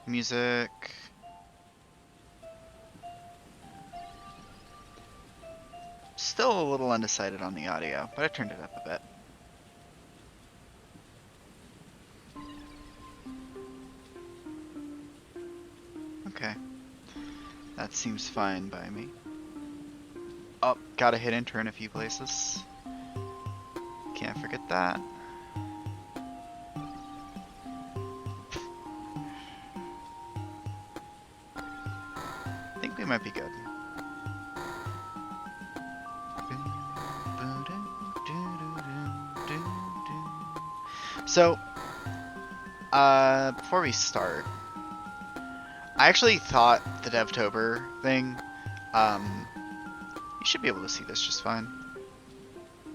Music. Still a little undecided on the audio, but I turned it up a bit. Okay. That seems fine by me. Oh, gotta hit enter in a few places. Can't forget that. I think we might be good. So, before we start, I actually thought the Devtober thing, you should be able to see this just fine.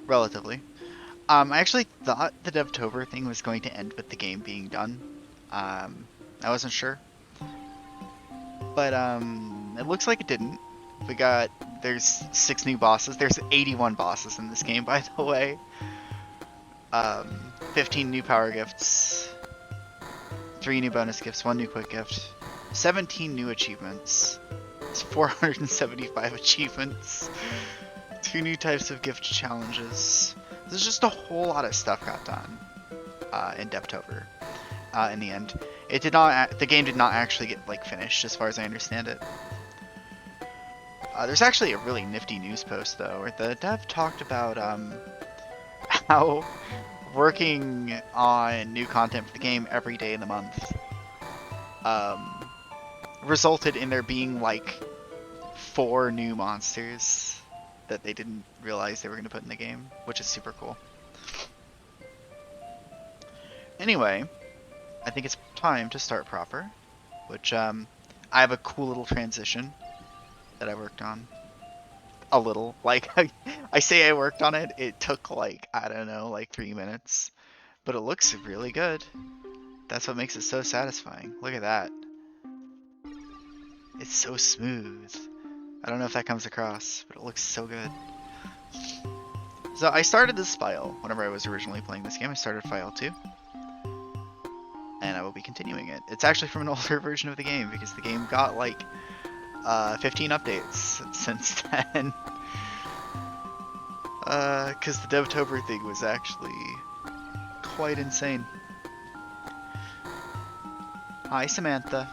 Relatively. I actually thought the Devtober thing was going to end with the game being done. I wasn't sure. But, it looks like it didn't. There's 6 new bosses. There's 81 bosses in this game, by the way. 15 new power gifts. 3 new bonus gifts, 1 new quick gift. 17 new achievements. It's 475 achievements. 2 new types of gift challenges. There's just a whole lot of stuff got done in Devtober. In the end, it did not. The game did not actually get finished, as far as I understand it. There's actually a really nifty news post though, where the dev talked about how working on new content for the game every day in the month resulted in there being 4 new monsters that they didn't realize they were going to put in the game, which is super cool. Anyway, I think it's time to start proper, which I have a cool little transition that I worked on. A little. I say I worked on it, it took I don't know, 3 minutes. But it looks really good. That's what makes it so satisfying. Look at that. It's so smooth. I don't know if that comes across, but it looks so good. So I started this file whenever I was originally playing this game. I started file 2. And I will be continuing it. It's actually from an older version of the game because the game got 15 updates since then. Because the Devtober thing was actually quite insane. Hi, Samantha.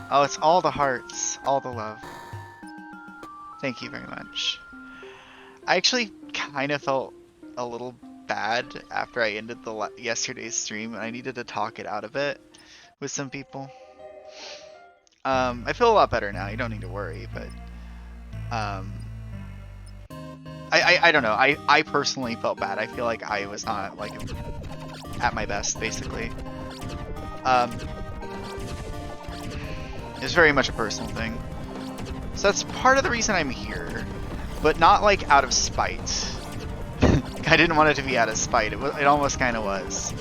Oh, it's all the hearts, all the love. Thank you very much. I actually kind of felt a little bad after I ended yesterday's stream, and I needed to talk it out a bit with some people. I feel a lot better now. You don't need to worry, but I don't know. I personally felt bad. I feel like I was not at my best, basically. It's very much a personal thing. So that's part of the reason I'm here, but not out of spite. I didn't want it to be out of spite. It almost kind of was.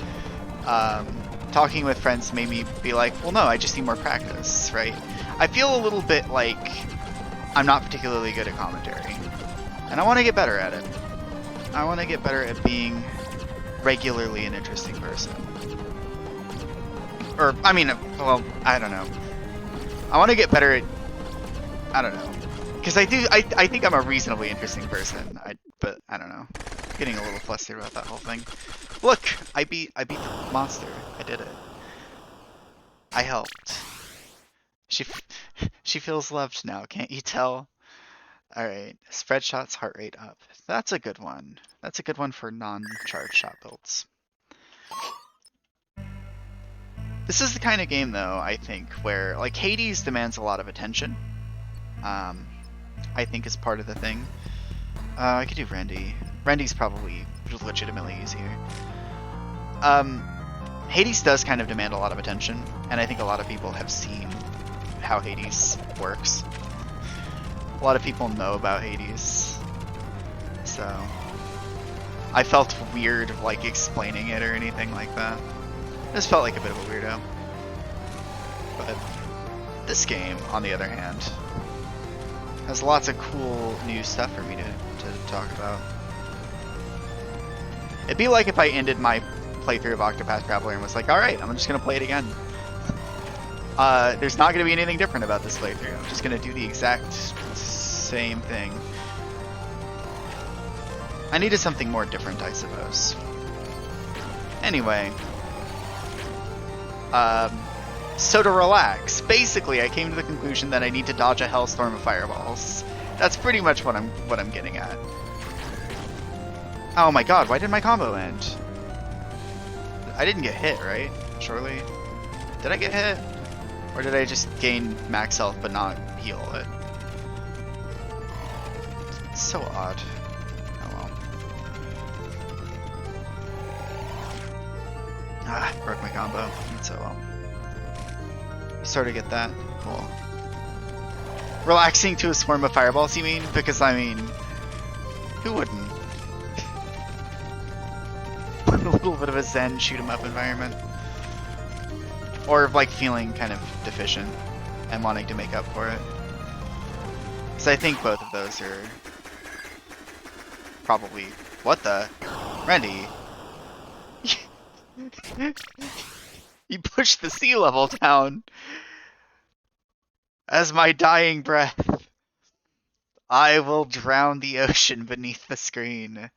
Talking with friends made me be like, well, no, I just need more practice, right? I feel a little bit like I'm not particularly good at commentary, and I want to get better at it. I want to get better at being regularly an interesting person. Or, I mean, well, I don't know. I want to get better at, I don't know. Because I think I'm a reasonably interesting person, but I don't know. I'm getting a little flustered about that whole thing. Look, I beat the monster. I did it. I helped. She feels loved now, can't you tell? Alright, spread shots, heart rate up. That's a good one. That's a good one for non-charge shot builds. This is the kind of game, though, I think, where, Hades demands a lot of attention. I think is part of the thing. I could do Randy. Randy's probably legitimately easier. Hades does kind of demand a lot of attention, and I think a lot of people have seen how Hades works. A lot of people know about Hades, so I felt weird explaining it or anything like that. I just felt like a bit of a weirdo. But this game, on the other hand, has lots of cool new stuff for me to talk about. It'd be like if I ended my playthrough of Octopath Traveler and was like, alright, I'm just gonna play it again. There's not going to be anything different about this playthrough. I'm just going to do the exact same thing. I needed something more different, I suppose. Anyway. So to relax, basically I came to the conclusion that I need to dodge a hellstorm of fireballs. That's pretty much what I'm getting at. Oh my god, why did my combo end? I didn't get hit, right? Surely? Did I get hit? Or did I just gain max health but not heal it? It's so odd. Oh well. Ah, broke my combo. It's so well. Sort of get that. Cool. Relaxing to a swarm of fireballs, you mean? Because, I mean, who wouldn't? A little bit of a zen shoot-em-up environment. Or, like, feeling kind of deficient and wanting to make up for it. So I think both of those are probably... What the? Randy? You pushed the sea level down as my dying breath. I will drown the ocean beneath the screen.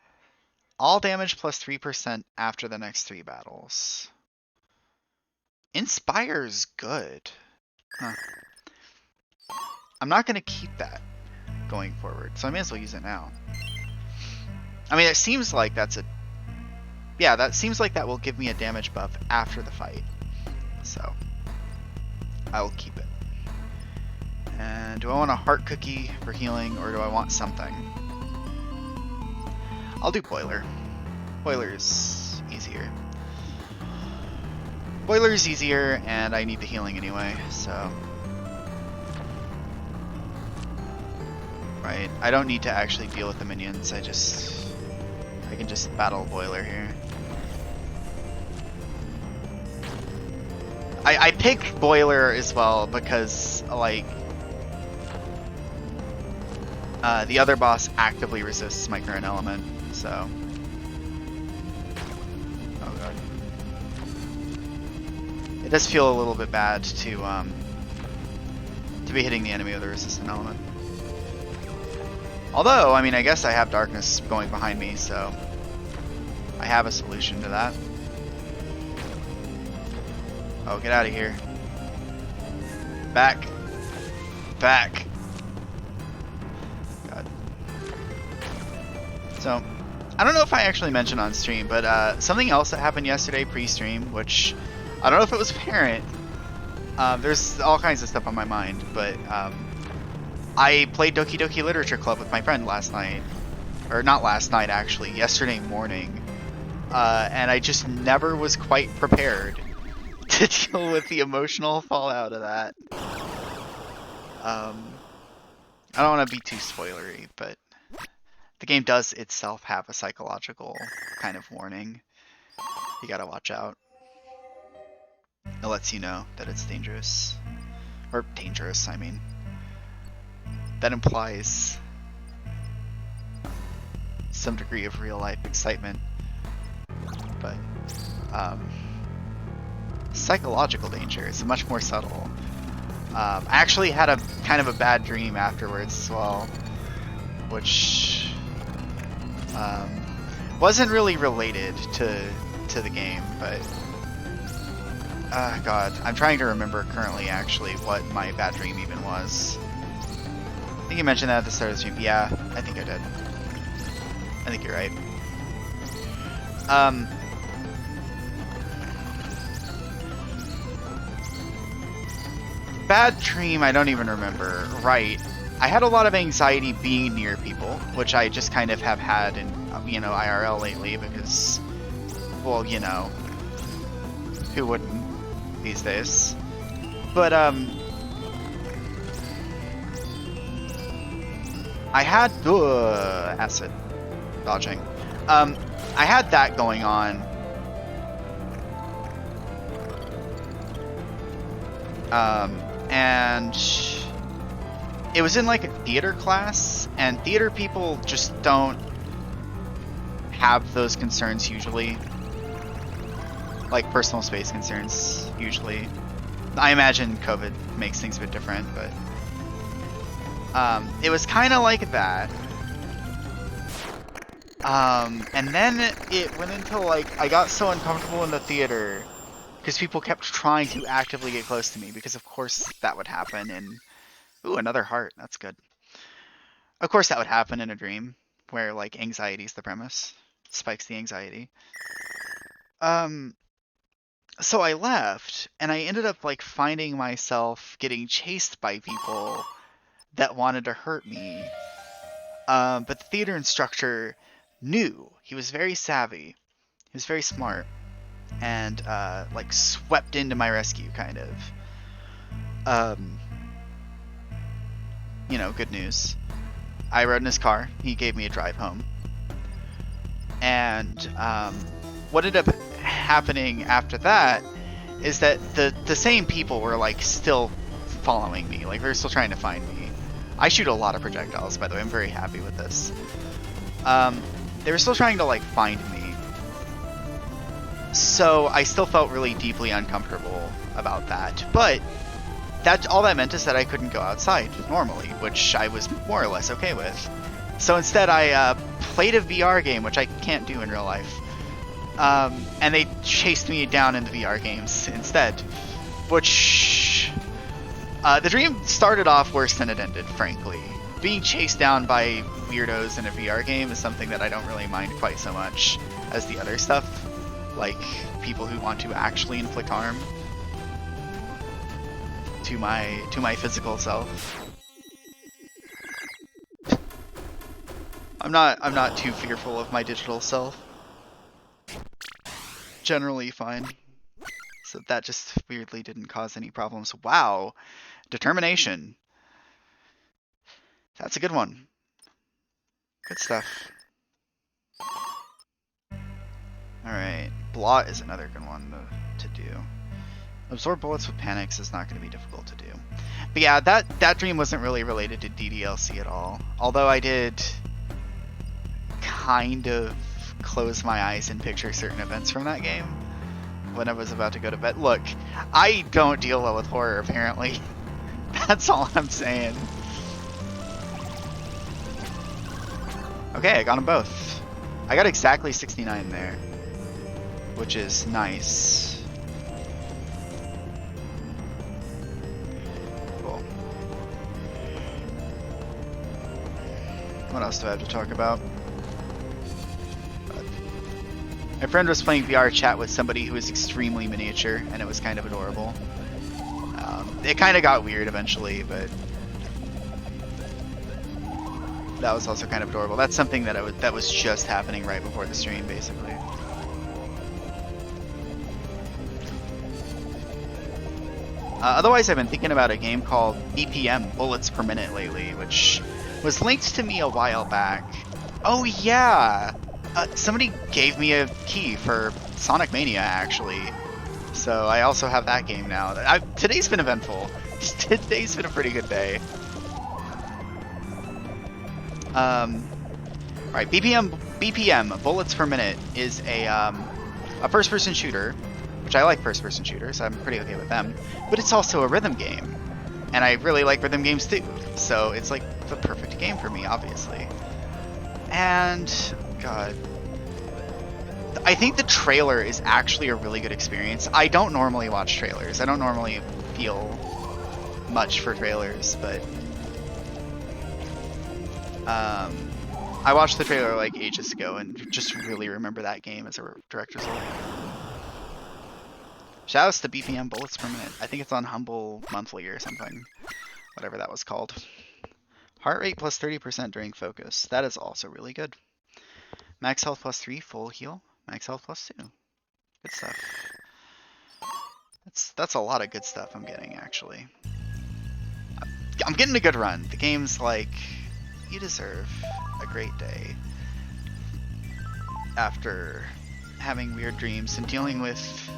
All damage plus 3% after the next 3 battles. Inspire's good. Huh. I'm not going to keep that going forward, so I may as well use it now. I mean, it seems like that's a... Yeah, that seems like that will give me a damage buff after the fight. So, I'll keep it. And do I want a heart cookie for healing, or do I want something? I'll do boiler. Boiler's easier. Boiler's easier, and I need the healing anyway, so... Right, I don't need to actually deal with the minions, I can just battle boiler here. I picked boiler as well because, like, the other boss actively resists my current element, so... Oh god. It does feel a little bit bad to be hitting the enemy with a resistant element. Although, I mean, I guess I have darkness going behind me, so I have a solution to that. Oh, get out of here. Back. Back. God. So, I don't know if I actually mentioned on stream, but something else that happened yesterday pre-stream, which I don't know if it was apparent. There's all kinds of stuff on my mind, but I played Doki Doki Literature Club with my friend last night. Or not last night, actually. Yesterday morning. And I just never was quite prepared to deal with the emotional fallout of that. I don't want to be too spoilery, but the game does itself have a psychological kind of warning. You gotta watch out. It lets you know that it's dangerous. Or dangerous, I mean. That implies some degree of real-life excitement. But, psychological danger is much more subtle. I actually had a kind of a bad dream afterwards as well, which wasn't really related to the game, but god, I'm trying to remember currently actually what my bad dream even was. I think you mentioned that at the start of the stream. Yeah, I think I did. I think you're right. Bad dream, I don't even remember. Right. I had a lot of anxiety being near people, which I just kind of have had in, you know, IRL lately because, well, you know, who wouldn't these days? But, I had, acid dodging. I had that going on. And it was in like a theater class, and theater people just don't have those concerns usually. Like personal space concerns, usually. I imagine COVID makes things a bit different, but it was kind of like that. And then it went into like, I got so uncomfortable in the theater because people kept trying to actively get close to me, because of course that would happen. And ooh, another heart, that's good. Of course that would happen in a dream where like anxiety is the premise, spikes the anxiety. So I left, and I ended up like finding myself getting chased by people that wanted to hurt me. But the theater instructor knew. He was very savvy. He was very smart, and like swept into my rescue, kind of. You know, good news. I rode in his car. He gave me a drive home. And what ended up happening after that is that the same people were like still following me. Like they're still trying to find me. I shoot a lot of projectiles, by the way. I'm very happy with this. They were still trying to like find me. So I still felt really deeply uncomfortable about that. But all that meant is that I couldn't go outside normally, which I was more or less okay with. So instead I played a VR game, which I can't do in real life. And they chased me down in the VR games instead. Which the dream started off worse than it ended, frankly. Being chased down by weirdos in a VR game is something that I don't really mind quite so much as the other stuff. Like people who want to actually inflict harm to my physical self. I'm not too fearful of my digital self. Generally fine. So that just weirdly didn't cause any problems. Wow. Determination. That's a good one. Good stuff. Alright. Blot is another good one to do. Absorb bullets with panics is not going to be difficult to do. But yeah, that dream wasn't really related to DDLC at all. Although I did kind of close my eyes and picture certain events from that game when I was about to go to bed. Look, I don't deal well with horror, apparently. That's all I'm saying. Okay, I got them both. I got exactly 69 there, which is nice. Cool. What else do I have to talk about? My friend was playing VR chat with somebody who was extremely miniature, and it was kind of adorable. It kind of got weird eventually, but that was also kind of adorable. That's something that was just happening right before the stream, basically. Otherwise, I've been thinking about a game called BPM, Bullets Per Minute, lately, which was linked to me a while back. Oh yeah! Somebody gave me a key for Sonic Mania, actually. So I also have that game now. Today's been eventful. Today's been a pretty good day. Right, BPM, Bullets Per Minute, is a first-person shooter, which I like first-person shooters, I'm pretty okay with them, but it's also a rhythm game, and I really like rhythm games too, so it's like the perfect game for me, obviously. And, God, I think the trailer is actually a really good experience. I don't normally watch trailers, I don't normally feel much for trailers, but I watched the trailer like ages ago and just really remember that game as a direct result. Shoutouts to BPM Bullets Per Minute. I think it's on Humble Monthly or something. Whatever that was called. Heart rate plus 30% during focus. That is also really good. Max health plus 3, full heal. Max health plus 2. Good stuff. That's a lot of good stuff I'm getting, actually. I'm getting a good run. The game's like, you deserve a great day after having weird dreams and dealing with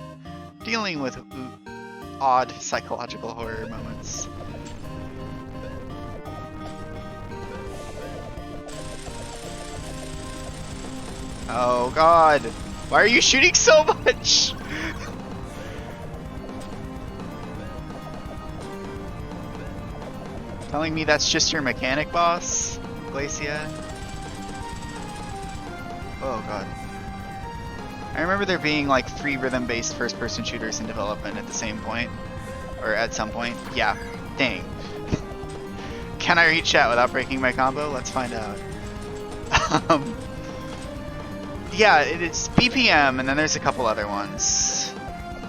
odd psychological horror moments. Oh god, why are you shooting so much? Telling me that's just your mechanic boss, Glacia? Oh god. I remember there being like 3 rhythm-based first-person shooters in development at the same point. Or at some point. Yeah. Dang. Can I read chat without breaking my combo? Let's find out. Yeah, it's BPM, and then there's a couple other ones.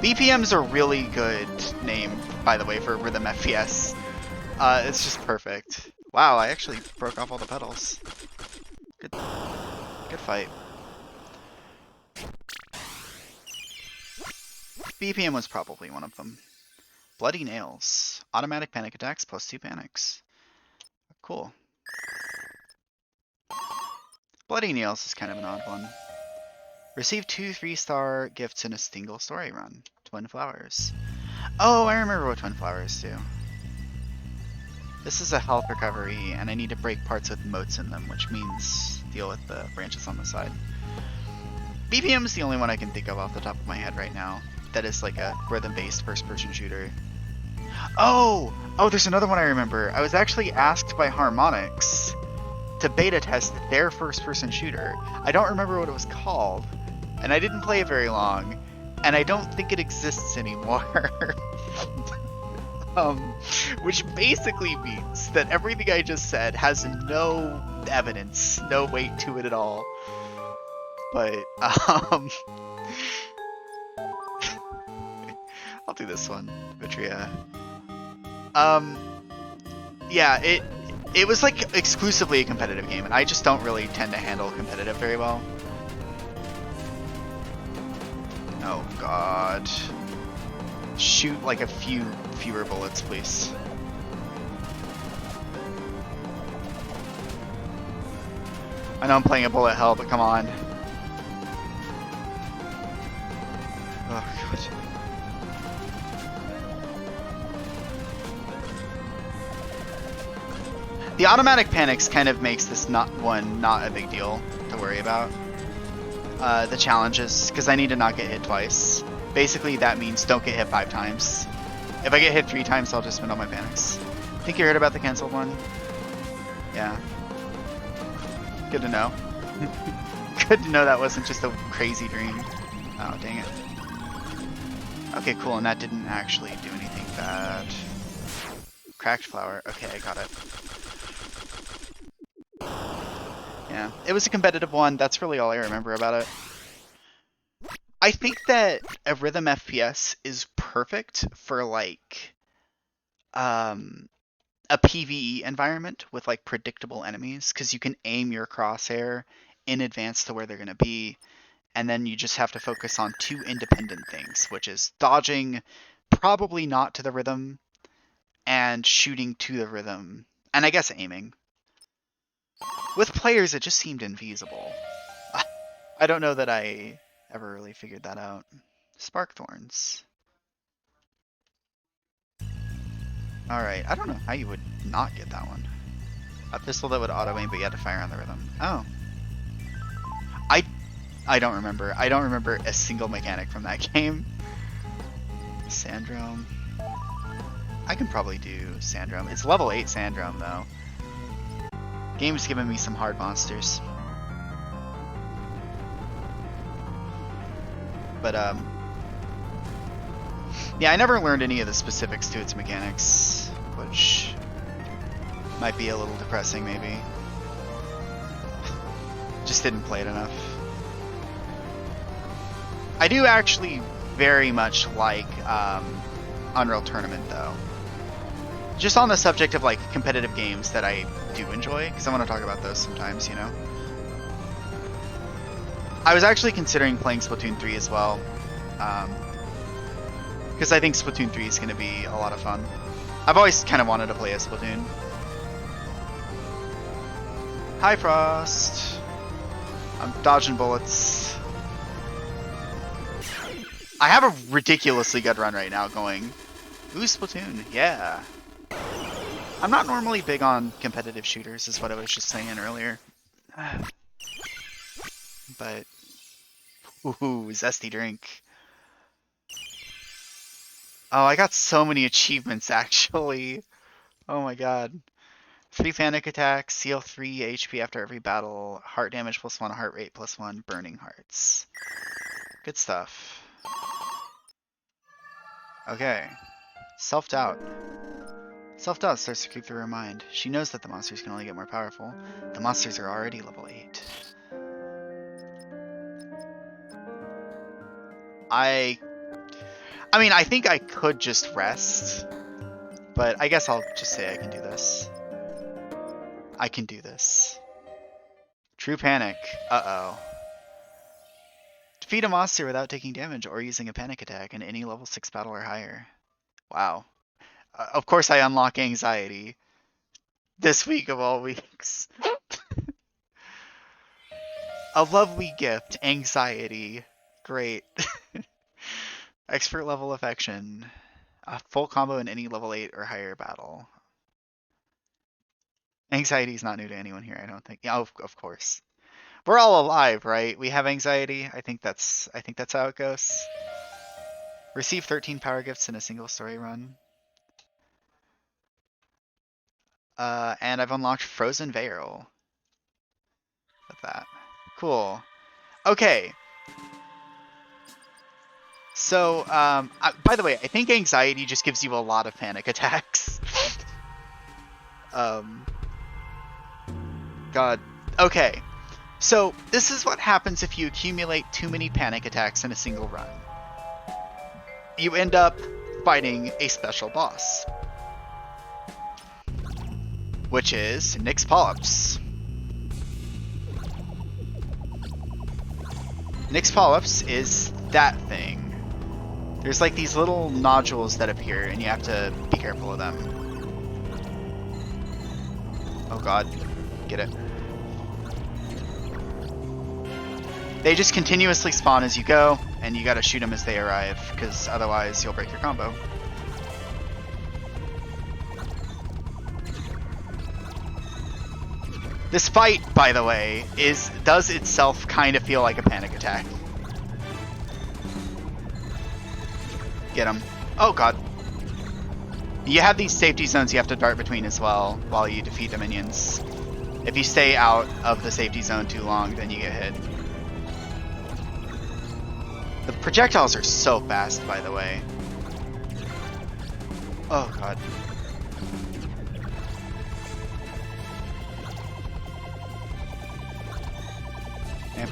BPM's a really good name, by the way, for rhythm FPS. It's just perfect. Wow, I actually broke off all the pedals. Good fight. BPM was probably one of them. Bloody Nails. Automatic panic attacks plus 2 panics. Cool. Bloody Nails is kind of an odd one. Receive 2 3-star gifts in a single story run. Twin Flowers. Oh, I remember what Twin Flowers do. This is a health recovery, and I need to break parts with moats in them, which means deal with the branches on the side. BPM is the only one I can think of off the top of my head right now that is like a rhythm-based first-person shooter. Oh, there's another one I remember. I was actually asked by Harmonix to beta test their first-person shooter. I don't remember what it was called, and I didn't play it very long, and I don't think it exists anymore. Which basically means that everything I just said has no evidence, no weight to it at all. But, I'll do this one, Vitria. Yeah, it was like exclusively a competitive game, and I just don't really tend to handle competitive very well. Oh god. Shoot like a few fewer bullets, please. I know I'm playing a bullet hell, but come on. Oh god. The automatic panics kind of makes this not a big deal to worry about. The challenges, because I need to not get hit twice. Basically, that means don't get hit 5 times. If I get hit 3 times, I'll just spend all my panics. Think you heard about the cancelled one? Yeah. Good to know. Good to know that wasn't just a crazy dream. Oh, dang it. Okay, cool, and that didn't actually do anything bad. Cracked flower. Okay, I got it. Yeah, it was a competitive one. That's really all I remember about it. I think that a rhythm FPS is perfect for like a PvE environment with like predictable enemies, because you can aim your crosshair in advance to where they're going to be, and then you just have to focus on 2 independent things, which is dodging, probably not to the rhythm, and shooting to the rhythm, and I guess aiming. With players, it just seemed infeasible. I don't know that I ever really figured that out. Sparkthorns. Alright, I don't know how you would not get that one. A pistol that would auto-aim, but you had to fire on the rhythm. Oh. I don't remember. I don't remember a single mechanic from that game. Sandrome. I can probably do Sandrome. It's level 8 Sandrome, though. Game's giving me some hard monsters. But, yeah, I never learned any of the specifics to its mechanics, which might be a little depressing, maybe. Just didn't play it enough. I do actually very much like Unreal Tournament, though. Just on the subject of like competitive games that I do enjoy, because I want to talk about those sometimes, you know? I was actually considering playing Splatoon 3 as well, because I think Splatoon 3 is going to be a lot of fun. I've always kind of wanted to play a Splatoon. Hi, Frost. I'm dodging bullets. I have a ridiculously good run right now going. Ooh, Splatoon, yeah. I'm not normally big on competitive shooters, is what I was just saying earlier. But, ooh, zesty drink. Oh, I got so many achievements, actually. Oh my god. 3 panic attacks, heal 3 HP after every battle, heart damage +1, heart rate +1, burning hearts. Good stuff. Okay. Self-doubt. Self-doubt starts to creep through her mind. She knows that the monsters can only get more powerful. The monsters are already level 8. I mean, I think I could just rest, but I guess I'll just say I can do this. I can do this. True panic. Uh-oh. Defeat a monster without taking damage or using a panic attack in any level 6 battle or higher. Wow. Of course I unlock anxiety. This week of all weeks. A lovely gift. Anxiety. Great. Expert level affection. A full combo in any level 8 or higher battle. Anxiety is not new to anyone here, I don't think. Yeah, of course. We're all alive, right? We have anxiety. I think that's how it goes. Receive 13 power gifts in a single story run. And I've unlocked Frozen Veil with that. Cool. Okay. So, by the way, I think anxiety just gives you a lot of panic attacks. God. Okay. So, this is what happens if you accumulate too many panic attacks in a single run. You end up fighting a special boss, which is Nyx Polyps. Nyx Polyps is that thing. There's like these little nodules that appear, and you have to be careful of them. Oh god. Get it. They just continuously spawn as you go, and you gotta shoot them as they arrive, because otherwise you'll break your combo. This fight, by the way, does itself kind of feel like a panic attack. Get him. Oh god. You have these safety zones you have to dart between as well while you defeat the minions. If you stay out of the safety zone too long, then you get hit. The projectiles are so fast, by the way. Oh god. Yep.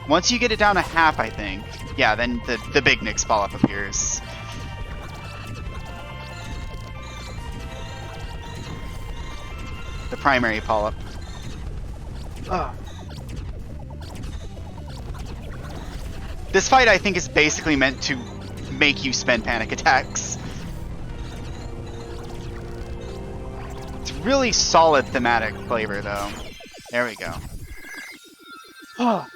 Once you get it down to half, I think, yeah, then the big Nyx Polyp appears. The primary polyp. Oh. This fight, I think, is basically meant to make you spend panic attacks. It's really solid thematic flavor, though. There we go. Oh.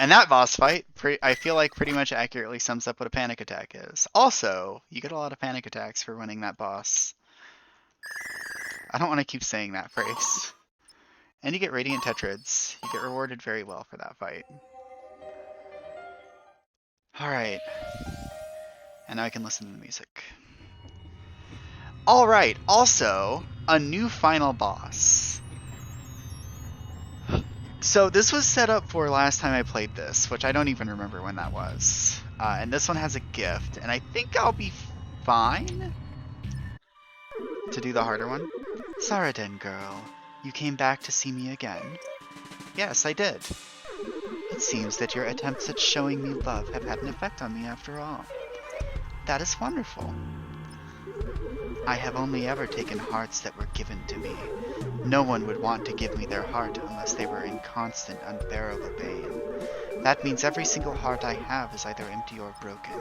And that boss fight, I feel like pretty much accurately sums up what a panic attack is. Also, you get a lot of panic attacks for winning that boss. I don't want to keep saying that phrase. And you get Radiant Tetrads. You get rewarded very well for that fight. Alright. And now I can listen to the music. Alright, also, a new final boss. So this was set up for last time I played this, which I don't even remember when that was. And this one has a gift, and I think I'll be fine to do the harder one. Saraden girl, you came back to see me again? Yes, I did. It seems that your attempts at showing me love have had an effect on me after all. That is wonderful. I have only ever taken hearts that were given to me. No one would want to give me their heart unless they were in constant, unbearable pain. That means every single heart I have is either empty or broken.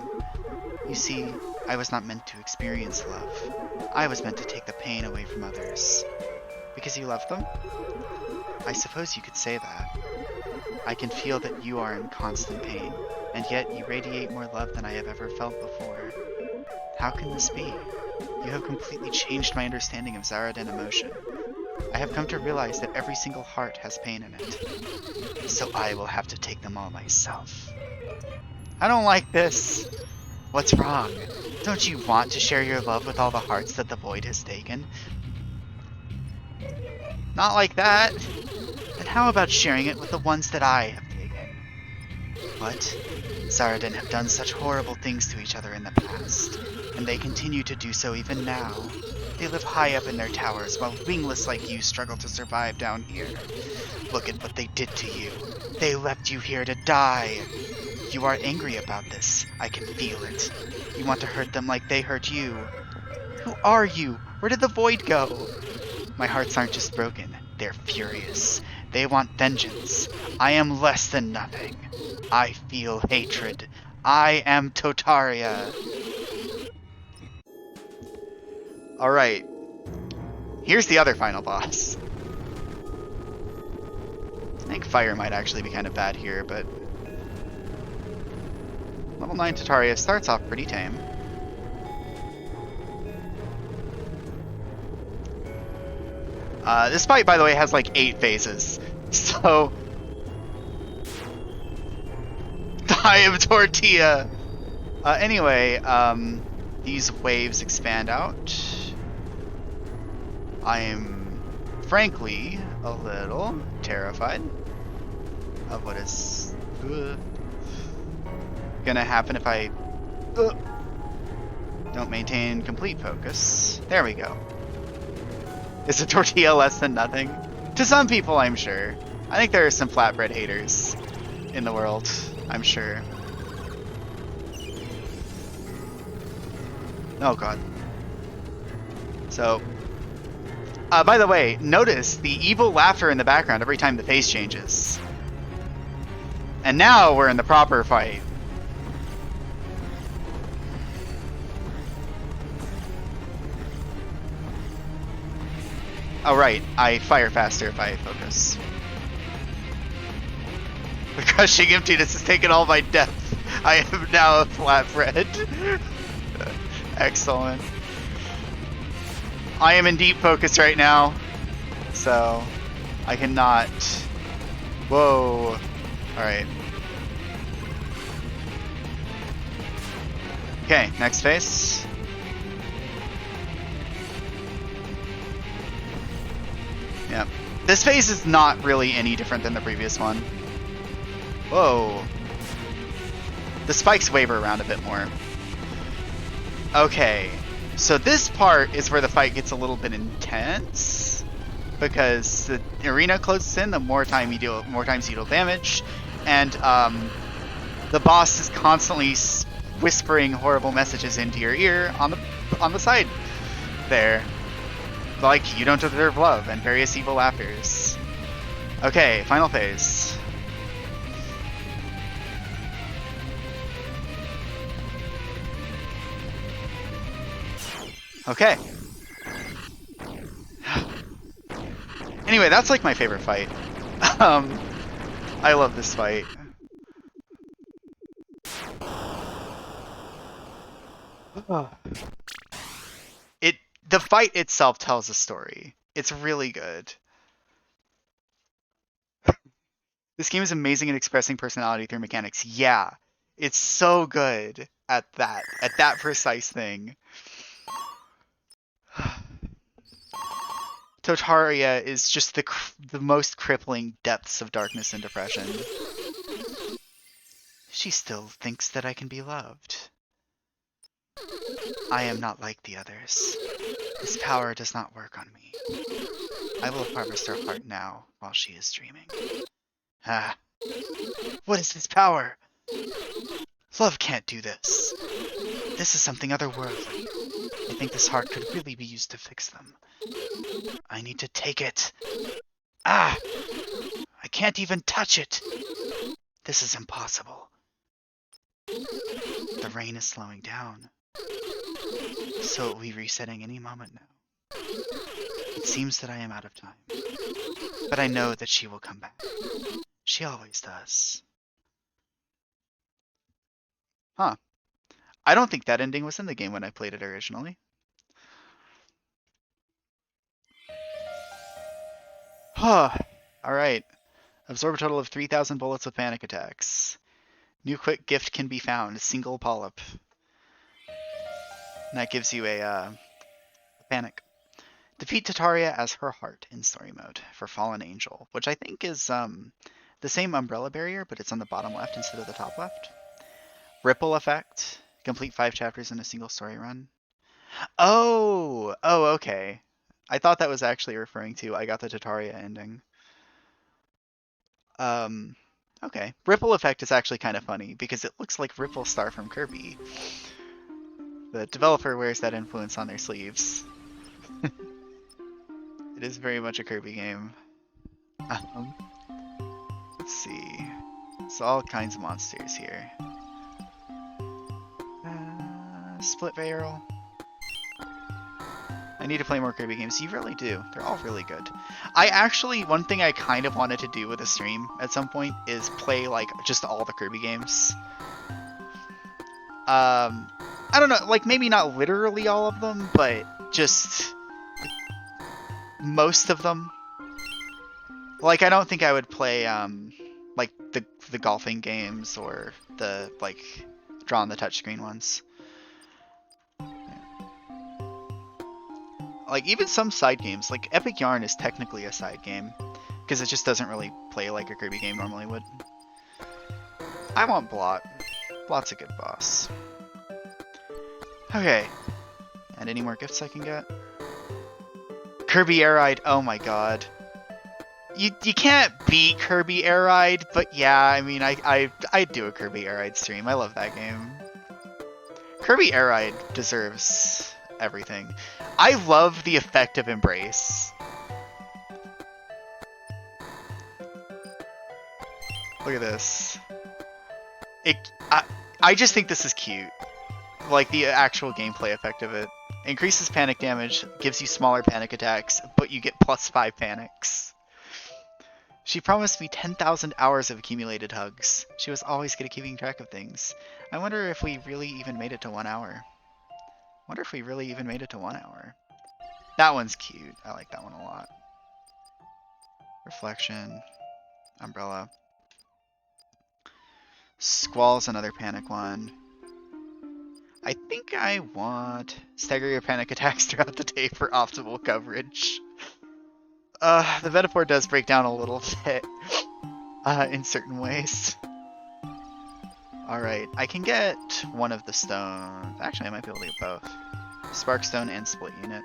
You see, I was not meant to experience love. I was meant to take the pain away from others. Because you love them? I suppose you could say that. I can feel that you are in constant pain, and yet you radiate more love than I have ever felt before. How can this be? You have completely changed my understanding of Zaraden emotion. I have come to realize that every single heart has pain in it. So I will have to take them all myself. I don't like this. What's wrong? Don't you want to share your love with all the hearts that the void has taken? Not like that. Then how about sharing it with the ones that I have taken? What? Zaradin have done such horrible things to each other in the past, and they continue to do so even now. They live high up in their towers, while wingless like you struggle to survive down here. Look at what they did to you. They left you here to die. You are angry about this. I can feel it. You want to hurt them like they hurt you. Who are you? Where did the void go? My hearts aren't just broken. They're furious. They want vengeance. I am less than nothing. I feel hatred. I am Totaria. Alright. Here's the other final boss. I think fire might actually be kind of bad here, but... Level 9 Totaria starts off pretty tame. This fight, by the way, has like 8 phases. So... I am Tortilla! Anyway, these waves expand out. I am, frankly, a little terrified of what is gonna happen if I don't maintain complete focus. There we go. Is a tortilla less than nothing? To some people, I'm sure. I think there are some flatbread haters in the world, I'm sure. Oh god. So, by the way, notice the evil laughter in the background every time the face changes. And now we're in the proper fight. Oh right, I fire faster if I focus. The crushing emptiness has taken all my depth. I am now a flatbread. Excellent. I am in deep focus right now, so I cannot. Whoa. Alright. Okay, next phase. Yep. This phase is not really any different than the previous one. Whoa. The spikes waver around a bit more. Okay. So this part is where the fight gets a little bit intense, because the arena closes in, the more times you deal damage, and the boss is constantly whispering horrible messages into your ear on the side there, like you don't deserve love and various evil laughters. Okay, final phase. Okay. Anyway, that's like my favorite fight. I love this fight. The fight itself tells a story. It's really good. This game is amazing at expressing personality through mechanics. Yeah, it's so good at that precise thing. Totaria is just the most crippling depths of darkness and depression. She still thinks that I can be loved. I am not like the others. This power does not work on me. I will harvest her heart now while she is dreaming. Ah. What is this power? Love can't do this. This is something otherworldly. I think this heart could really be used to fix them. I need to take it. Ah! I can't even touch it. This is impossible. The rain is slowing down, so it will be resetting any moment now. It seems that I am out of time, but I know that she will come back. She always does. Huh. I don't think that ending was in the game when I played it originally. Huh. Alright. Absorb a total of 3,000 bullets with panic attacks. New quick gift can be found. Single polyp. And that gives you a panic. Defeat Tataria as her heart in story mode for Fallen Angel, which I think is the same umbrella barrier, but it's on the bottom left instead of the top left. Ripple effect. Complete 5 chapters in a single story run. Oh, okay. I thought that was actually referring to I got the Tataria ending. Okay. Ripple effect is actually kind of funny because it looks like Ripple Star from Kirby. The developer wears that influence on their sleeves. It is very much a Kirby game. Let's see. So all kinds of monsters here. Split barrel. I need to play more Kirby games. You really do. They're all really good. One thing I kind of wanted to do with a stream at some point is play like just all the Kirby games. I don't know, like maybe not literally all of them, but just most of them. Like I don't think I would play like the golfing games or the like draw on the touchscreen ones. Like even some side games, like Epic Yarn is technically a side game because it just doesn't really play like a Kirby game normally would. I want Blot. Blot's a good boss. Okay. And any more gifts I can get? Kirby Air Ride. Oh my god. You can't beat Kirby Air Ride, but yeah, I mean I'd do a Kirby Air Ride stream. I love that game. Kirby Air Ride deserves everything. I love the effect of Embrace. Look at this. I just think this is cute. Like the actual gameplay effect of it. Increases panic damage, gives you smaller panic attacks, but you get +5 panics. She promised me 10,000 hours of accumulated hugs. She was always good at keeping track of things. I wonder if we really even made it to 1 hour. That one's cute. I like that one a lot. Reflection. Umbrella. Squall's another panic one. I think I want stagger your panic attacks throughout the day for optimal coverage. The metaphor does break down a little bit in certain ways. Alright, I can get one of the stones. Actually, I might be able to get both. Sparkstone and Split Unit.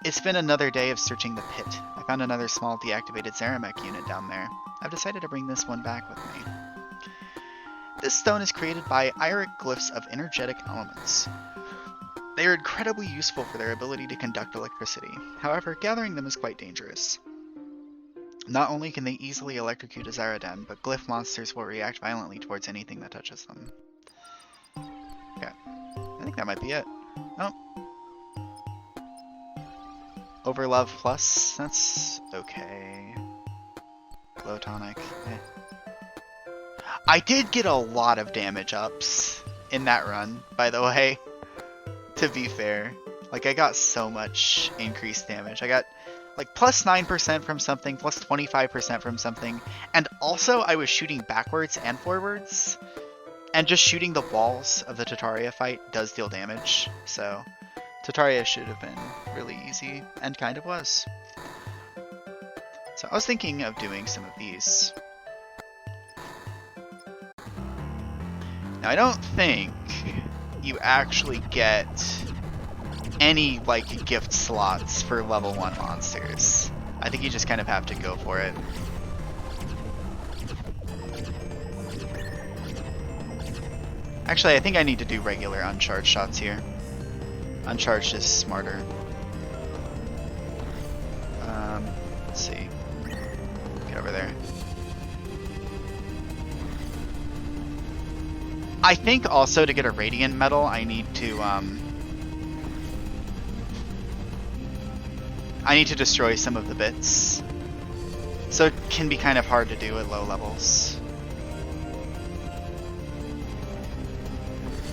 It's been another day of searching the pit. I found another small deactivated Zeramek unit down there. I've decided to bring this one back with me. This stone is created by Iric glyphs of energetic elements. They are incredibly useful for their ability to conduct electricity. However, gathering them is quite dangerous. Not only can they easily electrocute a Zaraden, but glyph monsters will react violently towards anything that touches them. Okay, I think that might be it. Oh. Overlove Plus, that's okay. Glow Tonic, eh. I did get a lot of damage ups in that run, by the way. To be fair, like I got so much increased damage. I got like +9% from something, +25% from something, and also I was shooting backwards and forwards, and just shooting the walls of the Tataria fight does deal damage, so Tataria should have been really easy, and kind of was. So I was thinking of doing some of these. Now I don't think you actually get any like gift slots for level 1 monsters. I think you just kind of have to go for it. Actually, I think I need to do regular uncharged shots here. Uncharged is smarter. Let's see. Get over there. I think also to get a Radiant Medal, I need to destroy some of the bits. So it can be kind of hard to do at low levels.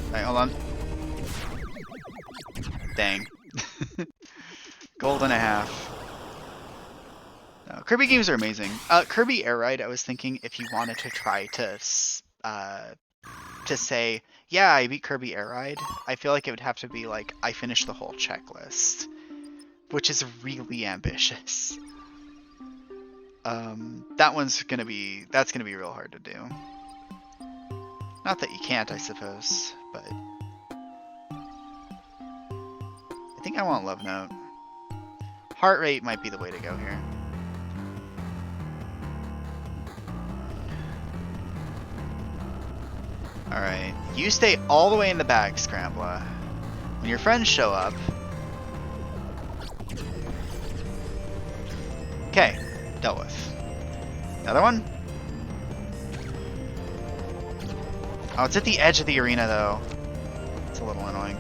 Alright, hold on. Dang. Gold and a half. No, Kirby games are amazing. Kirby Air Ride, I was thinking if you wanted to try to say, yeah, I beat Kirby Air Ride, I feel like it would have to be like, I finished the whole checklist, which is really ambitious. That's gonna be real hard to do. Not that you can't, I suppose, but I think I want Love Note. Heart rate might be the way to go here. Alright, you stay all the way in the back, Scrambler. When your friends show up... Okay, dealt with. Another one? Oh, it's at the edge of the arena, though. It's a little annoying.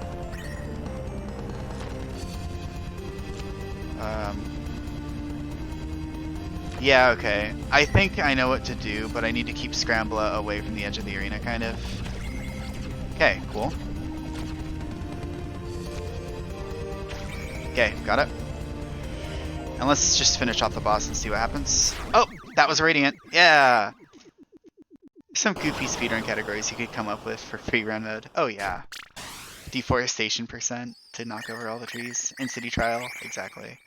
Yeah, okay. I think I know what to do, but I need to keep Scrambler away from the edge of the arena, kind of. Okay, cool. Okay, got it. And let's just finish off the boss and see what happens. Oh, that was Radiant. Yeah! Some goofy speedrun categories you could come up with for free run mode. Oh yeah. Deforestation % to knock over all the trees. In City Trial, exactly.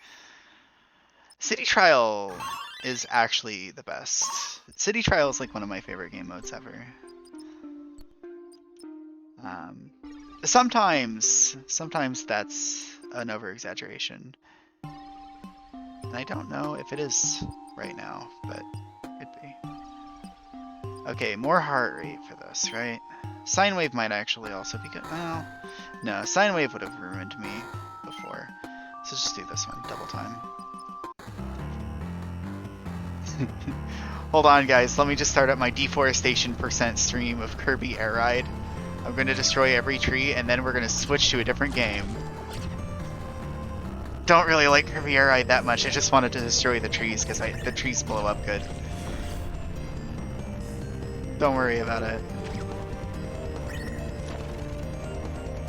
City Trial is actually the best. City Trial is like one of my favorite game modes ever. Sometimes that's an over-exaggeration. And I don't know if it is right now, but it could be. Okay, more heart rate for this, right? Sine wave might actually also be good. Well, no, sine wave would have ruined me before. So just do this one, double time. Hold on, guys. Let me just start up my deforestation % stream of Kirby Air Ride. I'm going to destroy every tree, and then we're going to switch to a different game. Don't really like Kirby Air Ride that much. I just wanted to destroy the trees because the trees blow up good. Don't worry about it.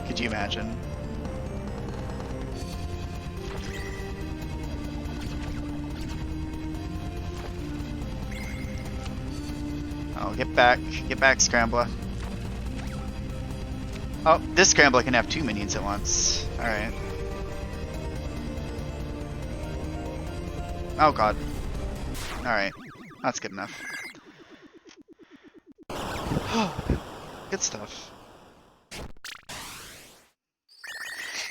Could you imagine? Oh, get back, Scrambler. Oh, this Scrambler can have 2 minions at once. Alright. Oh god. Alright, that's good enough. Good stuff.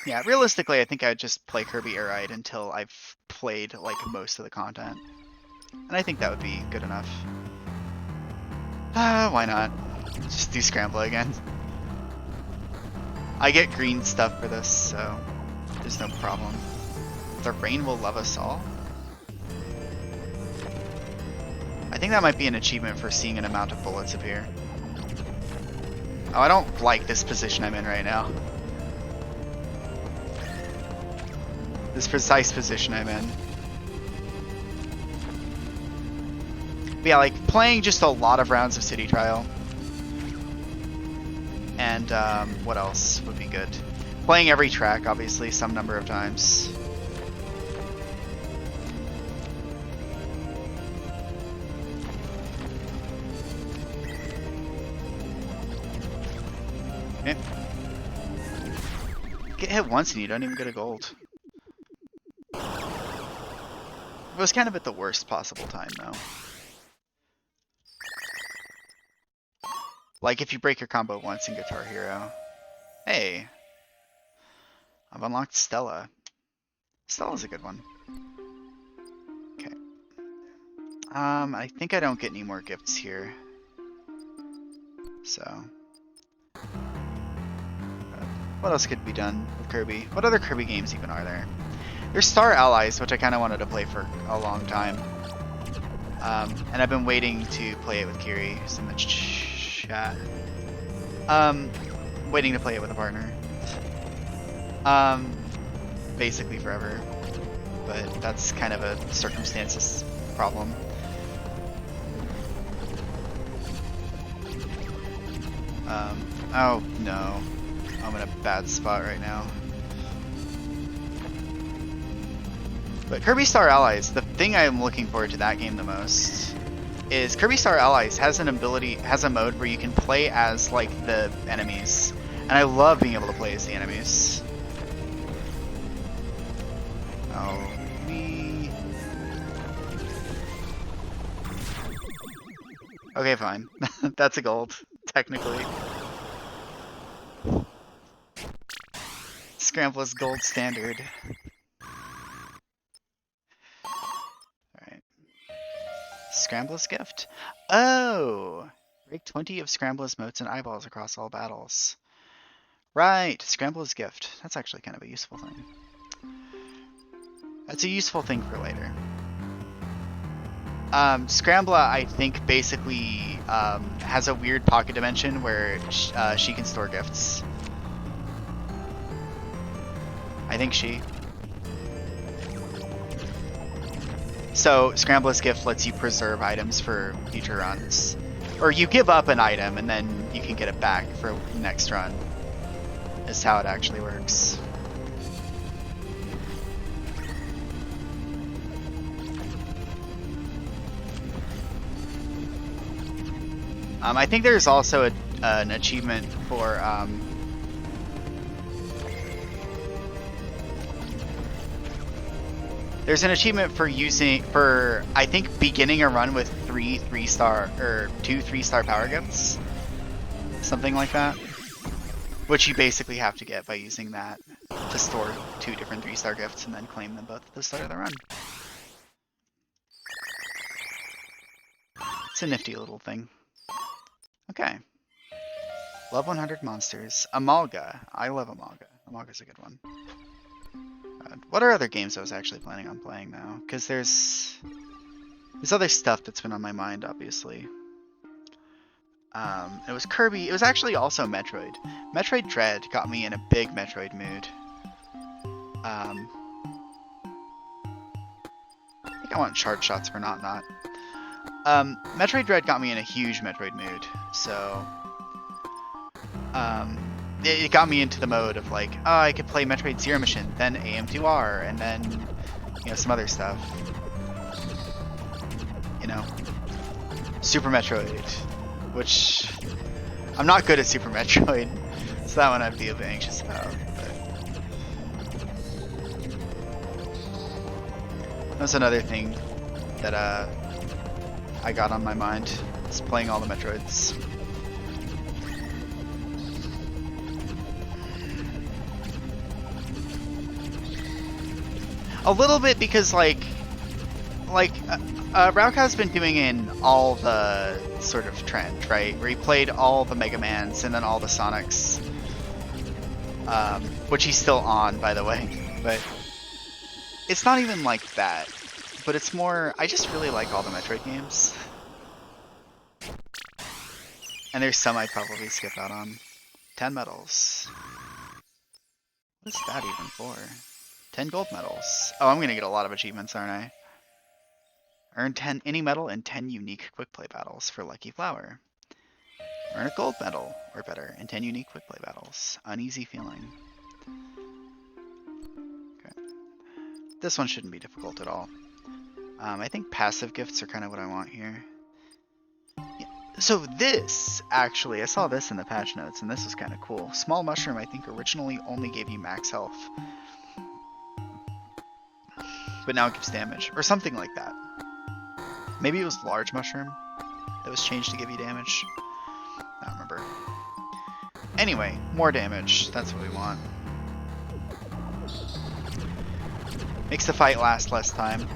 Yeah, realistically, I think I'd just play Kirby Air Ride until I've played like most of the content. And I think that would be good enough. Why not? Just do Scrambler again. I get green stuff for this, so there's no problem. The rain will love us all. I think that might be an achievement for seeing an amount of bullets appear. Oh, I don't like this position I'm in right now. This precise position I'm in. But yeah, like playing just a lot of rounds of City Trial. And what else would be good? Playing every track, obviously, some number of times. Okay. Get hit once and you don't even get a gold. It was kind of at the worst possible time, though. Like if you break your combo once in Guitar Hero. Hey. I've unlocked Stella. Stella's a good one. Okay. I think I don't get any more gifts here. So. What else could be done with Kirby? What other Kirby games even are there? There's Star Allies, which I kind of wanted to play for a long time. And I've been waiting to play it with Kiri, who's in the chat. Waiting to play it with a partner. Basically forever. But that's kind of a circumstances problem. Oh no. I'm in a bad spot right now. But Kirby Star Allies, the thing I'm looking forward to that game the most is Kirby Star Allies has a mode where you can play as like the enemies, and I love being able to play as the enemies. Oh, okay, fine. That's a gold, technically. Scramble is gold standard. Alright. Scrambler's gift. Oh! Rake 20 of Scrambler's motes and eyeballs across all battles. Right, Scrambler's gift. That's actually kind of a useful thing. That's a useful thing for later. Scrambler, I think, basically has a weird pocket dimension where she can store gifts. I think she. So, Scrambler's gift lets you preserve items for future runs. Or you give up an item and then you can get it back for next run. Is how it actually works. I think there's also an achievement for there's an achievement for I think beginning a run with 2 3-star power gifts, something like that, which you basically have to get by using that to store 2 different 3-star gifts and then claim them both at the start of the run. It's a nifty little thing. Okay. Love 100 monsters. Amalga. I love Amalga. Amalga's a good one. What are other games I was actually planning on playing now? Because there's other stuff that's been on my mind, obviously. It was Kirby. It was actually also Metroid. Metroid Dread got me in a big Metroid mood. I think I want Charge Shots for Not. Metroid Dread got me in a huge Metroid mood, so it got me into the mode of like, oh, I could play Metroid Zero Mission, then AM2R, and then, you know, some other stuff. You know, Super Metroid, which I'm not good at Super Metroid, so that one I'd be a bit anxious about. But that's another thing that I got on my mind, is playing all the Metroids. A little bit because Raukka's been doing in all the sort of trend, right? Where he played all the Mega Mans and then all the Sonics. Which he's still on, by the way. But it's not even like that. But it's more, I just really like all the Metroid games. And there's some I'd probably skip out on. 10 medals. What is that even for? 10 gold medals. Oh, I'm gonna get a lot of achievements, aren't I? Earn 10 any medal in 10 unique quick play battles for Lucky Flower. Earn a gold medal, or better, in 10 unique quick play battles. Uneasy feeling. Okay. This one shouldn't be difficult at all. I think passive gifts are kind of what I want here. Yeah. So this, actually, I saw this in the patch notes, and this is kind of cool. Small Mushroom, I think, originally only gave you max health. But now it gives damage, or something like that. Maybe it was Large Mushroom that was changed to give you damage. I don't remember. Anyway, more damage. That's what we want. Makes the fight last less time.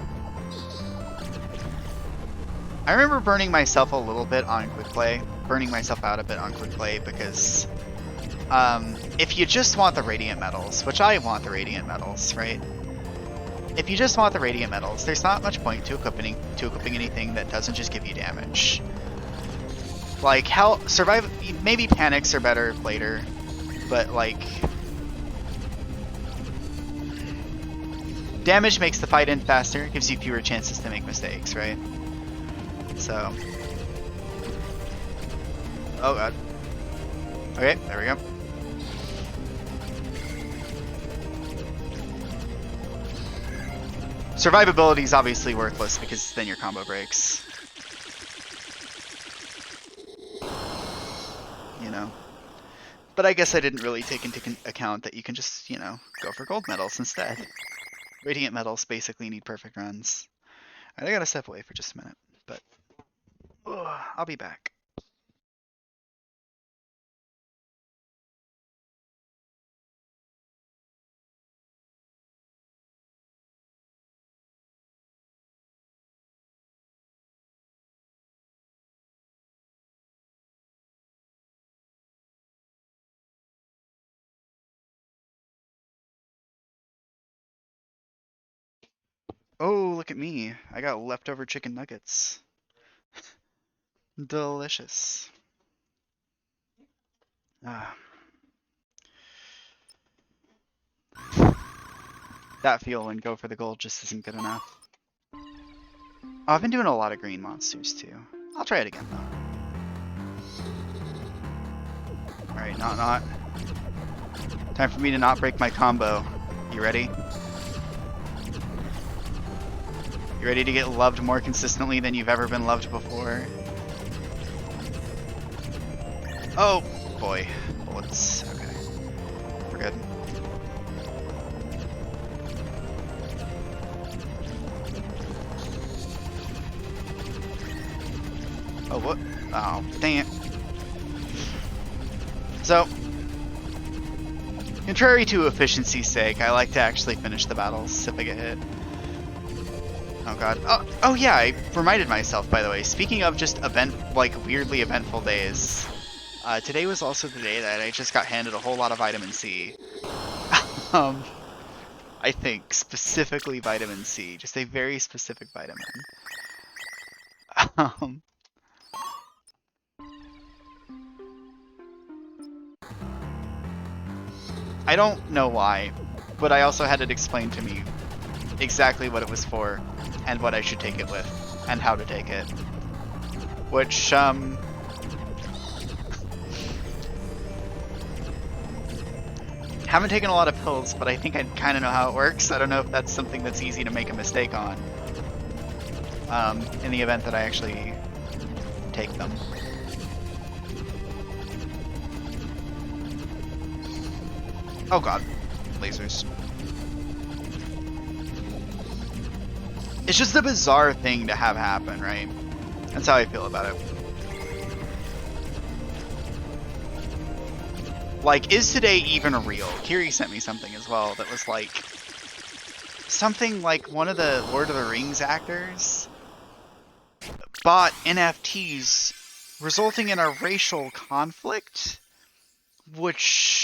I remember burning myself a little bit on quick play, burning myself out a bit on quick play because if you just want the Radiant Medals, which I want the Radiant Medals, right? If you just want the Radiant Medals, there's not much point to equipping anything that doesn't just give you damage. Like, maybe Panics are better later, but like, damage makes the fight end faster, gives you fewer chances to make mistakes, right? So, oh god. Okay, there we go. Survivability is obviously worthless because then your combo breaks. You know. But I guess I didn't really take into account that you can just, you know, go for gold medals instead. Radiant medals basically need perfect runs. Alright, I gotta step away for just a minute, but I'll be back. Oh, look at me. I got leftover chicken nuggets. Delicious. Ah. That feel and go for the gold just isn't good enough. Oh, I've been doing a lot of green monsters too. I'll try it again though. Alright, not. Time for me to not break my combo. You ready? You ready to get loved more consistently than you've ever been loved before? Oh boy. Bullets. Okay. We're good. Oh, what? Oh, dang it. So, contrary to efficiency's sake, I like to actually finish the battles if I get hit. Oh god. Oh yeah, I reminded myself, by the way. Speaking of just weirdly eventful days, today was also the day that I just got handed a whole lot of vitamin C. I think specifically vitamin C, just a very specific vitamin. I don't know why, but I also had it explained to me exactly what it was for, and what I should take it with, and how to take it. Which, haven't taken a lot of pills, but I think I kind of know how it works. I don't know if that's something that's easy to make a mistake on. In the event that I actually take them. Oh god. Lasers. It's just a bizarre thing to have happen, right? That's how I feel about it. Like, is today even real? Kirby sent me something as well that was like... something like one of the Lord of the Rings actors bought NFTs, resulting in a racial conflict, which...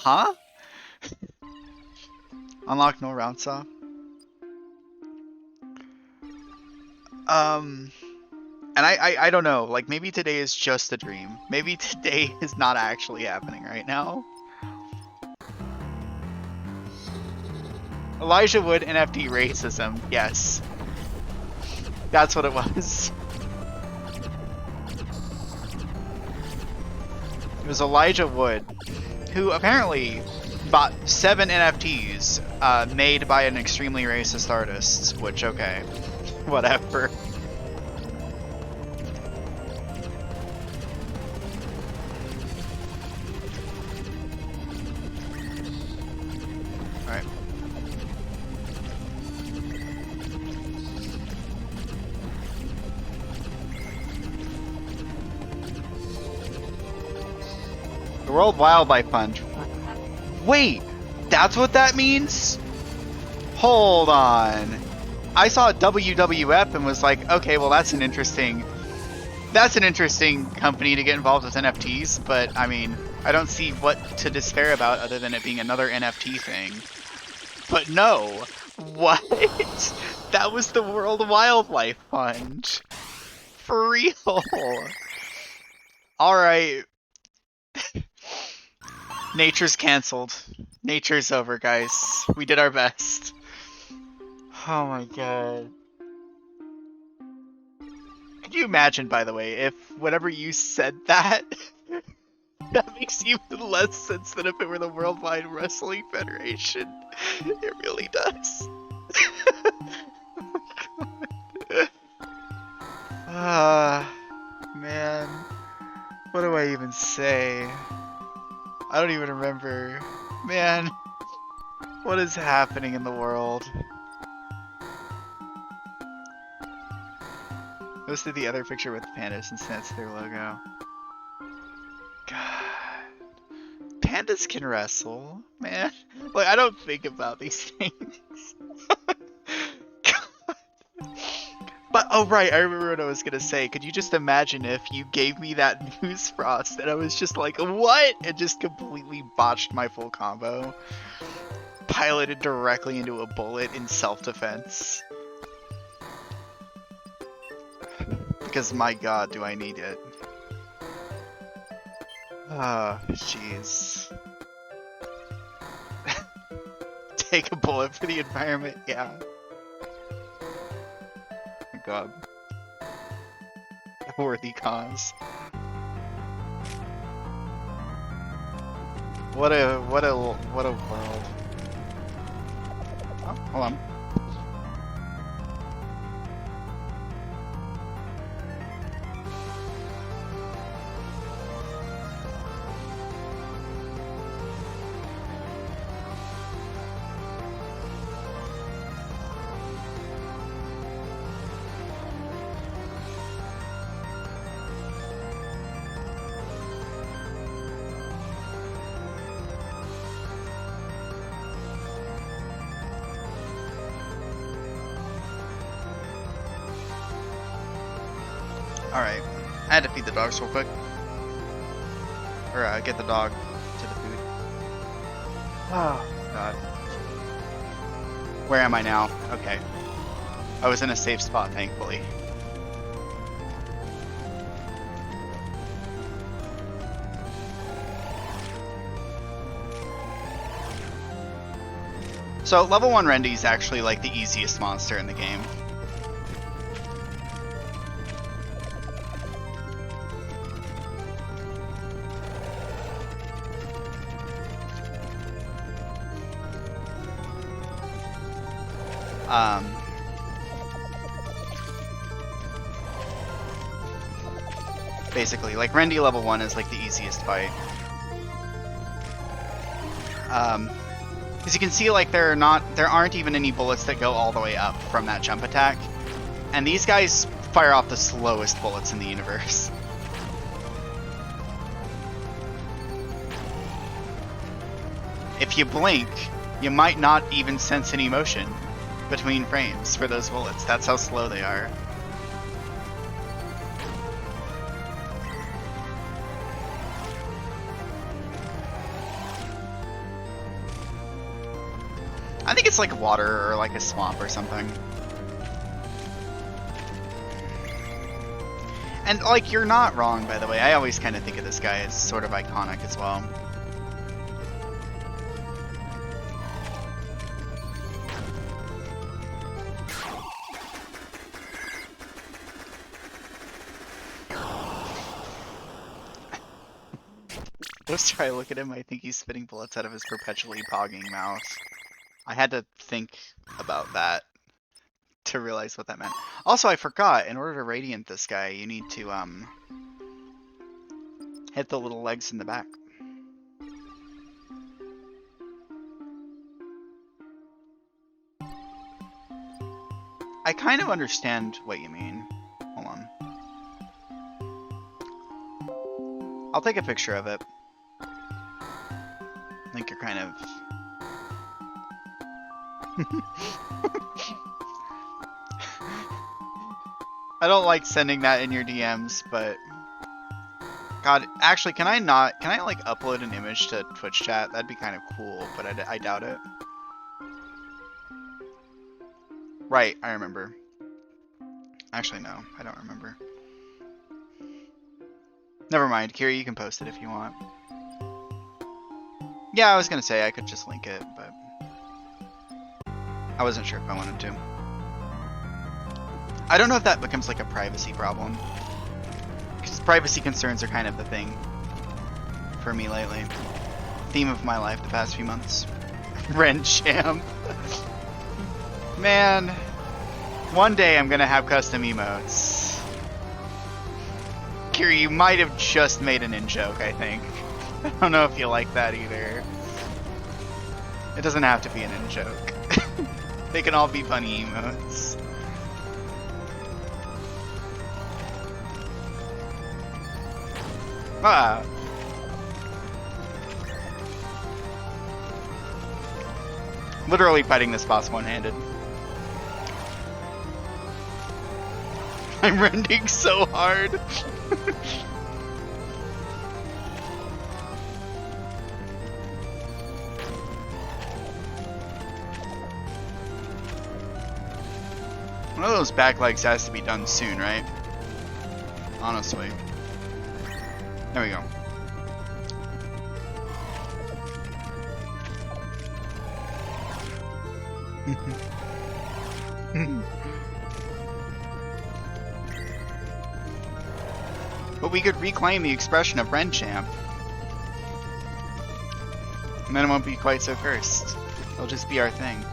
Huh? Unlock no round saw. And I don't know, like maybe today is just a dream. Maybe today is not actually happening right now. Elijah Wood NFT racism, yes. That's what it was. It was Elijah Wood, who apparently bought 7 NFTs made by an extremely racist artist, which, okay, whatever. Alright. The World Wildlife Fund. Wait, that's what that means? Hold on. I saw WWF and was like, okay, well that's an interesting company to get involved with NFTs, but I mean, I don't see what to despair about other than it being another NFT thing. But no, what? That was the World Wildlife Fund. For real. Alright. Nature's cancelled. Nature's over, guys. We did our best. Oh my god. Could you imagine, by the way, if whenever you said that, That makes even less sense than if it were the Worldwide Wrestling Federation. It really does. Man. What do I even say? I don't even remember. Man. What is happening in the world? Posted the other picture with pandas since that's their logo. God. Pandas can wrestle, man. Like, I don't think about these things. But, oh right, I remember what I was gonna say. Could you just imagine if you gave me that news frost and I was just like, what? And just completely botched my full combo. Piloted directly into a bullet in self-defense. Because my god, do I need it. Oh, jeez. Take a bullet for the environment, yeah. Oh my god. A worthy cause. What a world. Oh, hold on. Alright, I had to feed the dogs real quick. Or get the dog to the food. Oh, god. Where am I now? Okay. I was in a safe spot, thankfully. So, level 1 Rendy is actually like the easiest monster in the game. Basically, like Rendy level 1 is like the easiest fight. As you can see, like there aren't even any bullets that go all the way up from that jump attack, and these guys fire off the slowest bullets in the universe. If you blink, you might not even sense any motion between frames for those bullets. That's how slow they are. I think it's like water or like a swamp or something. And like, you're not wrong, by the way. I always kind of think of this guy as sort of iconic as well. Let's try to look at him. I think he's spitting bullets out of his perpetually pogging mouth. I had to think about that to realize what that meant. Also, I forgot, in order to radiant this guy, you need to hit the little legs in the back. I kind of understand what you mean. Hold on. I'll take a picture of it. I think you're kind of... I don't like sending that in your DMs, but... God, actually, can I like upload an image to Twitch chat? That'd be kind of cool, but I doubt it. Right, I remember. Actually, no, I don't remember. Never mind, Kiri, you can post it if you want. Yeah, I was gonna say I could just link it, but I wasn't sure if I wanted to. I don't know if that becomes like a privacy problem, because privacy concerns are kind of the thing for me lately. Theme of my life the past few months. Ren Champ. Man, one day I'm gonna have custom emotes. Kiri, you might have just made an in-joke, I think. I don't know if you like that either. It doesn't have to be an in-joke. They can all be funny emotes. Ah. Literally fighting this boss one-handed. I'm rending so hard. One of those back legs has to be done soon, right? Honestly. There we go. But we could reclaim the expression of Ren Champ. And then it won't be quite so cursed. It'll just be our thing.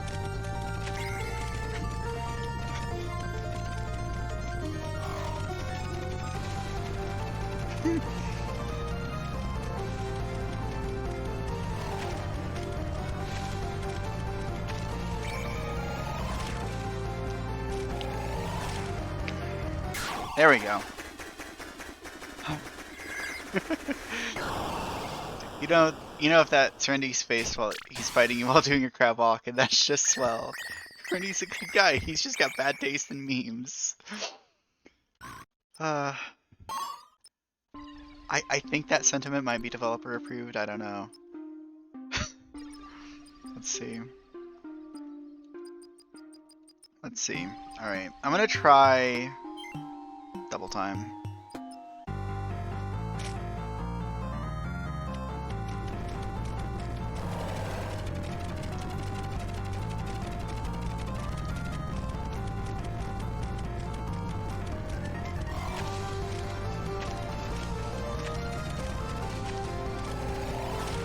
There we go. You know if that's Rendy's face while he's fighting you while doing your crab walk, and that's just swell. Rendy's a good guy. He's just got bad taste in memes. I think that sentiment might be developer approved. I don't know. Let's see. Let's see. All right, I'm gonna try double time.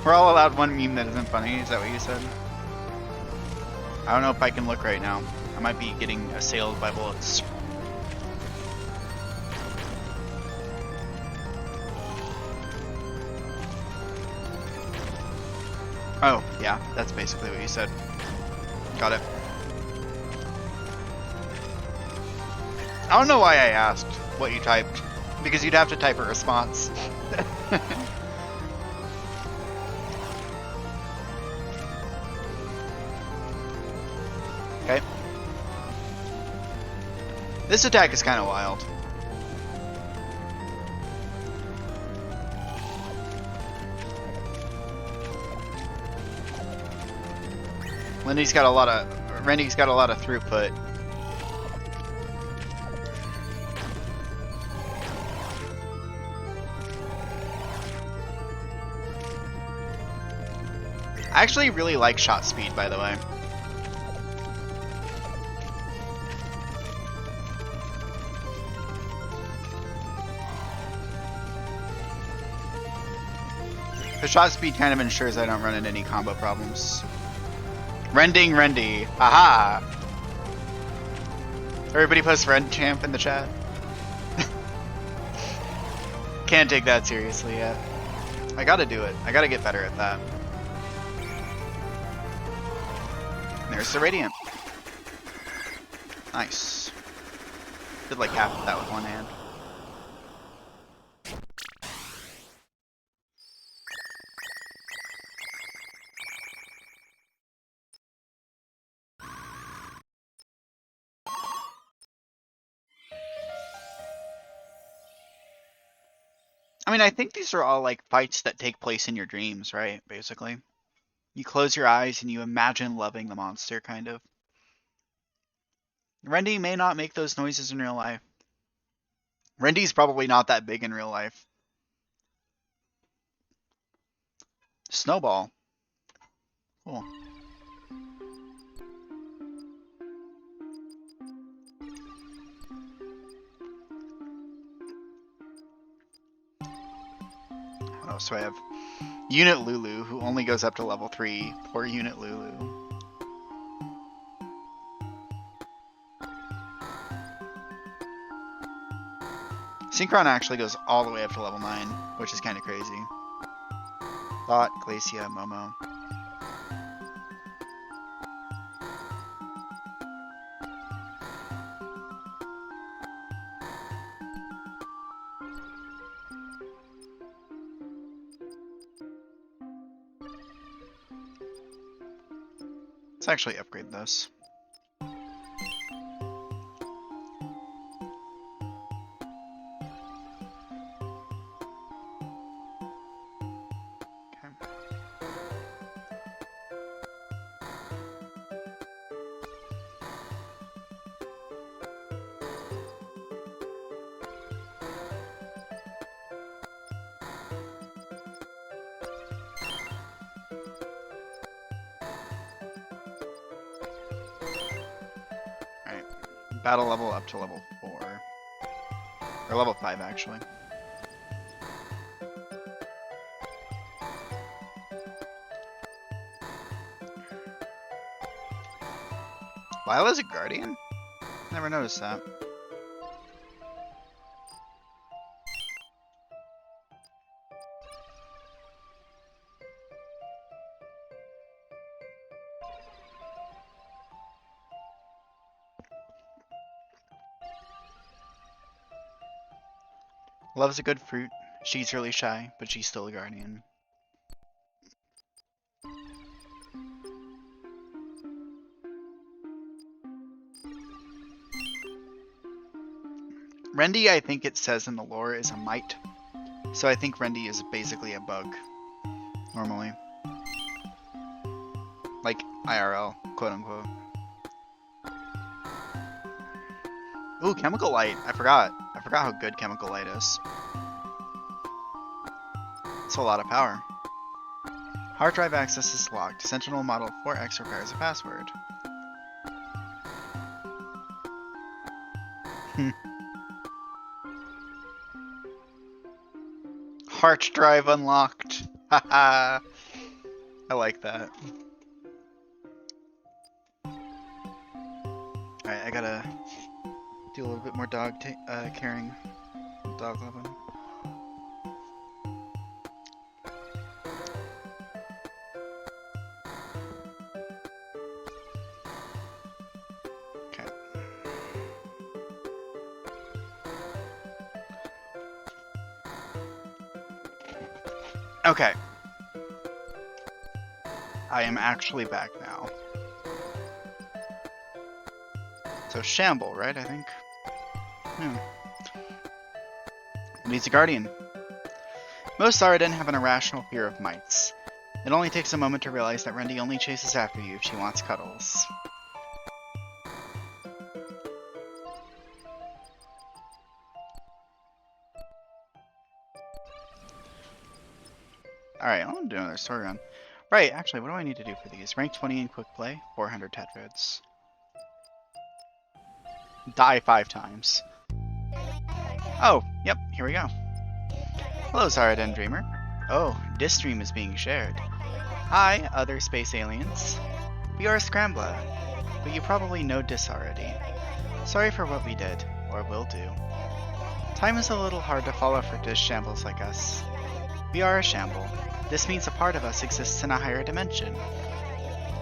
We're all allowed one meme that isn't funny, is that what you said? I don't know if I can look right now. I might be getting assailed by bullets. Oh, yeah, that's basically what you said. Got it. I don't know why I asked what you typed, because you'd have to type a response. Okay. This attack is kind of wild. Rendy's got a lot of throughput. I actually really like shot speed, by the way. The shot speed kind of ensures I don't run into any combo problems. Rending Rendy. Aha! Everybody post Ren Champ in the chat. Can't take that seriously yet. I gotta do it. I gotta get better at that. There's the Radiant. Nice. Did like half of that with one hand. I mean, I think these are all like fights that take place in your dreams, right? Basically. You close your eyes and you imagine loving the monster, kind of. Rendy may not make those noises in real life. Rendy's probably not that big in real life. Snowball. Cool. What else do I have? Unit Lulu, who only goes up to level 3. Poor Unit Lulu. Synchron actually goes all the way up to level 9, which is kind of crazy. Thought, Glacia, Momo. Let's actually upgrade this. Battle level up to level 4. Or level 5, actually. Lila's a guardian? Never noticed that. Love's a good fruit. She's really shy, but she's still a guardian. Rendy, I think it says in the lore, is a mite. So I think Rendy is basically a bug. Normally. Like IRL, quote unquote. Ooh, Chemical Light. I forgot how good Chemical Light is. It's a lot of power. Hard drive access is locked. Sentinel Model 4X requires a password. Heart drive unlocked. Haha. I like that. Alright, I gotta do a little bit more dog caring. Dog loving. Okay. Okay. I am actually back now. So Shamble, right, I think? Yeah. Needs a guardian. Most Zaradin have an irrational fear of mites. It only takes a moment to realize that Rendy only chases after you if she wants cuddles. Alright, I want to do another story run. Right, actually, what do I need to do for these? Rank 20 in quick play, 400 tetrads. Die 5 times. Oh, yep, here we go. Hello, Zaradin Dreamer. Oh, this stream is being shared. Hi, other space aliens. We are Scrambler, but you probably know this already. Sorry for what we did, or will do. Time is a little hard to follow for dish shambles like us. We are a shamble. This means a part of us exists in a higher dimension.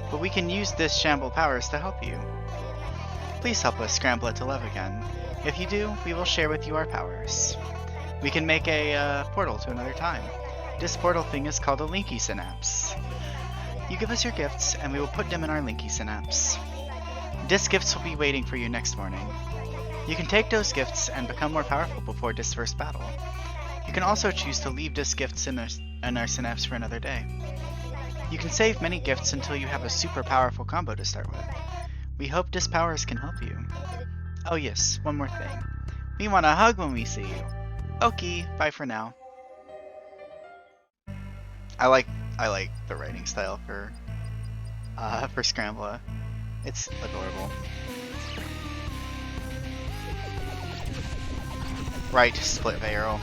But we can use this shamble powers to help you. Please help us scramble it to love again. If you do, we will share with you our powers. We can make a portal to another time. This portal thing is called a Linky Synapse. You give us your gifts, and we will put them in our Linky Synapse. This gifts will be waiting for you next morning. You can take those gifts and become more powerful before this first battle. You can also choose to leave this gifts in our synapse for another day. You can save many gifts until you have a super powerful combo to start with. We hope this powers can help you. Oh yes, one more thing. We want a hug when we see you. Okay, bye for now. I like the writing style for Scrambler. It's adorable. Right, split barrel.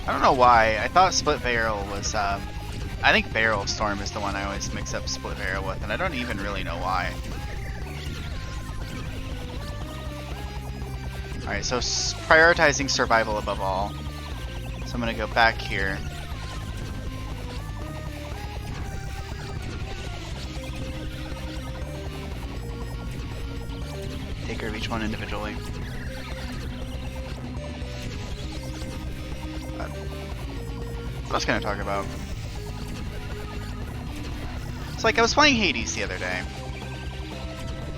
I don't know why. I thought Split Barrel was, I think Barrel Storm is the one I always mix up Split Barrel with, and I don't even really know why. Alright, so prioritizing survival above all. So I'm gonna go back here. Take care of each one individually. What else can I talk about? It's like I was playing Hades the other day.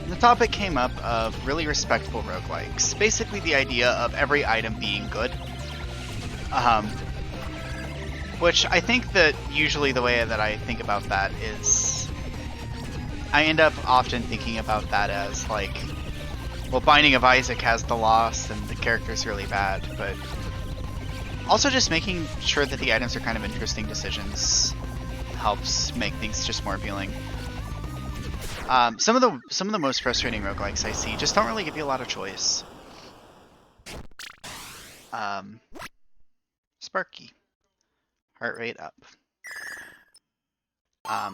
And the topic came up of really respectful roguelikes. Basically the idea of every item being good. Which I think that usually the way that I think about that is I end up often thinking about that as like, well, Binding of Isaac has the loss and the character's really bad, but also just making sure that the items are kind of interesting decisions helps make things just more appealing. Some of the most frustrating roguelikes I see just don't really give you a lot of choice. Sparky. Heart rate up.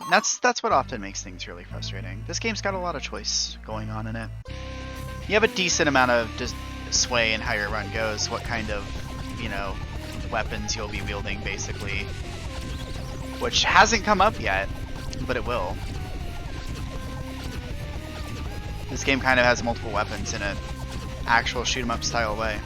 That's what often makes things really frustrating. This game's got a lot of choice going on in it. You have a decent amount of just sway in how your run goes, what kind of, you know, weapons you'll be wielding, basically. Which hasn't come up yet, but it will. This game kind of has multiple weapons in an actual shoot-'em-up style way.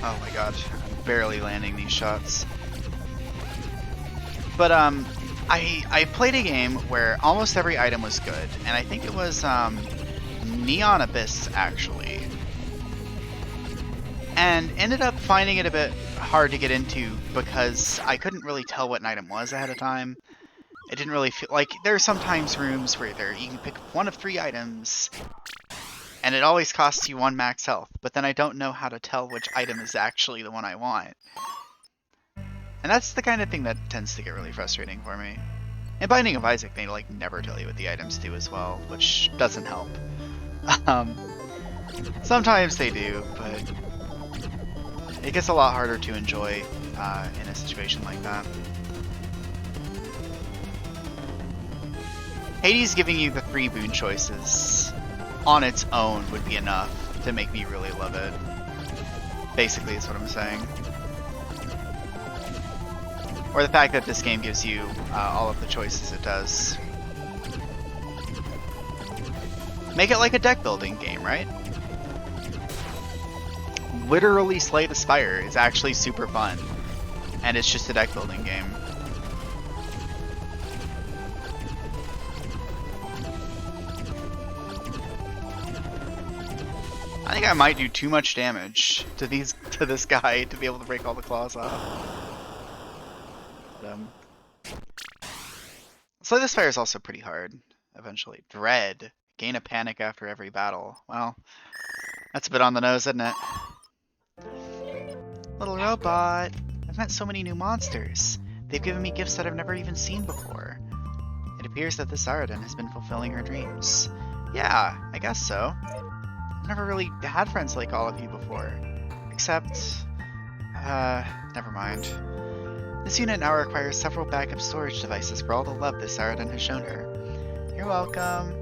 Oh my god, I'm barely landing these shots. But I played a game where almost every item was good, and I think it was Neon Abyss actually. And ended up finding it a bit hard to get into because I couldn't really tell what an item was ahead of time. It didn't really feel like there are sometimes rooms where you can pick one of 3 items and it always costs you 1 max health, but then I don't know how to tell which item is actually the one I want. And that's the kind of thing that tends to get really frustrating for me. In Binding of Isaac, they like never tell you what the items do as well, which doesn't help. Sometimes they do, but it gets a lot harder to enjoy in a situation like that. Hades giving you the 3 boon choices on its own would be enough to make me really love it. Basically, is what I'm saying. Or the fact that this game gives you all of the choices it does. Make it like a deck building game, right? Literally Slay the Spire is actually super fun. And it's just a deck building game. I think I might do too much damage to this guy to be able to break all the claws off. Slay the Spire is also pretty hard, eventually. Dread. Gain a panic after every battle. Well, that's a bit on the nose, isn't it? Little robot. I've met so many new monsters. They've given me gifts that I've never even seen before. It appears that this Saradin has been fulfilling her dreams. Yeah, I guess so. I've never really had friends like all of you before. Except... never mind. This unit now requires several backup storage devices for all the love this Saradin has shown her. You're welcome.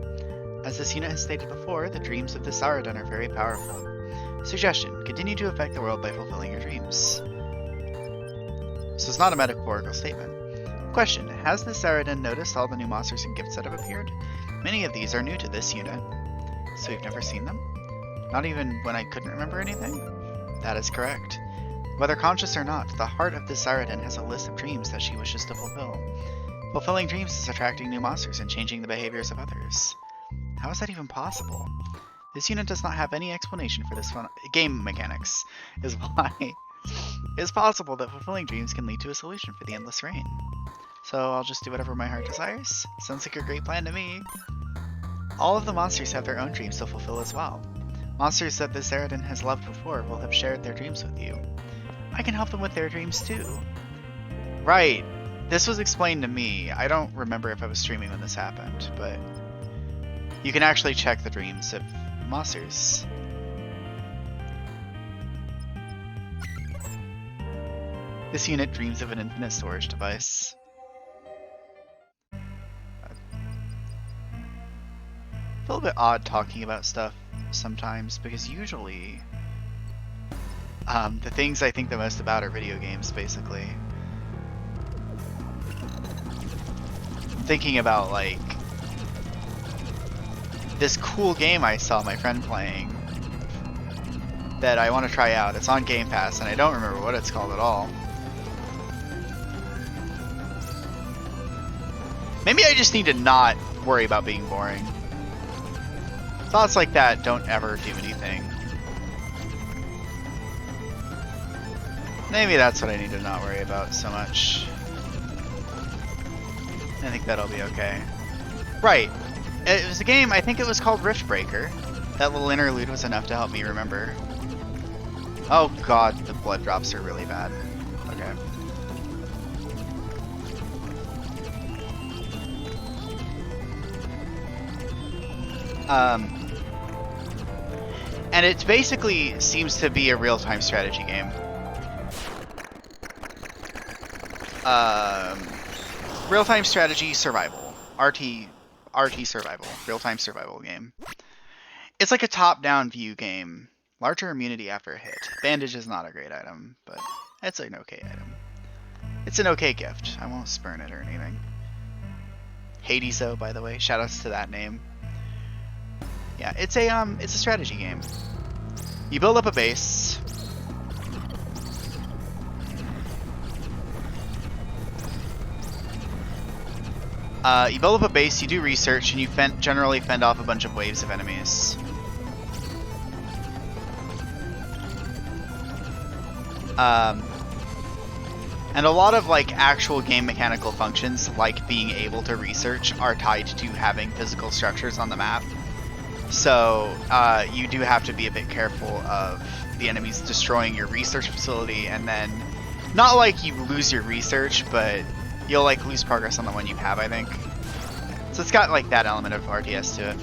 As this unit has stated before, the dreams of the Saradin are very powerful. Suggestion: continue to affect the world by fulfilling your dreams. So it's not a metaphorical statement. Question: has the Saradin noticed all the new monsters and gifts that have appeared? Many of these are new to this unit. So you've never seen them? Not even when I couldn't remember anything? That is correct. Whether conscious or not, the heart of this Saradin has a list of dreams that she wishes to fulfill. Fulfilling dreams is attracting new monsters and changing the behaviors of others. How is that even possible? This unit does not have any explanation for this fun game mechanics, is why it is possible that fulfilling dreams can lead to a solution for the endless rain. So I'll just do whatever my heart desires? Sounds like a great plan to me. All of the monsters have their own dreams to fulfill as well. Monsters that the Saradin has loved before will have shared their dreams with you. I can help them with their dreams too. Right. This was explained to me. I don't remember if I was streaming when this happened, but you can actually check the dreams of monsters. This unit dreams of an infinite storage device. I feel a bit odd talking about stuff sometimes, because usually the things I think the most about are video games, basically. I'm thinking about, like, this cool game I saw my friend playing that I want to try out. It's on Game Pass, and I don't remember what it's called at all. Maybe I just need to not worry about being boring. Thoughts like that don't ever do anything. Maybe that's what I need to not worry about so much. I think that'll be okay. Right. It was a game, I think it was called Riftbreaker. That little interlude was enough to help me remember. Oh god, the blood drops are really bad. Okay. And it basically seems to be a real-time strategy game. Real-time strategy survival. RT survival. Real-time survival game. It's like a top-down view game. Larger immunity after a hit. Bandage is not a great item, but it's an okay item. It's an okay gift. I won't spurn it or anything. Hades, though, by the way. Shoutouts to that name. Yeah, it's a strategy game. You build up a base. You build up a base, you do research, and you generally fend off a bunch of waves of enemies. And a lot of like actual game mechanical functions, like being able to research, are tied to having physical structures on the map. So you do have to be a bit careful of the enemies destroying your research facility, and then not like you lose your research, but you'll like lose progress on the one you have, I think. So it's got like that element of RTS to it.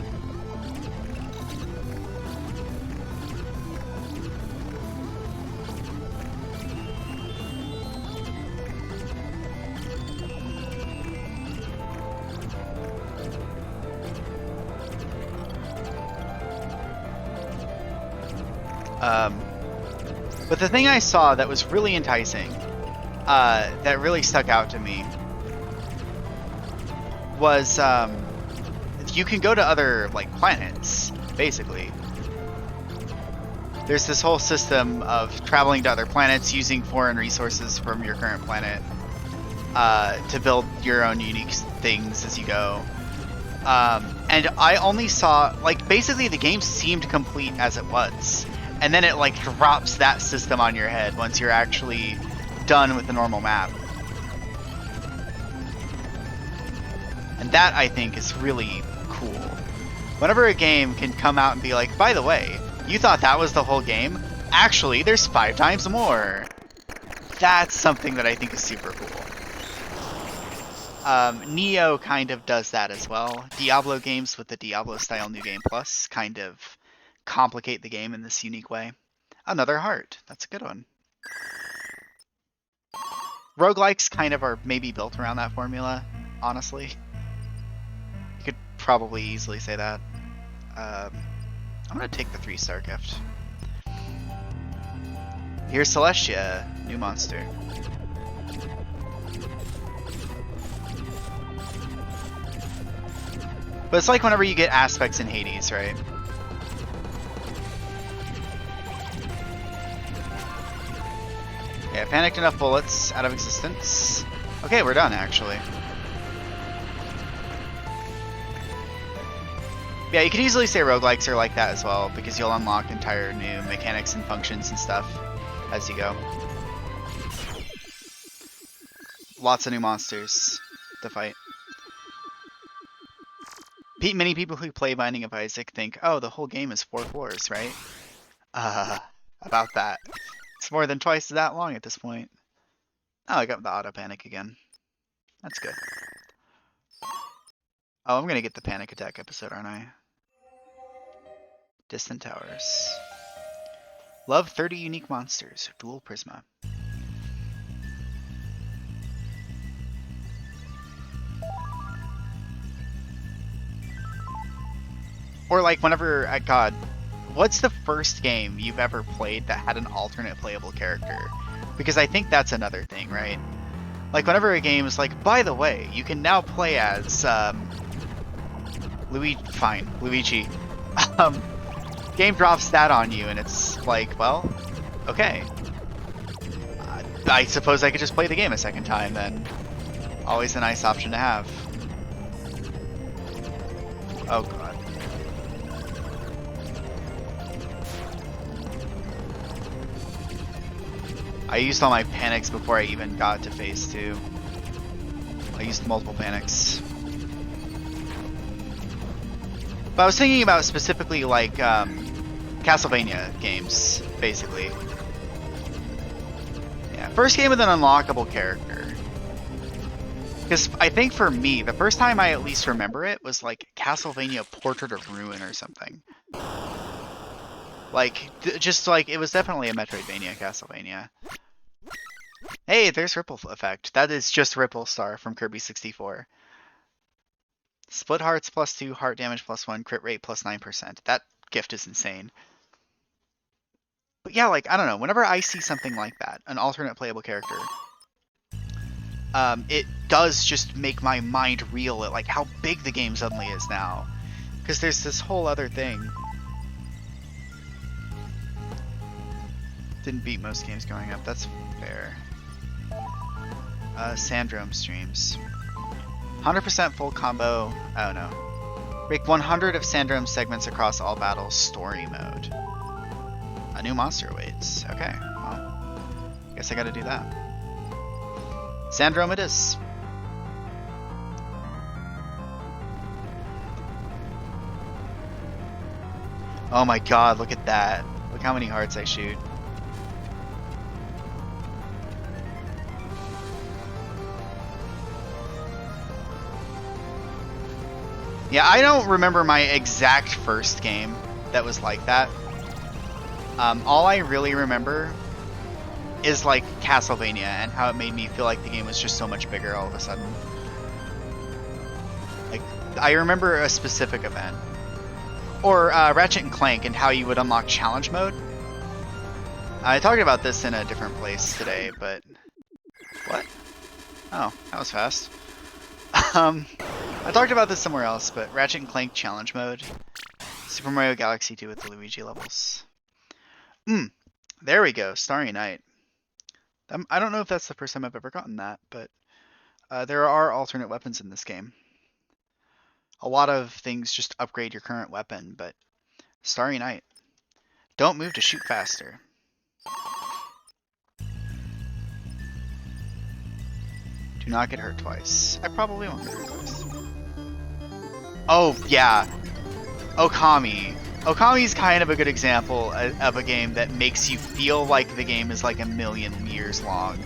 But the thing I saw that was really enticing, that really stuck out to me, was you can go to other like planets, basically. There's this whole system of traveling to other planets using foreign resources from your current planet to build your own unique things as you go. And I only saw, like, basically the game seemed complete as it was. And then it, like, drops that system on your head once you're actually done with the normal map. And that, I think, is really cool. Whenever a game can come out and be like, by the way, you thought that was the whole game? Actually, there's 5 times more. That's something that I think is super cool. Neo kind of does that as well. Diablo games with the Diablo-style New Game Plus kind of complicate the game in this unique way. Another heart. That's a good one. Roguelikes kind of are maybe built around that formula, honestly. You could probably easily say that. I'm going to take the 3-star gift. Here's Celestia, new monster. But it's like whenever you get aspects in Hades, right? Yeah, panicked enough bullets out of existence. Okay, we're done, actually. Yeah, you can easily say roguelikes are like that as well, because you'll unlock entire new mechanics and functions and stuff as you go. Lots of new monsters to fight. Many people who play Binding of Isaac think, oh, the whole game is 4 floors, right? About that. It's more than twice that long at this point. Oh, I got the auto panic again. That's good. Oh, I'm gonna get the panic attack episode, aren't I? Distant Towers. Love 30 unique monsters. Dual Prisma. Or like whenever, God, what's the first game you've ever played that had an alternate playable character? Because I think that's another thing, right? Like whenever a game is like, by the way, you can now play as Luigi. Um, game drops that on you, and it's like, well, okay. I suppose I could just play the game a second time then. Always a nice option to have. Oh god. I used all my panics before I even got to phase 2. I used multiple panics. But I was thinking about specifically like Castlevania games, basically. Yeah, first game with an unlockable character. Because I think for me, the first time I at least remember it was like Castlevania Portrait of Ruin or something. Like, just like, it was definitely a Metroidvania Castlevania. Hey, there's Ripple Effect. That is just Ripple Star from Kirby 64. Split hearts +2, heart damage +1, crit rate +9%. That gift is insane. But yeah, like, I don't know, whenever I see something like that, an alternate playable character, it does just make my mind reel at like how big the game suddenly is now. Because there's this whole other thing. Didn't beat most games going up, that's fair. Sandrome streams. 100% full combo, oh no. Break 100 of Sandrome segments across all battles, story mode. A new monster awaits. Okay, well, guess I gotta do that. Sandrome it is. Oh my god, look at that. Look how many hearts I shoot. Yeah, I don't remember my exact first game that was like that. All I really remember is like Castlevania and how it made me feel like the game was just so much bigger all of a sudden. Like, I remember a specific event. Or Ratchet and Clank and how you would unlock challenge mode. I talked about this in a different place today, but... What? Oh, that was fast. I talked about this somewhere else, but Ratchet and Clank challenge mode. Super Mario Galaxy 2 with the Luigi levels. There we go, Starry Night. I don't know if that's the first time I've ever gotten that, but there are alternate weapons in this game. A lot of things just upgrade your current weapon, but Starry Night. Don't move to shoot faster. Do not get hurt twice. I probably won't get hurt twice. Oh, yeah. Okami. Okami's kind of a good example of a game that makes you feel like the game is like a million years long.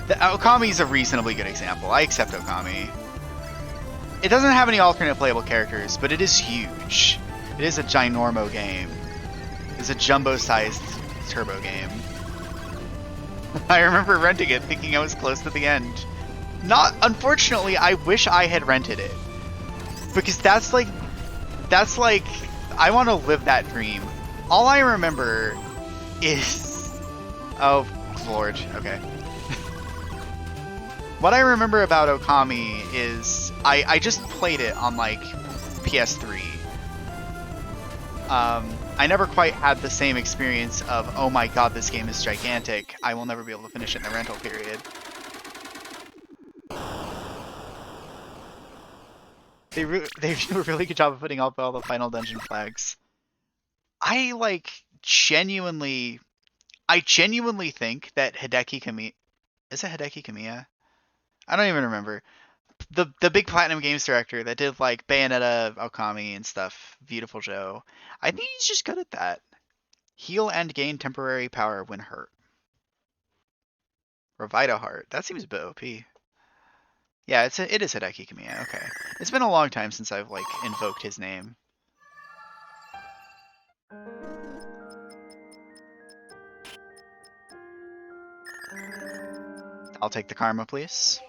Okami's a reasonably good example. I accept Okami. It doesn't have any alternate playable characters, but it is huge. It is a ginormo game. It's a jumbo-sized turbo game. I remember renting it thinking I was close to the end. Unfortunately, I wish I had rented it. Because that's like, I want to live that dream. All I remember is, oh lord, okay. What I remember about Okami is, I just played it on like PS3. I never quite had the same experience of, oh my god, this game is gigantic. I will never be able to finish it in the rental period. They do a really good job of putting up all the final dungeon flags. I genuinely think that Hideki Kamiya... Is it Hideki Kamiya? I don't even remember. The big Platinum Games director that did like Bayonetta, Okami, and stuff. Beautiful Joe. I think he's just good at that. Heal and gain temporary power when hurt. Revita Heart. That seems a bit OP. Yeah, it is Hideki Kamiya. Okay. It's been a long time since I've like invoked his name. I'll take the karma, please.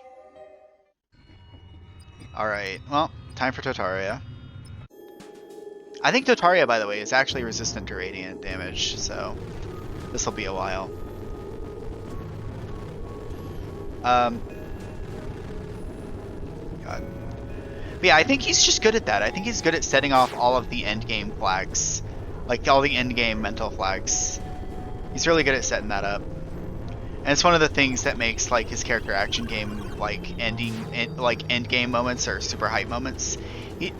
Alright, well, time for Totaria. I think Totaria, by the way, is actually resistant to radiant damage, so this will be a while. God. But yeah, I think he's just good at that. I think he's good at setting off all of the endgame flags. Like, all the endgame mental flags. He's really good at setting that up. And it's one of the things that makes, like, his character action game, like, endgame moments or super hype moments.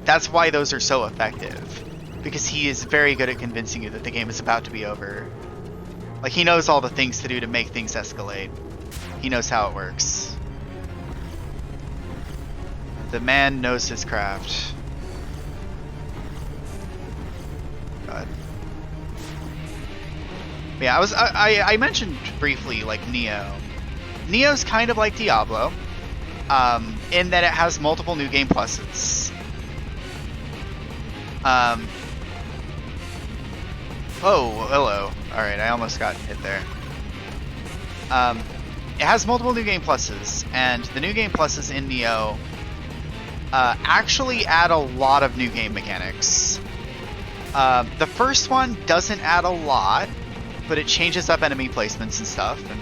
That's why those are so effective. Because he is very good at convincing you that the game is about to be over. Like, he knows all the things to do to make things escalate. He knows how it works. The man knows his craft. God. Yeah, I mentioned briefly, like, Neo. Neo's kind of like Diablo, in that it has multiple new game pluses. Oh, hello. Alright, I almost got hit there. It has multiple new game pluses, and the new game pluses in Neo actually add a lot of new game mechanics. The first one doesn't add a lot, but it changes up enemy placements and stuff, and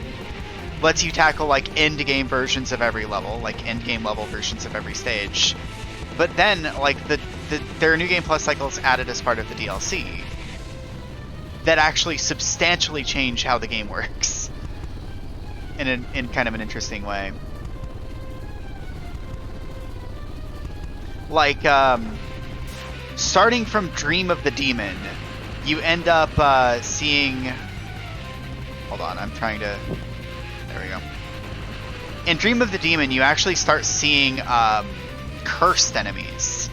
lets you tackle like end game versions of every level, like end game level versions of every stage. But then, like, there are new game plus cycles added as part of the DLC that actually substantially change how the game works in kind of an interesting way. Like, starting from Dream of the Demon, you end up seeing... Hold on, I'm trying to... There we go. In Dream of the Demon, you actually start seeing cursed enemies,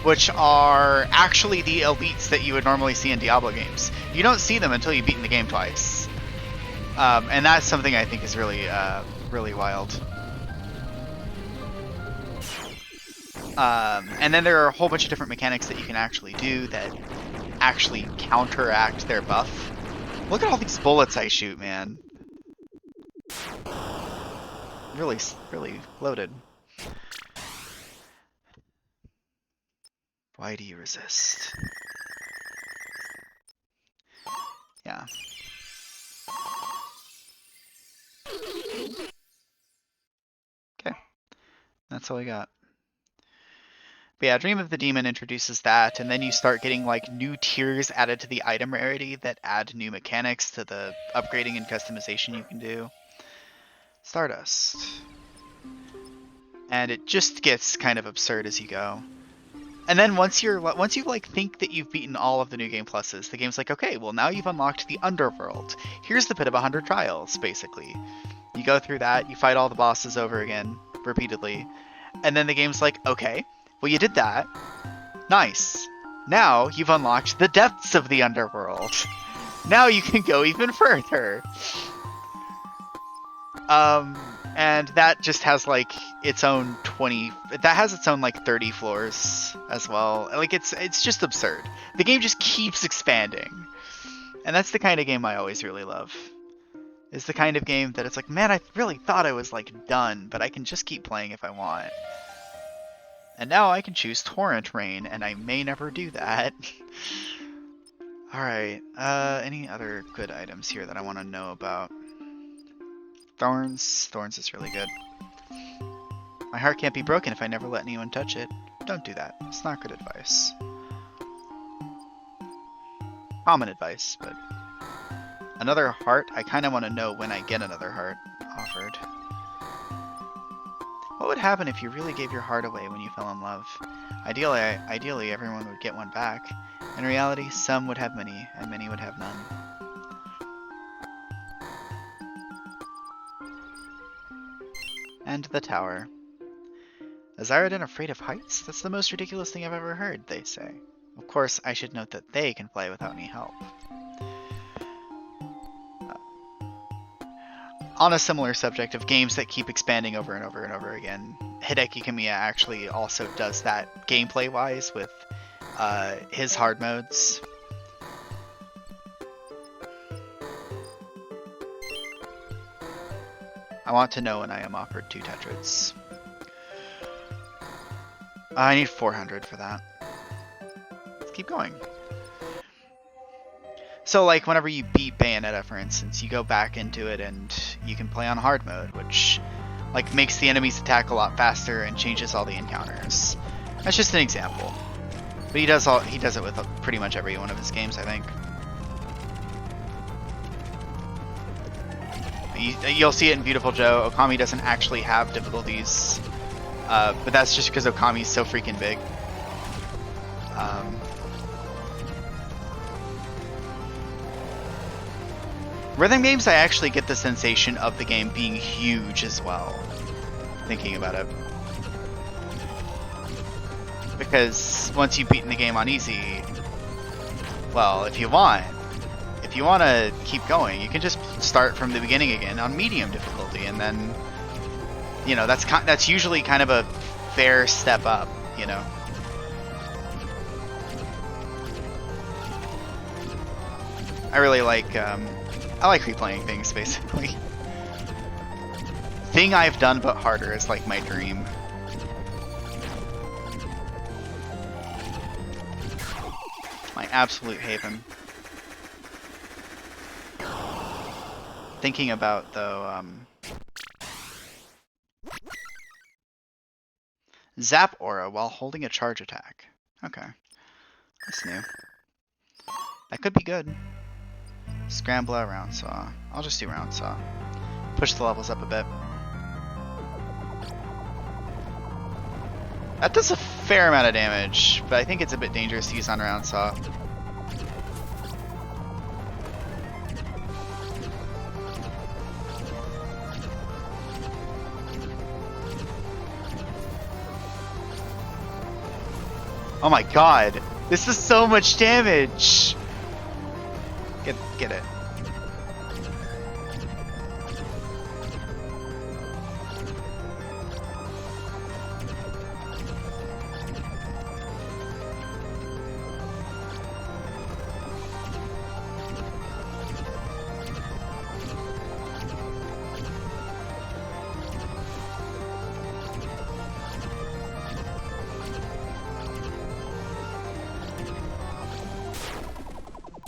which are actually the elites that you would normally see in Diablo games. You don't see them until you've beaten the game twice. And that's something I think is really, really wild. And then there are a whole bunch of different mechanics that you can actually do that actually counteract their buff. Look at all these bullets I shoot, man. Really, really loaded. Why do you resist? Yeah. Okay. That's all we got. But yeah, Dream of the Demon introduces that, and then you start getting like new tiers added to the item rarity that add new mechanics to the upgrading and customization you can do. Stardust. And it just gets kind of absurd as you go. And then once you like think that you've beaten all of the new game pluses, the game's like, okay, well now you've unlocked the underworld. Here's the pit of 100 trials, basically. You go through that, you fight all the bosses over again, repeatedly, and then the game's like, okay, well you did that. Nice. Now you've unlocked the depths of the underworld. Now you can go even further. And that just has like its own 20, that has its own like 30 floors as well. Like it's just absurd. The game just keeps expanding. And that's the kind of game I always really love. It's the kind of game that it's like, man, I really thought I was like done, but I can just keep playing if I want. And now I can choose Torrent Rain, and I may never do that. Alright, any other good items here that I want to know about? Thorns. Thorns is really good. My heart can't be broken if I never let anyone touch it. Don't do that. It's not good advice. Common advice, but... Another heart? I kind of want to know when I get another heart offered. What would happen if you really gave your heart away when you fell in love? Ideally, everyone would get one back. In reality, some would have many, and many would have none. And the tower. A Zyrodin afraid of heights? That's the most ridiculous thing I've ever heard, they say. Of course, I should note that they can fly without any help. On a similar subject of games that keep expanding over and over and over again, Hideki Kamiya actually also does that gameplay-wise with his hard modes. I want to know when I am offered 2 tetrads. I need 400 for that. Let's keep going. So like whenever you beat Bayonetta, for instance, you go back into it and you can play on hard mode, which like makes the enemies attack a lot faster and changes all the encounters. That's just an example. But he does it with pretty much every one of his games, I think. You'll see it in Beautiful Joe. Okami doesn't actually have difficulties, but that's just because Okami's so freaking big. Rhythm games, I actually get the sensation of the game being huge as well, thinking about it. Because once you've beaten the game on easy, well, if you want to keep going, you can just start from the beginning again on medium difficulty, and then, you know, that's usually kind of a fair step up, you know. I really like, I like replaying things, basically. Thing I've done but harder is like my dream. My absolute haven. Thinking about, though, Zap Aura while holding a charge attack. Okay. That's new. That could be good. Scrambler, Round Saw. I'll just do Round Saw. Push the levels up a bit. That does a fair amount of damage, but I think it's a bit dangerous to use on Round Saw. Oh my god! This is so much damage! Get it.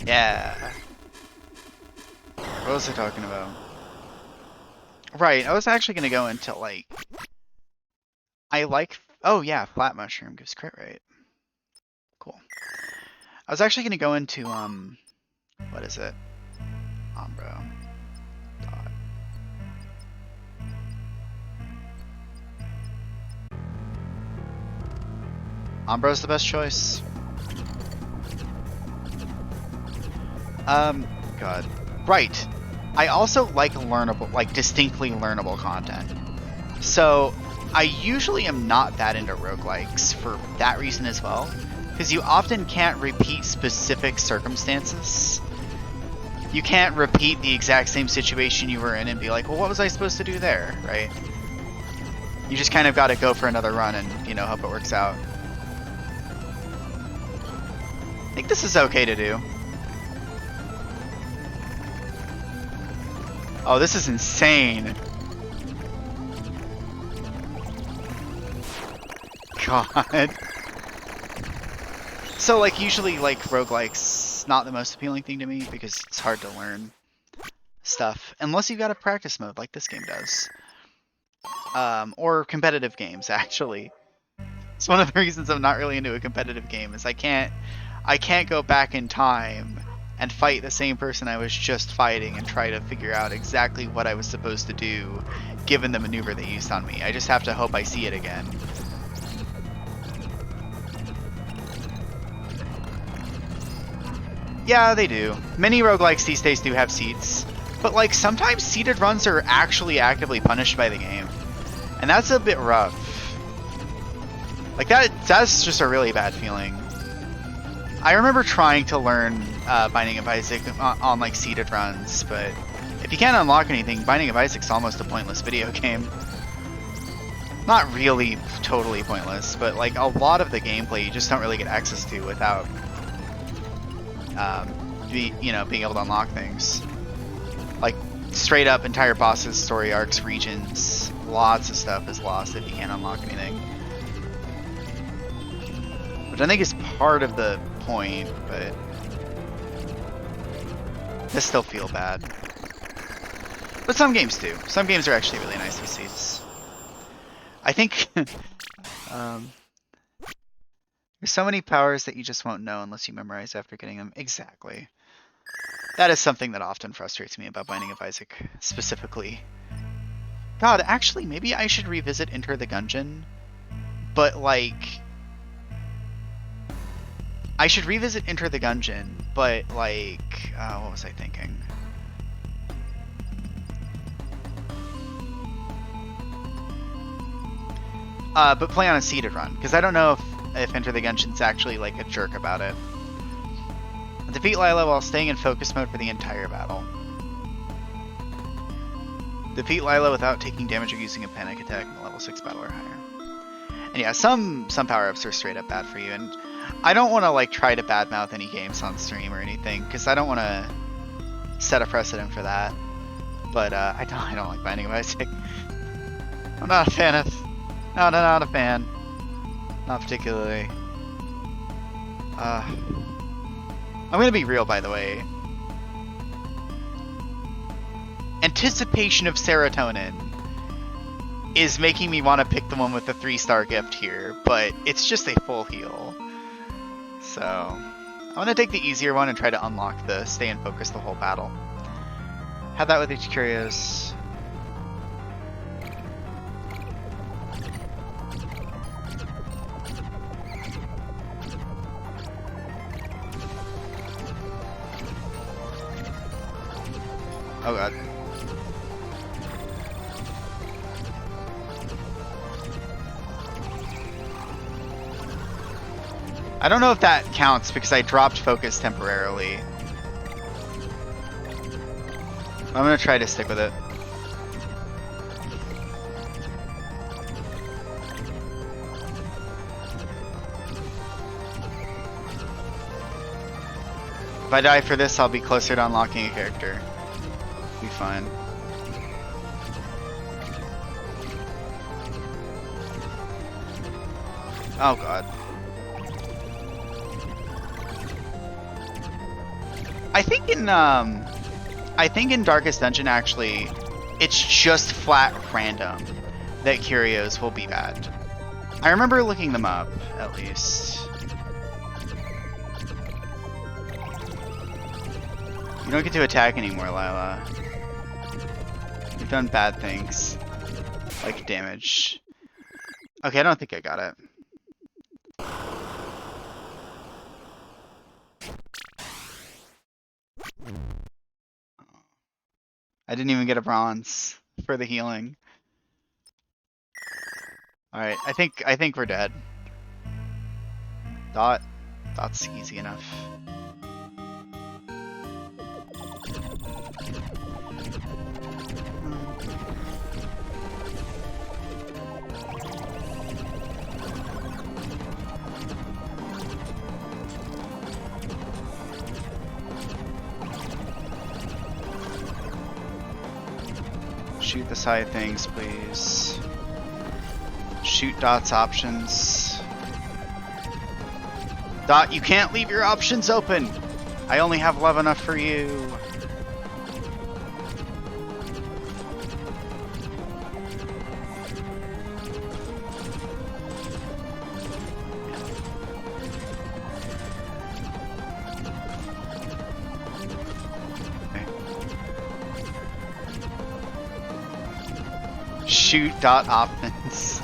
Yeah. What was I talking about? Right, I was actually going to go into, like... Oh yeah, Flat Mushroom gives crit rate. Cool. I was actually going to go into, what is it? Umbro. Dot. Umbro's the best choice. God. Right. I also like learnable, like distinctly learnable content. So I usually am not that into roguelikes for that reason as well, because you often can't repeat specific circumstances. You can't repeat the exact same situation you were in and be like, well, what was I supposed to do there, right? You just kind of got to go for another run and, you know, hope it works out. I think this is okay to do. Oh, this is insane. God. So, like, usually, like, roguelikes not the most appealing thing to me because it's hard to learn stuff. Unless you've got a practice mode like this game does. Or competitive games, actually. It's one of the reasons I'm not really into a competitive game is I can't go back in time and fight the same person I was just fighting and try to figure out exactly what I was supposed to do given the maneuver they used on me. I just have to hope I see it again. Yeah, they do. Many roguelikes these days do have seeds, but like sometimes seeded runs are actually actively punished by the game. And that's a bit rough. Like that's just a really bad feeling. I remember trying to learn Binding of Isaac on like seeded runs, but if you can't unlock anything, Binding of Isaac's almost a pointless video game. Not really totally pointless, but like a lot of the gameplay you just don't really get access to without being able to unlock things. Like straight up entire bosses, story arcs, regions, lots of stuff is lost if you can't unlock anything. Which I think is part of the point, but I still feel bad. But some games do. Some games are actually really nice with seeds. I think there's so many powers that you just won't know unless you memorize after getting them. Exactly. That is something that often frustrates me about Binding of Isaac, specifically. God, actually, maybe I should revisit Enter the Gungeon, but like... I should revisit Enter the Gungeon, but like... what was I thinking? But play on a seeded run, because I don't know if Enter the Gungeon's actually like a jerk about it. Defeat Lila while staying in focus mode for the entire battle. Defeat Lila without taking damage or using a panic attack in the level 6 battle or higher. And yeah, some power-ups are straight up bad for you, and I don't want to like try to badmouth any games on stream or anything, because I don't want to set a precedent for that. But I don't like Binding of Isaac. I'm not a fan of... No, not a fan. Not particularly. I'm gonna be real, by the way. Anticipation of serotonin is making me want to pick the one with the 3-star gift here, but it's just a full heal. So, I'm gonna take the easier one and try to unlock the stay and focus the whole battle. Had that with each Curios. Oh god. I don't know if that counts because I dropped focus temporarily. I'm gonna try to stick with it. If I die for this, I'll be closer to unlocking a character. Be fine. Oh god. I think in Darkest Dungeon actually, it's just flat random that Curios will be bad. I remember looking them up, at least. You don't get to attack anymore, Lila. You've done bad things. Like damage. Okay, I don't think I got it. I didn't even get a bronze for the healing. Alright, I think we're dead. Dot's easy enough. Shoot the side things, please. Shoot Dot's options. Dot, you can't leave your options open! I only have love enough for you. Shoot Dot options.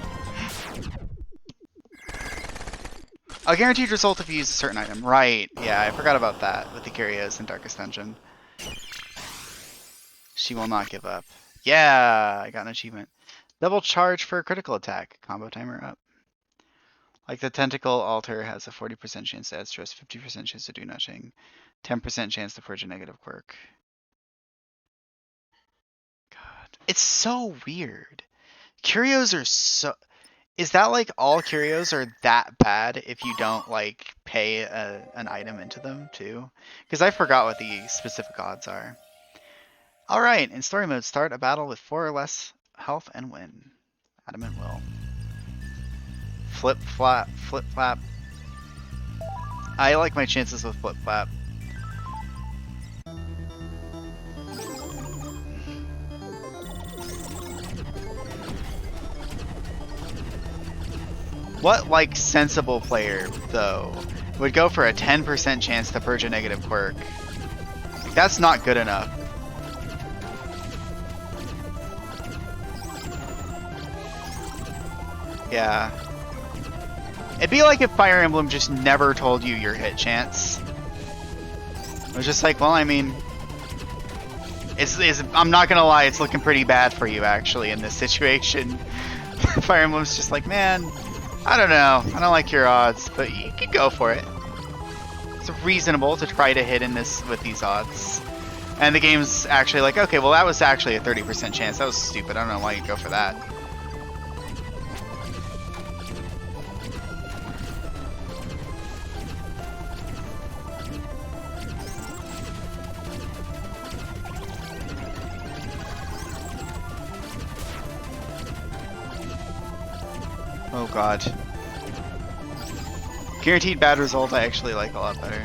A guaranteed result if you use a certain item. Right, yeah, I forgot about that with the Curios in Darkest Dungeon. She will not give up. Yeah, I got an achievement. Double charge for a critical attack. Combo timer up. Like the Tentacle Altar has a 40% chance to add stress, 50% chance to do nothing, 10% chance to forge a negative quirk. God, it's so weird. Curios are so... Is that like all Curios are that bad if you don't like pay an item into them too? Because I forgot what the specific odds are. Alright, in story mode, start a battle with 4 or less health and win. Adamant will. Flip flap, flip flap. I like my chances with flip flap. What, like, sensible player, though, would go for a 10% chance to purge a negative quirk? Like, that's not good enough. Yeah. It'd be like if Fire Emblem just never told you your hit chance. It was just like, well, I mean, I'm not gonna lie, it's looking pretty bad for you, actually, in this situation. Fire Emblem's just like, man, I don't know. I don't like your odds, but you could go for it. It's reasonable to try to hit in this with these odds. And the game's actually like, okay, well, that was actually a 30% chance. That was stupid. I don't know why you'd go for that. Oh god. Guaranteed bad result I actually like a lot better.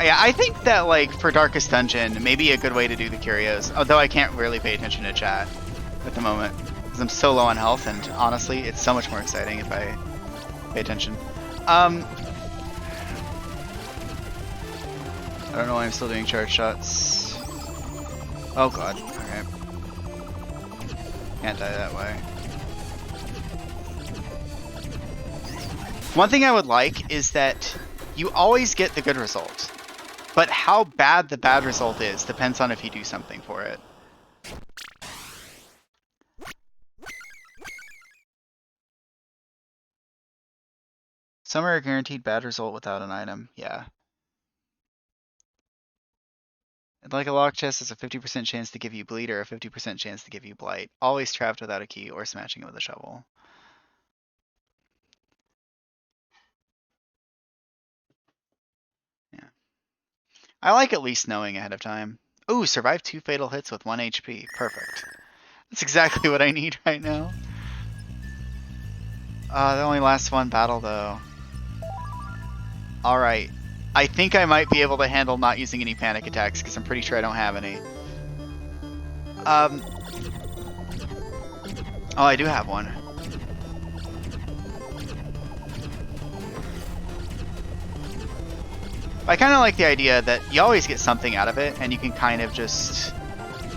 Yeah, I think that, like, for Darkest Dungeon, maybe a good way to do the curios, although I can't really pay attention to chat at the moment, because I'm so low on health, and honestly, it's so much more exciting if I pay attention. I don't know why I'm still doing charge shots. Oh god, okay. Can't die that way. One thing I would like is that you always get the good result, but how bad the bad result is depends on if you do something for it. Some are a guaranteed bad result without an item, yeah. Like a lock chest is a 50% chance to give you bleed or a 50% chance to give you blight. Always trapped without a key or smashing it with a shovel. Yeah. I like at least knowing ahead of time. Ooh, survive 2 fatal hits with 1 HP. Perfect. That's exactly what I need right now. That only lasts 1 battle though. Alright. I think I might be able to handle not using any panic attacks because I'm pretty sure I don't have any. Oh, I do have one. I kind of like the idea that you always get something out of it, and you can kind of just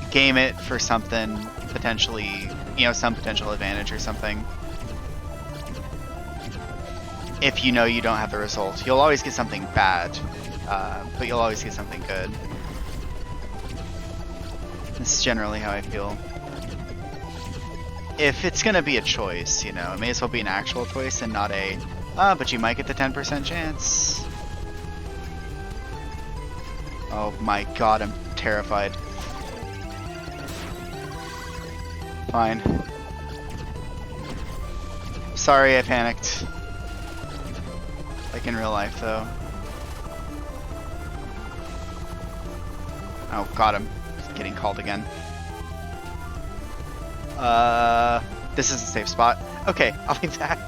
game it for something potentially, you know, some potential advantage or something. If you know you don't have the result. You'll always get something bad, but you'll always get something good. This is generally how I feel. If it's gonna be a choice, you know, it may as well be an actual choice and not a, but you might get the 10% chance. Oh my god, I'm terrified. Fine. Sorry I panicked. Like in real life, though. Oh god, I'm getting called again. This is a safe spot. Okay, I'll be back.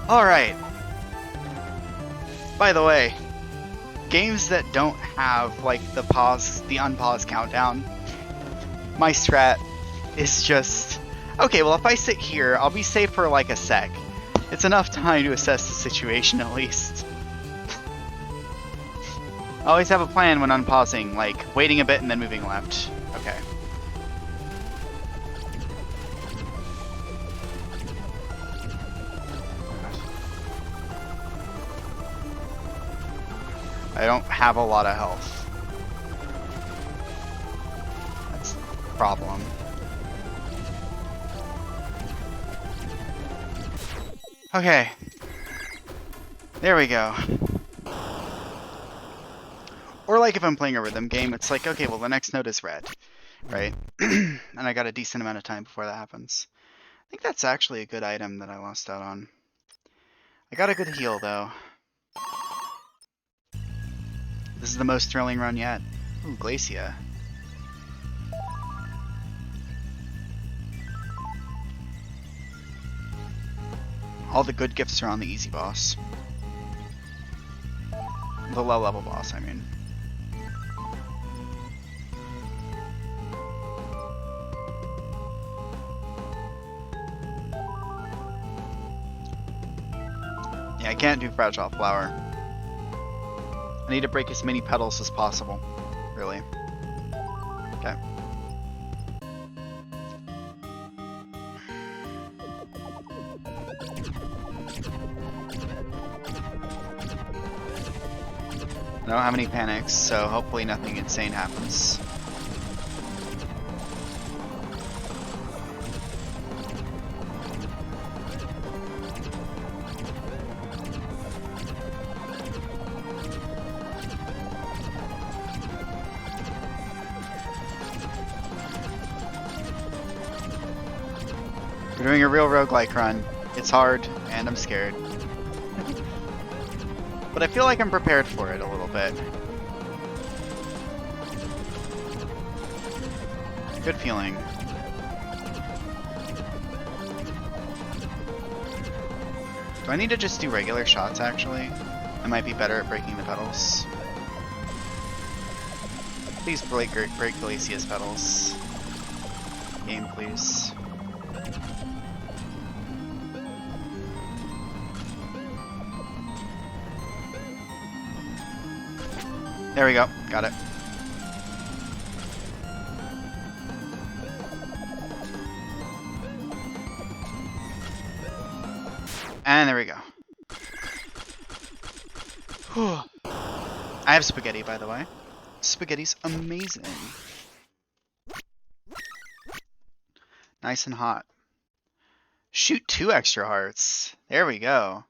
Alright. By the way, games that don't have like the unpause countdown, my strat is just, okay, well if I sit here, I'll be safe for like a sec. It's enough time to assess the situation at least. I always have a plan when unpausing, like waiting a bit and then moving left. Okay. I don't have a lot of health. That's the problem. Okay. There we go. Or like if I'm playing a rhythm game, it's like, okay, well the next note is red, right? And I got a decent amount of time before that happens. I think that's actually a good item that I lost out on. I got a good heal though. This is the most thrilling run yet. Ooh, Glacia. All the good gifts are on the easy boss. The low level boss, I mean. Yeah, I can't do Fragile Flower. I need to break as many petals as possible, really. Okay. I don't have any panics, so hopefully nothing insane happens. We're doing a real roguelike run. It's hard, and I'm scared. But I feel like I'm prepared for it a little bit. Good feeling. Do I need to just do regular shots, actually? I might be better at breaking the petals. Please break Glacia's petals. Game, please. There we go. Got it. And there we go. Whew. I have spaghetti, by the way. Spaghetti's amazing. Nice and hot. Shoot 2 extra hearts. There we go.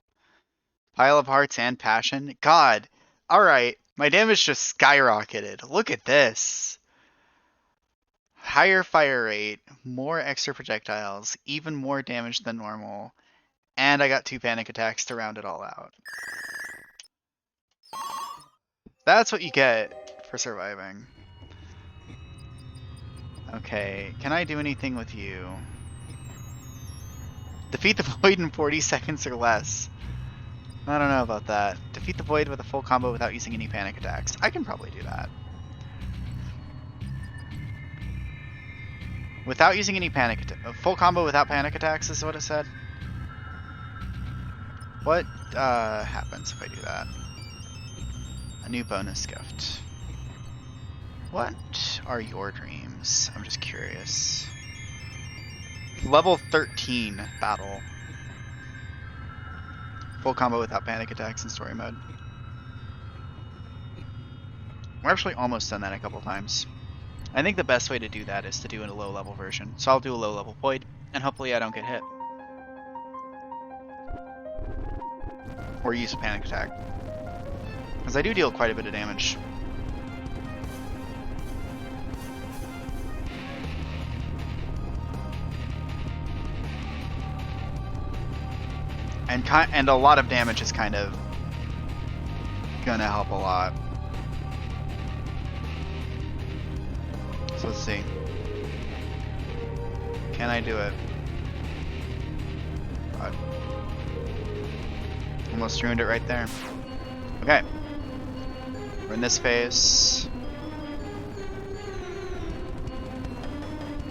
Pile of hearts and passion. God. Alright. My damage just skyrocketed. Look at this. Higher fire rate, more extra projectiles, even more damage than normal, and I got 2 panic attacks to round it all out. That's what you get for surviving. Okay, can I do anything with you? Defeat the void in 40 seconds or less. I don't know about that. Defeat the void with a full combo without using any panic attacks. I can probably do that. Without using any panic attacks. Full combo without panic attacks is what it said. What happens if I do that? A new bonus gift. What are your dreams? I'm just curious. Level 13 battle. Full combo without panic attacks in story mode. We're actually almost done that a couple times. I think the best way to do that is to do a low level version. So I'll do a low level void, and hopefully I don't get hit. Or use a panic attack. Because I do deal quite a bit of damage. And a lot of damage is kind of gonna help a lot. So let's see. Can I do it? Almost ruined it right there. Okay. We're in this phase.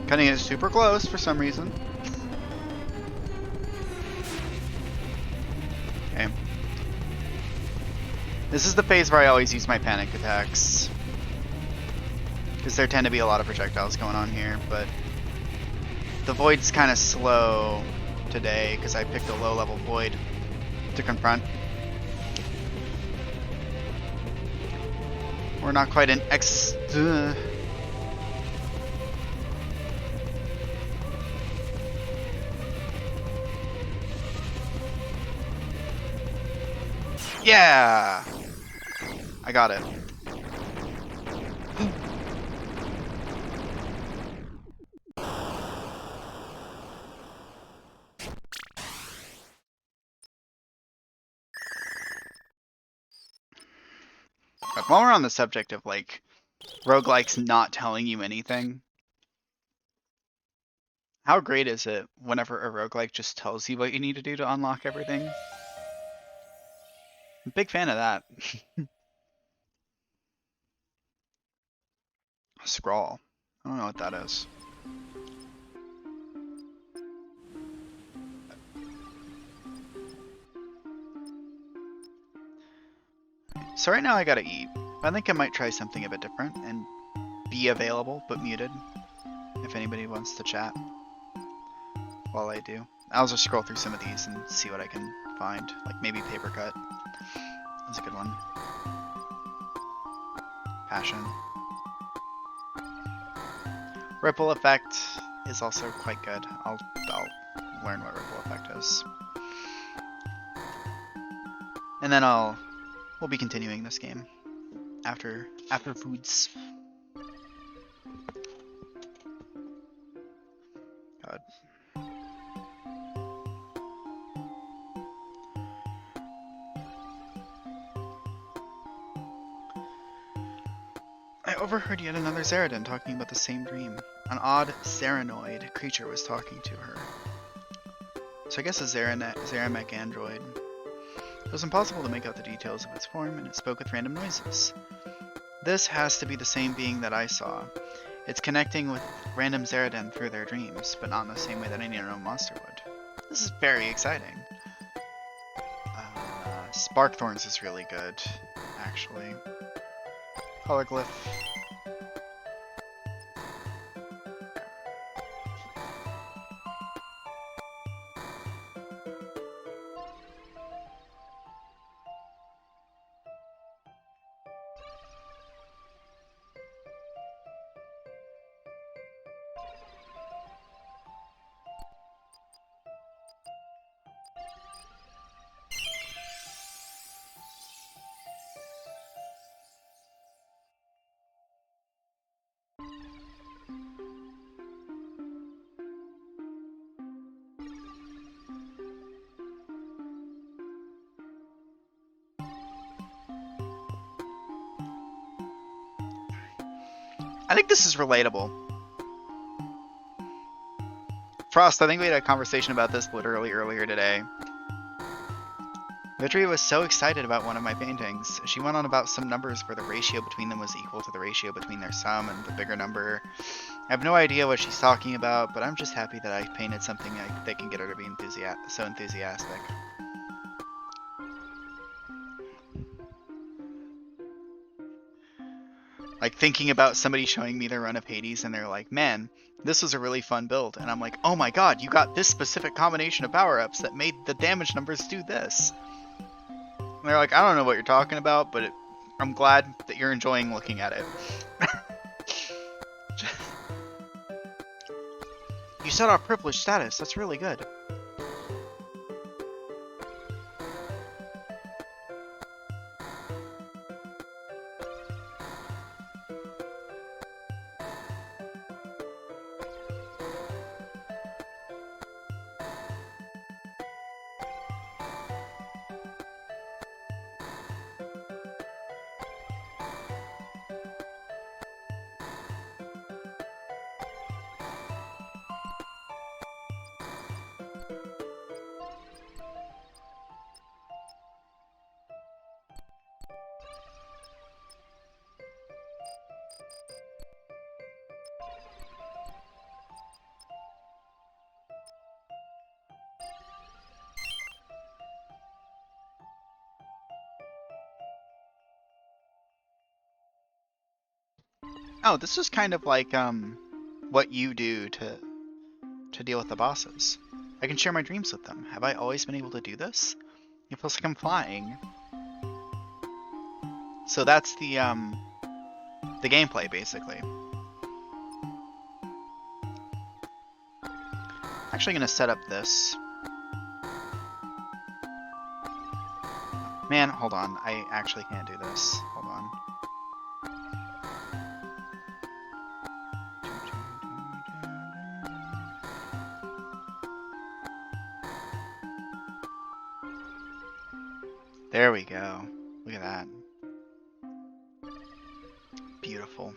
Cutting it super close for some reason. Okay. This is the phase where I always use my panic attacks. Because there tend to be a lot of projectiles going on here, but the void's kind of slow today because I picked a low-level void to confront. We're not quite an X. Yeah! I got it. But while we're on the subject of, like, roguelikes not telling you anything, how great is it whenever a roguelike just tells you what you need to do to unlock everything? I'm a big fan of that. Scrawl. I don't know what that is. So right now I gotta eat. I think I might try something a bit different and be available but muted if anybody wants to chat while I do. I'll just scroll through some of these and see what I can find. Like maybe paper cut. That's a good one. Passion. Ripple effect is also quite good. I'll learn what ripple effect is. And then we'll be continuing this game after foods. God. I overheard yet another Zeradin talking about the same dream. An odd Serenoid creature was talking to her. So I guess a Zeramec android. It was impossible to make out the details of its form, and it spoke with random noises. This has to be the same being that I saw. It's connecting with random Zeradin through their dreams, but not in the same way that any known monster would. This is very exciting. Sparkthorns is really good, actually. Hologlyph. I think this is relatable. Frost, I think we had a conversation about this literally earlier today. Vitria was so excited about one of my paintings. She went on about some numbers where the ratio between them was equal to the ratio between their sum and the bigger number. I have no idea what she's talking about, but I'm just happy that I painted something that can get her to be so enthusiastic. Like thinking about somebody showing me their run of Hades and they're like, man, this was a really fun build. And I'm like, oh my god, you got this specific combination of power-ups that made the damage numbers do this. And they're like, I don't know what you're talking about, but I'm glad that you're enjoying looking at it. You set off privileged status, that's really good. Oh, this is kind of like what you do to deal with the bosses. I can share my dreams with them. Have I always been able to do this? It feels like I'm flying. So that's the gameplay basically. I'm actually gonna set up this. Man, hold on. I actually can't do this. Hold on. There we go. Look at that. Beautiful.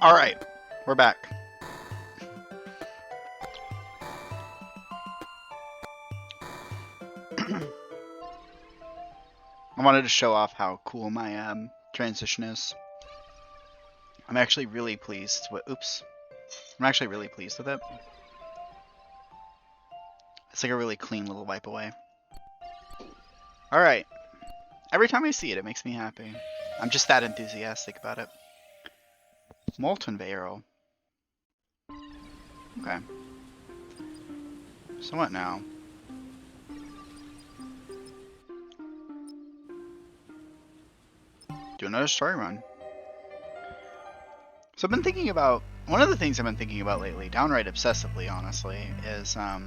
All right, we're back. I wanted to show off how cool my transition is. I'm actually really pleased with. Oops. I'm actually really pleased with it. It's like a really clean little wipe away. All right. Every time I see it, it makes me happy. I'm just that enthusiastic about it. Molten barrel. Okay. So what now? Do another story run. So I've been thinking about, one of the things I've been thinking about lately, downright obsessively honestly, is not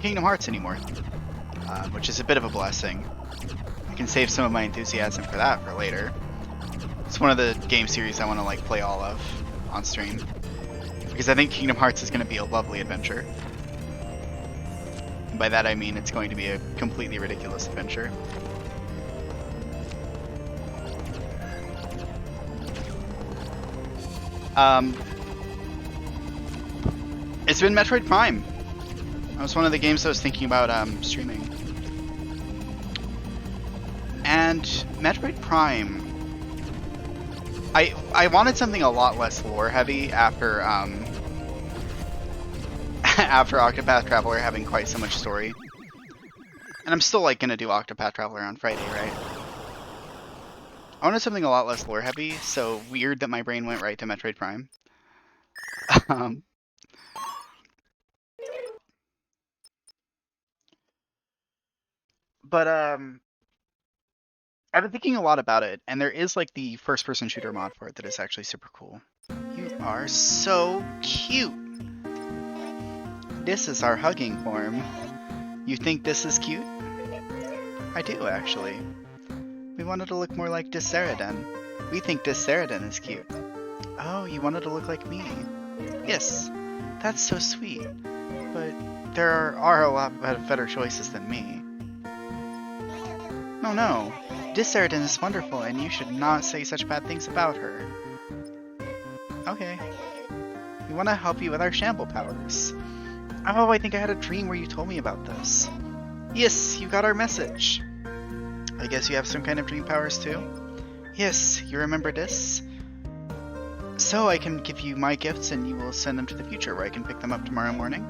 Kingdom Hearts anymore, which is a bit of a blessing. I can save some of my enthusiasm for that for later. It's one of the game series I want to like play all of on stream, because I think Kingdom Hearts is going to be a lovely adventure. And by that I mean it's going to be a completely ridiculous adventure. It's been Metroid Prime. That was one of the games I was thinking about streaming. And Metroid Prime I wanted something a lot less lore heavy after after Octopath Traveler having quite so much story. And I'm still like gonna do Octopath Traveler on Friday, right? I wanted something a lot less lore heavy, so weird that my brain went right to Metroid Prime. um, but I've been thinking a lot about it, and there is like the first-person shooter mod for it that is actually super cool. You are so cute. This is our hugging form. You think this is cute? I do, actually. We wanted to look more like Deseraden. We think Deseraden is cute. Oh, you wanted to look like me. Yes, that's so sweet. But there are a lot better choices than me. Oh no, Deseraden is wonderful and you should not say such bad things about her. Okay. We want to help you with our shamble powers. Oh, I think I had a dream where you told me about this. Yes, you got our message. I guess you have some kind of dream powers too? Yes, you remember this? So I can give you my gifts and you will send them to the future where I can pick them up tomorrow morning?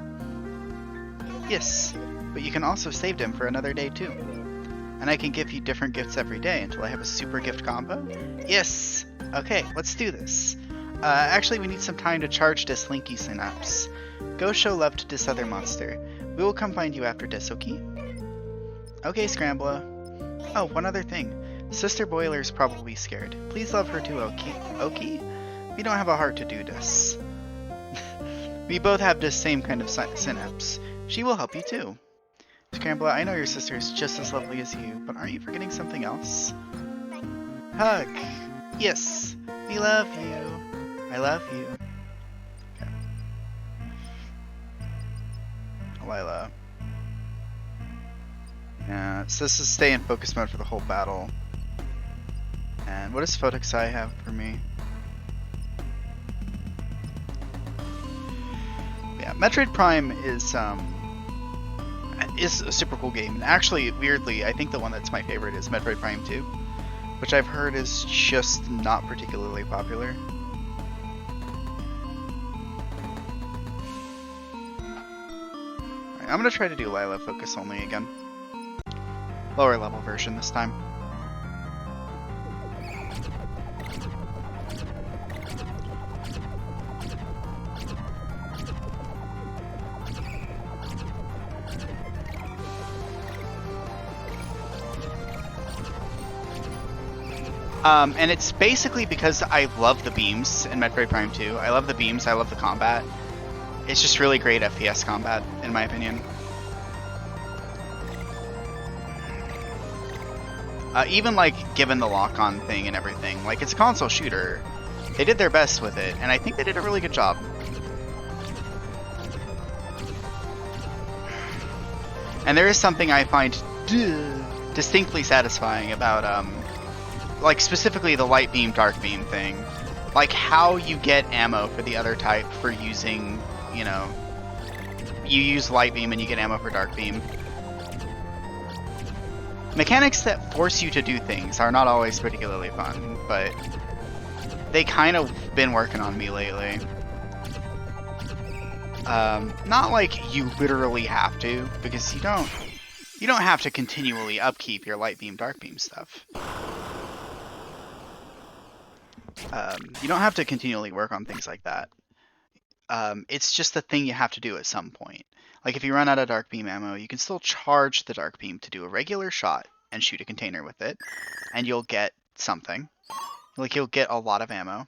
Yes, but you can also save them for another day too. And I can give you different gifts every day until I have a super gift combo? Yes! Okay, let's do this. Actually, we need some time to charge this Linky Synapse. Go show love to this other monster. We will come find you after this, okay? Okay, Scrambler. Oh, one other thing. Sister Boiler's probably scared. Please love her too, okay? Okay? We don't have a heart to do this. We both have this same kind of synapse. She will help you too. Scrambler, I know your sister is just as lovely as you, but aren't you forgetting something else? Hug! Yes! We love you! I love you. Okay. Lila. Yeah, so this is stay in focus mode for the whole battle. And what does Photexai have for me? Yeah, Metroid Prime is a super cool game. And actually, weirdly, I think the one that's my favorite is Metroid Prime 2, which I've heard is just not particularly popular. Alright, I'm gonna try to do Lila focus only again. Lower level version this time. And it's basically because I love the beams in Metroid Prime 2. I love the beams, I love the combat. It's just really great FPS combat, in my opinion. Even like given the lock-on thing and everything, like it's a console shooter. They did their best with it, and I think they did a really good job. And there is something I find distinctly satisfying about like specifically the light beam, dark beam thing. Like how you get ammo for the other type for using, you know, you use light beam and you get ammo for dark beam. Mechanics that force you to do things are not always particularly fun, but they kind of been working on me lately. Not like you literally have to, because you don't have to continually upkeep your light beam, dark beam stuff. You don't have to continually work on things like that. It's just a thing you have to do at some point. Like if you run out of dark beam ammo, you can still charge the dark beam to do a regular shot and shoot a container with it, and you'll get something. Like you'll get a lot of ammo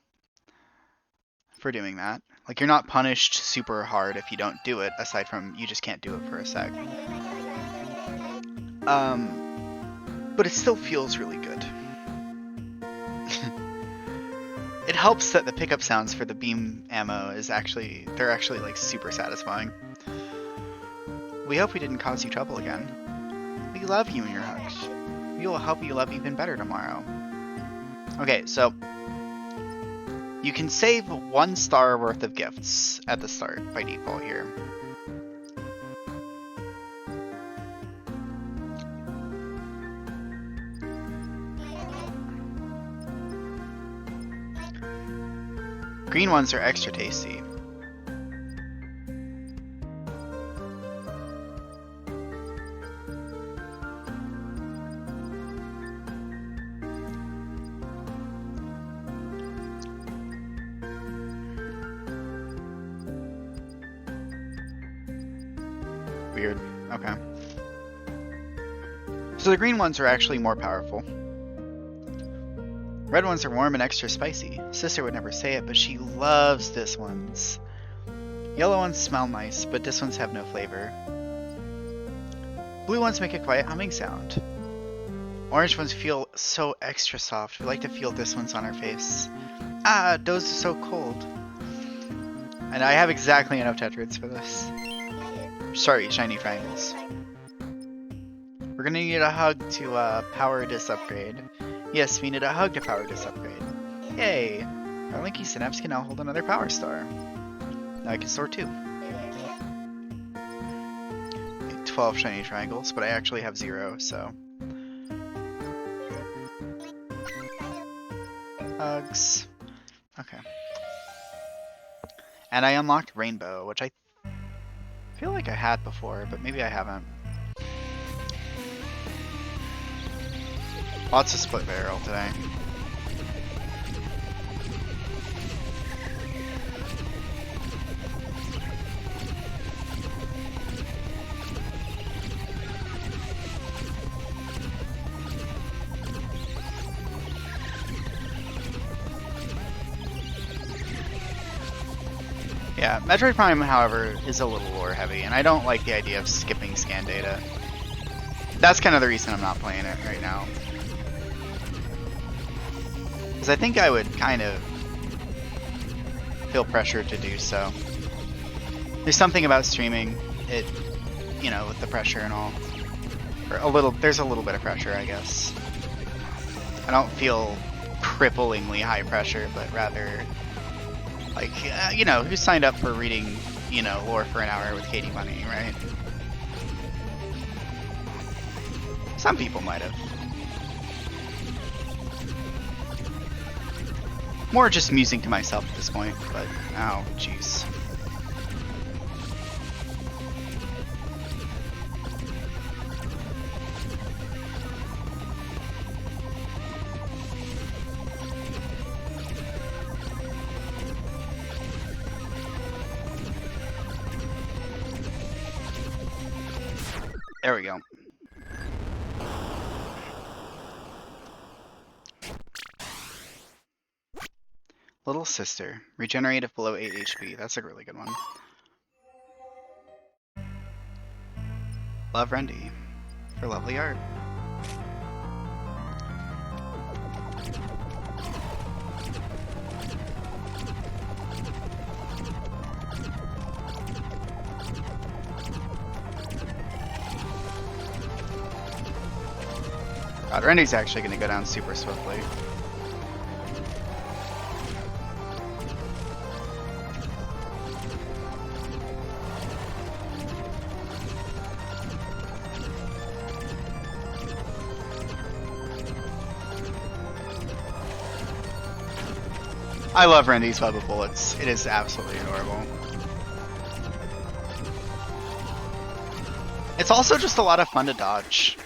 for doing that. Like you're not punished super hard if you don't do it, aside from you just can't do it for a sec. But it still feels really good. It helps that the pickup sounds for the beam ammo is actually, they're actually like super satisfying. We hope we didn't cause you trouble again. We love you and your hugs. We will help you love even better tomorrow. Okay, so you can save 1 star worth of gifts at the start by default here. Green ones are extra tasty. Weird. Okay. So the green ones are actually more powerful. Red ones are warm and extra spicy. Sister would never say it, but she loves this ones. Yellow ones smell nice, but this ones have no flavor. Blue ones make a quiet humming sound. Orange ones feel so extra soft. We like to feel this one's on our face. Ah, those are so cold. And I have exactly enough tetrads for this. Sorry, shiny triangles. We're gonna need a hug to power this upgrade. Yes, we need a hug to power this upgrade. Yay! Our Linky Synapse can now hold another power star. Now I can store 2. 12 shiny triangles, but I actually have 0, so... Hugs. Okay. And I unlocked Rainbow, which I feel like I had before, but maybe I haven't. Lots of split barrel today. Yeah, Metroid Prime, however, is a little lore heavy, and I don't like the idea of skipping scan data. That's kind of the reason I'm not playing it right now. Because I think I would kind of feel pressured to do so. There's something about streaming, it, you know, with the pressure and all. Or there's a little bit of pressure, I guess. I don't feel cripplingly high pressure, but rather, like, you know, who signed up for reading, you know, lore for an hour with Katie Money, right? Some people might have. More just musing to myself at this point, but oh, jeez. There we go. Little Sister. Regenerate if below 8 HP. That's a really good one. Love Rendy for lovely art. God, Rendy's actually going to go down super swiftly. I love Rendy's web of bullets. It is absolutely adorable. It's also just a lot of fun to dodge.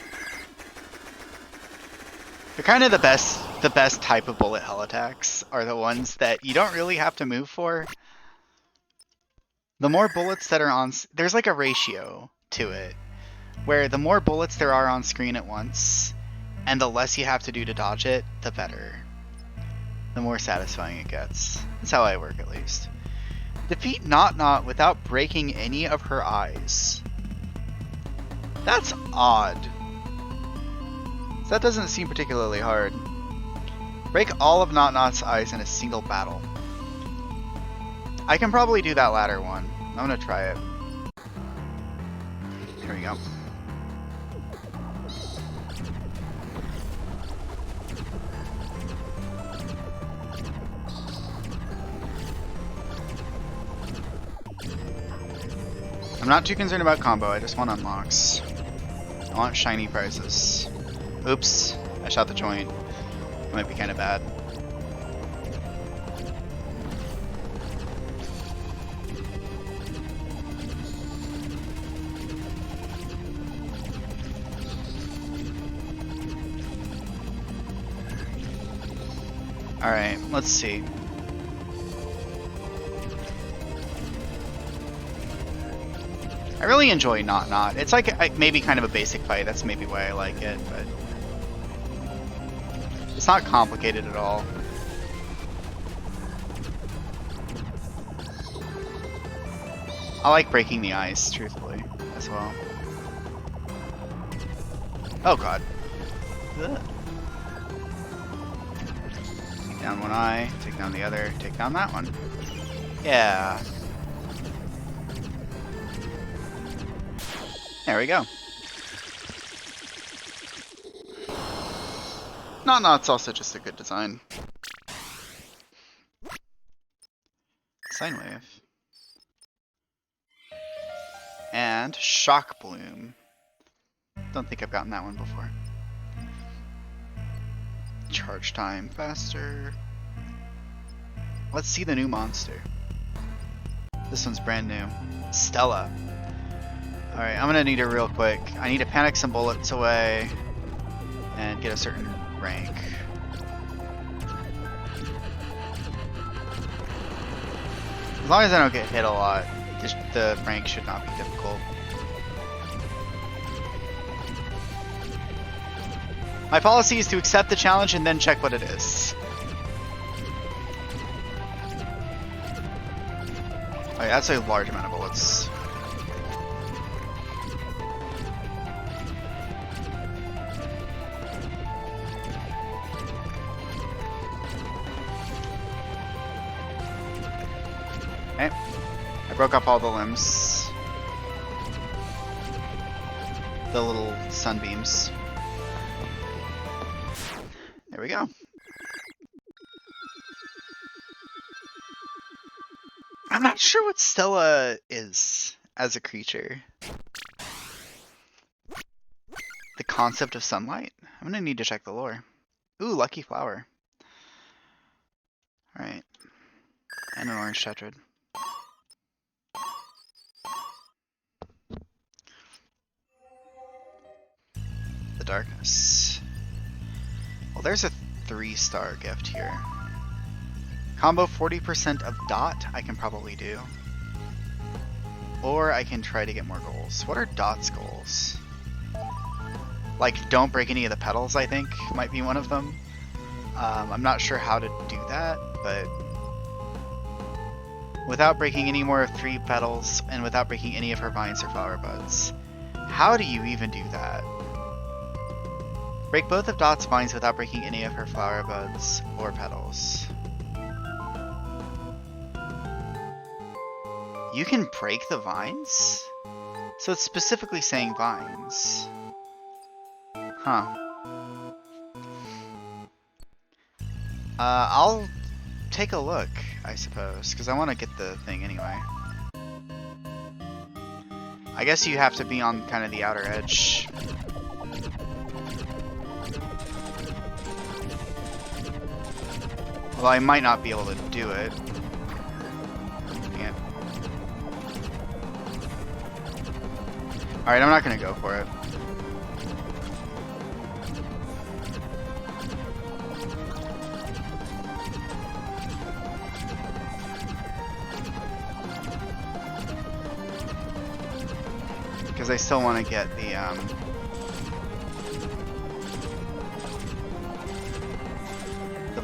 They're kind of the best type of bullet hell attacks are the ones that you don't really have to move for. The more bullets that are on... There's like a ratio to it, where the more bullets there are on screen at once, and the less you have to do to dodge it, the better. The more satisfying it gets. That's how I work, at least. Defeat Not Not without breaking any of her eyes. That's odd. That doesn't seem particularly hard. Break all of Not Not's eyes in a single battle. I can probably do that latter one. I'm gonna try it. Here we go. I'm not too concerned about combo, I just want unlocks. I want shiny prizes. Oops, I shot the joint. It might be kind of bad. Alright, let's see. I really enjoy Not. It's like maybe kind of a basic fight. That's maybe why I like it, but it's not complicated at all. I like breaking the ice, truthfully, as well. Oh god. Ugh. Take down one eye, take down the other, take down that one. Yeah. There we go. Not's also just a good design. Sine Wave. And Shock Bloom. Don't think I've gotten that one before. Charge time faster. Let's see the new monster. This one's brand new. Stella. Alright, I'm gonna need her real quick. I need to panic some bullets away and get a certain rank. As long as I don't get hit a lot, the rank should not be difficult. My policy is to accept the challenge and then check what it is. Alright, that's a large amount of bullets. Okay. I broke up all the limbs. The little sunbeams. There we go. I'm not sure what Stella is as a creature. The concept of sunlight? I'm gonna need to check the lore. Ooh, lucky flower. Alright. And an orange tetrad. The darkness. Well, there's a 3-star gift here. Combo 40% of Dot, I can probably do. Or I can try to get more goals. What are Dot's goals? Like, don't break any of the petals, I think, might be one of them. I'm not sure how to do that, but without breaking any more of 3 petals, and without breaking any of her vines or flower buds. How do you even do that? Break both of Dot's vines without breaking any of her flower buds or petals. You can break the vines? So it's specifically saying vines. Huh. I'll take a look, I suppose, because I want to get the thing anyway. I guess you have to be on kind of the outer edge. Well, I might not be able to do it. Can't. Alright, I'm not gonna go for it. Because I still want to get the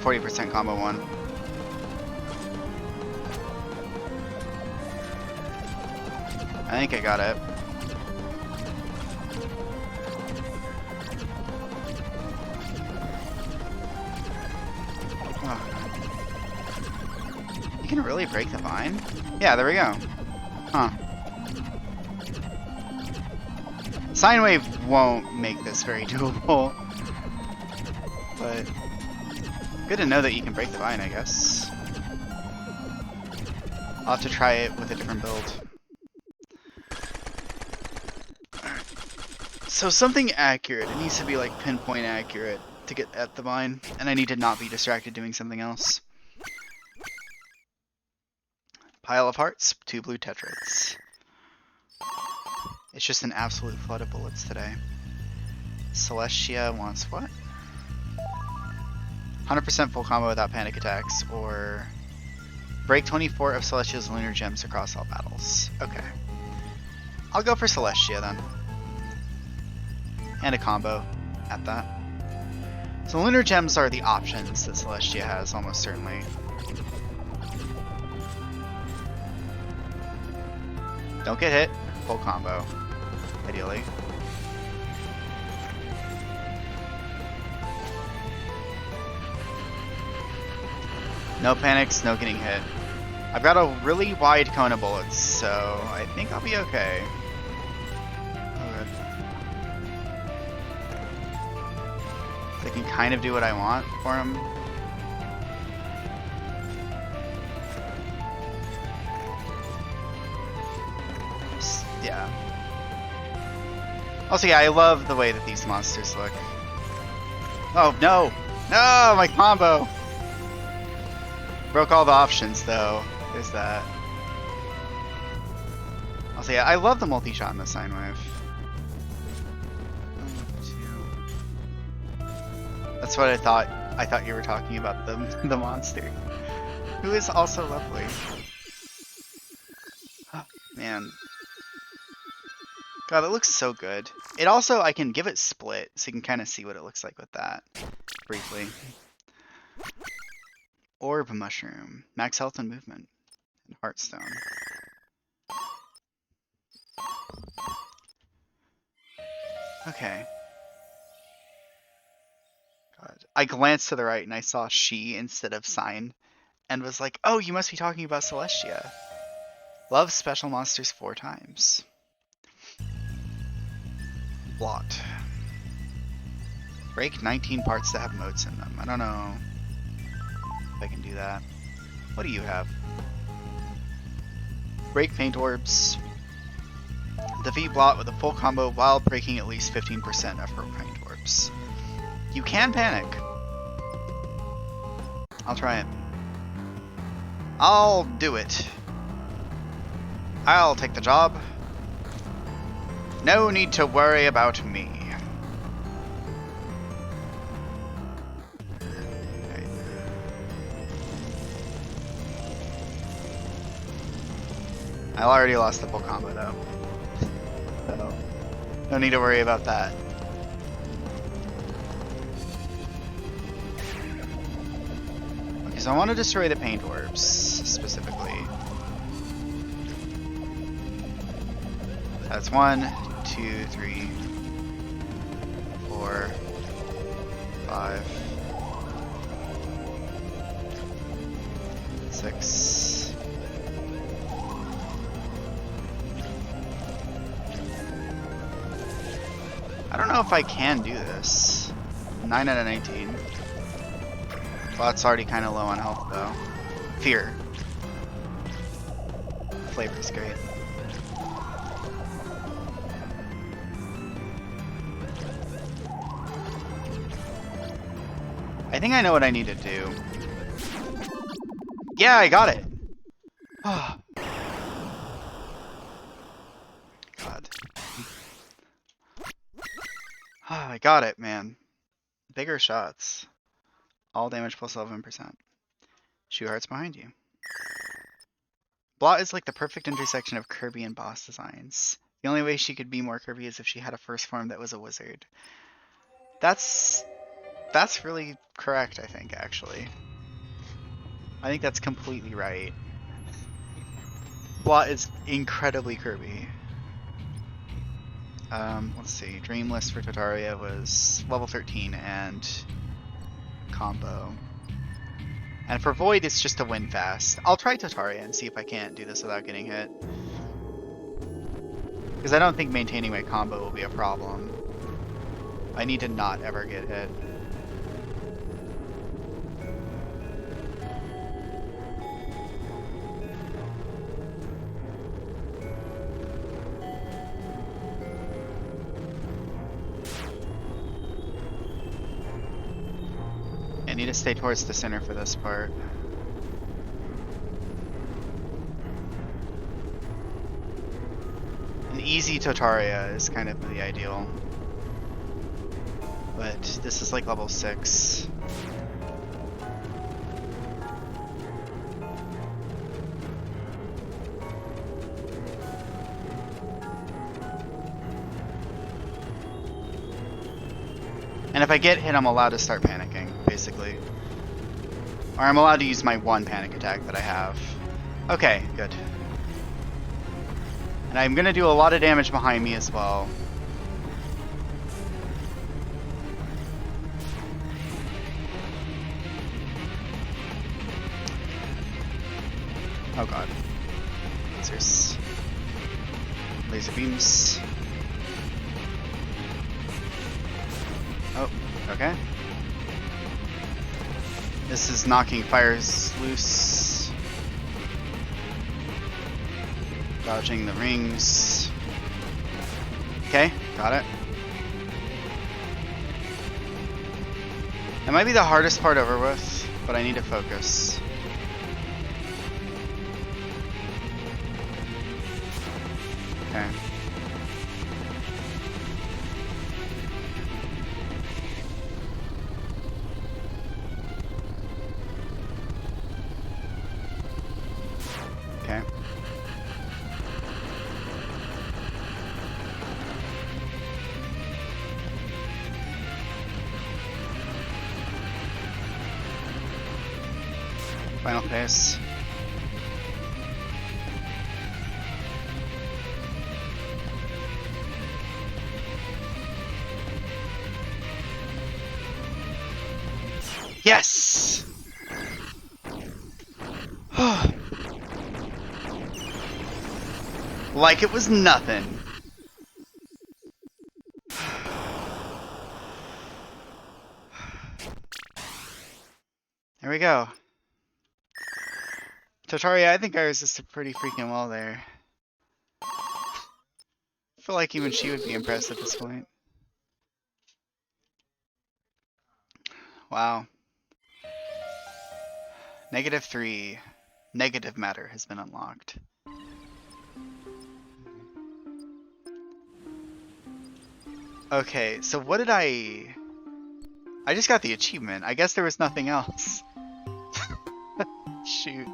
40% combo one. I think I got it. Oh. You can really break the vine? Yeah, there we go. Huh. Sine Wave won't make this very doable. But good to know that you can break the vine, I guess. I'll have to try it with a different build. So something accurate. It needs to be like pinpoint accurate to get at the vine. And I need to not be distracted doing something else. Pile of hearts, 2 blue tetrads. It's just an absolute flood of bullets today. Celestia wants what? 100% full combo without panic attacks, or break 24 of Celestia's lunar gems across all battles. Okay. I'll go for Celestia then. And a combo at that. So lunar gems are the options that Celestia has, almost certainly. Don't get hit. Full combo. Ideally. No panics, no getting hit. I've got a really wide cone of bullets, so I think I'll be okay. Oh, good. I can kind of do what I want for him. Yeah. Also, yeah, I love the way that these monsters look. Oh, no! No, my combo! Broke all the options, though. There's that. Also, yeah, I love the multi-shot in the sine wave. 1, 2. That's what I thought. I thought you were talking about the monster, who is also lovely. Oh, man. God, it looks so good. It also, I can give it split, so you can kind of see what it looks like with that, briefly. Orb mushroom, max health and movement, and heartstone. Okay. God. I glanced to the right and I saw she instead of sign, and was like, oh, you must be talking about Celestia. Love special monsters 4 times. Blot. Break 19 parts that have motes in them. I don't know if I can do that. What do you have? Break paint orbs. Defeat Blot with a full combo while breaking at least 15% of her paint orbs. You can panic. I'll try it. I'll do it. I'll take the job. No need to worry about me. Okay. I already lost the full combo though. So, no need to worry about that. Okay, so I want to destroy the paint orbs, specifically. That's 1, 2, 3, 4, 5, 6. I don't know if I can do this. 9 out of 19. Blot's already kind of low on health though. Fear. Flavor's great. I think I know what I need to do. Yeah, I got it! Oh. God. Oh, I got it, man. Bigger shots. All damage plus 11%. Shoe hearts behind you. Blot is like the perfect intersection of Kirby and boss designs. The only way she could be more Kirby is if she had a first form that was a wizard. That's really correct, I think, actually. I think that's completely right. Blot is incredibly Kirby. Let's see. Dream list for Tartaria was level 13 and combo. And for Void, it's just to win fast. I'll try Tartaria and see if I can't do this without getting hit. Because I don't think maintaining my combo will be a problem. I need to not ever get hit. I need to stay towards the center for this part. An easy Tartaria is kind of the ideal. But this is like level 6. And if I get hit, I'm allowed to start panicking, basically. Or I'm allowed to use my one panic attack that I have. Okay, good. And I'm gonna do a lot of damage behind me as well. Oh god. Lasers. Laser beams. Oh, okay. This is knocking fires loose. Dodging the rings. Okay, got it. That might be the hardest part over with, but I need to focus. Okay. Okay. Final phase. Yes! Like it was nothing. There we go. Totaria, I think I resisted pretty freaking well there. I feel like even she would be impressed at this point. Wow. -3. Negative matter has been unlocked. Okay, so what did I just got the achievement. I guess there was nothing else. Shoot.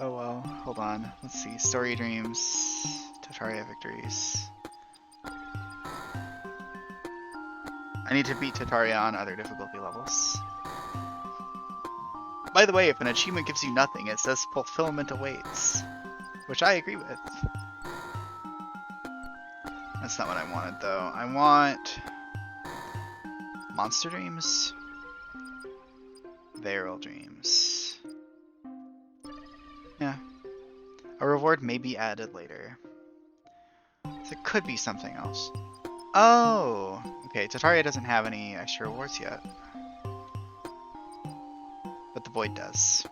Oh well, hold on. Let's see. Story Dreams, Totaria Victories. I need to beat Totaria on other difficulty levels. By the way, if an achievement gives you nothing, it says fulfillment awaits. Which I agree with. That's not what I wanted though. I want Monster Dreams. Viral Dreams. Yeah. A reward may be added later. So it could be something else. Oh! Okay, Totaria doesn't have any extra rewards yet. But the Void does.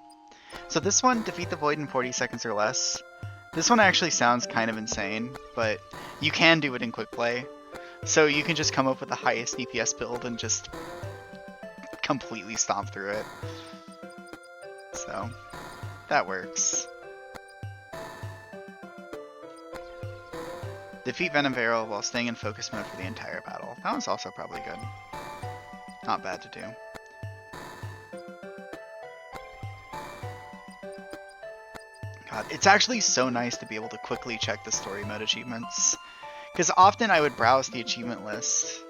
So this one, defeat the Void in 40 seconds or less. This one actually sounds kind of insane, but you can do it in quick play. So you can just come up with the highest DPS build and just completely stomp through it. So, that works. Defeat Venom Barrel while staying in focus mode for the entire battle. That one's also probably good. Not bad to do. God, it's actually so nice to be able to quickly check the story mode achievements. Because often I would browse the achievement list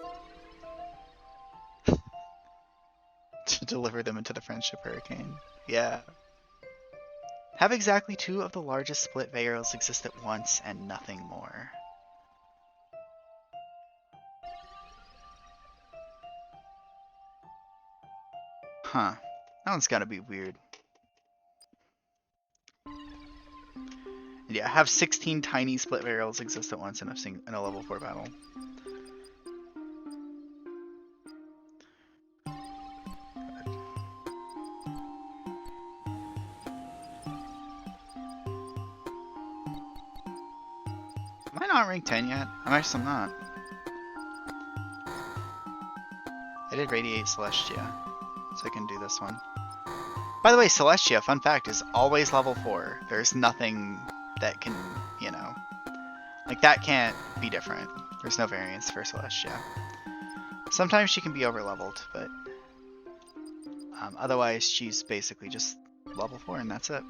to deliver them into the Friendship Hurricane. Yeah. Have exactly 2 of the largest split barrels exist at once and nothing more. Huh. That one's gotta be weird. Yeah, have 16 tiny split barrels exist at once in a level 4 battle. Am I not ranked 10 yet? I'm actually not. I did Radiate Celestia, so I can do this one. By the way, Celestia, fun fact, is always level 4. There's nothing that can, you know, like that can't be different. There's no variance for Celestia. Sometimes she can be over-leveled, but otherwise she's basically just level 4 and that's it.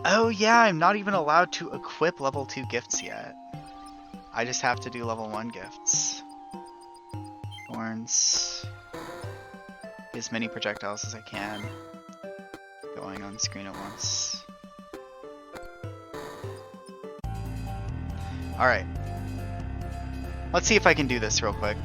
Oh yeah, I'm not even allowed to equip level 2 gifts yet. I just have to do level 1 gifts. Thorns. As many projectiles as I can. Going on screen at once. Alright. Let's see if I can do this real quick.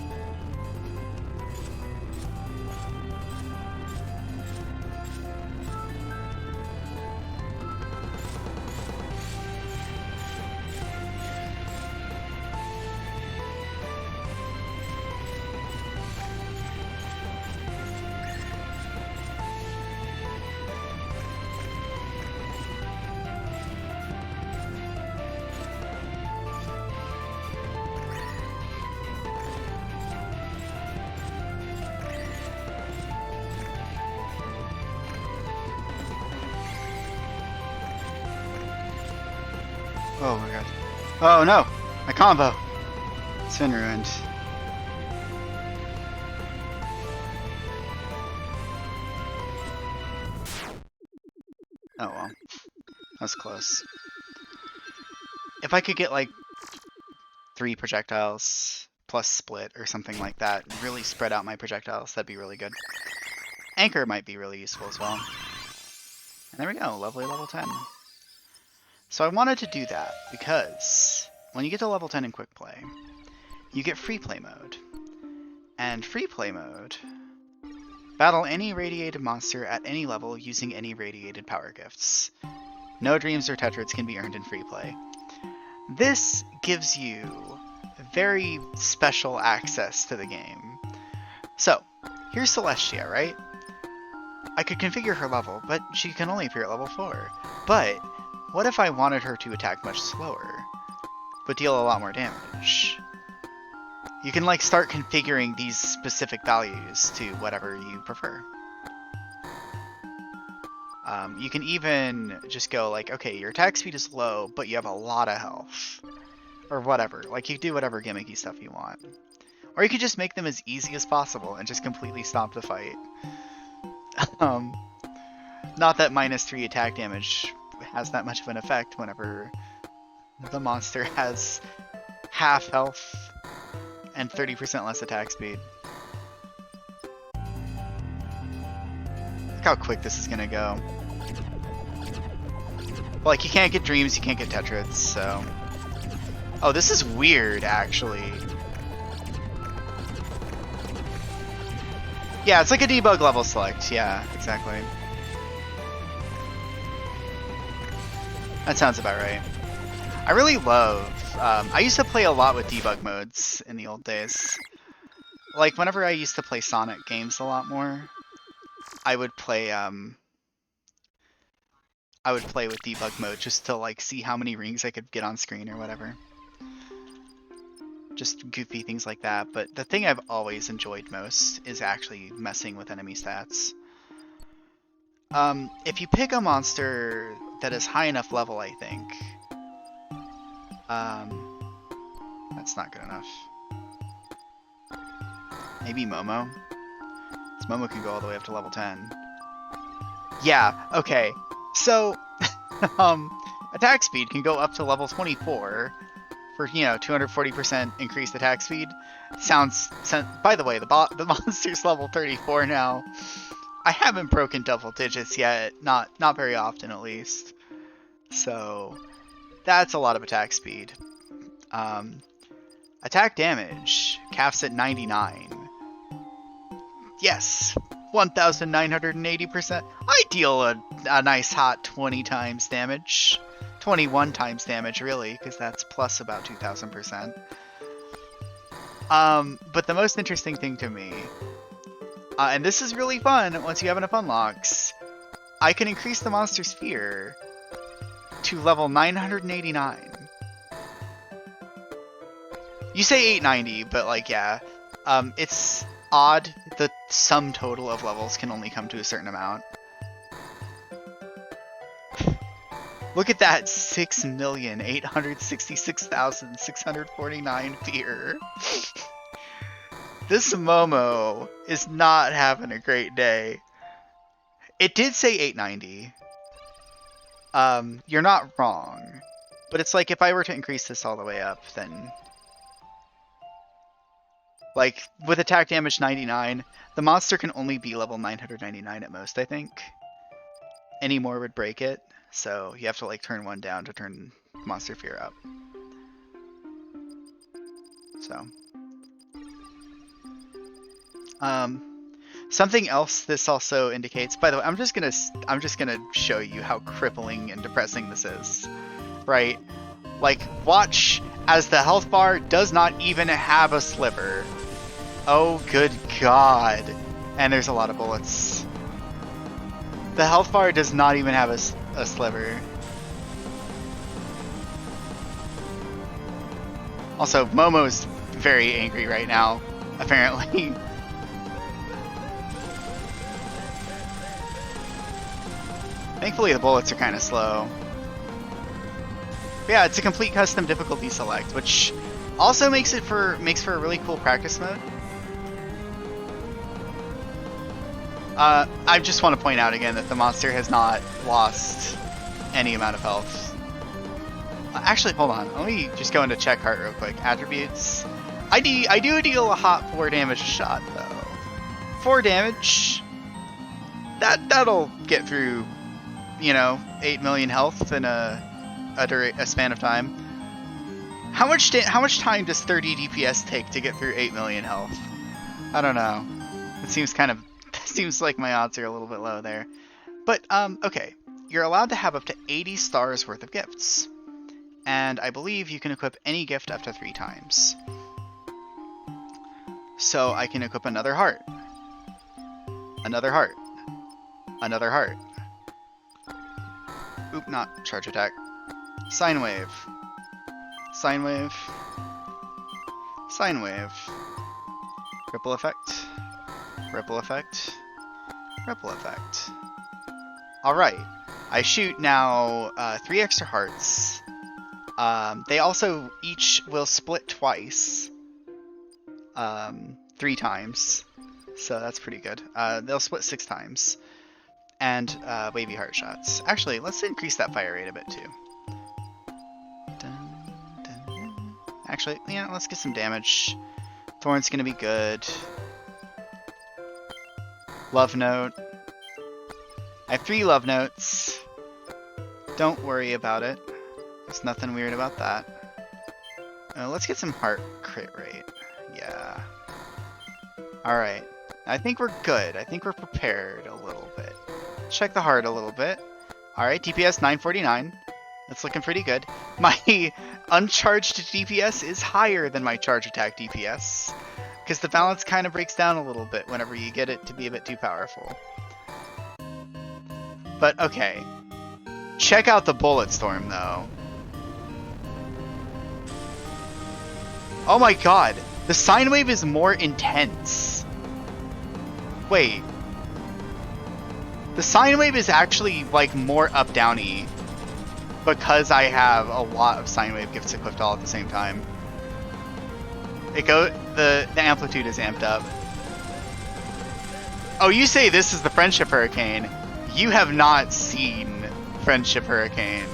Oh my god. Oh no! My combo! It's been ruined. Oh well. That was close. If I could get like 3 projectiles plus split or something like that, and really spread out my projectiles, that'd be really good. Anchor might be really useful as well. And there we go, lovely level 10. So I wanted to do that because when you get to level 10 in quick play, you get free play mode. And free play mode, battle any radiated monster at any level using any radiated power gifts. No dreams or tetrads can be earned in free play. This gives you very special access to the game. So, here's Celestia, right? I could configure her level, but she can only appear at level 4. But what if I wanted her to attack much slower, but deal a lot more damage? You can like start configuring these specific values to whatever you prefer. You can even just go like, okay, your attack speed is low, but you have a lot of health. Or whatever. Like, you do whatever gimmicky stuff you want. Or you could just make them as easy as possible and just completely stop the fight. Not that -3 attack damage has that much of an effect whenever the monster has half health and 30% less attack speed. Look how quick this is gonna go. Like, you can't get dreams, you can't get tetrads, so... Oh, this is weird, actually. Yeah, it's like a debug level select. Yeah, exactly. That sounds about right. I really love... I used to play a lot with debug modes in the old days. Like, whenever I used to play Sonic games a lot more, I would play with debug mode just to, like, see how many rings I could get on screen or whatever. Just goofy things like that, but the thing I've always enjoyed most is actually messing with enemy stats. If you pick a monster that is high enough level, I think... that's not good enough. Maybe Momo? This Momo can go all the way up to level 10. Yeah, okay. So, attack speed can go up to level 24 for, you know, 240% increased attack speed. By the way, the monster's level 34 now. I haven't broken double digits yet, not very often at least. So, that's a lot of attack speed. Attack damage caps at 99. Yes, 1,980%. I deal a nice hot 20 times damage. 21 times damage, really, because that's plus about 2,000%. But the most interesting thing to me, and this is really fun once you have enough unlocks, I can increase the monster sphere to level 989. You say 890, but like, yeah. It's odd. The sum total of levels can only come to a certain amount. Look at that, 6,866,649 fear. This Momo is not having a great day. It did say 890. You're not wrong. But it's like, if I were to increase this all the way up, then Like, with attack damage 99, the monster can only be level 999 at most, I think. Any more would break it, so you have to like turn one down to turn Monster Fear up. So, something else this also indicates. By the way, I'm just gonna show you how crippling and depressing this is, right? Like, watch as the health bar does not even have a sliver. Oh, good God! And there's a lot of bullets. The health bar does not even have a sliver. Also, Momo's very angry right now, apparently. Thankfully, the bullets are kind of slow. But yeah, it's a complete custom difficulty select, which also makes for a really cool practice mode. I just want to point out again that the monster has not lost any amount of health. Actually, hold on. Let me just go into check heart real quick. Attributes. I do deal a hot 4 damage a shot though. 4 damage. That'll get through, you know, 8 million health in a span of time. How much time does 30 DPS take to get through 8 million health? I don't know. It seems like my odds are a little bit low there. But okay, you're allowed to have up to 80 stars worth of gifts. And I believe you can equip any gift up to 3 times. So I can equip another heart. Another heart. Another heart. Oop, not charge attack. Sine wave. Sine wave. Sine wave. Ripple effect. Ripple effect. Ripple effect. Alright. I shoot now 3 extra hearts. They also each will split twice. 3 times. So that's pretty good. They'll split 6 times. And wavy heart shots. Actually, let's increase that fire rate a bit too. Dun, dun, dun. Actually, yeah, let's get some damage. Thorn's gonna be good. Love note. I have 3 love notes. Don't worry about it. There's nothing weird about that. Let's get some heart crit rate. Yeah. Alright. I think we're good. I think we're prepared a little bit. Check the heart a little bit. Alright, DPS 949. That's looking pretty good. My uncharged DPS is higher than my charge attack DPS. Because the balance kind of breaks down a little bit whenever you get it to be a bit too powerful. But okay. Check out the bullet storm though. Oh my god, the sine wave is more intense. Wait. The sine wave is actually like more up downy because I have a lot of sine wave gifts equipped all at the same time. The amplitude is amped up. Oh, you say this is the Friendship Hurricane. You have not seen Friendship Hurricane.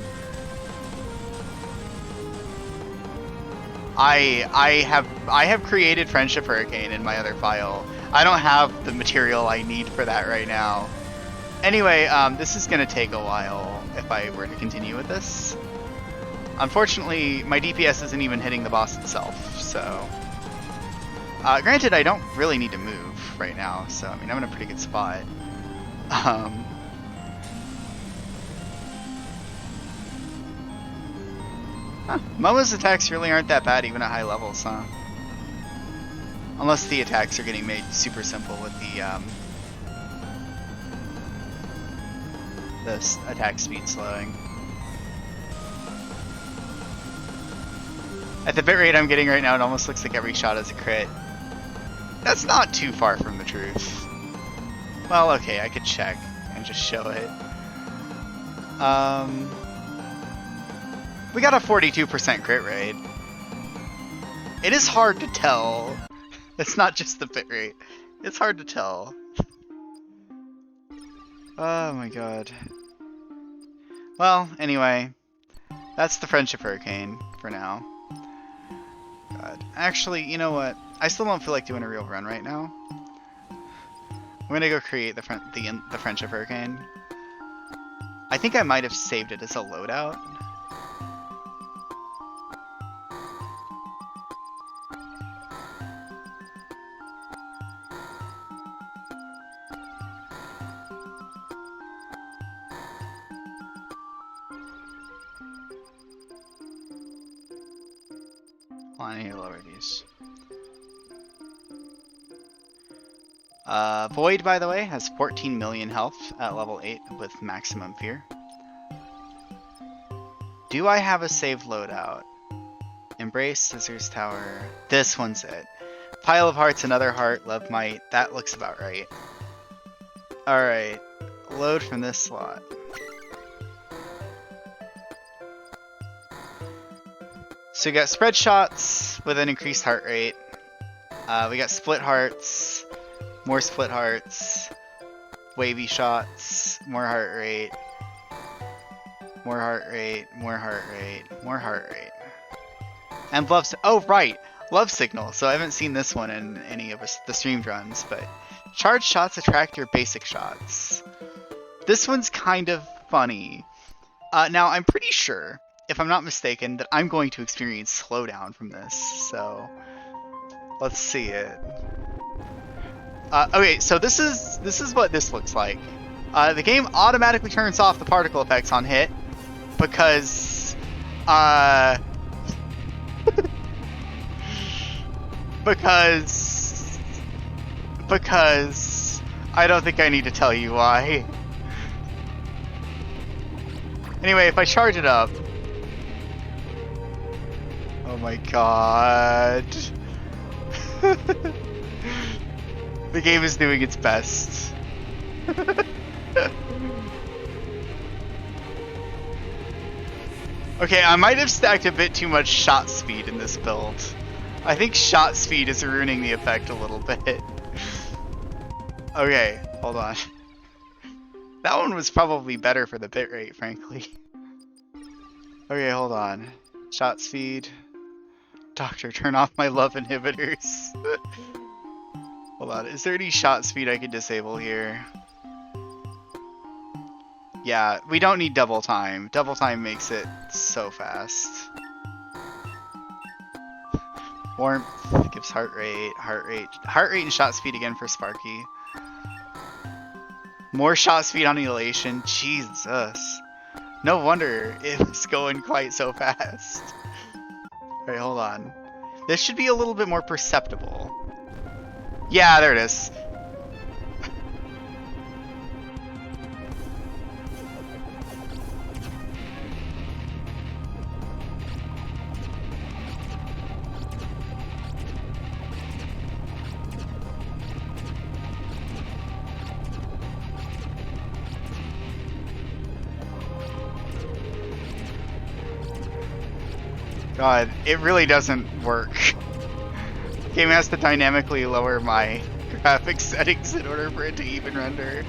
I have created Friendship Hurricane in my other file. I don't have the material I need for that right now. Anyway, this is gonna take a while if I were to continue with this. Unfortunately, my DPS isn't even hitting the boss itself, so... granted, I don't really need to move right now, so I mean, I'm in a pretty good spot. Huh, Momo's attacks really aren't that bad even at high levels, huh? Unless the attacks are getting made super simple with the attack speed slowing. At the bitrate I'm getting right now, it almost looks like every shot is a crit. That's not too far from the truth. Well, okay, I could check and just show it. We got a 42% crit rate. It is hard to tell. It's not just the bit rate. It's hard to tell. Oh my god. Well, anyway. That's the Friendship Hurricane for now. god. Actually, you know what? I still don't feel like doing a real run right now. I'm gonna go create the Friendship Hurricane. I think I might have saved it as a loadout. I need to lower these. Void, by the way, has 14 million health at level 8 with maximum fear. Do I have a saved loadout? Embrace, Scissors Tower. This one's it. Pile of Hearts, another heart, Love Might. That looks about right. Alright. Load from this slot. So we got spread shots with an increased heart rate. We got split hearts, more split hearts, wavy shots, more heart rate, more heart rate, more heart rate, more heart rate. And love, oh right, love signal. So I haven't seen this one in any of the streamed runs, but charged shots attract your basic shots. This one's kind of funny. Now I'm pretty sure, if I'm not mistaken, that I'm going to experience slowdown from this, so let's see it. Okay, so this is what this looks like. The game automatically turns off the particle effects on hit because because I don't think I need to tell you why. Anyway, if I charge it up. Oh my god. The game is doing its best. Okay, I might have stacked a bit too much shot speed in this build. I think shot speed is ruining the effect a little bit. Okay, hold on. That one was probably better for the bitrate, frankly. Okay, hold on. Shot speed. Doctor, turn off my love inhibitors. Hold on, is there any shot speed I could disable here? Yeah, we don't need double time. Double time makes it so fast. Warmth gives heart rate and shot speed again for Sparky. More shot speed on elation. Jesus. No wonder it's going quite so fast. Alright, hold on. This should be a little bit more perceptible. Yeah, there it is. God, it really doesn't work. Game has to dynamically lower my graphics settings in order for it to even render.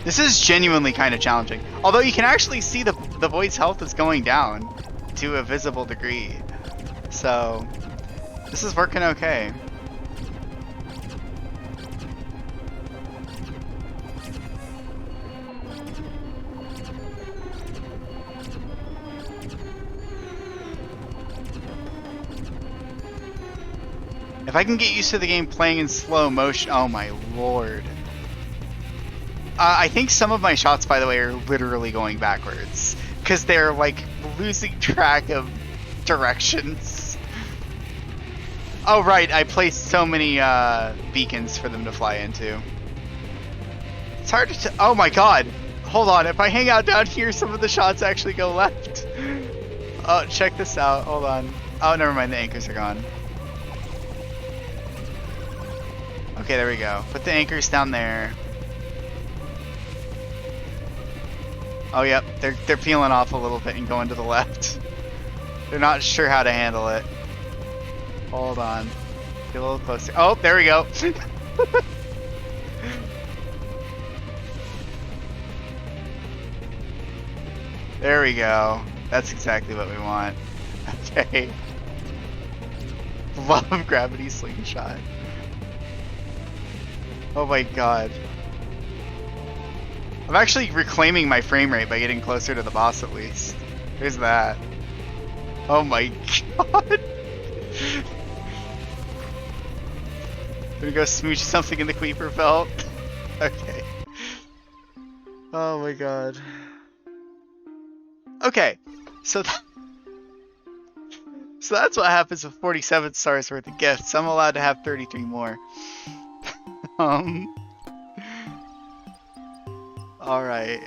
This is genuinely kind of challenging. Although you can actually see the Void's health is going down to a visible degree. So, this is working okay. If I can get used to the game playing in slow motion, oh my lord. I think some of my shots, by the way, are literally going backwards. Because they're like losing track of directions. Oh right, I placed so many beacons for them to fly into. It's hard to oh my god. Hold on, if I hang out down here, some of the shots actually go left. Oh, check this out, hold on. Oh, never mind, the anchors are gone. Okay, there we go. Put the anchors down there. Oh, yep. They're peeling off a little bit and going to the left. They're not sure how to handle it. Hold on. Get a little closer. Oh, there we go. There we go. That's exactly what we want. Okay. Love gravity slingshot. Oh my god. I'm actually reclaiming my frame rate by getting closer to the boss at least. There's that. Oh my god. Gonna go smooch something in the Queeper belt. Okay. Oh my god. Okay. So so that's what happens with 47 stars worth of gifts. I'm allowed to have 33 more. Alright.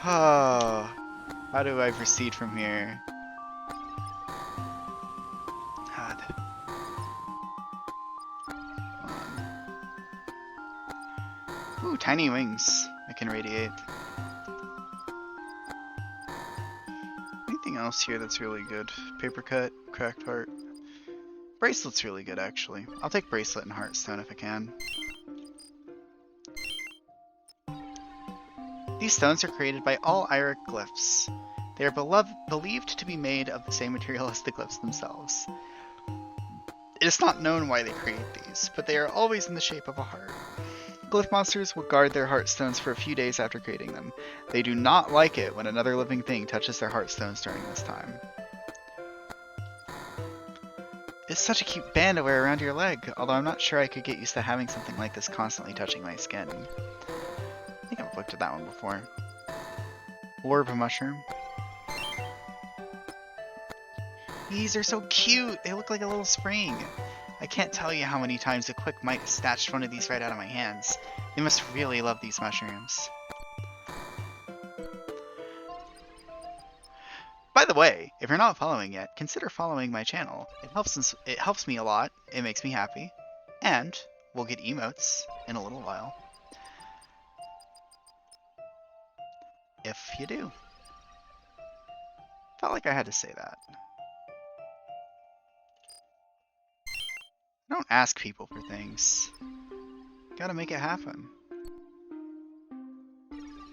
How do I proceed from here? God. Ooh, tiny wings. I can radiate. Anything else here that's really good? Paper cut, cracked heart. Bracelet's really good, actually. I'll take bracelet and heartstone if I can. These stones are created by all Iric glyphs. They are believed to be made of the same material as the glyphs themselves. It is not known why they create these, but they are always in the shape of a heart. Glyph monsters will guard their heartstones for a few days after creating them. They do not like it when another living thing touches their heartstones during this time. It's such a cute band to wear around your leg, although I'm not sure I could get used to having something like this constantly touching my skin. I think I've looked at that one before. Orb mushroom. These are so cute! They look like a little spring. I can't tell you how many times a quick mite snatched one of these right out of my hands. They must really love these mushrooms. By the way, if you're not following yet, consider following my channel. It helps me a lot, it makes me happy, and we'll get emotes in a little while. If you do. Felt like I had to say that. I don't ask people for things. Gotta make it happen.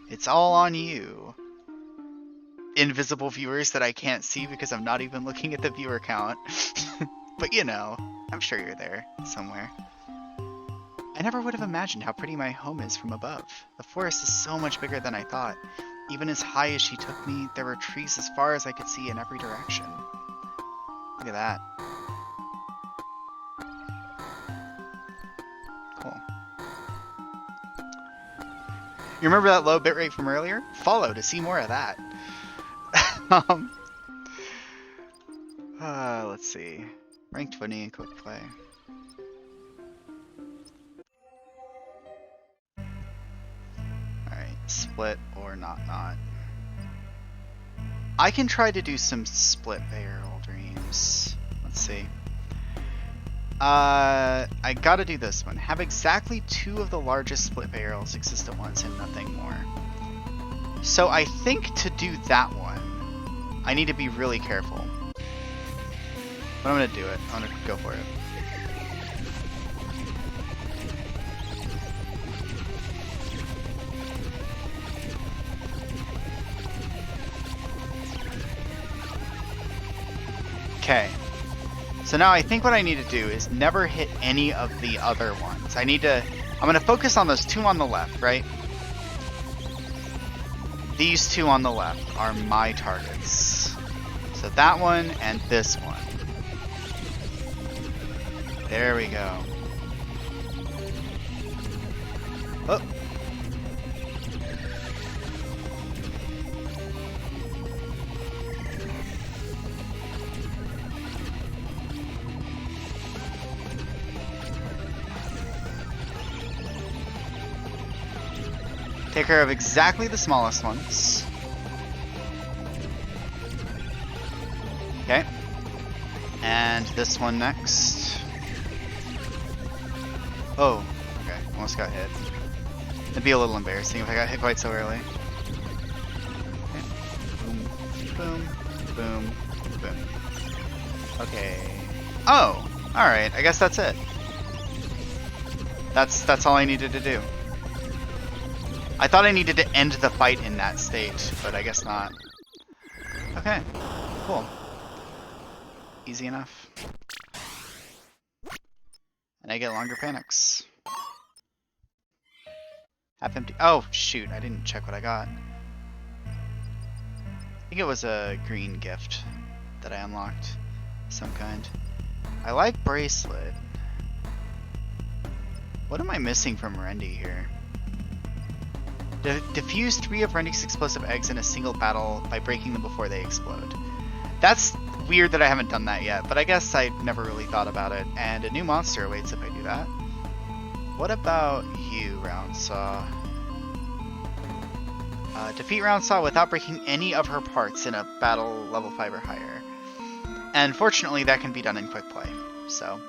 It's all on you. Invisible viewers that I can't see because I'm not even looking at the viewer count. But you know, I'm sure you're there somewhere. I never would have imagined how pretty my home is from above. The forest is so much bigger than I thought. Even as high as she took me, there were trees as far as I could see in every direction. Look at that. Cool. You remember that low bitrate from earlier? Follow to see more of that. Let's see. Ranked 20 and quick play. Alright, split or not. I can try to do some split barrel dreams. Let's see. I gotta do this one. Have exactly 2 of the largest split barrels exist at once and nothing more. So I think to do that one, I need to be really careful. But I'm gonna do it. I'm gonna go for it. Okay. So now I think what I need to do is never hit any of the other ones. I'm gonna focus on those 2 on the left, right? These 2 on the left are my targets. So that one and this one. There we go. Oh. Take care of exactly the smallest ones. Okay. And this one next. Oh, okay. Almost got hit. It'd be a little embarrassing if I got hit quite so early. Okay. Boom, boom, boom, boom. Okay. Oh, alright. I guess that's it. That's all I needed to do. I thought I needed to end the fight in that state, but I guess not. Okay, cool. Easy enough. And I get longer panics. Half empty. Oh, shoot, I didn't check what I got. I think it was a green gift that I unlocked. Some kind. I like bracelet. What am I missing from Rendy here? Defuse 3 of Rendy's explosive eggs in a single battle by breaking them before they explode. That's weird that I haven't done that yet, but I guess I never really thought about it. And a new monster awaits if I do that. What about you, Round Saw? Defeat Round Saw without breaking any of her parts in a battle level 5 or higher. And fortunately, that can be done in quick play. So,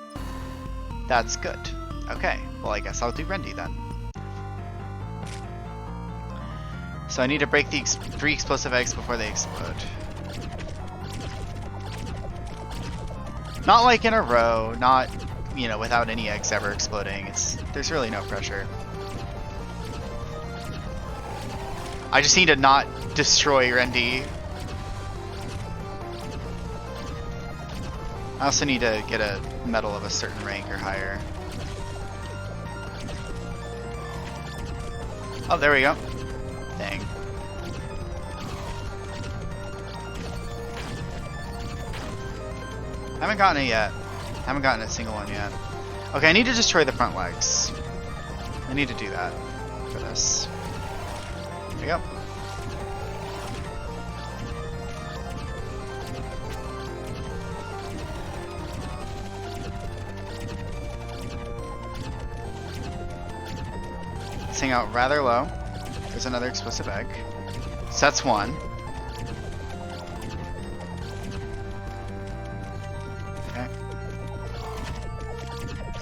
that's good. Okay, well I guess I'll do Rendy then. So I need to break the 3 explosive eggs before they explode. Not like in a row, not, you know, without any eggs ever exploding. There's really no pressure. I just need to not destroy Rendy. I also need to get a medal of a certain rank or higher. Oh, there we go. Dang. Haven't gotten it yet. Haven't gotten a single one yet. Okay, I need to destroy the front legs. I need to do that for this. There we go. Let's hang out rather low. There's another explosive egg. So that's one. Okay.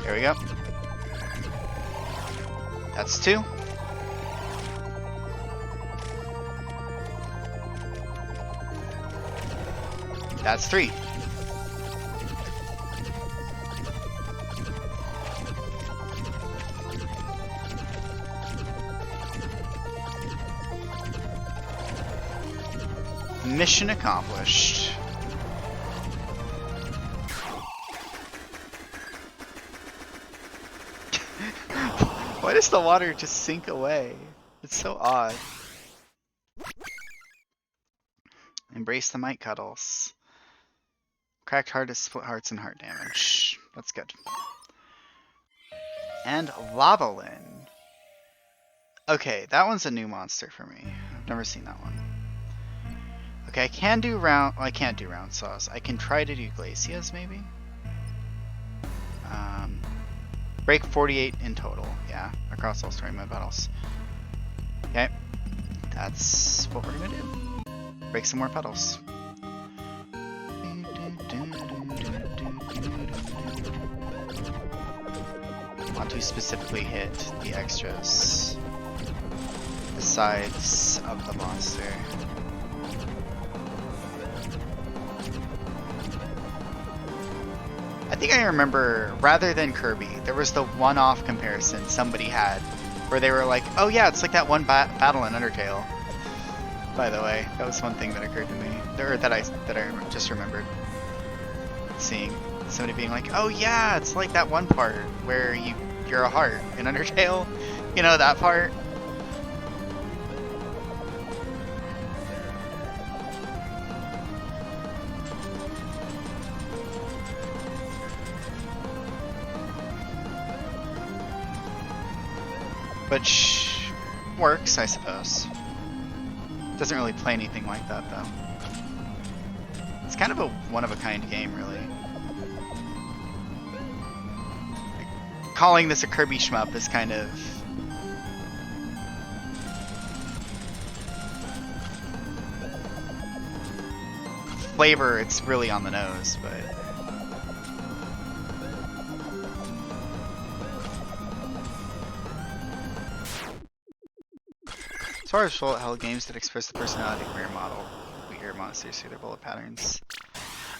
There we go. That's 2. That's 3. Mission accomplished. Why does the water just sink away? It's so odd. Embrace the might cuddles. Cracked heart is split hearts and heart damage. That's good. And Lavalin. Okay, that one's a new monster for me. I've never seen that one. Okay, I can do round. Well, I can't do round saws. I can try to do glacias, maybe. Break 48 in total. Yeah, across all story mode battles. Okay, that's what we're gonna do. Break some more petals. Want to specifically hit the extras, the sides of the monster. I think I remember, rather than Kirby, there was the one-off comparison somebody had, where they were like, "Oh yeah, it's like that one battle in Undertale." By the way, that was one thing that occurred to me, or that I just remembered seeing somebody being like, "Oh yeah, it's like that one part where you're a heart in Undertale." You know that part? Which works, I suppose. Doesn't really play anything like that, though. It's kind of a one-of-a-kind game, really. Like, calling this a Kirby shmup is kind of... flavor, it's really on the nose, but... As far as bullet hell games that express the personality of your model, we hear monsters through their bullet patterns.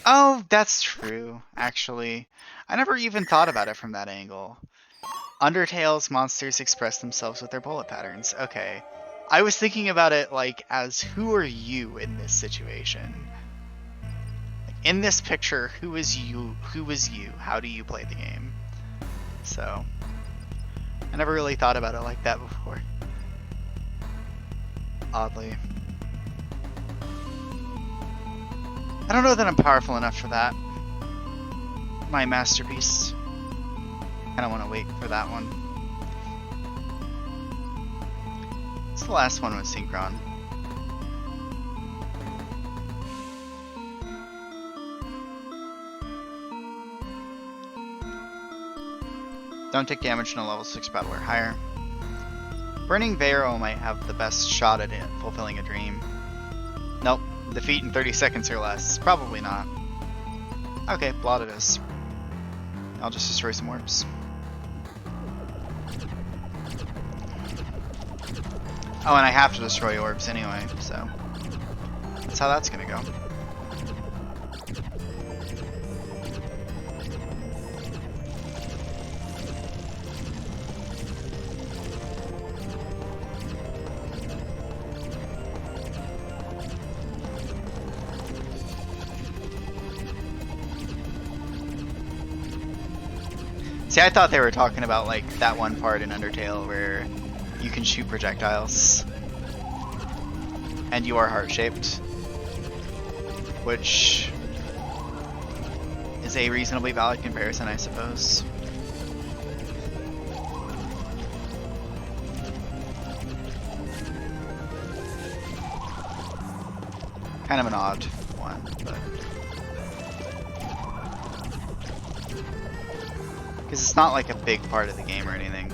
Oh, that's true, actually. I never even thought about it from that angle. Undertale's monsters express themselves with their bullet patterns. Okay. I was thinking about it like as who are you in this situation? Like, in this picture, who is you? Who is you? How do you play the game? So, I never really thought about it like that before. Oddly. I don't know that I'm powerful enough for that. My masterpiece. I don't want to wait for that one. It's the last one with Synchron. Don't take damage in a level 6 battle or higher. Burning Barrow might have the best shot at it, fulfilling a dream. Nope. Defeat in 30 seconds or less. Probably not. Okay, blot it is. I'll just destroy some orbs. Oh, and I have to destroy orbs anyway, so that's how that's gonna go. See, I thought they were talking about like that one part in Undertale where you can shoot projectiles and you are heart-shaped, which is a reasonably valid comparison, I suppose. Kind of an odd one, but because it's not like a big part of the game or anything.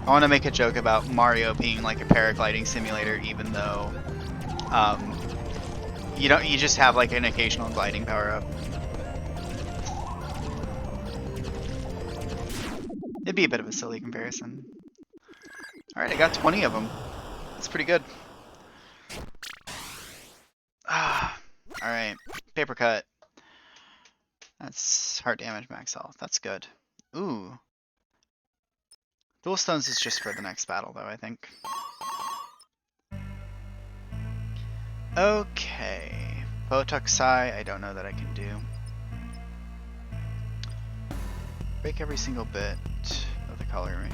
I want to make a joke about Mario being like a paragliding simulator, even though you just have like an occasional gliding power up. It'd be a bit of a silly comparison. Alright, I got 20 of them. That's pretty good. Alright, paper cut. That's heart damage, max health. That's good. Ooh. Dual Stones is just for the next battle, though, I think. Okay. Botoxai, I don't know that I can do. Break every single bit of the coloring.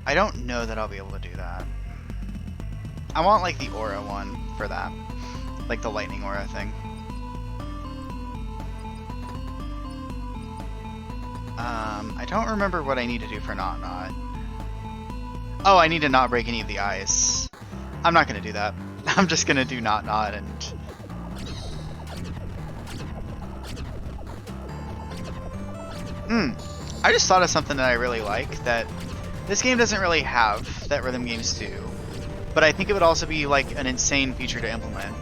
I don't know that I'll be able to do that. I want like the aura one for that. Like the lightning aura thing. I don't remember what I need to do for Not. Oh, I need to not break any of the eyes. I'm not gonna do that. I'm just gonna do Not and... I just thought of something that I really like that this game doesn't really have, that rhythm games do. But I think it would also be like an insane feature to implement.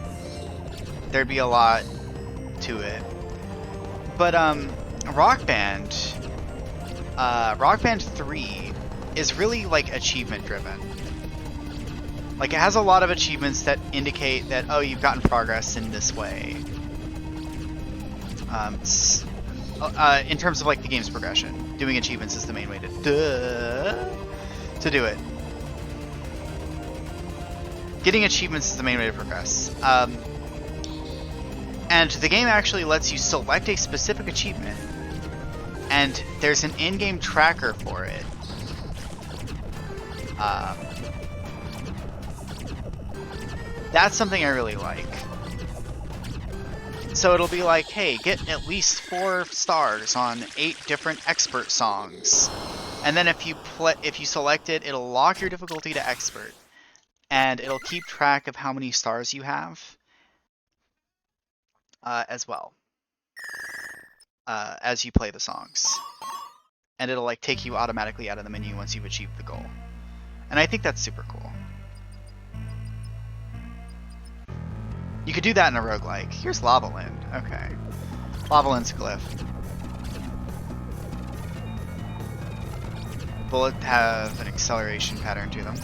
There'd be a lot to it. But Rock Band 3 is really like achievement driven. Like it has a lot of achievements that indicate that, oh, you've gotten progress in this way. In terms of like the game's progression, doing achievements is the main way to do it. Getting achievements is the main way to progress. And the game actually lets you select a specific achievement, and there's an in-game tracker for it. That's something I really like. So it'll be like, hey, get at least 4 stars on 8 different expert songs. And then if you select it, it'll lock your difficulty to expert. And it'll keep track of how many stars you have as well. As you play the songs. And it'll like take you automatically out of the menu once you've achieved the goal. And I think that's super cool. You could do that in a roguelike. Here's Lava Land. Okay. Lava Land's glyph. Bullets have an acceleration pattern to them.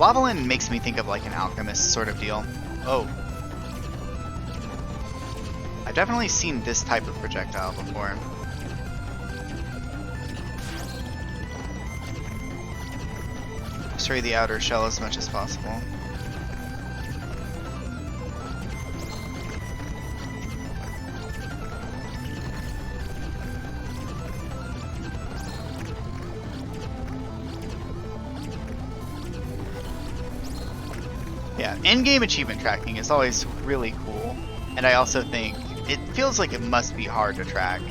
Lavalin makes me think of like an alchemist sort of deal. Oh. I've definitely seen this type of projectile before. Destroy the outer shell as much as possible. Yeah, endgame achievement tracking is always really cool, and I also think it feels like it must be hard to track.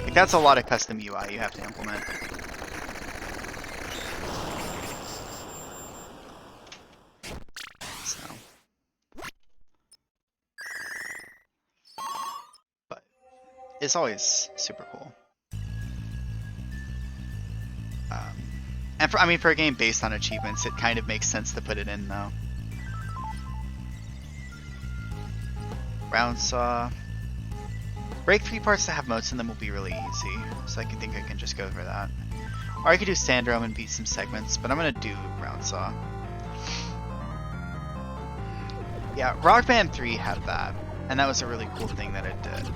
Like that's a lot of custom UI you have to implement. So, but it's always super cool. And for, I mean, for a game based on achievements, it kind of makes sense to put it in though. Round saw. Break 3 parts that have moats in them will be really easy, so I think I can just go for that. Or I could do Sandrome and beat some segments, but I'm gonna do round saw. Yeah, Rock Band 3 had that, and that was a really cool thing that it did.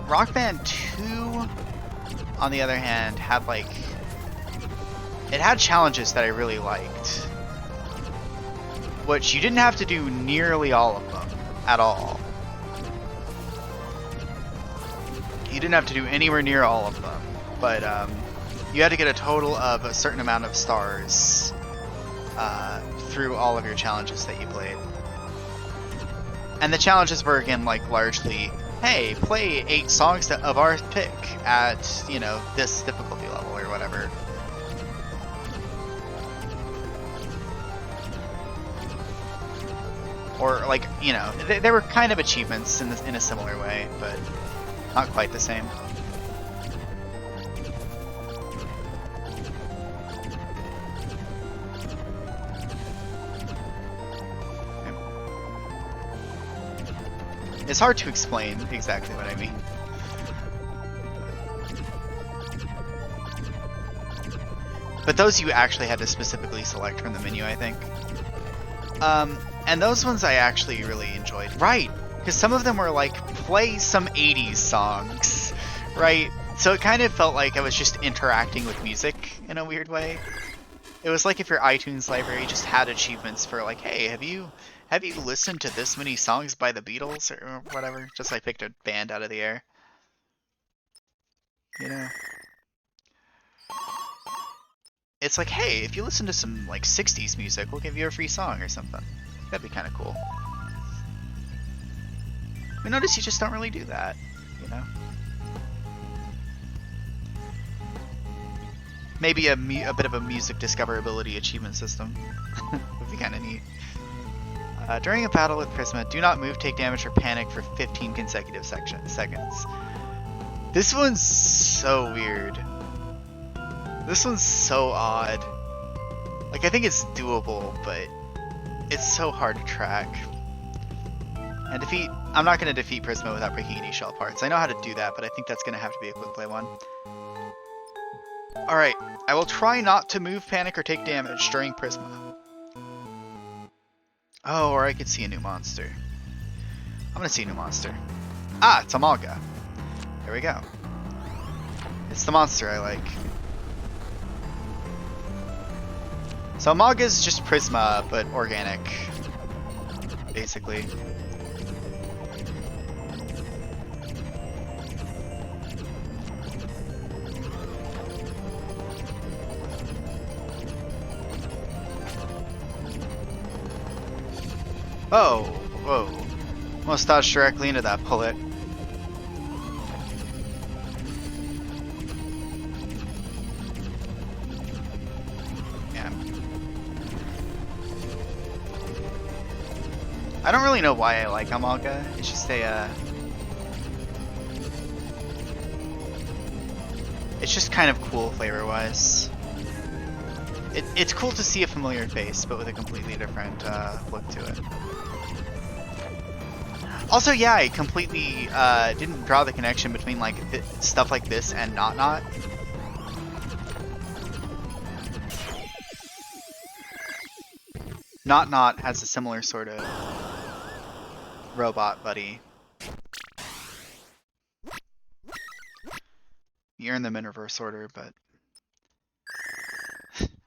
Rock Band 2, on the other hand, had like... It had challenges that I really liked, which you didn't have to do nearly all of them at all. You didn't have to do anywhere near all of them, but you had to get a total of a certain amount of stars through all of your challenges that you played. And the challenges were, again, like largely, hey, play 8 songs of our pick at, you know, this difficulty level or whatever. Or like, you know, they were kind of achievements in a similar way, but not quite the same. It's hard to explain exactly what I mean. But those you actually had to specifically select from the menu, I think. And those ones I actually really enjoyed. Right, because some of them were like, play some 80s songs, right? So it kind of felt like I was just interacting with music in a weird way. It was like if your iTunes library just had achievements for like, hey, have you listened to this many songs by the Beatles or whatever? Just like picked a band out of the air. You know? It's like, hey, if you listen to some like 60s music, we'll give you a free song or something. That'd be kind of cool. We notice you just don't really do that, you know? Maybe a bit of a music discoverability achievement system would be kind of neat. During a battle with Prisma, do not move, take damage, or panic for 15 consecutive seconds. This one's so weird. This one's so odd. Like, I think it's doable, but it's so hard to track. And I'm not going to defeat Prisma without breaking any shell parts. I know how to do that, but I think that's going to have to be a quick play one. Alright, I will try not to move, panic, or take damage during Prisma. Oh, or I could see a new monster. I'm going to see a new monster. Ah, it's Amalga. There we go. It's the monster I like. So Amalga is just Prisma, but organic, basically. Oh, whoa. Almost dodged directly into that bullet. I don't really know why I like Amalga. It's just it's just kind of cool flavor-wise. It's cool to see a familiar face, but with a completely different look to it. Also, yeah, I completely didn't draw the connection between like stuff like this and Not. Not has a similar sort of robot buddy. You earn them in reverse order, but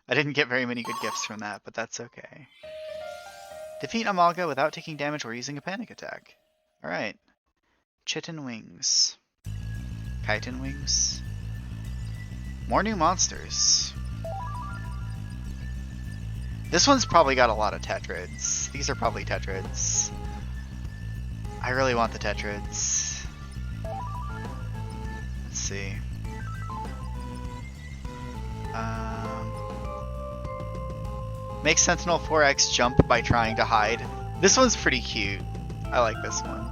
I didn't get very many good gifts from that, but that's okay. Defeat Amalga without taking damage or using a panic attack. Alright. Chitin Wings. Chitin Wings. More new monsters. This one's probably got a lot of Tetrids. These are probably Tetrids. I really want the Tetrids. Let's see. Make Sentinel 4X jump by trying to hide. This one's pretty cute. I like this one.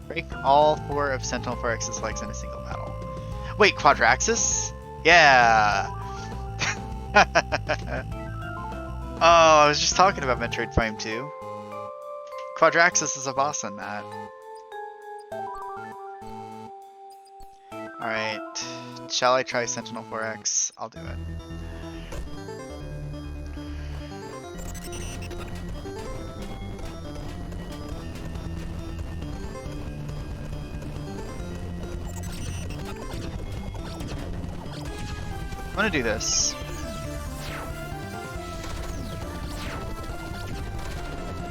Break all 4 of Sentinel 4X's legs in a single battle. Wait, Quadraxis? Yeah! Oh, I was just talking about Metroid Prime 2. Quadraxis is a boss in that. Alright. Shall I try Sentinel 4X? I'll do it. I'm gonna do this.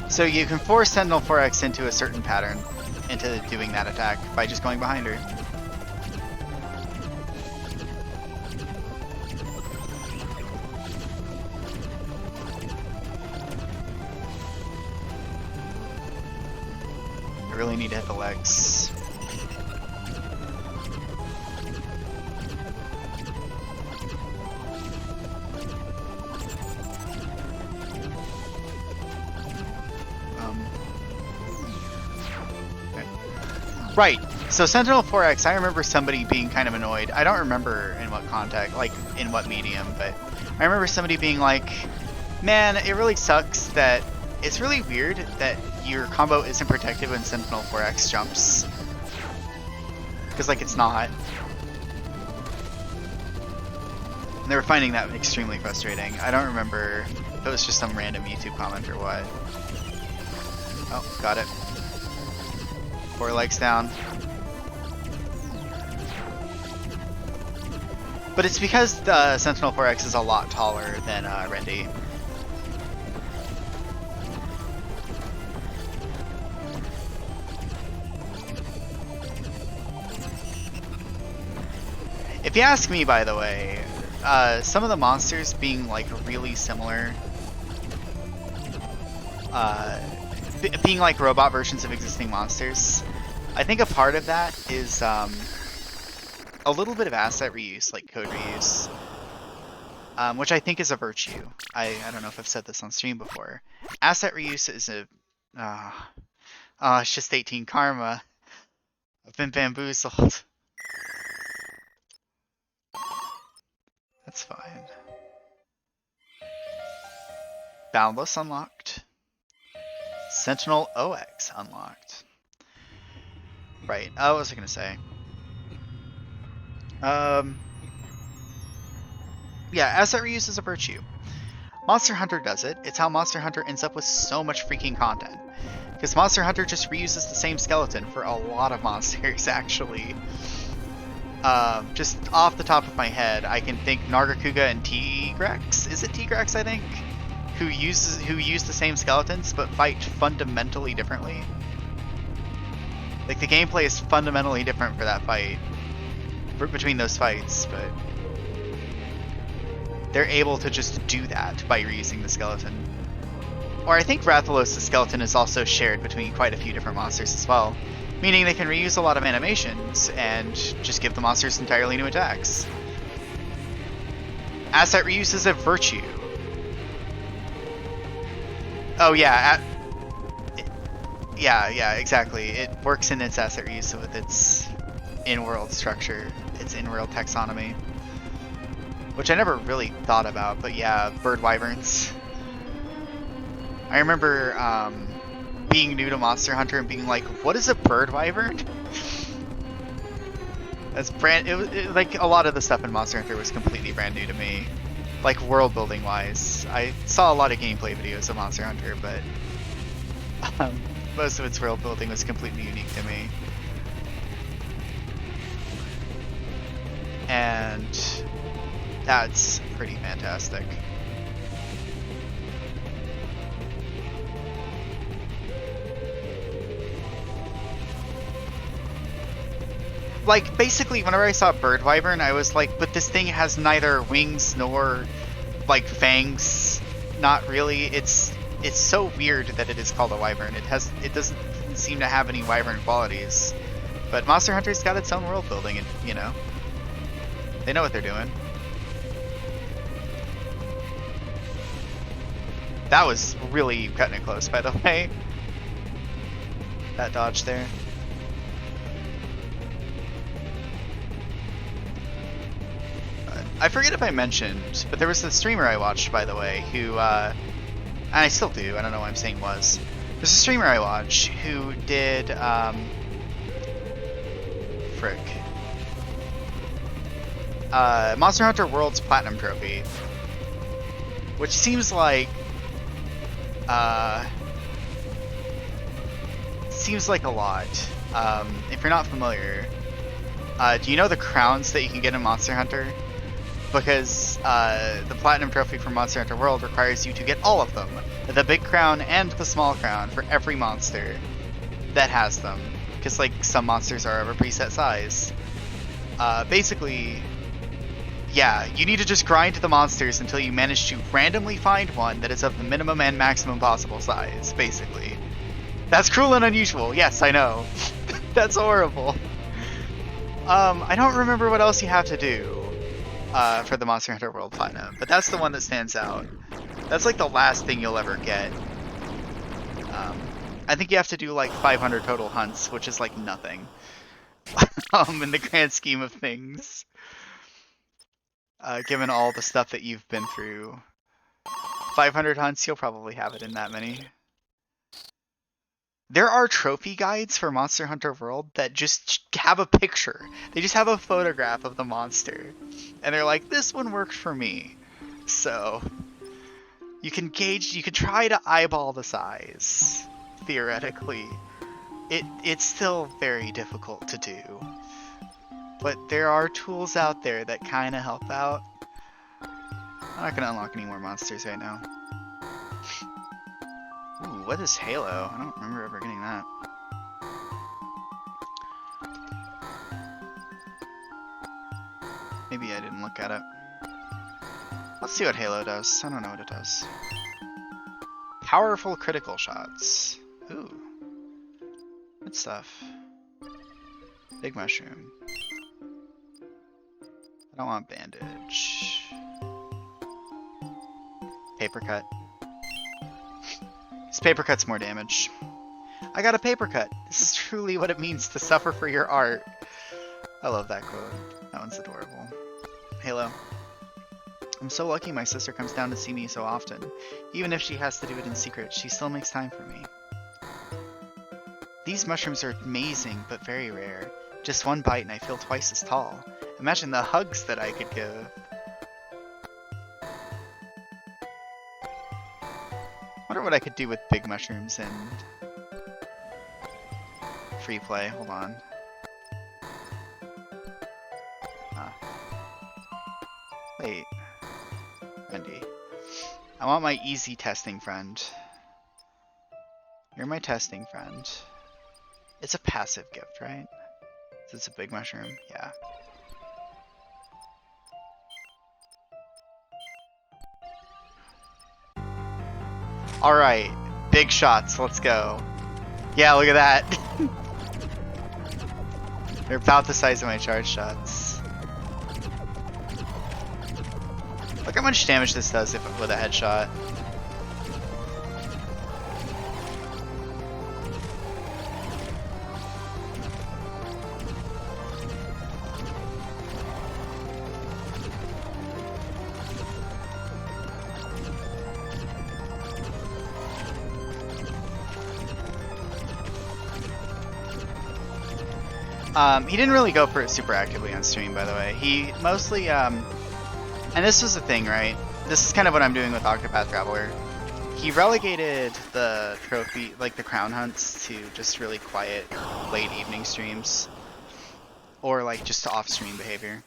So you can force Sentinel 4X into a certain pattern, into doing that attack, by just going behind her. I really need to hit the legs. Right, so Sentinel 4X, I remember somebody being kind of annoyed. I don't remember in what context, like in what medium, but I remember somebody being like, man, it really sucks that it's really weird that your combo isn't protected when Sentinel 4X jumps. Because, like, it's not. And they were finding that extremely frustrating. I don't remember if it was just some random YouTube comment or what. Oh, got it. 4 legs down. But it's because the Sentinel 4X is a lot taller than Rendy. If you ask me, by the way, some of the monsters being like really similar, being like robot versions of existing monsters, I think a part of that is a little bit of asset reuse, like code reuse, which I think is a virtue. I don't know if I've said this on stream before. Asset reuse is a... it's just 18 karma. I've been bamboozled. That's fine. Boundless unlocked. Sentinel OX unlocked. Right, what was I gonna say? Yeah, asset reuse is a virtue. Monster Hunter does it. It's how Monster Hunter ends up with so much freaking content. Because Monster Hunter just reuses the same skeleton for a lot of monsters, actually. Just off the top of my head, I can think Nargacuga and Tigrex. Is it Tigrex, I think? Who use the same skeletons, but fight fundamentally differently. Like, the gameplay is fundamentally different for that fight. Between those fights, but they're able to just do that by reusing the skeleton. Or I think Rathalos' skeleton is also shared between quite a few different monsters as well, meaning they can reuse a lot of animations and just give the monsters entirely new attacks. Asset reuse is a virtue. Oh yeah, yeah, exactly. It works in its asset reuse with its in-world structure, its in-world taxonomy, which I never really thought about, but yeah, bird wyverns. I remember being new to Monster Hunter and being like, what is a bird wyvern? That's like a lot of the stuff in Monster Hunter was completely brand new to me. like world building wise. I saw a lot of gameplay videos of Monster Hunter, but most of its world building was completely unique to me. And that's pretty fantastic. Like, basically, whenever I saw Bird Wyvern, I was like, but this thing has neither wings nor, like, fangs. Not really. It's so weird that it is called a wyvern. It doesn't seem to have any wyvern qualities. But Monster Hunter's got its own world building, and, you know, they know what they're doing. That was really cutting it close, by the way. That dodge there. I forget if I mentioned, but there was a streamer I watched, by the way, who, and I still do, I don't know why I'm saying was. There's a streamer I watch who did, frick. Monster Hunter World's Platinum Trophy. Which seems like, a lot. If you're not familiar, do you know the crowns that you can get in Monster Hunter? Because the Platinum Trophy for Monster Hunter World requires you to get all of them. The big crown and the small crown for every monster that has them. Because, like, some monsters are of a preset size. Basically, yeah, you need to just grind the monsters until you manage to randomly find one that is of the minimum and maximum possible size, basically. That's cruel and unusual, yes, I know. That's horrible. I don't remember what else you have to do for the Monster Hunter World Platinum, but that's the one that stands out. That's like the last thing you'll ever get. I think you have to do like 500 total hunts, which is like nothing in the grand scheme of things. Given all the stuff that you've been through. 500 hunts, you'll probably have it in that many. There are trophy guides for Monster Hunter World that just have a picture. They just have a photograph of the monster. And they're like, this one worked for me. So, you can try to eyeball the size, theoretically. It's still very difficult to do. But there are tools out there that kind of help out. I'm not going to unlock any more monsters right now. Ooh, what is Halo? I don't remember ever getting that. Maybe I didn't look at it. Let's see what Halo does. I don't know what it does. Powerful critical shots. Ooh. Good stuff. Big mushroom. I don't want bandage. Paper cut. This paper cut's more damage. I got a paper cut. This is truly what it means to suffer for your art. I love that quote. That one's adorable. Halo. I'm so lucky my sister comes down to see me so often. Even if she has to do it in secret, she still makes time for me. These mushrooms are amazing, but very rare. Just one bite and I feel twice as tall. Imagine the hugs that I could give. Wonder what I could do with big mushrooms and free play. Hold on. Wait. Wendy. I want my easy testing friend. You're my testing friend. It's a passive gift, right? It's a big mushroom? Yeah. Alright, big shots, let's go. Yeah, look at that. They're about the size of my charge shots. Look how much damage this does with a headshot. He didn't really go for it super actively on stream, by the way. He mostly, and this was the thing, right? this is kind of what I'm doing with Octopath Traveler. He relegated the trophy, like the crown hunts, to just really quiet late evening streams. Or like just off-stream behavior.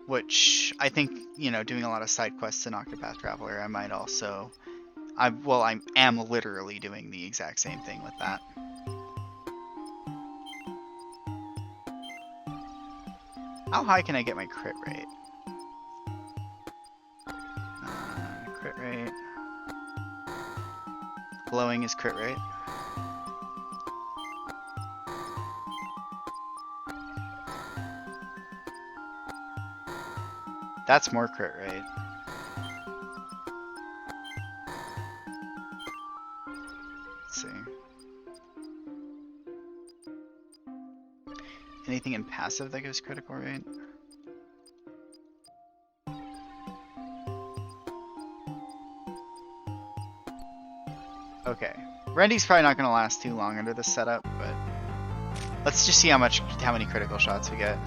Which I think, you know, doing a lot of side quests in Octopath Traveler, I might also... I am literally doing the exact same thing with that. How high can I get my crit rate? Crit rate. Glowing is crit rate. That's more crit rate. Let's see. Anything in passive that gives critical rate? Okay. Randy's probably not going to last too long under this setup, but let's just see how many critical shots we get.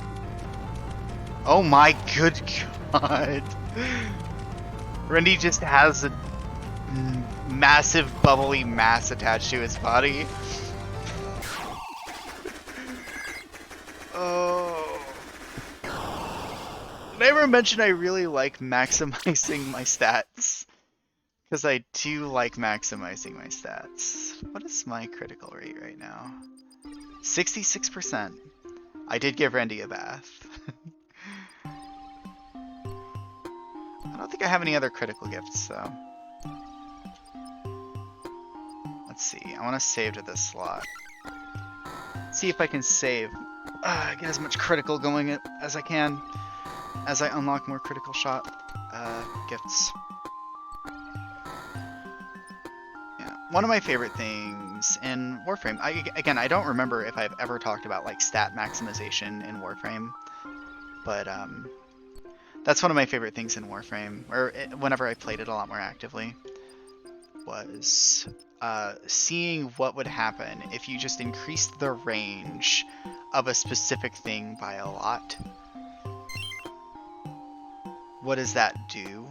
Oh my good god. Randy just has a massive bubbly mass attached to his body. Oh. Did I ever mention I really like maximizing my stats? Because I do like maximizing my stats. What is my critical rate right now? 66%. I did give Randy a bath. I don't think I have any other critical gifts, so... Let's see. I want to save to this slot. See if I can save. Get as much critical going as I can as I unlock more critical shot gifts. Yeah, one of my favorite things in Warframe. Again, I don't remember if I've ever talked about like stat maximization in Warframe, but that's one of my favorite things in Warframe, or whenever I played it a lot more actively, was seeing what would happen if you just increased the range of a specific thing by a lot. What does that do?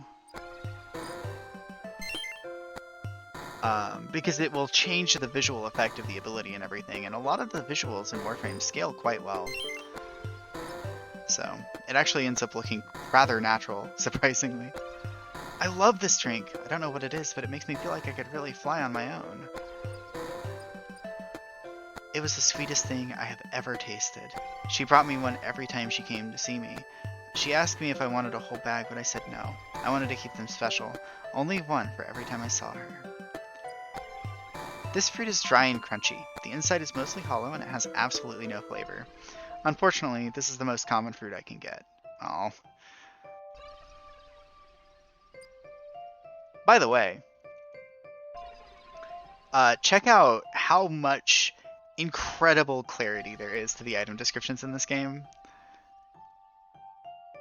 Because it will change the visual effect of the ability and everything, and a lot of the visuals in Warframe scale quite well. So it actually ends up looking rather natural, surprisingly. I love this drink. I don't know what it is, but it makes me feel like I could really fly on my own. It was the sweetest thing I have ever tasted. She brought me one every time she came to see me. She asked me if I wanted a whole bag, but I said no. I wanted to keep them special. Only one for every time I saw her. This fruit is dry and crunchy. The inside is mostly hollow and it has absolutely no flavor. Unfortunately, this is the most common fruit I can get. Oh. By the way, check out how much incredible clarity there is to the item descriptions in this game.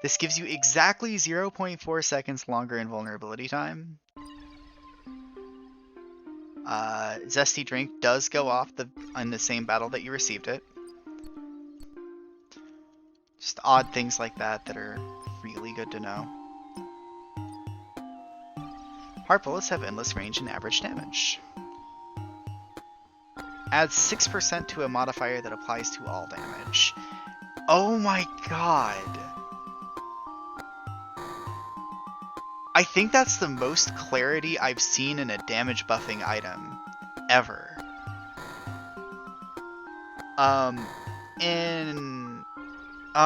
This gives you exactly 0.4 seconds longer invulnerability time. Zesty Drink does go off in the same battle that you received it. Just odd things like that that are really good to know. Heart bullets have endless range and average damage. Adds 6% to a modifier that applies to all damage. Oh my god. I think that's the most clarity I've seen in a damage buffing item ever. I'm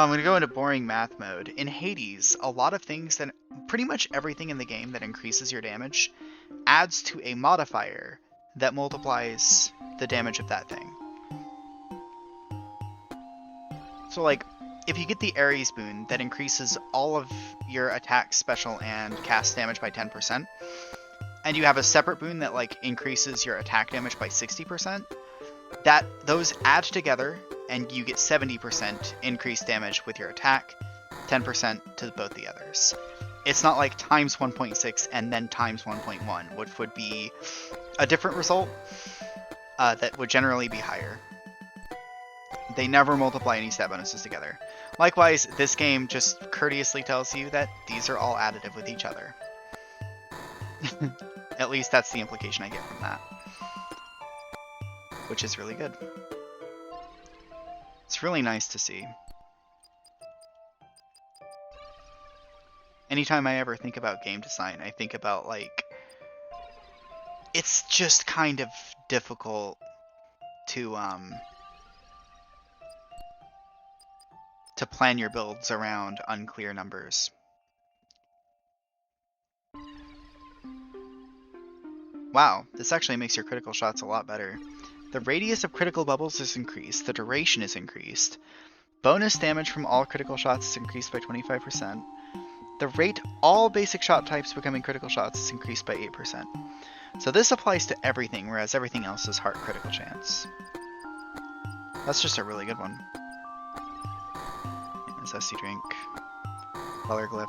gonna go into boring math mode. In Hades, a lot of things that pretty much everything in the game that increases your damage adds to a modifier that multiplies the damage of that thing. So like, if you get the Ares boon that increases all of your attack, special, and cast damage by 10%, and you have a separate boon that like increases your attack damage by 60%, those add together and you get 70% increased damage with your attack, 10% to both the others. It's not like times 1.6 and then times 1.1, which would be a different result that would generally be higher. They never multiply any stat bonuses together. Likewise, this game just courteously tells you that these are all additive with each other. At least that's the implication I get from that. Which is really good. It's really nice to see. Anytime I ever think about game design, I think about, like, it's just kind of difficult to plan your builds around unclear numbers. Wow, this actually makes your critical shots a lot better. The radius of critical bubbles is increased, the duration is increased. Bonus damage from all critical shots is increased by 25%. The rate all basic shot types becoming critical shots is increased by 8%. So this applies to everything, whereas everything else is heart critical chance. That's just a really good one. Zesty drink. Color glyph.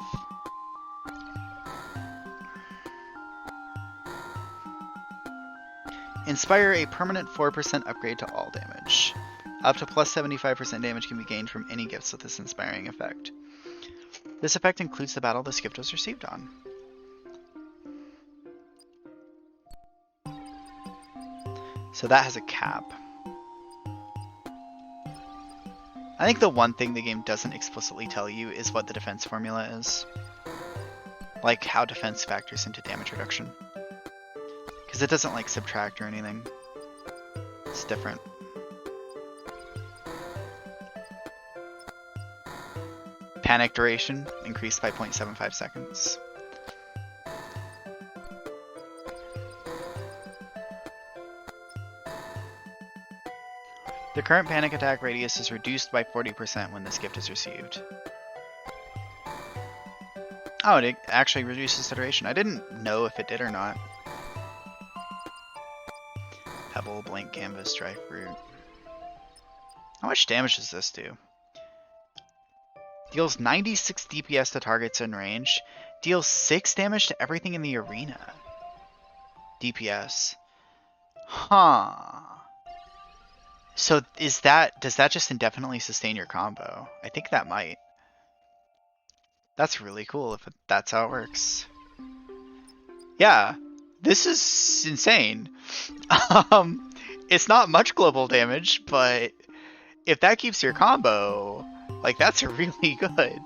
Inspire a permanent 4% upgrade to all damage. Up to plus 75% damage can be gained from any gifts with this inspiring effect. This effect includes the battle this gift was received on. So that has a cap. I think the one thing the game doesn't explicitly tell you is what the defense formula is. Like how defense factors into damage reduction. Because it doesn't like subtract or anything. It's different. Panic duration increased by 0.75 seconds. The current panic attack radius is reduced by 40% when this gift is received. Oh, it actually reduces the duration. I didn't know if it did or not. Pebble, blank canvas, dry fruit. How much damage does this do? Deals 96 DPS to targets in range. Deals 6 damage to everything in the arena. DPS. Huh. So does that just indefinitely sustain your combo? I think that might. That's really cool if that's how it works. Yeah, this is insane. It's not much global damage, but if that keeps your combo, like, that's really good.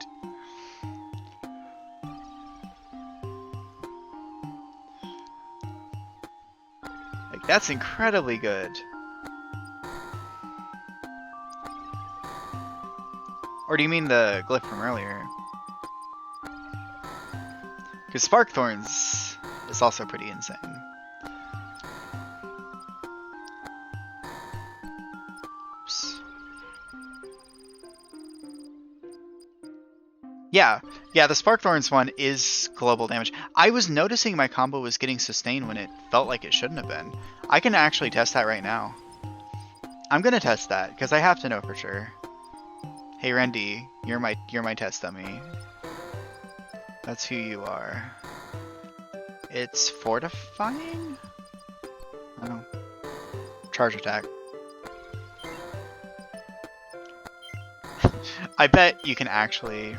Like, that's incredibly good. Or do you mean the glyph from earlier? Because Spark Thorns is also pretty insane. Oops. Yeah, the Spark Thorns one is global damage. I was noticing my combo was getting sustained when it felt like it shouldn't have been. I can actually test that right now. I'm gonna test that, because I have to know for sure. Hey Randy, you're my test dummy. That's who you are. It's fortifying? Oh. Charge attack. I bet you can actually...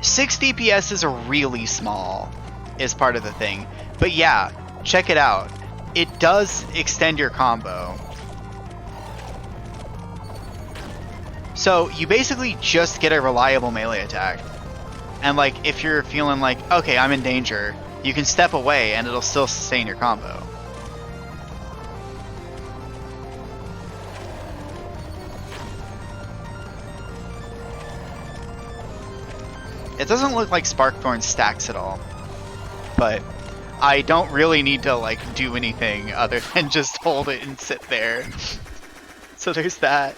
6 DPS is really small, is part of the thing. But yeah, check it out. It does extend your combo. So you basically just get a reliable melee attack. And like, if you're feeling like, okay, I'm in danger, you can step away and it'll still sustain your combo. It doesn't look like Sparkthorn stacks at all, but I don't really need to like do anything other than just hold it and sit there. So there's that.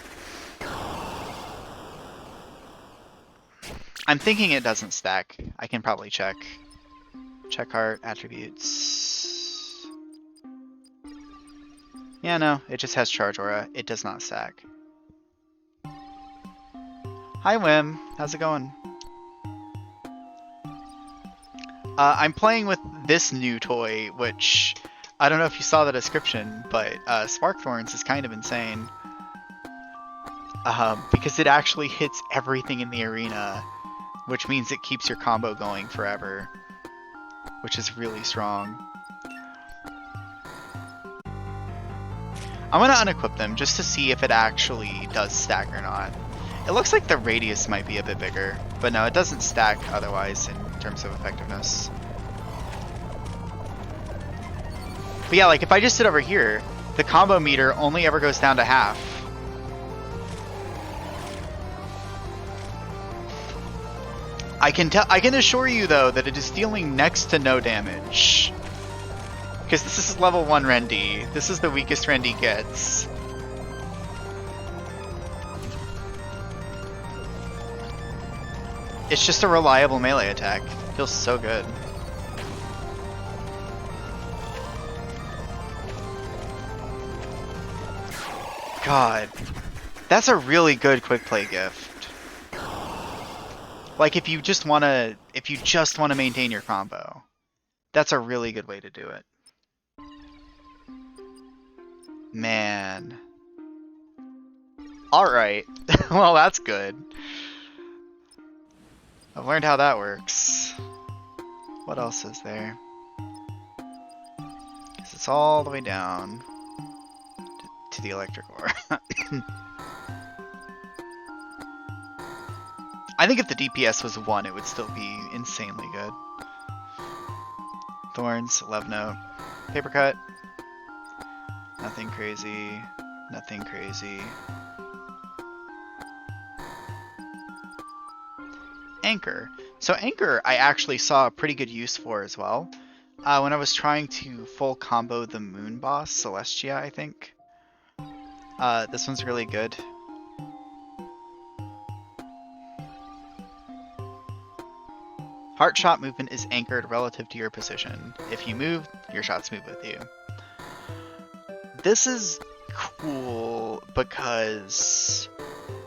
I'm thinking it doesn't stack. I can probably check. Check heart attributes. Yeah, no, it just has charge aura. It does not stack. Hi Wim, how's it going? I'm playing with this new toy, which I don't know if you saw the description, but Spark Thorns is kind of insane. Because it actually hits everything in the arena, which means it keeps your combo going forever, which is really strong. I'm gonna unequip them just to see if it actually does stack or not. It looks like the radius might be a bit bigger, but no, it doesn't stack otherwise in terms of effectiveness. But yeah, like if I just sit over here, the combo meter only ever goes down to half. I can assure you though that it is dealing next to no damage. Because this is level 1 Rendy. This is the weakest Rendy gets. It's just a reliable melee attack. Feels so good. God. That's a really good quick play gift. Like if you just wanna maintain your combo. That's a really good way to do it. Man. Alright. Well, that's good. I've learned how that works. What else is there? Because it's all the way down to the electric ore. I think if the DPS was 1, it would still be insanely good. Thorns, Love Note, Paper Cut. Nothing crazy. Nothing crazy. Anchor. So Anchor I actually saw a pretty good use for as well. When I was trying to full combo the Moon Boss, Celestia, I think. This one's really good. Heart shot movement is anchored relative to your position. If you move, your shots move with you. This is cool because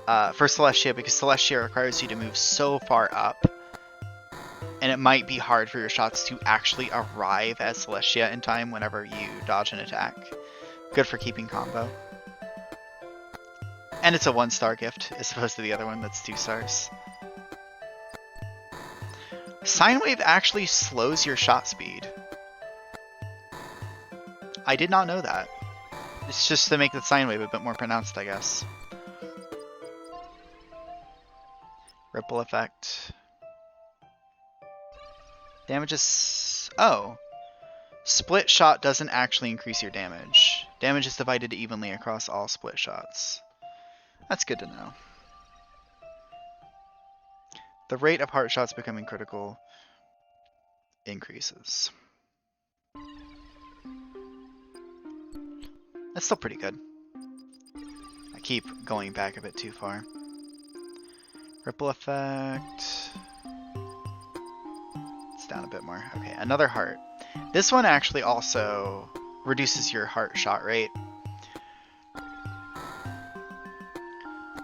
for Celestia, because Celestia requires you to move so far up, and it might be hard for your shots to actually arrive as Celestia in time whenever you dodge an attack. Good for keeping combo. And it's a 1-star gift, as opposed to the other one that's 2 stars. Sine Wave actually slows your shot speed. I did not know that. It's just to make the sine wave a bit more pronounced, I guess. Ripple effect. Damage is... Oh. Split shot doesn't actually increase your damage. Damage is divided evenly across all split shots. That's good to know. The rate of heart shots becoming critical increases. That's still pretty good. I keep going back a bit too far. Ripple effect. It's down a bit more. Okay, another heart. This one actually also reduces your heart shot rate,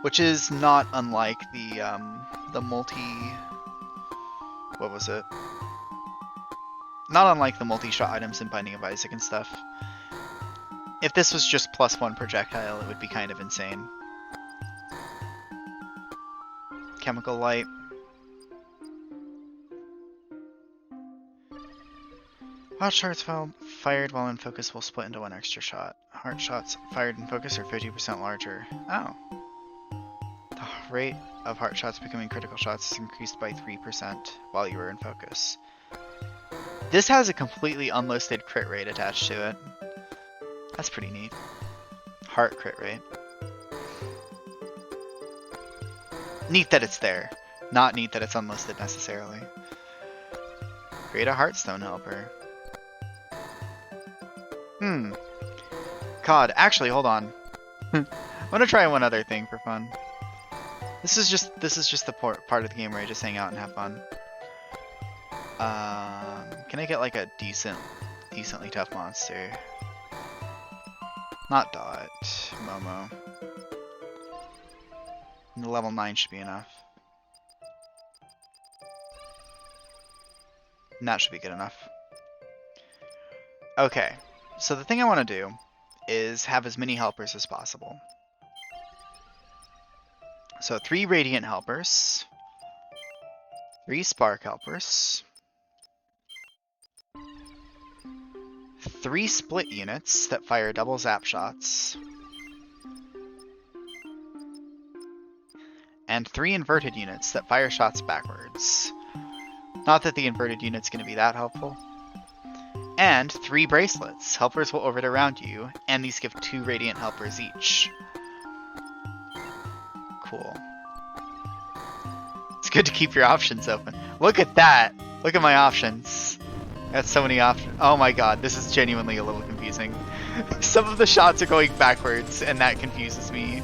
which is not unlike the multi... What was it? Not unlike the multi-shot items in Binding of Isaac and stuff. If this was just +1 projectile, it would be kind of insane. Chemical light. Hot shots fired while in focus will split into 1 extra shot. Heart shots fired in focus are 50% larger. Oh. The rate of heart shots becoming critical shots is increased by 3% while you are in focus. This has a completely unlisted crit rate attached to it. That's pretty neat. Heart crit rate. Neat that it's there. Not neat that it's unlisted necessarily. Create a Heartstone helper. God, actually, hold on. I'm gonna try one other thing for fun. This is just the part of the game where I just hang out and have fun. Can I get like a decently tough monster? Not Dot, Momo. Level 9 should be enough. And that should be good enough. Okay, So the thing I want to do is have as many helpers as possible. So 3 Radiant helpers, 3 Spark helpers, 3 split units that fire double zap shots, and 3 inverted units that fire shots backwards. Not that the inverted unit's going to be that helpful. And 3 bracelets. Helpers will orbit around you, and these give 2 Radiant helpers each. Cool. It's good to keep your options open. Look at that! Look at my options. That's so many options. Oh my god, this is genuinely a little confusing. Some of the shots are going backwards, and that confuses me.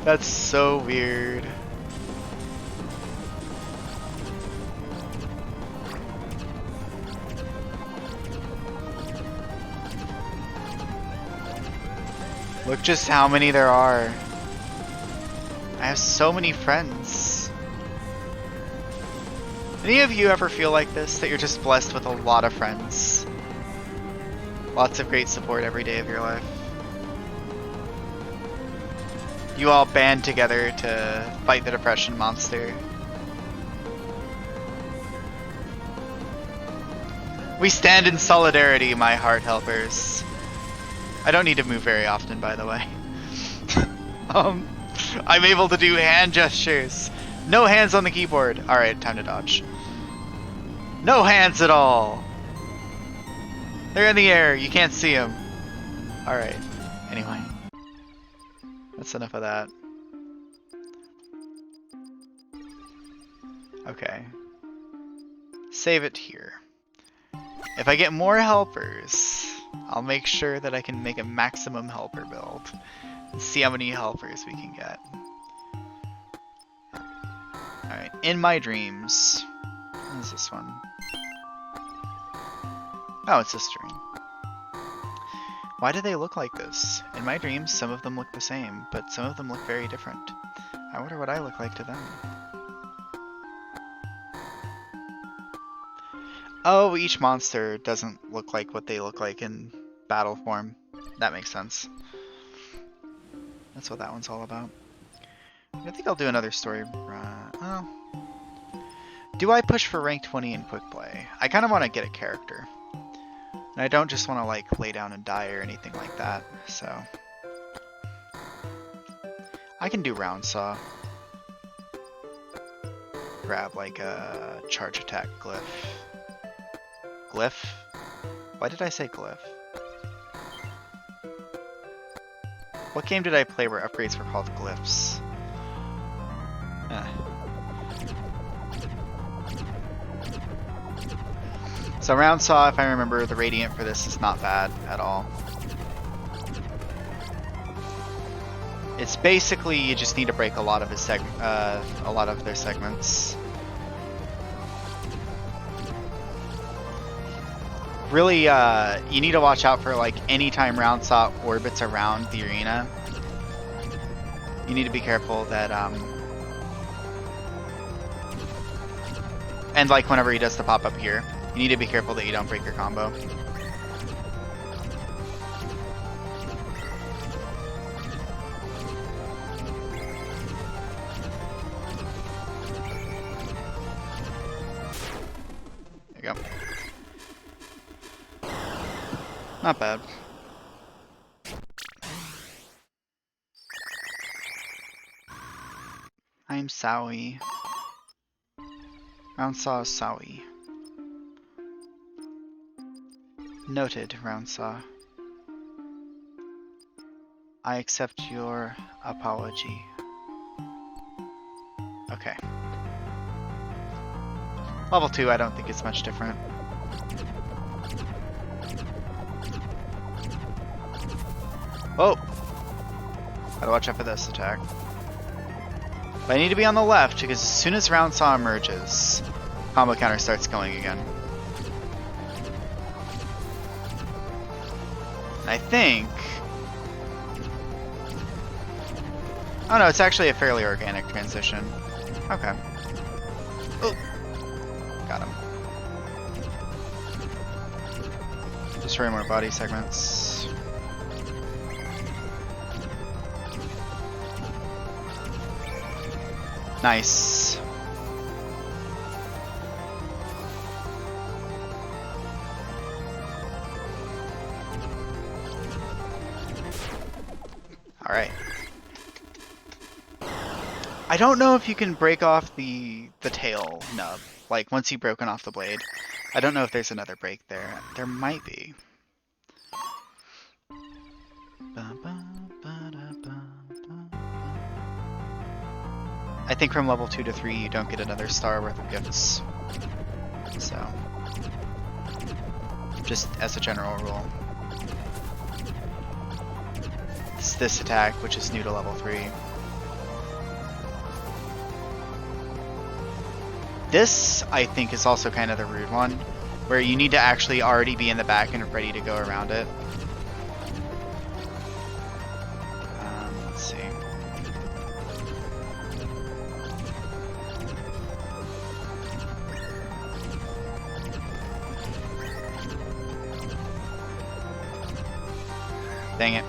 That's so weird. Look just how many there are. I have so many friends. Any of you ever feel like this? That you're just blessed with a lot of friends? Lots of great support every day of your life. You all band together to fight the depression monster. We stand in solidarity, my heart helpers. I don't need to move very often, by the way. I'm able to do hand gestures. No hands on the keyboard. Alright, time to dodge. No hands at all. They're in the air. You can't see them. Alright. Anyway. That's enough of that. Okay. Save it here. If I get more helpers, I'll make sure that I can make a maximum helper build. And see how many helpers we can get. Alright, in my dreams. What is this one? Oh, it's this dream. Why do they look like this? In my dreams, some of them look the same, but some of them look very different. I wonder what I look like to them. Oh, each monster doesn't look like what they look like in battle form. That makes sense. That's what that one's all about. I think I'll do another story run. Oh. Do I push for rank 20 in quick play? I kind of want to get a character. And I don't just want to like lay down and die or anything like that, so. I can do round saw. Grab like a charge attack glyph. Glyph? Why did I say glyph? What game did I play where upgrades were called glyphs? So round saw, if I remember, the radiant for this is not bad at all. It's basically you just need to break a lot of his their segments. Really, you need to watch out for like anytime round saw orbits around the arena. You need to be careful that and like whenever he does the pop up here, you need to be careful that you don't break your combo. There you go. Not bad. I'm Sowie. Round saw Sowie. Noted, round saw. I accept your apology. Okay. Level 2, I don't think it's much different. Oh! Gotta watch out for this attack. But I need to be on the left because as soon as round saw emerges, combo counter starts going again. And I think... Oh no, it's actually a fairly organic transition. Okay. Oh! Got him. destroy more body segments. Nice. All right. I don't know if you can break off the tail nub, like once you've broken off the blade. I don't know if there's another break there. There might be. I think from level 2 to 3 you don't get another star worth of gifts. So, just as a general rule. It's this attack, which is new to level 3. This, I think, is also kind of the rude one, where you need to actually already be in the back and ready to go around it. Let's see. Dang it.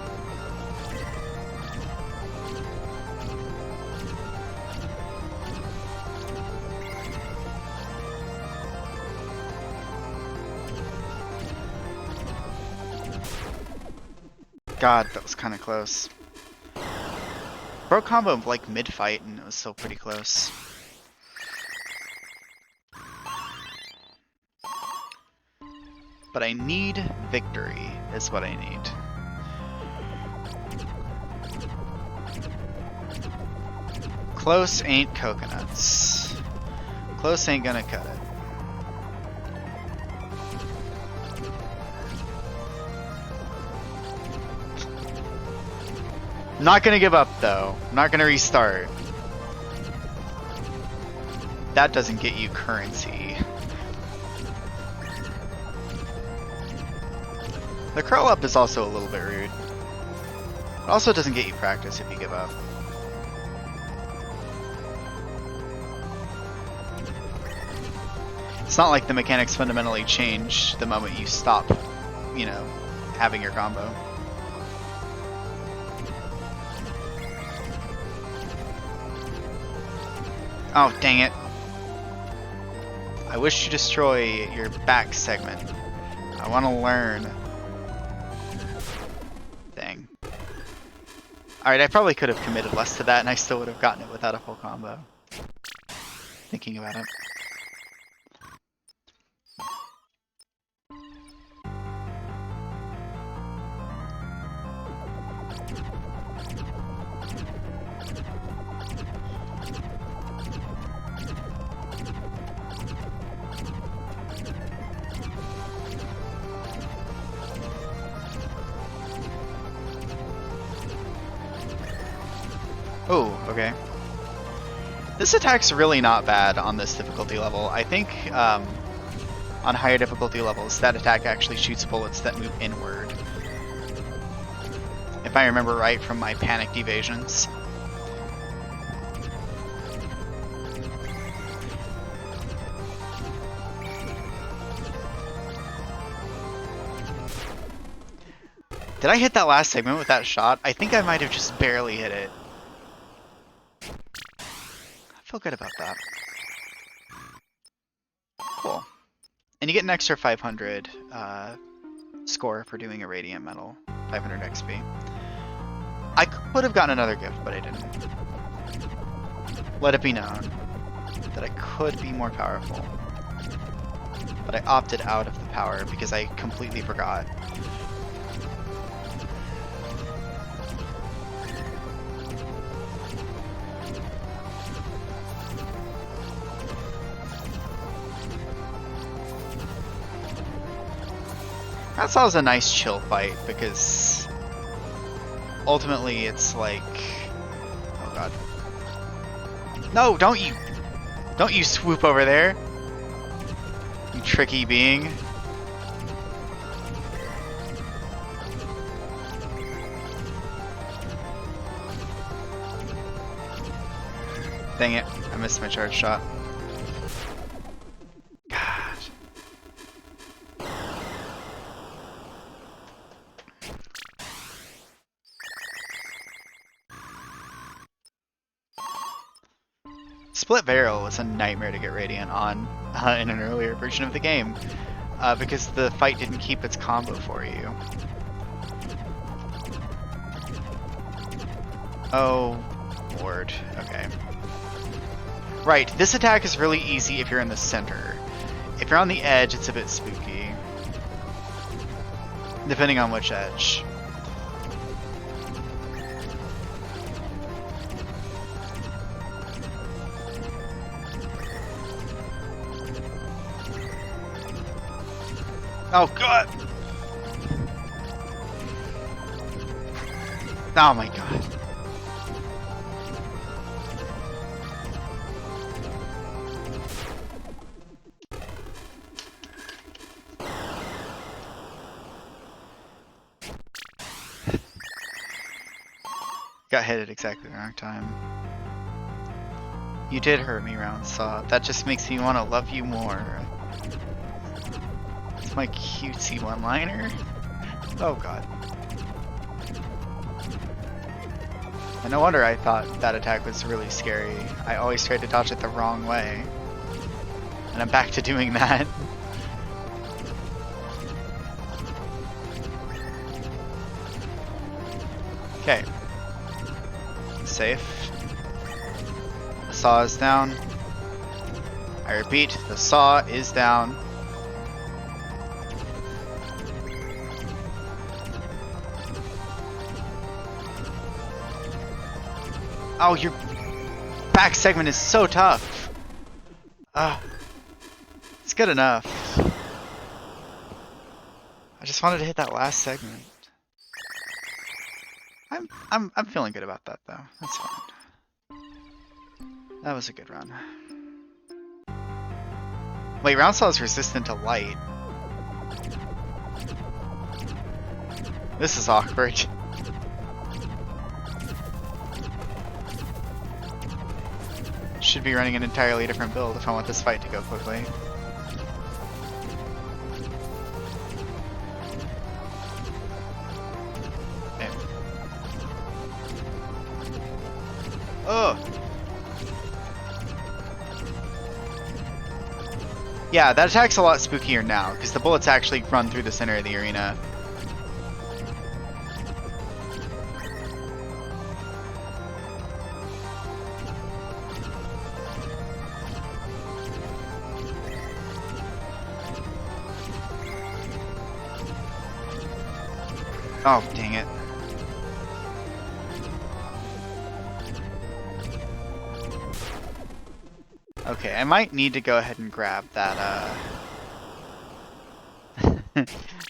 God, that was kind of close. Broke combo like mid-fight and it was still pretty close. But I need victory, is what I need. Close ain't coconuts. Close ain't gonna cut it. Not gonna give up though. Not gonna restart. That doesn't get you currency. The curl up is also a little bit rude. It also doesn't get you practice if you give up. It's not like the mechanics fundamentally change the moment you stop, you know, having your combo. Oh, dang it. I wish to destroy your back segment. I want to learn. Dang. Alright, I probably could have committed less to that and I still would have gotten it without a full combo. Thinking about it. Oh, okay. This attack's really not bad on this difficulty level. I think on higher difficulty levels, that attack actually shoots bullets that move inward. If I remember right from my panicked evasions. Did I hit that last segment with that shot? I think I might have just barely hit it. I feel good about that. Cool. And you get an extra 500 score for doing a Radiant Medal. 500 XP. I could have gotten another gift, but I didn't. Let it be known that I could be more powerful. But I opted out of the power because I completely forgot. That was a nice chill fight because ultimately it's like, oh god. No, don't you swoop over there. You tricky being. Dang it, I missed my charge shot. split barrel was a nightmare to get Radiant on in an earlier version of the game because the fight didn't keep its combo for you. Oh, Lord. Okay. Right, this attack is really easy if you're in the center. If you're on the edge, it's a bit spooky. Depending on which edge. Oh, God! Oh, my God. Got hit at exactly the wrong time. You did hurt me, Round Saw. That just makes me want to love you more. It's my cutesy one-liner. Oh, God. And no wonder I thought that attack was really scary. I always tried to dodge it the wrong way. And I'm back to doing that. Okay. Safe. The saw is down. I repeat, the saw is down. Oh, your back segment is so tough. It's good enough. I just wanted to hit that last segment. I'm feeling good about that though. That's fine. That was a good run. Wait, Round Saw is resistant to light. This is awkward. Should be running an entirely different build if I want this fight to go quickly. Oh! Yeah, that attack's a lot spookier now, because the bullets actually run through the center of the arena. Oh, dang it. Okay, I might need to go ahead and grab that,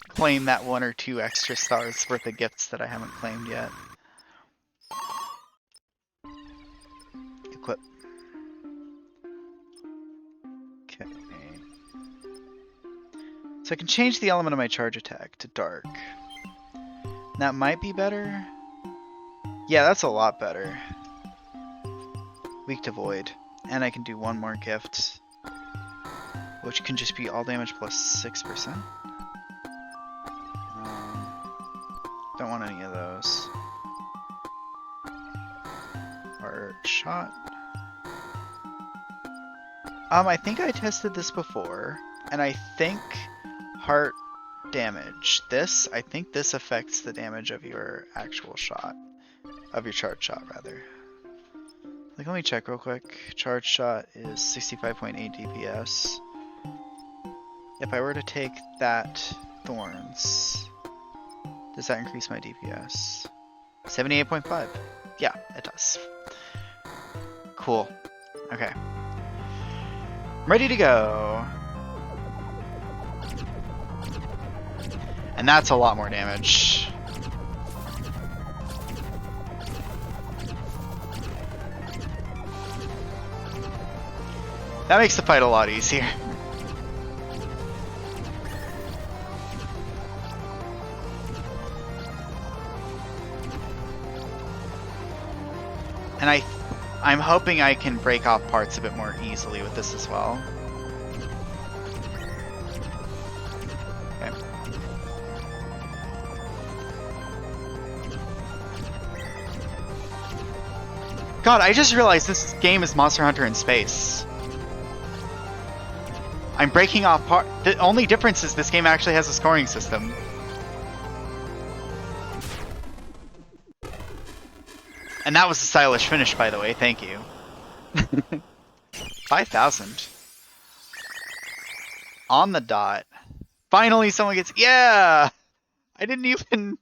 claim that 1 or 2 extra stars worth of gifts that I haven't claimed yet. Equip. Okay. So I can change the element of my charge attack to dark. That might be better. Yeah, that's a lot better. Weak to void. And I can do 1 more gift, which can just be all damage plus 6%. Don't want any of those. Heart shot. I think I tested this before, and I think heart damage. I think this affects the damage of your actual shot, of your charge shot rather. Like, let me check real quick. Charge shot is 65.8 DPS. If I were to take that thorns, does that increase my DPS? 78.5. Yeah, it does. Cool. Okay. I'm ready to go. And that's a lot more damage. That makes the fight a lot easier. And I'm hoping I can break off parts a bit more easily with this as well. Okay. God, I just realized this game is Monster Hunter in space. I'm breaking off part. The only difference is this game actually has a scoring system. And that was a stylish finish, by the way. Thank you. 5,000. On the dot. Finally, someone gets. Yeah! I didn't even.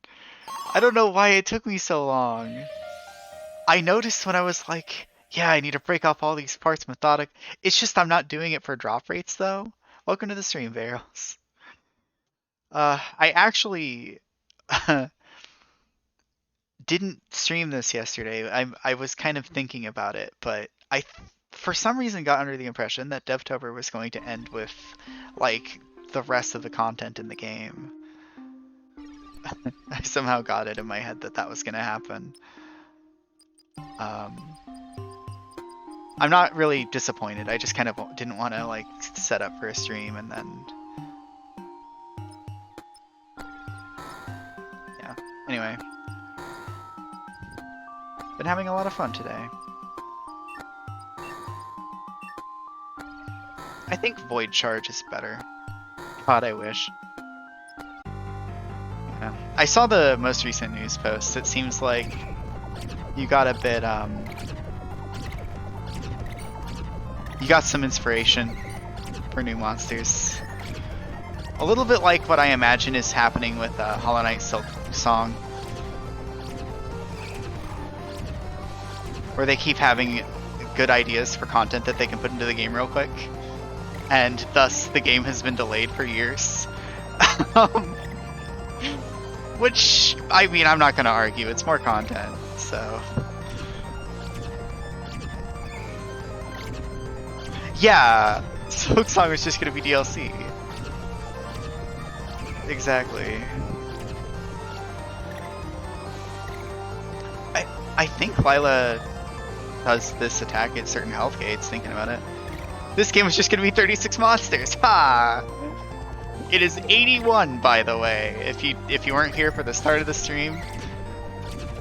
I don't know why it took me so long. I noticed when I was like, yeah, I need to break off all these parts methodic. It's just I'm not doing it for drop rates, though. Welcome to the stream, Barrels. I actually didn't stream this yesterday. I was kind of thinking about it, but I, for some reason, got under the impression that Devtober was going to end with, like, the rest of the content in the game. I somehow got it in my head that that was going to happen. I'm not really disappointed. I just kind of didn't want to, like, set up for a stream and then... Yeah. Anyway. Been having a lot of fun today. I think Void Charge is better. God, I wish. Yeah. I saw the most recent news post. It seems like you got a bit, you got some inspiration for new monsters. A little bit like what I imagine is happening with Hollow Knight Silk Song. Where they keep having good ideas for content that they can put into the game real quick. And thus, the game has been delayed for years. Which, I mean, I'm not going to argue. It's more content, so... Yeah, Silk Song was just going to be DLC. Exactly. I think Lila does this attack at certain health gates, thinking about it. This game was just going to be 36 monsters. Ha! It is 81, by the way. If you weren't here for the start of the stream,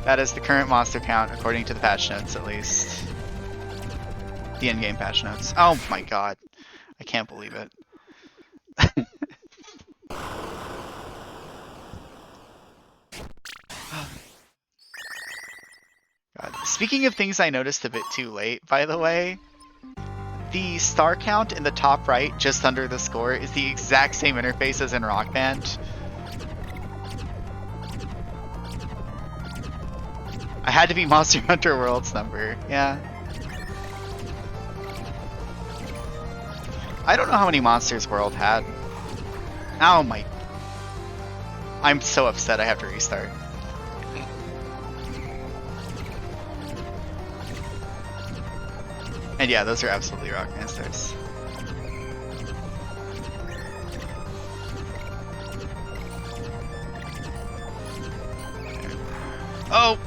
that is the current monster count, according to the patch notes, at least. The endgame patch notes. Oh my god. I can't believe it. God. Speaking of things I noticed a bit too late, by the way, the star count in the top right, just under the score, is the exact same interface as in Rock Band. I had to be Monster Hunter World's number, yeah. I don't know how many monsters World had. Oh my... I'm so upset I have to restart. And yeah, those are absolutely Rockman stars. Oh!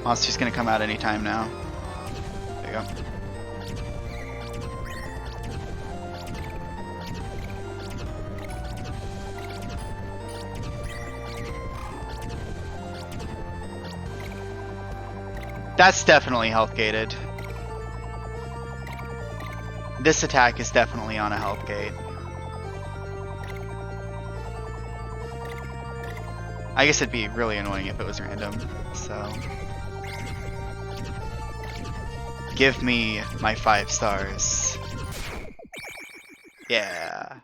Monster's gonna come out anytime now. There you go. That's definitely health gated. This attack is definitely on a health gate. I guess it'd be really annoying if it was random, so... Give me my 5 stars. Yeah.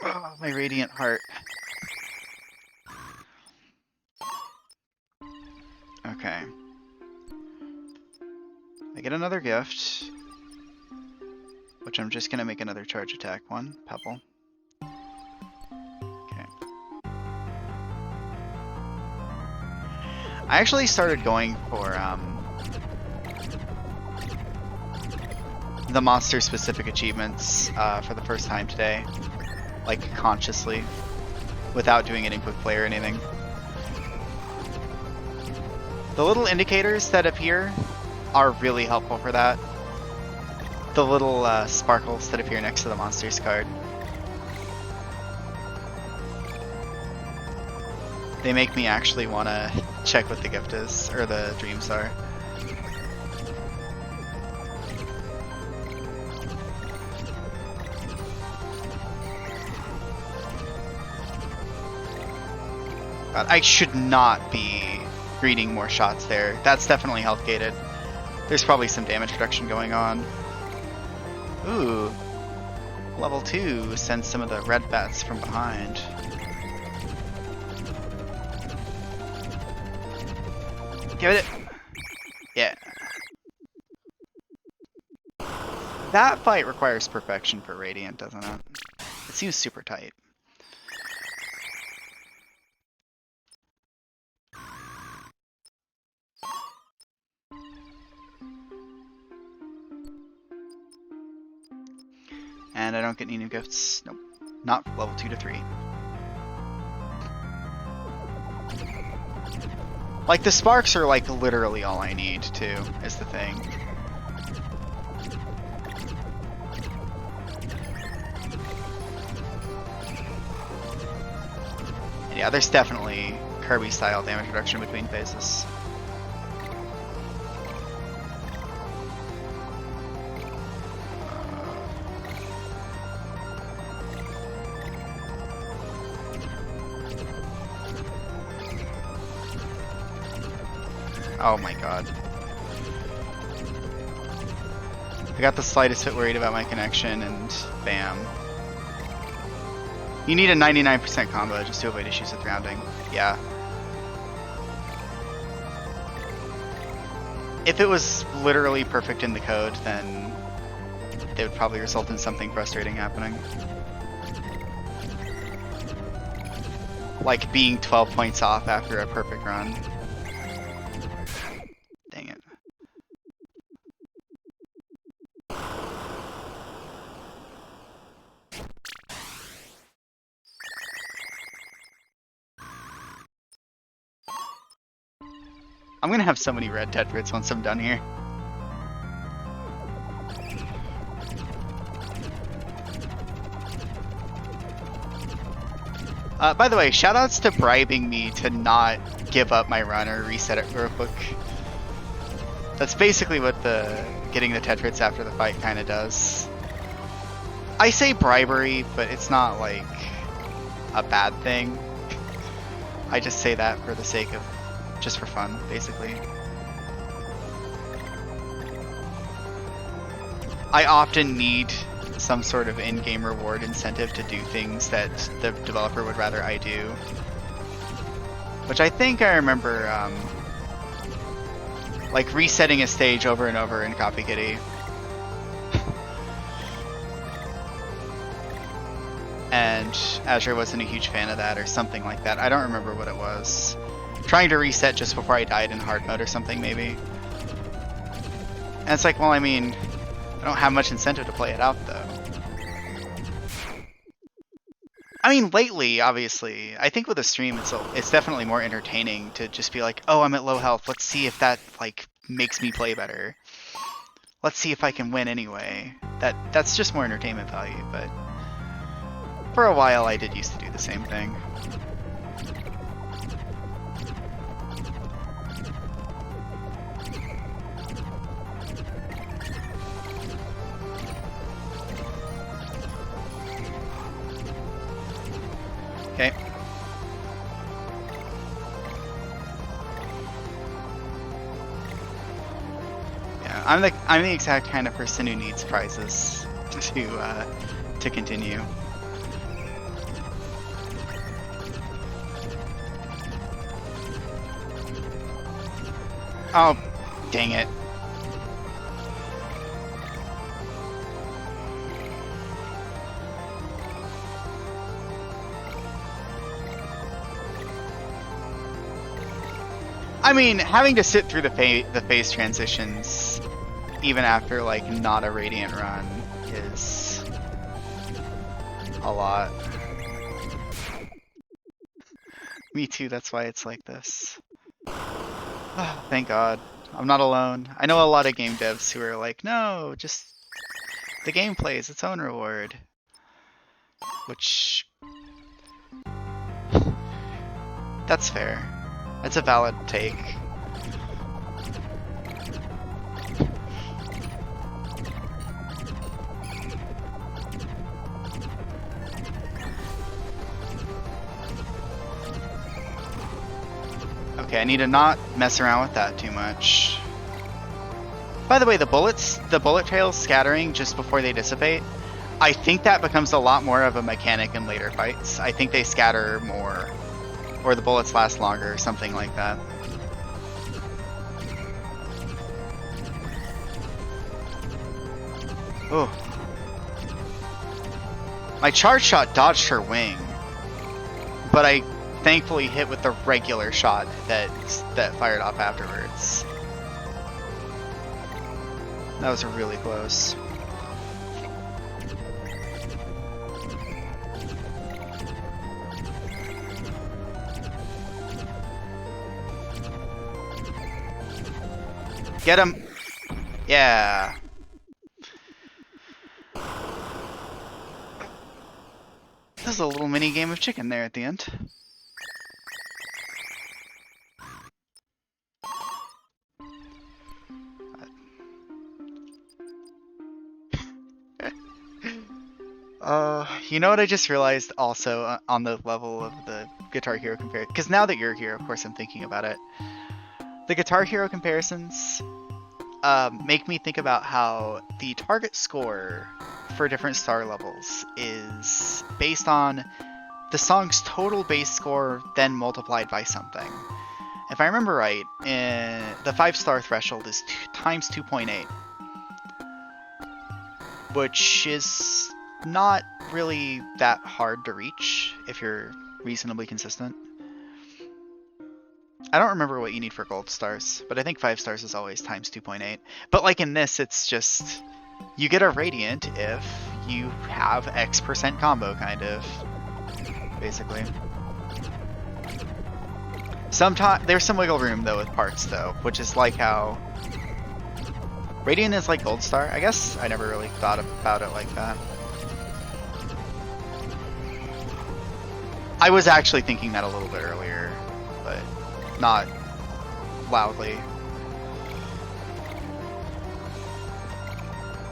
Oh, my radiant heart. Okay. I get another gift, which I'm just gonna make another charge attack one, Pebble. Okay. I actually started going for the monster-specific achievements for the first time today, like consciously, without doing any quick play or anything. The little indicators that appear are really helpful for that. The little sparkles that appear next to the monsters card. They make me actually want to check what the gift is, or the dreams are. God, I should not be reading more shots there. That's definitely health gated. There's probably some damage reduction going on. Ooh. Level 2 sends some of the red bats from behind. Give it. Yeah. That fight requires perfection for Radiant, doesn't it? It seems super tight. And I don't get any new gifts. Nope. Not level 2 to 3. Like, the sparks are, like, literally all I need, too, is the thing. And yeah, there's definitely Kirby-style damage reduction between phases. Oh my god. I got the slightest bit worried about my connection, and bam. You need a 99% combo just to avoid issues with rounding. Yeah. If it was literally perfect in the code, then it would probably result in something frustrating happening. Like being 12 points off after a perfect run. Dang it. I'm gonna have so many red tetrads once I'm done here. By the way, shoutouts to bribing me to not give up my run or reset it real quick. That's basically what the getting the tetrads after the fight kind of does. I say bribery, but it's not like a bad thing. I just say that for the sake of just for fun, basically. I often need some sort of in-game reward incentive to do things that the developer would rather I do. Which I think I remember, like resetting a stage over and over in Copy Kitty. And Azure wasn't a huge fan of that or something like that. I don't remember what it was. Trying to reset just before I died in hard mode or something, maybe. And it's like, well, I mean, I don't have much incentive to play it out, though. I mean, lately, obviously, I think with a stream, it's definitely more entertaining to just be like, oh, I'm at low health. Let's see if that, like, makes me play better. Let's see if I can win anyway. That's just more entertainment value, but for a while, I did used to do the same thing. Okay. Yeah, I'm the exact kind of person who needs prizes to continue. Oh, dang it. I mean, having to sit through the phase transitions, even after like not a Radiant run, is a lot. Me too, that's why it's like this. Thank God. I'm not alone. I know a lot of game devs who are like, no, just the gameplay is its own reward. Which... that's fair. That's a valid take. Okay, I need to not mess around with that too much. By the way, the bullet trails scattering just before they dissipate, I think that becomes a lot more of a mechanic in later fights. I think they scatter more, or the bullets last longer, or something like that. Oh. My charge shot dodged her wing, but I thankfully hit with the regular shot that fired off afterwards. That was really close. Get him! Yeah. This is a little mini game of chicken there at the end. You know what I just realized also on the level of the Guitar Hero comparison? Because now that you're here, of course I'm thinking about it. The Guitar Hero comparisons make me think about how the target score for different star levels is based on the song's total base score then multiplied by something. If I remember right, the 5-star threshold is times 2.8, which is not really that hard to reach if you're reasonably consistent. I don't remember what you need for gold stars, but I think 5 stars is always times 2.8. But like in this, it's just, you get a radiant if you have X% combo, kind of, basically. Sometimes there's some wiggle room though with parts though, which is like how radiant is like gold star. I guess I never really thought about it like that. I was actually thinking that a little bit earlier, but not loudly.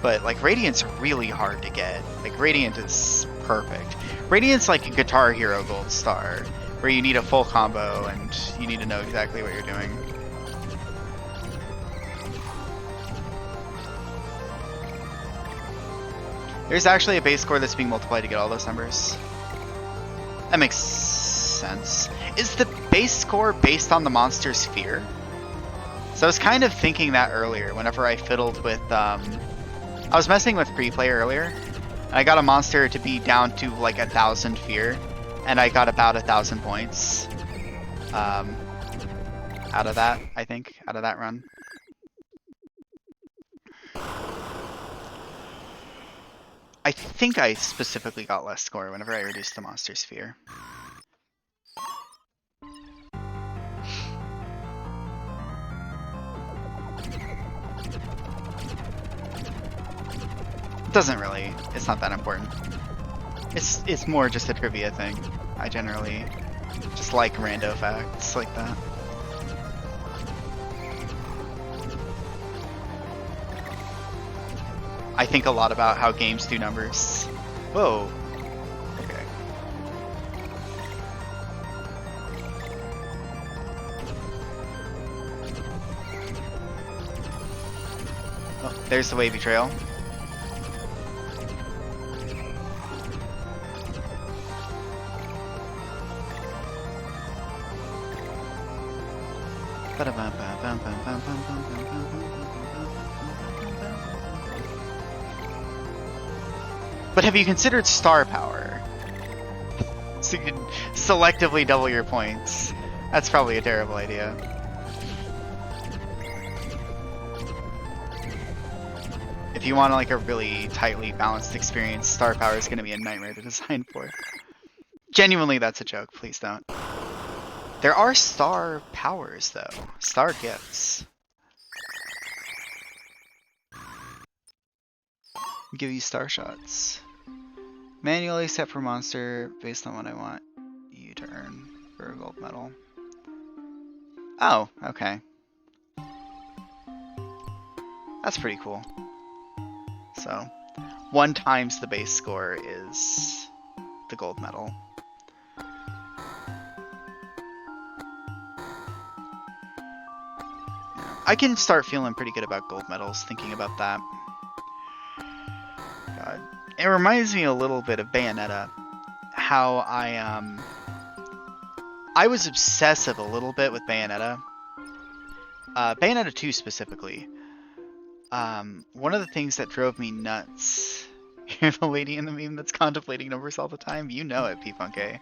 But like Radiant's really hard to get. Like Radiant is perfect. Radiant's like a Guitar Hero Gold Star, where you need a full combo and you need to know exactly what you're doing. There's actually a base score that's being multiplied to get all those numbers. That makes sense. Is the base score based on the monster's fear? So I was kind of thinking that earlier whenever I fiddled with, I was messing with pre-play earlier. And I got a monster to be down to like 1,000 fear, and I got about 1,000 points out of that, I think, out of that run. I think I specifically got less score whenever I reduced the monster's fear. It doesn't really, it's not that important. It's more just a trivia thing. I generally just like rando facts like that. I think a lot about how games do numbers. Whoa. Okay. Oh, there's the wavy trail. But have you considered star power? So you can selectively double your points. That's probably a terrible idea. If you want like a really tightly balanced experience, star power is going to be a nightmare to design for. Genuinely, that's a joke. Please don't. There are star powers, though. Star gifts. Give you star shots. Manually set for monster based on what I want you to earn for a gold medal. Oh, okay. That's pretty cool. So, 1 times the base score is the gold medal. I can start feeling pretty good about gold medals thinking about that. God. It reminds me a little bit of Bayonetta. How I was obsessive a little bit with Bayonetta. Bayonetta 2 specifically. One of the things that drove me nuts. You're the lady in the meme that's contemplating numbers all the time. You know it, P-Funk-A.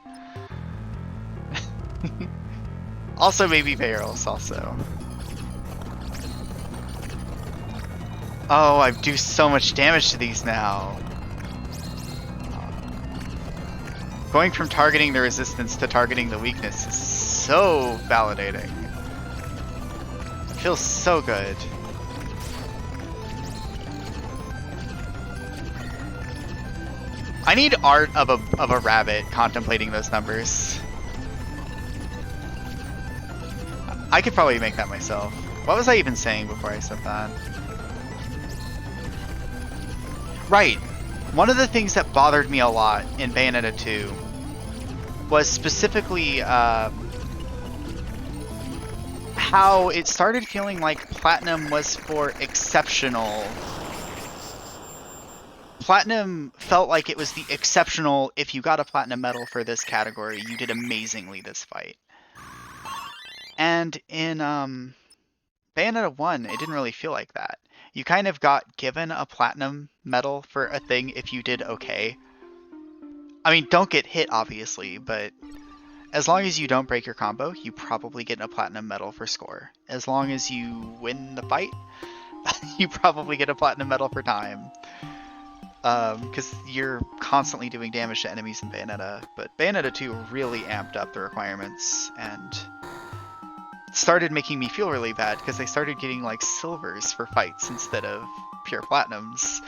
Also maybe Barrels also. Oh, I do so much damage to these now. Going from targeting the resistance to targeting the weakness is so validating. It feels so good. I need art of a rabbit contemplating those numbers. I could probably make that myself. What was I even saying before I said that? Right. One of the things that bothered me a lot in Bayonetta 2 was specifically how it started feeling like Platinum was for exceptional. Platinum felt like it was the exceptional, if you got a Platinum medal for this category, you did amazingly this fight. And in Bayonetta 1, it didn't really feel like that. You kind of got given a Platinum medal for a thing if you did okay. I mean, don't get hit, obviously, but as long as you don't break your combo, you probably get a Platinum medal for score. As long as you win the fight, you probably get a Platinum medal for time. Because you're constantly doing damage to enemies in Bayonetta. But Bayonetta 2 really amped up the requirements and started making me feel really bad because I started getting like silvers for fights instead of pure platinums.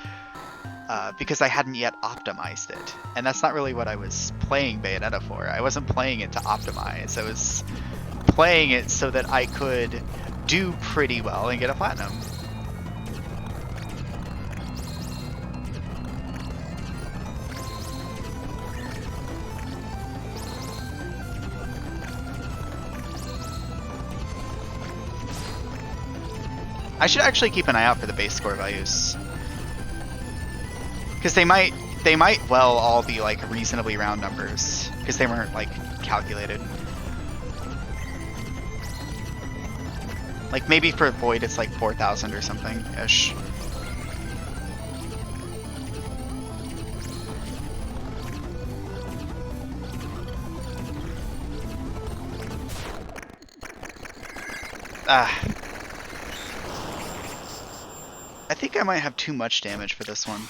Because I hadn't yet optimized it. And that's not really what I was playing Bayonetta for. I wasn't playing it to optimize. I was playing it so that I could do pretty well and get a platinum. I should actually keep an eye out for the base score values. Because they might well all be like reasonably round numbers. Because they weren't like calculated. Like maybe for Void it's like 4,000 or something ish. I think I might have too much damage for this one.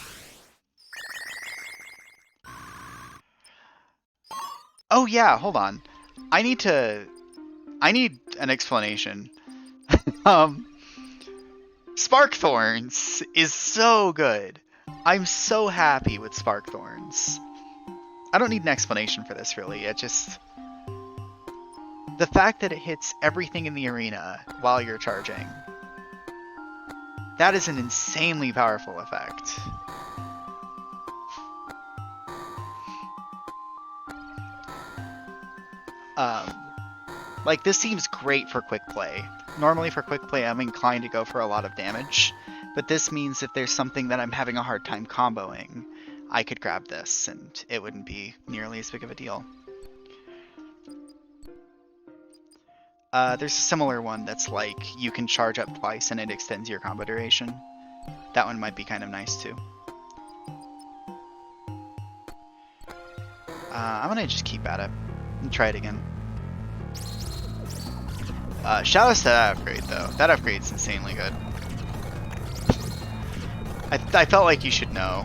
Oh yeah, hold on. I need an explanation. Spark Thorns is so good. I'm so happy with Spark Thorns. I don't need an explanation for this really. It just the fact that it hits everything in the arena while you're charging. That is an insanely powerful effect. Like, this seems great for quick play. Normally for quick play, I'm inclined to go for a lot of damage. But this means if there's something that I'm having a hard time comboing, I could grab this, and it wouldn't be nearly as big of a deal. There's a similar one that's like, you can charge up twice and it extends your combo duration. That one might be kind of nice too. I'm gonna just keep at it and try it again. Shout out to that upgrade though. That upgrade's insanely good. I felt like you should know.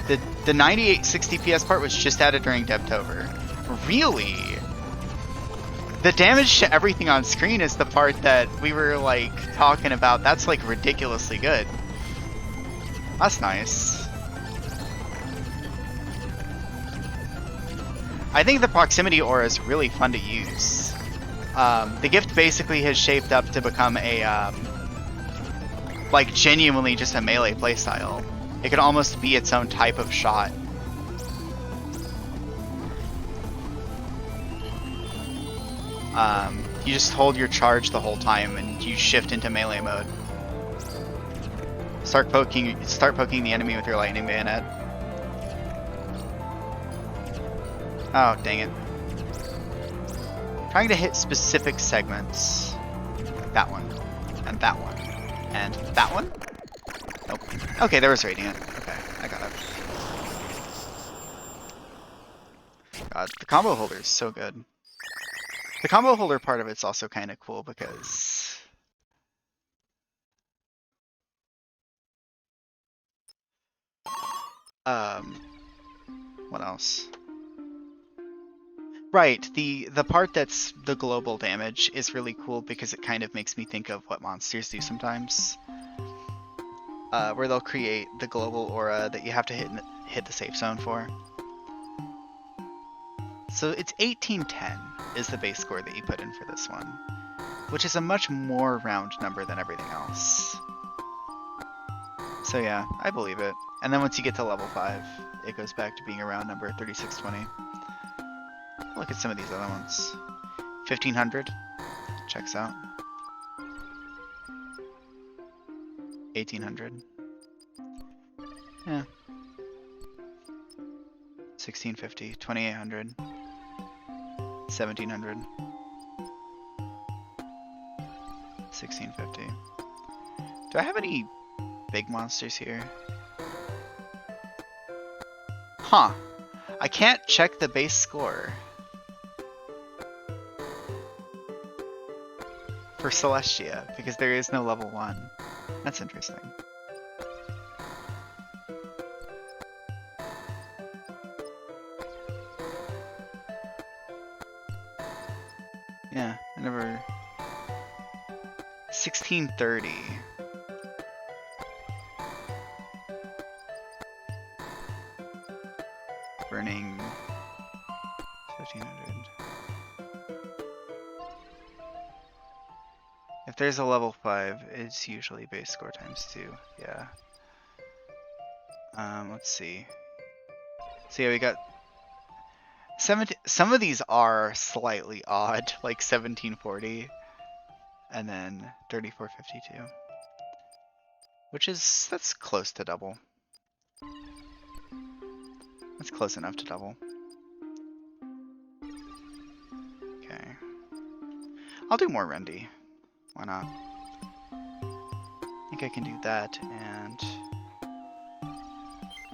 The 98 60 PS part was just added during Devtober. Really? The damage to everything on screen is the part that we were like talking about. That's like ridiculously good. That's nice. I think the proximity aura is really fun to use. The gift basically has shaped up to become a like genuinely just a melee playstyle. It could almost be its own type of shot. You just hold your charge the whole time and you shift into melee mode. Start poking the enemy with your lightning bayonet. Oh, dang it. Trying to hit specific segments. That one. And that one. And that one? Nope. Okay, there was Radiant. Okay, I got it. God, the combo holder is so good. The combo holder part of it's also kind of cool because what else? Right, the part that's the global damage is really cool because it kind of makes me think of what monsters do sometimes. Where they'll create the global aura that you have to hit the safe zone for. So it's 1810 is the base score that you put in for this one, which is a much more round number than everything else. So yeah, I believe it. And then once you get to level 5, it goes back to being a round number, 3620. Look at some of these other ones. 1500, checks out. 1800. Yeah. 1650, 2800. 1700. 1650. Do I have any big monsters here? Huh. I can't check the base score for Celestia because there is no level 1. That's interesting. Yeah, I never... 1630. Burning... 1500. If there's a level 5, it's usually base score times 2. Yeah. Let's see. So yeah, we got... Some of these are slightly odd, like 1740, and then 3452, which is, that's close to double. That's close enough to double. Okay. I'll do more Rendy. Why not? I think I can do that and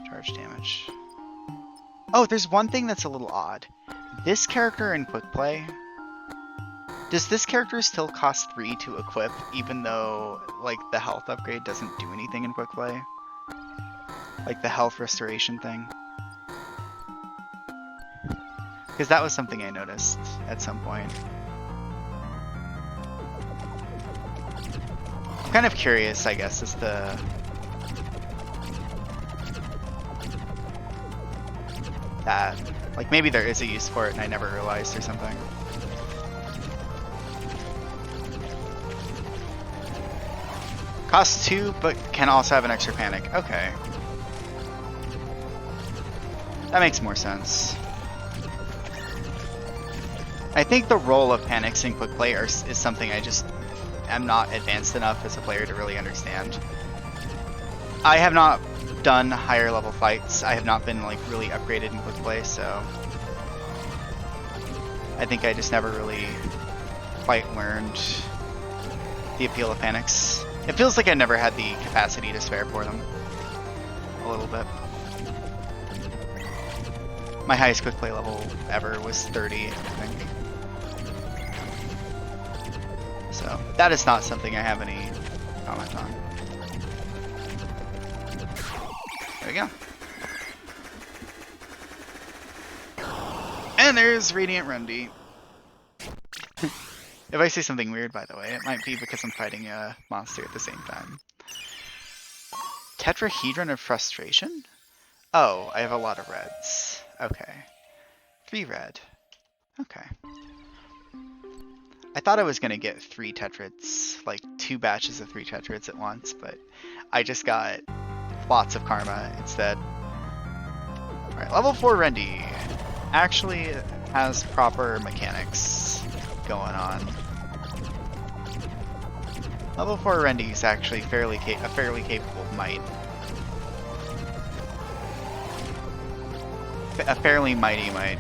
charge damage. Oh, there's one thing that's a little odd. This character in Quick Play, does this character still cost 3 to equip, even though like the health upgrade doesn't do anything in Quick Play? Like the health restoration thing? Because that was something I noticed at some point. I'm kind of curious, I guess, as to... that. Like, maybe there is a use for it and I never realized or something. Costs 2, but can also have an extra panic. Okay. That makes more sense. I think the role of panics in Quick Play is something I just am not advanced enough as a player to really understand. I have not done higher level fights. I have not been like really upgraded in Quick Play, so I think I just never really quite learned the appeal of panics. It feels like I never had the capacity to spare for them. A little bit. My highest Quick Play level ever was 30, I think. So that is not something I have any comment on. There we go. And there's Radiant Rundy. If I say something weird, by the way, it might be because I'm fighting a monster at the same time. Tetrahedron of Frustration? Oh, I have a lot of reds. Okay. 3 red. Okay. I thought I was going to get 3 tetrads, like 2 batches of 3 tetrads at once, but I just got lots of karma instead. Alright, level 4 Rendy actually has proper mechanics going on. Level 4 Rendy is actually a fairly capable might. A fairly mighty might.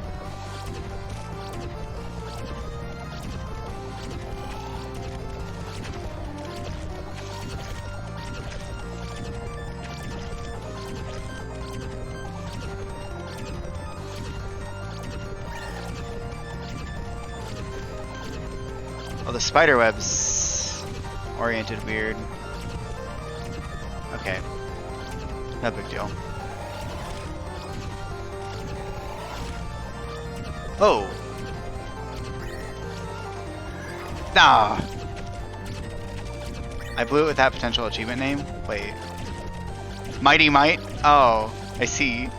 Oh, the spider web's oriented weird. Okay. No big deal. Oh! Nah! I blew it with that potential achievement name? Wait. Mighty Might? Oh, I see.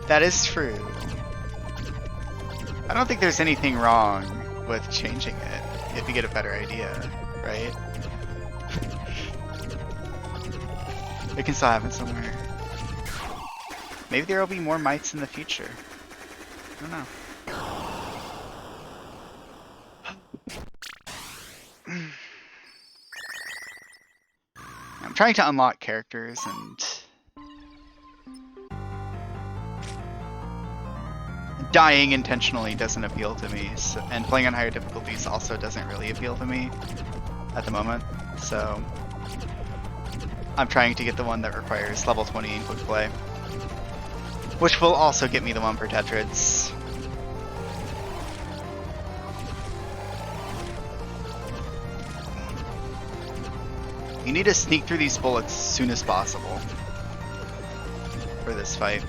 That is true. I don't think there's anything wrong with changing it if you get a better idea, right? It can still happen somewhere. Maybe there will be more mites in the future. I don't know. I'm trying to unlock characters and dying intentionally doesn't appeal to me, so, and playing on higher difficulties also doesn't really appeal to me at the moment, so I'm trying to get the one that requires level 20 in quick play, which will also get me the one for tetrads. You need to sneak through these bullets as soon as possible for this fight.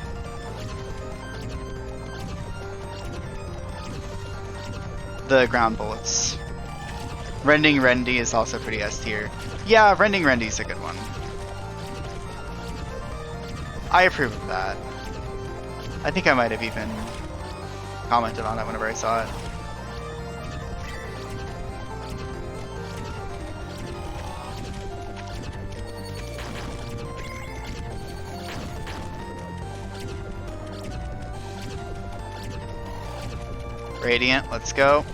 The ground bullets. Rending Rendy is also pretty S tier. Yeah, Rending Rendy's a good one. I approve of that. I think I might have even commented on it whenever I saw it. Radiant, let's go.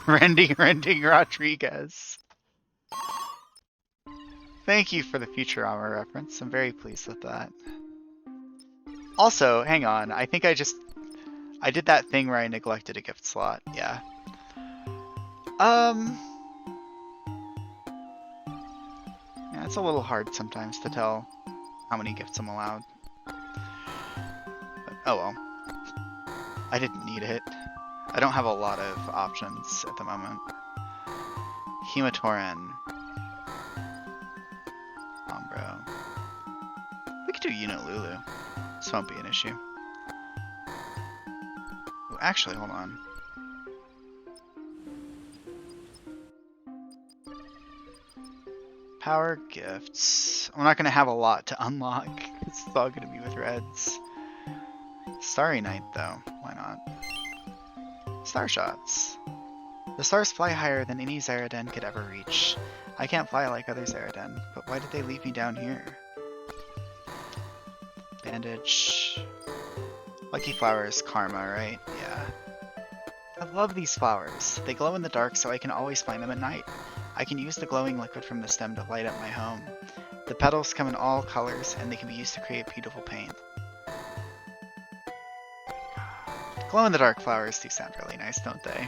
Rending Rodriguez. Thank you for the Futurama reference. I'm very pleased with that. Also, hang on. I think I did that thing where I neglected a gift slot. Yeah. Yeah, it's a little hard sometimes to tell how many gifts I'm allowed. But, oh well. I didn't need it. I don't have a lot of options at the moment. Hematoran. Umbro. We could do Unit Lulu. This won't be an issue. Ooh, actually, hold on. Power gifts. I'm not going to have a lot to unlock. It's all going to be with reds. Starry Night, though. Why not? Star Shots. The stars fly higher than any Zeraden could ever reach. I can't fly like other Zeraden, but why did they leave me down here? Bandage. Lucky Flowers, Karma, right? Yeah. I love these flowers. They glow in the dark so I can always find them at night. I can use the glowing liquid from the stem to light up my home. The petals come in all colors and they can be used to create beautiful paint. Glow-in-the-dark flowers do sound really nice, don't they?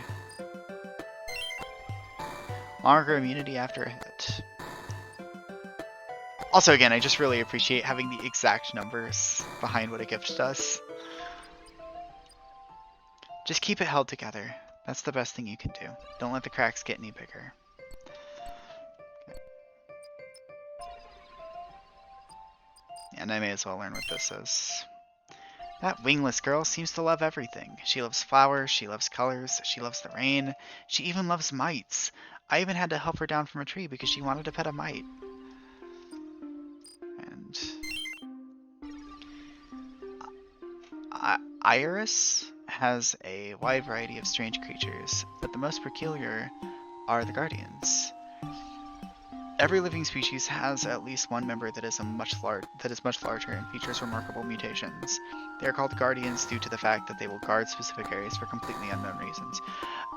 Longer immunity after a hit. Also, again, I just really appreciate having the exact numbers behind what a gift does. Just keep it held together. That's the best thing you can do. Don't let the cracks get any bigger. And I may as well learn what this is. That wingless girl seems to love everything. She loves flowers, she loves colors, she loves the rain, she even loves mites. I even had to help her down from a tree because she wanted to pet a mite. And Iris has a wide variety of strange creatures, but the most peculiar are the guardians. Every living species has at least one member that is much larger and features remarkable mutations. They are called guardians due to the fact that they will guard specific areas for completely unknown reasons.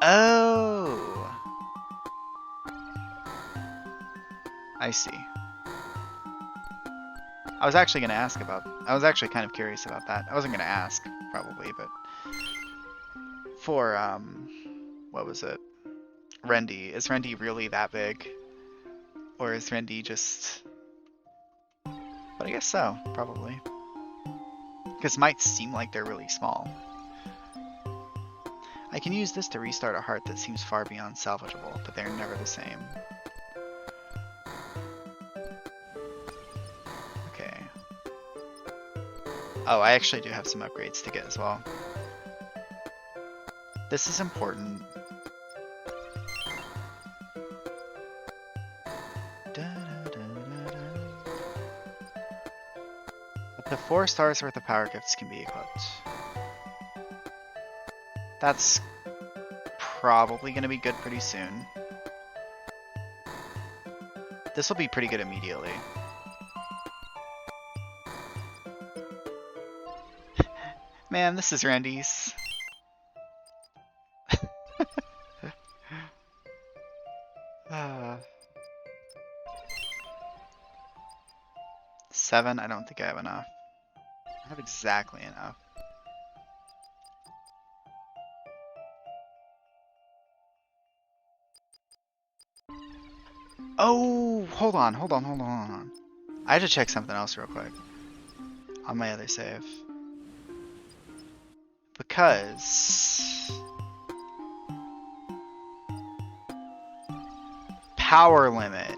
Oh! I see. I was actually kind of curious about that. I wasn't going to ask, probably, but... For, what was it? Rendy. Is Rendy really that big? Or is Rendy just... But I guess so, probably. Because mites seem like they're really small. I can use this to restart a heart that seems far beyond salvageable, but they're never the same. Okay. Oh, I actually do have some upgrades to get as well. This is important. Up to 4 stars worth of power gifts can be equipped. That's probably going to be good pretty soon. This will be pretty good immediately. Man, this is Randy's. 7? I don't think I have enough. I have exactly enough. Oh, hold on. I have to check something else real quick on my other save. Because power limit.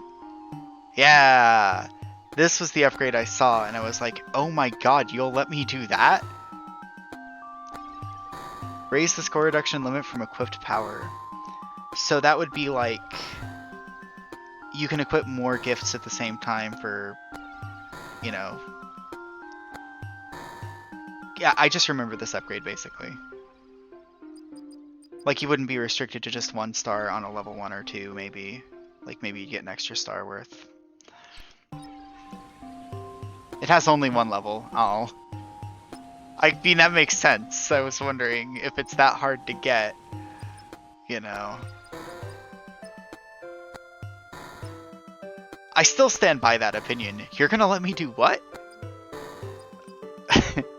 Yeah. This was the upgrade I saw, and I was like, oh my god, you'll let me do that? Raise the score reduction limit from equipped power. So that would be like... You can equip more gifts at the same time for, you know... Yeah, I just remember this upgrade, basically. Like, you wouldn't be restricted to just 1 star on a level 1 or 2, maybe. Like, maybe you'd get an extra star worth. It has only 1 level. Oh. I mean, that makes sense. I was wondering if it's that hard to get, you know. I still stand by that opinion. You're gonna let me do what?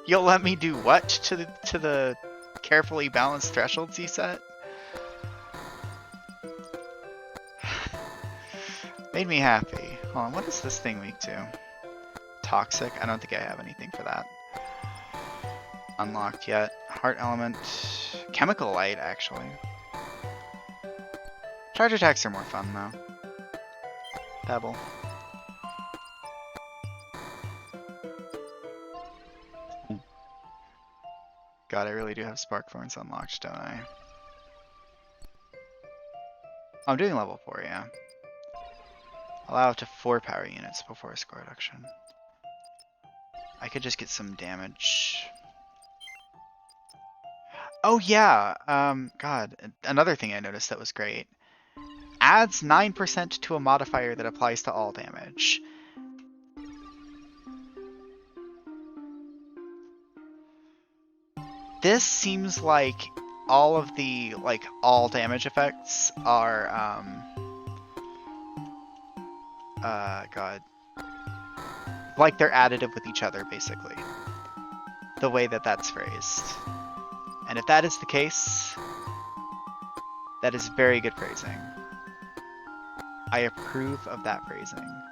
You'll let me do what to the carefully balanced thresholds you set? Made me happy. Hold on, what is this thing weak to? Toxic? I don't think I have anything for that. Unlocked yet. Heart element. Chemical light, actually. Charge attacks are more fun, though. Pebble. God, I really do have Spark Thorns unlocked, don't I? I'm doing level 4, yeah. Allow up to 4 power units before a score reduction. I could just get some damage. Oh yeah, God, another thing I noticed that was great. Adds 9% to a modifier that applies to all damage. This seems like all of the, all damage effects are, God. Like they're additive with each other, basically. The way that that's phrased. And if that is the case, that is very good phrasing. I approve of that phrasing.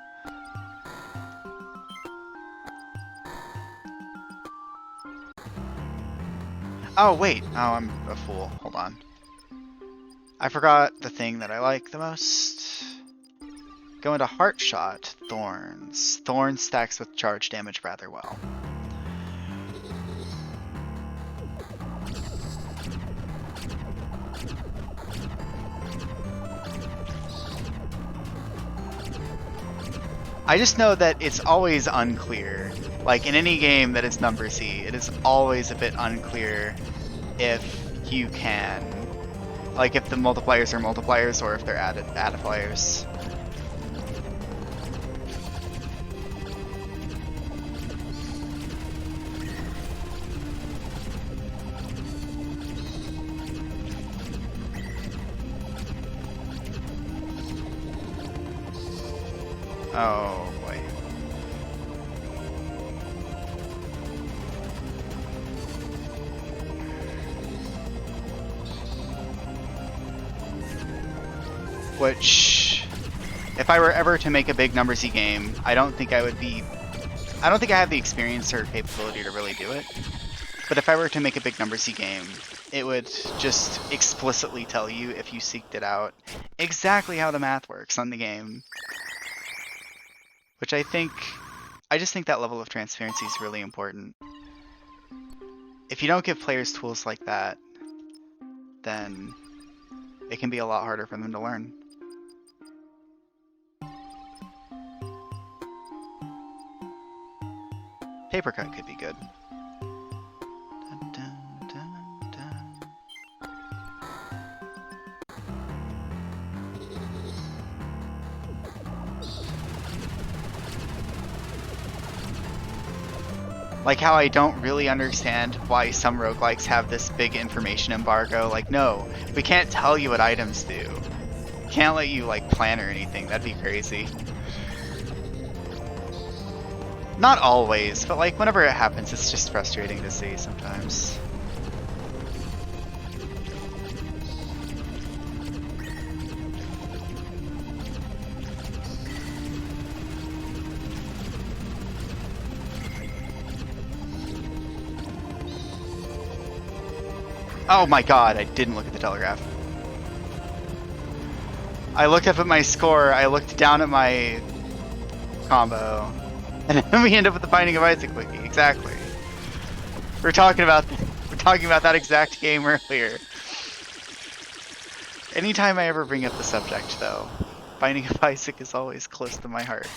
Oh, wait. Oh, I'm a fool. Hold on. I forgot the thing that I like the most. Go into Heart Shot. Thorns. Thorns stacks with charge damage rather well. I just know that it's always unclear. Like in any game that is numbersy, it is always a bit unclear if you can. Like if the multipliers are multipliers or if they're addifiers. Oh boy. Which, if I were ever to make a big numbersy game, I don't think I have the experience or capability to really do it. But if I were to make a big numbersy game, it would just explicitly tell you, if you seeked it out, exactly how the math works on the game. Which I just think that level of transparency is really important. If you don't give players tools like that, then it can be a lot harder for them to learn. Paper cut could be good. Dun, dun, dun, dun. Like how I don't really understand why some roguelikes have this big information embargo. Like, no, we can't tell you what items do. Can't let you like plan or anything. That'd be crazy. Not always, but like whenever it happens, it's just frustrating to see sometimes. Oh my god, I didn't look at the telegraph. I looked up at my score, I looked down at my combo, and then we end up with the Binding of Isaac wiki. Exactly. We're talking about that exact game earlier. Anytime I ever bring up the subject, though, Binding of Isaac is always close to my heart.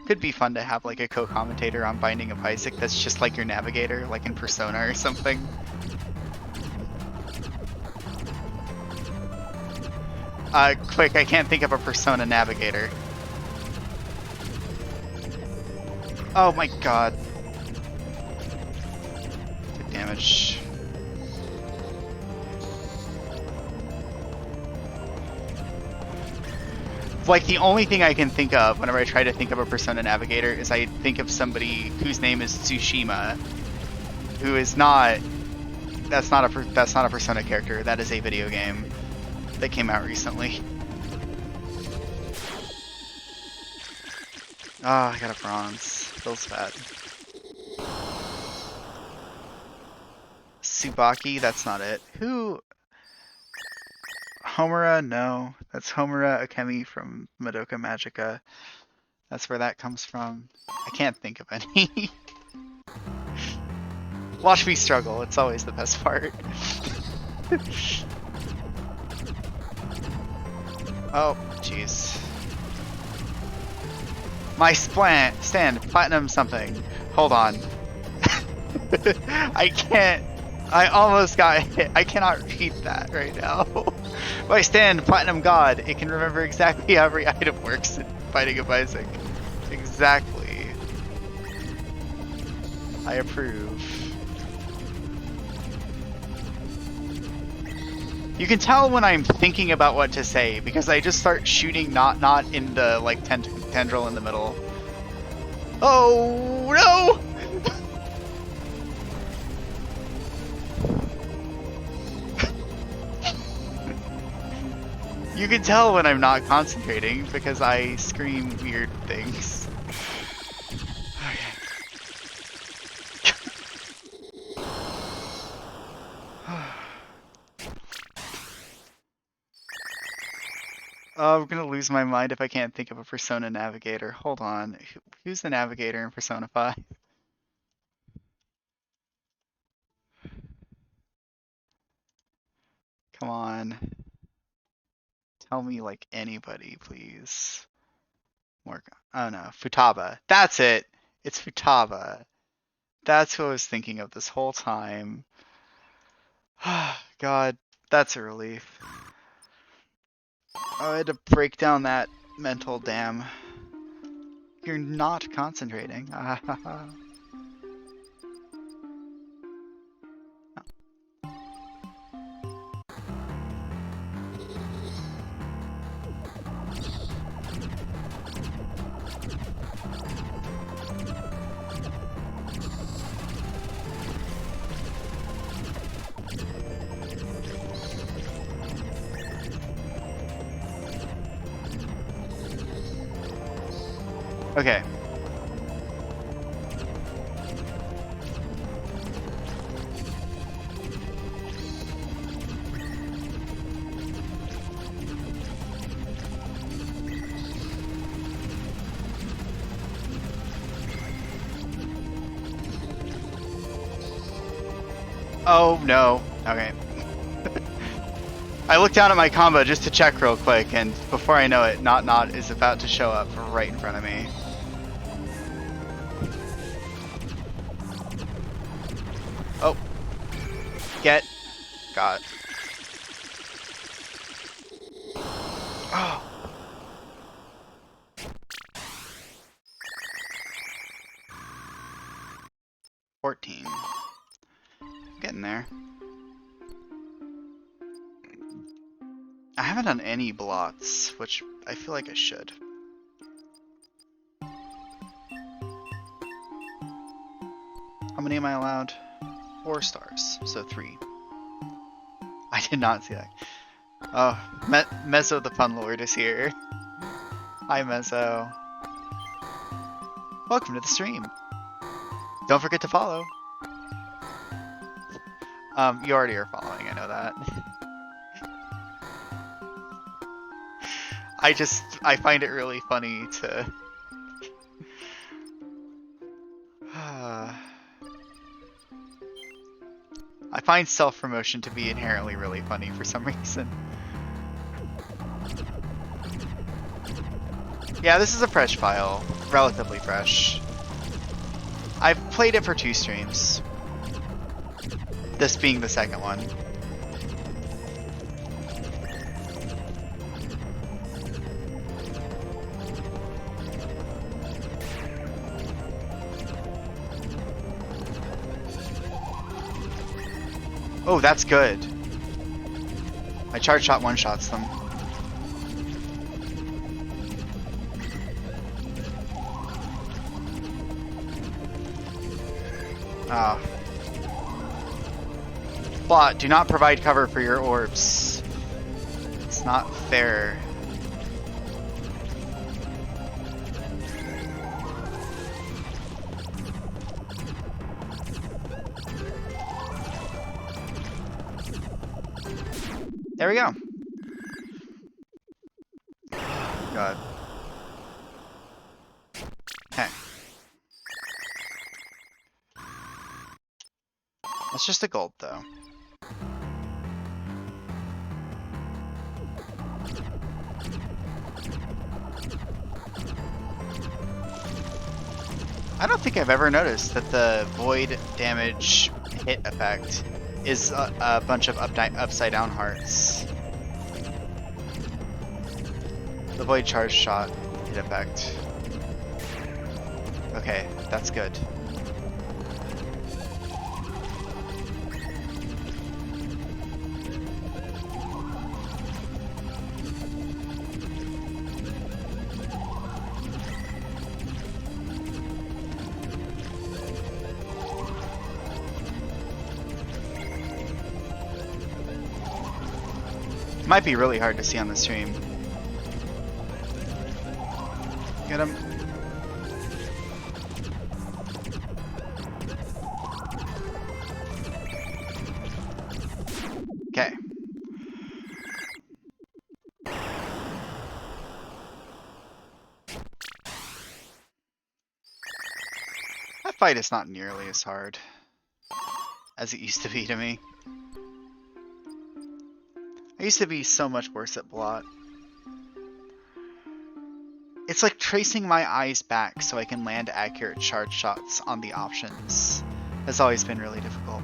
Could be fun to have like a co-commentator on Binding of Isaac that's just like your navigator, like in Persona or something. Quick, I can't think of a Persona navigator. Oh my god. Good damage. Like, the only thing I can think of whenever I try to think of a Persona navigator is I think of somebody whose name is Tsushima, who is not... That's not a Persona character. That is a video game that came out recently. Ah, oh, I got a bronze. Feels bad. Tsubaki, that's not it. Who... Homura? No. That's Homura Akemi from Madoka Magica. That's where that comes from. I can't think of any. Watch me struggle. It's always the best part. Oh, jeez. My stand, platinum something. Hold on. I can't. I almost got hit. I cannot read that right now. My stand, platinum god. It can remember exactly how every item works in Binding of Isaac. Exactly. I approve. You can tell when I'm thinking about what to say because I just start shooting not in the like tendril in the middle. Oh no! You can tell when I'm not concentrating because I scream weird things. Oh, I'm gonna lose my mind if I can't think of a Persona Navigator. Hold on. Who's the Navigator in Persona 5? Come on. Tell me like anybody, please. Oh no, Futaba. That's it! It's Futaba. That's who I was thinking of this whole time. God, that's a relief. Oh, I had to break down that mental dam. You're not concentrating. Okay. Oh no. Okay. I looked down at my combo just to check real quick, and before I know it, Not is about to show up right in front of me. Oh. Got. Oh. $14. Getting there. I haven't done any blots, which I feel like I should. How many am I allowed? 4 stars, so 3. I did not see that. Oh, Mezzo the Fun Lord is here. Hi, Mezzo. Welcome to the stream. Don't forget to follow. You already are following, I know that. I find it really funny to... I find self-promotion to be inherently really funny for some reason. Yeah, this is a fresh file. Relatively fresh. I've played it for 2 streams. This being the second one. Oh, that's good. My charge shot one-shots them. Oh. Plot, do not provide cover for your orbs. It's not fair. There we go. God. Okay. That's just a gold, though. I don't think I've ever noticed that the void damage hit effect is a bunch of upside down hearts. The void charge shot hit effect. Okay, that's good. Might be really hard to see on the stream. Get him. Okay. fight is not nearly as hard as it used to be to me. I used to be so much worse at blot. It's like tracing my eyes back so I can land accurate charge shots on the options. Has always been really difficult.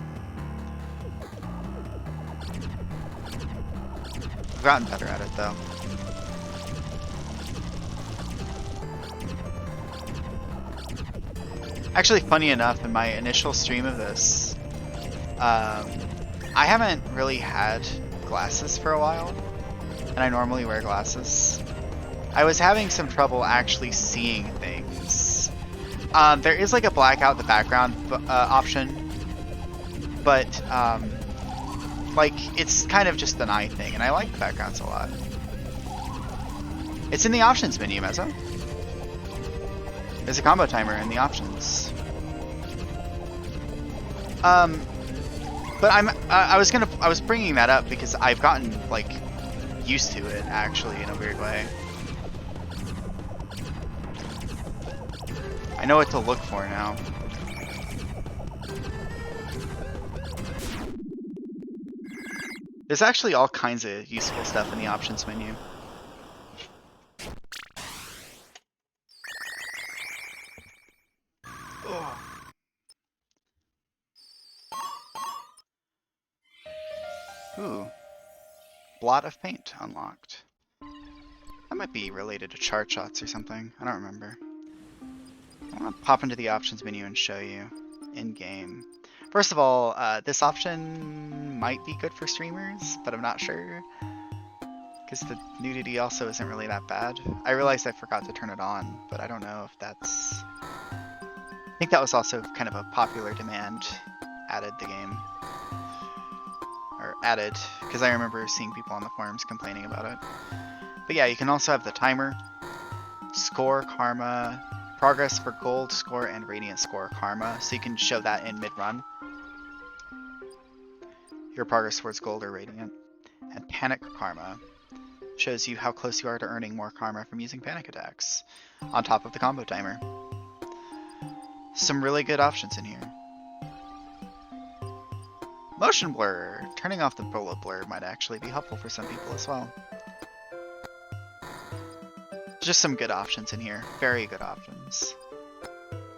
I've gotten better at it though. Actually, funny enough, in my initial stream of this, I haven't really had glasses for a while, and I normally wear glasses. I was having some trouble actually seeing things. There is like a blackout the background option, but like it's kind of just an eye thing, and I like the backgrounds a lot. It's in the options menu, Mezzo. There's a combo timer in the options. But I was bringing that up because I've gotten like used to it actually in a weird way. I know what to look for now. There's actually all kinds of useful stuff in the options menu. Oh. Ooh. Blot of paint unlocked. That might be related to chart shots or something. I don't remember. I want to pop into the options menu and show you in-game. First of all, this option might be good for streamers, but I'm not sure. Because the nudity also isn't really that bad. I realized I forgot to turn it on, but I don't know if that's... I think that was also kind of a popular demand added the game. Or added, because I remember seeing people on the forums complaining about it. But yeah, you can also have the timer, score, karma, progress for gold score and radiant score karma, so you can show that in mid-run. Your progress towards gold or radiant. And panic karma shows you how close you are to earning more karma from using panic attacks, on top of the combo timer. Some really good options in here. Motion blur. Turning off the bullet blur might actually be helpful for some people as well. Just some good options in here. Very good options.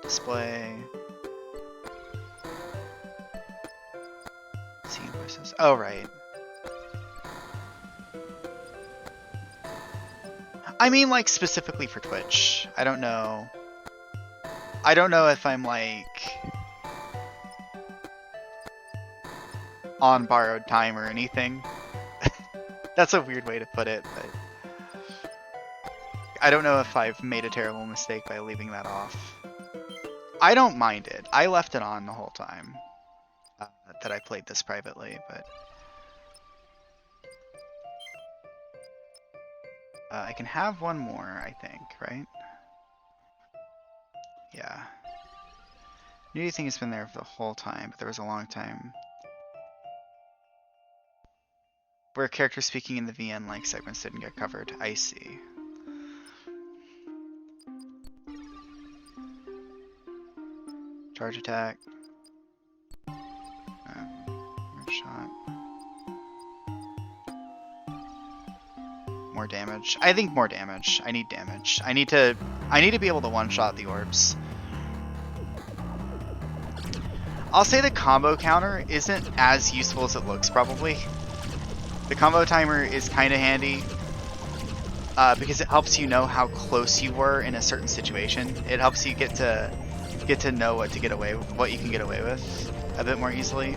Display. Scene voices. Oh, right. I mean, like, specifically for Twitch. I don't know. I don't know if I'm, like, on borrowed time or anything. That's a weird way to put it, but I don't know if I've made a terrible mistake by leaving that off. I don't mind it. I left it on the whole time that I played this privately, but I can have one more, I think, right? Yeah. Nudity thing has been there for the whole time, but there was a long time where characters speaking in the VN like segments didn't get covered. I see. Charge attack. Shot. More damage. I think more damage. I need damage. I need to be able to one-shot the orbs. I'll say the combo counter isn't as useful as it looks, probably. The combo timer is kind of handy because it helps you know how close you were in a certain situation. It helps you get to know what you can get away with a bit more easily.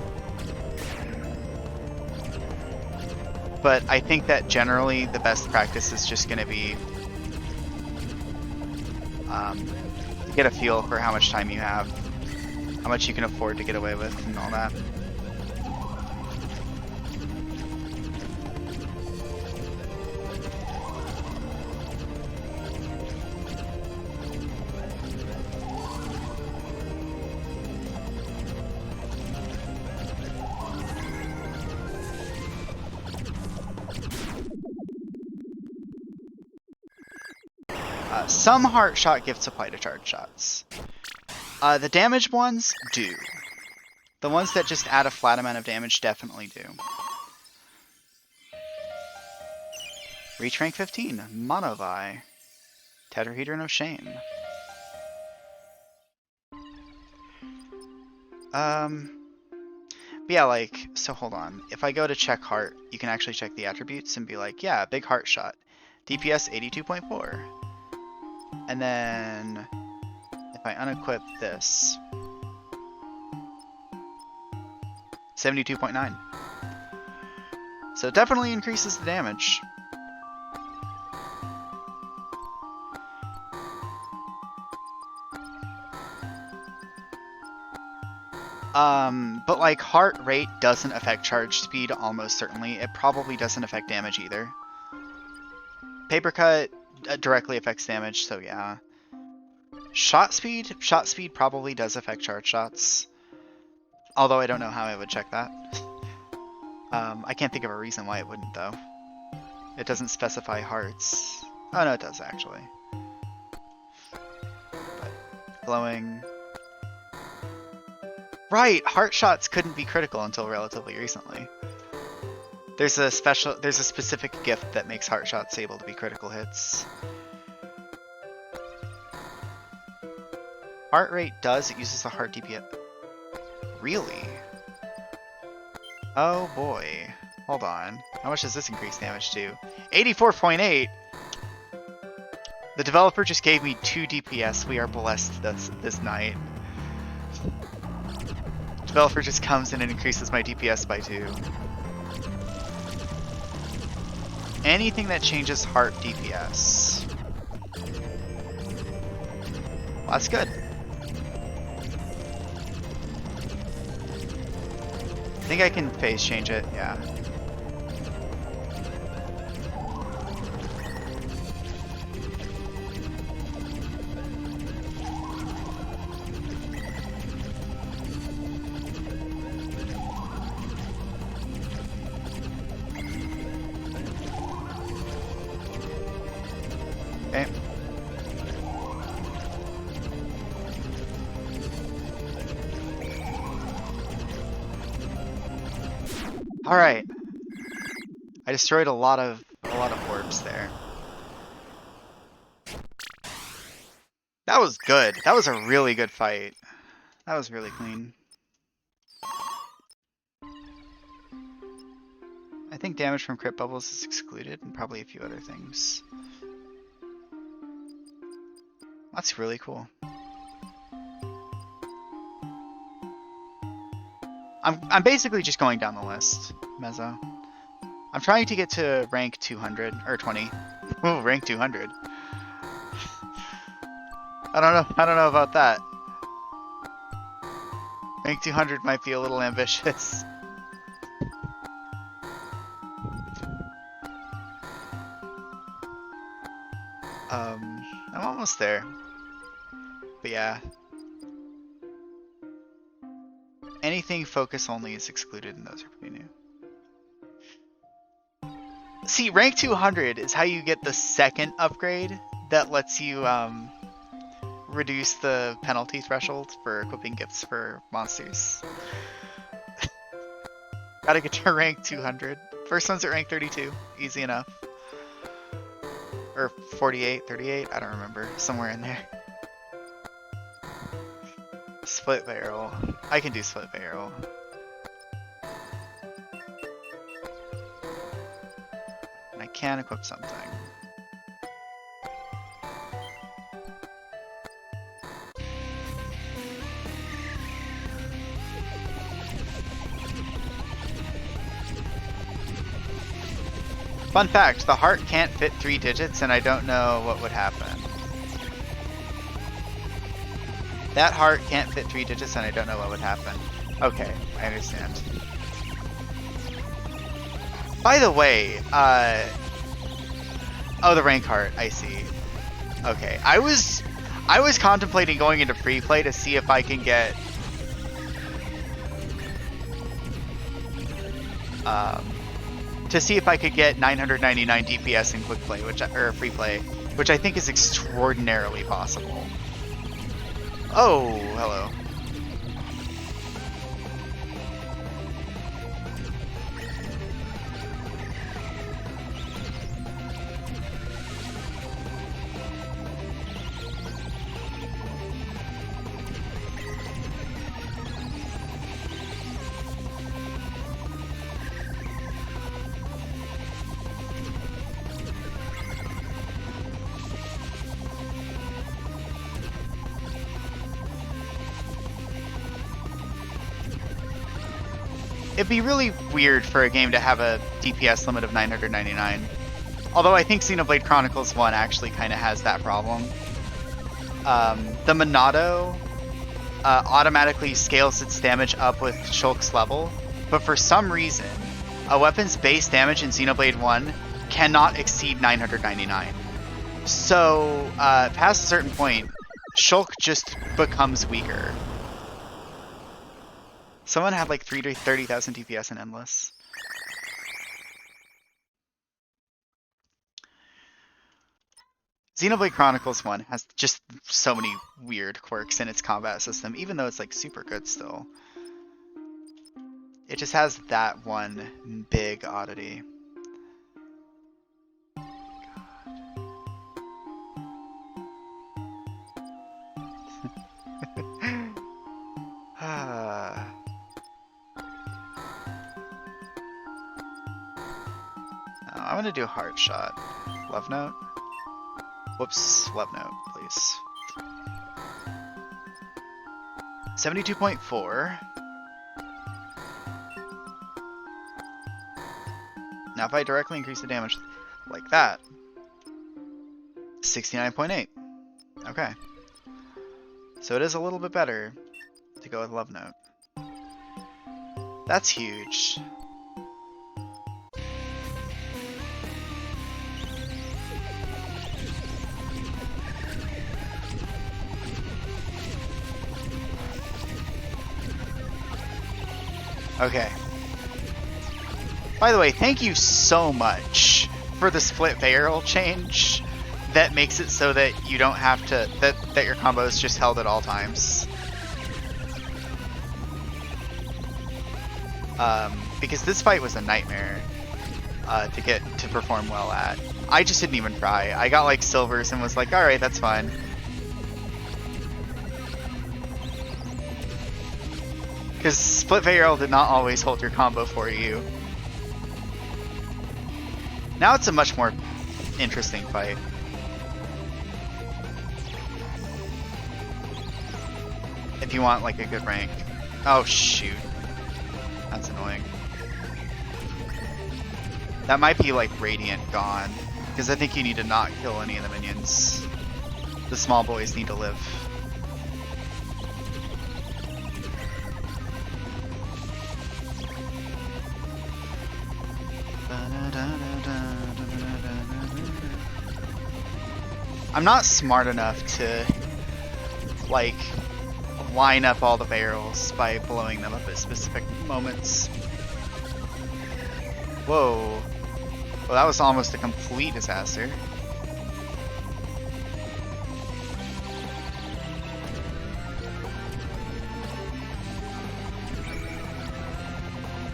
But I think that generally the best practice is just going to be to get a feel for how much time you have, how much you can afford to get away with, and all that. Some heart shot gifts apply to charge shots. The damage ones do. The ones that just add a flat amount of damage definitely do. Reach rank 15, Monovi. Tetrahedra no shame. But yeah, like, so hold on. If I go to check heart, you can actually check the attributes and be like, yeah, big heart shot. DPS 82.4. And then if I unequip this, 72.9. So it definitely increases the damage. But like heart rate doesn't affect charge speed almost certainly. It probably doesn't affect damage either. Paper cut directly affects damage, so yeah. Shot speed probably does affect charge shots. Although I don't know how I would check that. I can't think of a reason why it wouldn't though. It doesn't specify hearts. Oh no, it does actually. But glowing. Right, heart shots couldn't be critical until relatively recently. There's a specific gift that makes heart shots able to be critical hits. Heart rate does, it uses the heart DPS. Really? Oh boy. Hold on. How much does this increase damage to? 84.8! The developer just gave me 2 DPS. We are blessed this night. Developer just comes in and increases my DPS by 2. Anything that changes heart DPS. Well, that's good. I think I can phase change it, yeah. Okay. All right. I destroyed a lot of orbs there. That was good. That was a really good fight. That was really clean. I think damage from crit bubbles is excluded and probably a few other things. That's really cool. I'm basically just going down the list, Mezzo. I'm trying to get to rank 200 or 20. Ooh, rank 200. I don't know about that. Rank 200 might be a little ambitious. I'm almost there. But yeah. Anything focus only is excluded, and those are pretty new. See, rank 200 is how you get the second upgrade that lets you reduce the penalty threshold for equipping gifts for monsters. Gotta get to rank 200. First one's at rank 32. Easy enough. Or 48, 38, I don't remember. Somewhere in there. Split barrel. I can do split barrel. And I can equip something. Fun fact, the heart can't fit 3 digits and I don't know what would happen. That heart can't fit 3 digits and I don't know what would happen. Okay, I understand. By the way, oh, the rank heart, I see. Okay, I was contemplating going into free play to see if I can get to see if I could get 999 DPS in quick play, or free play, which I think is extraordinarily possible. Oh, hello. It'd be really weird for a game to have a DPS limit of 999. Although I think Xenoblade Chronicles 1 actually kind of has that problem. The Monado automatically scales its damage up with Shulk's level, but for some reason, a weapon's base damage in Xenoblade 1 cannot exceed 999. So, past a certain point, Shulk just becomes weaker. Someone had like 30,000 DPS in Endless. Xenoblade Chronicles 1 has just so many weird quirks in its combat system, even though it's like super good still. It just has that one big oddity. I'm gonna do Heart Shot. Love Note? Whoops, Love Note, please. 72.4. Now if I directly increase the damage like that, 69.8. Okay. So it is a little bit better to go with Love Note. That's huge. Okay. By the way, thank you so much for the split barrel change that makes it so that you don't have to, that your combo is just held at all times. Because this fight was a nightmare to perform well at. I just didn't even try. I got like silvers and was like, alright, that's fine. Because split barrel did not always hold your combo for you. Now it's a much more interesting fight. If you want like a good rank. Oh shoot. That's annoying. That might be like Radiant gone. Because I think you need to not kill any of the minions. The small boys need to live. I'm not smart enough to like line up all the barrels by blowing them up at specific moments. Whoa. Well, that was almost a complete disaster.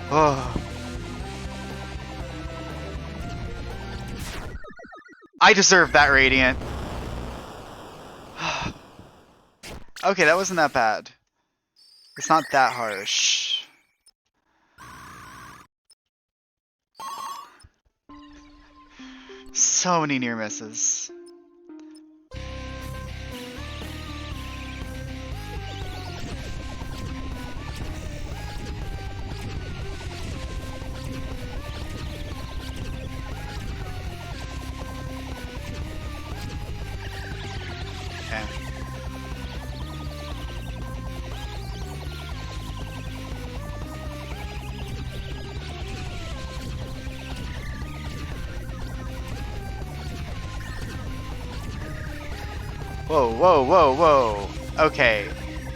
Oh. I deserve that Radiant. Okay, that wasn't that bad. It's not that harsh. So many near misses. Okay. Whoa, whoa, whoa, whoa. Okay.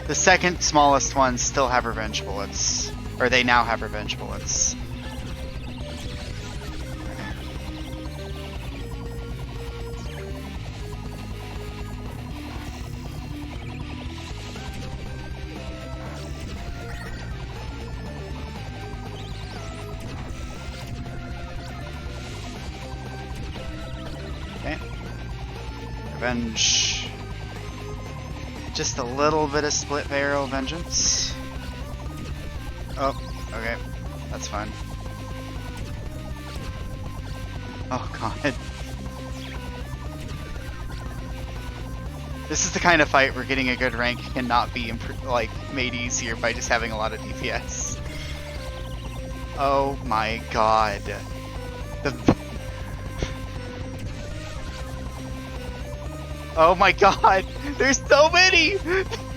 The second smallest ones still have revenge bullets. Or they now have revenge bullets. Revenge. Just a little bit of split barrel vengeance. Oh, okay. That's fine. Oh god. This is the kind of fight where getting a good rank cannot be like made easier by just having a lot of DPS. Oh my god. Oh my god! There's so many!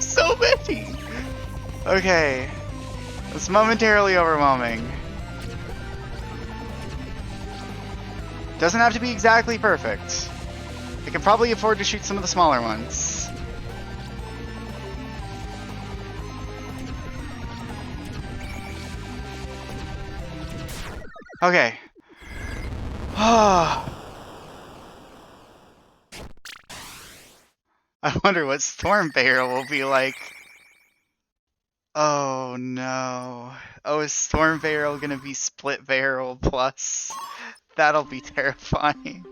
So many! Okay. It's momentarily overwhelming. Doesn't have to be exactly perfect. I can probably afford to shoot some of the smaller ones. Okay. I wonder what Storm Barrel will be like. Oh no. Oh, is Storm Barrel gonna be Split Barrel plus? That'll be terrifying.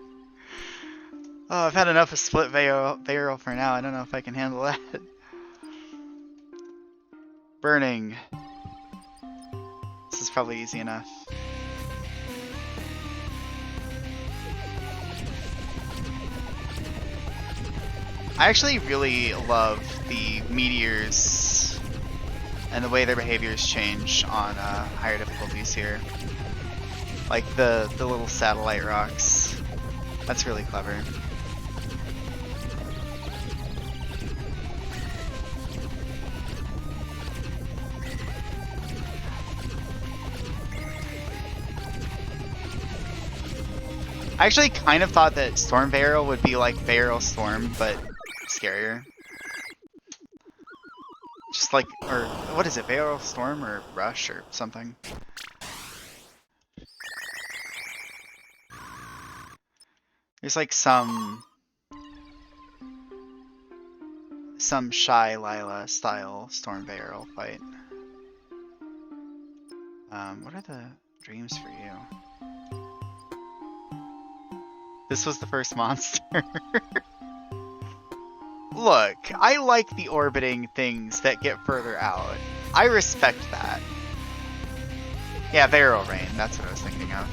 Oh, I've had enough of Split Barrel for now. I don't know if I can handle that. Burning. This is probably easy enough. I actually really love the meteors and the way their behaviors change on higher difficulties here. Like the little satellite rocks. That's really clever. I actually kind of thought that Storm Barrel would be like Barrel Storm, but scarier. Just like, or what is it, Barrel Storm or Rush or something? There's like some Shy Lila style Storm Barrel fight. What are the dreams for you? This was the first monster. Look, I like the orbiting things that get further out. I respect that. Yeah, Barrel Rain, that's what I was thinking of.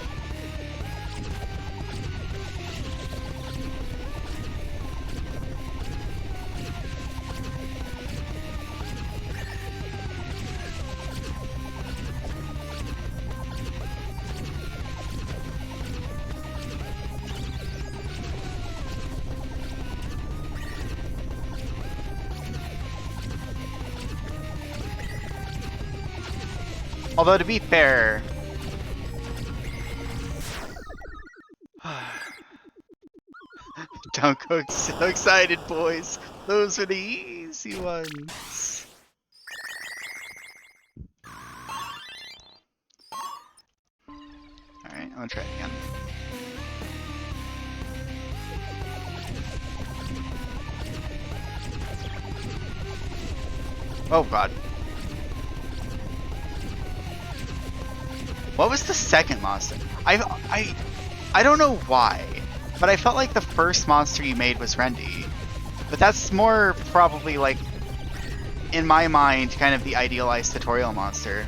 Although, to be fair... Don't go so excited, boys. Those are the easy ones. Alright, I'm gonna try it again. Oh god. What was the second monster? I don't know why, but I felt like the first monster you made was Rendy. But that's more probably like, in my mind, kind of the idealized tutorial monster.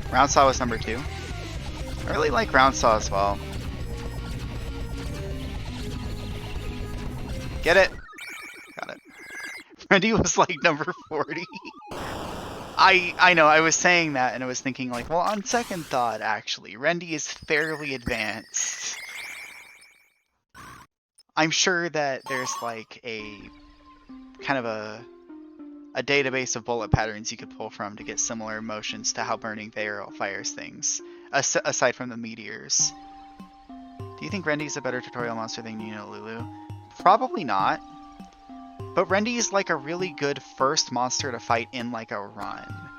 Roundsaw was number 2. I really like Roundsaw as well. Get it? Got it. Rendy was like number 40. I know, I was saying that and I was thinking like, well, on second thought, actually, Rendy is fairly advanced. I'm sure that there's like a kind of a database of bullet patterns you could pull from to get similar motions to how Burning Barrel fires things, aside from the meteors. Do you think Rendy's a better tutorial monster than Lulu? Probably not. But Rendy is like a really good first monster to fight in like a run.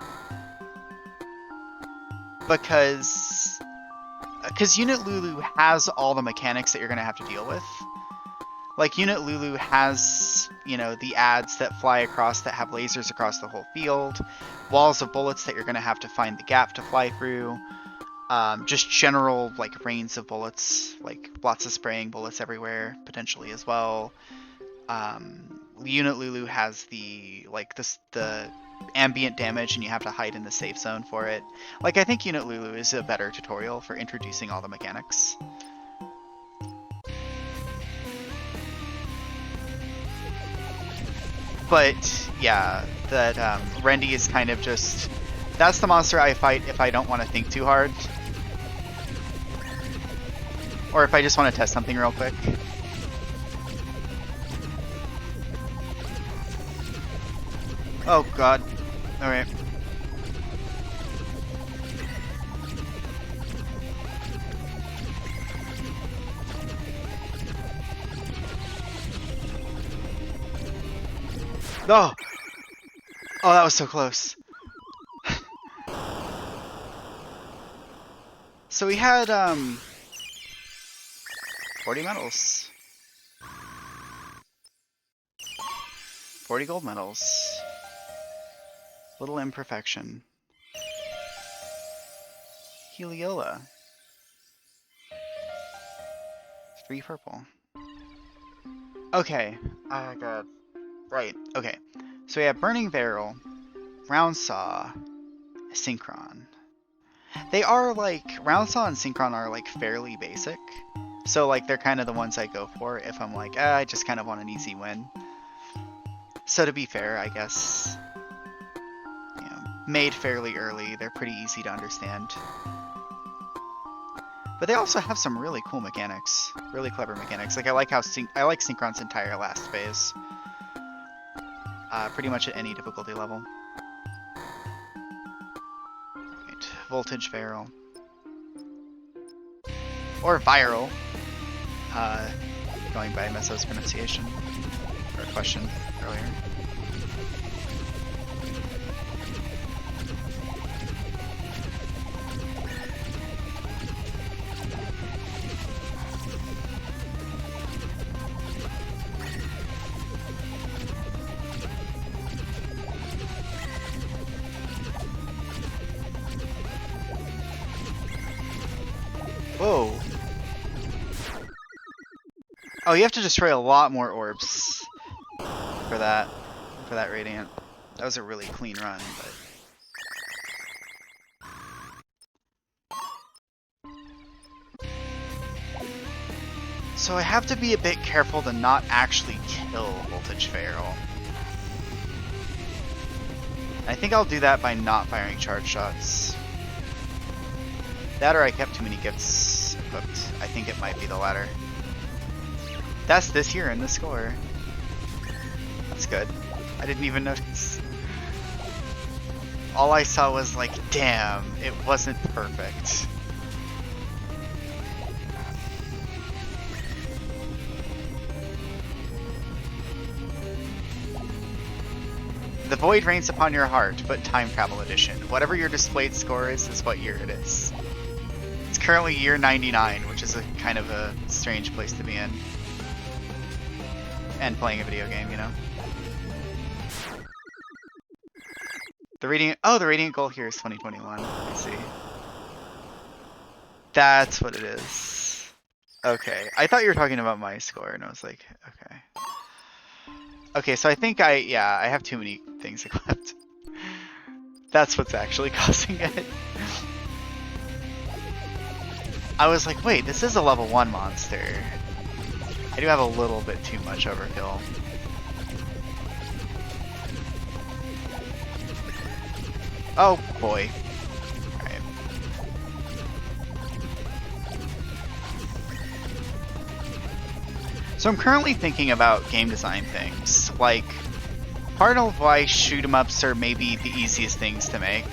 Because Unit Lulu has all the mechanics that you're going to have to deal with. Like Unit Lulu has, the ads that fly across that have lasers across the whole field, walls of bullets that you're going to have to find the gap to fly through. Just general like rains of bullets, like lots of spraying bullets everywhere potentially as well. Unit Lulu has the ambient damage, and you have to hide in the safe zone for it. Like, I think Unit Lulu is a better tutorial for introducing all the mechanics. But yeah, that Rendy is kind of just, that's the monster I fight if I don't want to think too hard. Or if I just want to test something real quick. Oh god. Alright. Oh! Oh, that was so close. So we had 40 medals. 40 gold medals. Little imperfection. Heliola. 3 purple. Okay. Oh god. Right. Okay. So we have Burning Barrel, Round Saw, Synchron. They are like, Round Saw and Synchron are like fairly basic. So like they're kind of the ones I go for if I'm like, I just kind of want an easy win. So to be fair, I guess, you know, made fairly early, they're pretty easy to understand. But they also have some really cool mechanics, really clever mechanics. Like I like how I like Synchron's entire last phase. Pretty much at any difficulty level. Right. Voltage Barrel. Or Viral. Going by Messo's pronunciation. Or question earlier. Whoa. Oh, you have to destroy a lot more orbs for that Radiant. That was a really clean run, but... So I have to be a bit careful to not actually kill Voltage Feral. I think I'll do that by not firing charge shots. That or I kept too many gifts equipped. I think it might be the latter. That's this year in the score. That's good. I didn't even notice. All I saw was like, damn, it wasn't perfect. The void reigns upon your heart, but time travel edition. Whatever your displayed score is what year it is. It's currently year 99, which is a kind of a strange place to be in. And playing a video game, you know? The Radiant goal here is 2021. I see. That's what it is. Okay. I thought you were talking about my score, and I was like, okay. Okay, so I think I have too many things equipped. That's what's actually causing it. I was like, wait, this is a level 1 monster. I do have a little bit too much overkill. Oh boy. Alright. So I'm currently thinking about game design things. Like, part of why shoot 'em ups are maybe the easiest things to make.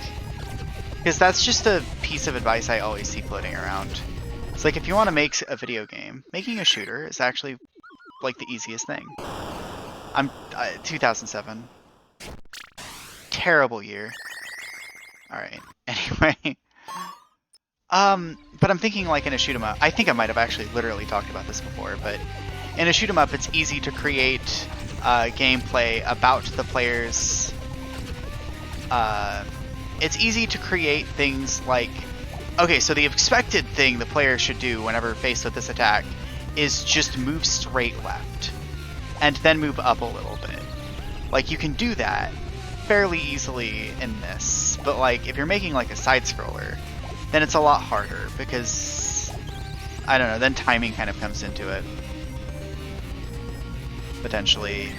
Because that's just a piece of advice I always see floating around. It's like, if you want to make a video game, making a shooter is actually like the easiest thing. 2007. Terrible year. Alright, anyway. But I'm thinking like in a shoot 'em up, I think I might have actually literally talked about this before, but in a shoot 'em up, it's easy to create gameplay about the players. It's easy to create things like Okay, so the expected thing the player should do whenever faced with this attack is just move straight left and then move up a little bit. Like, you can do that fairly easily in this, but like if you're making like a side scroller, then it's a lot harder because I don't know, then timing kind of comes into it potentially,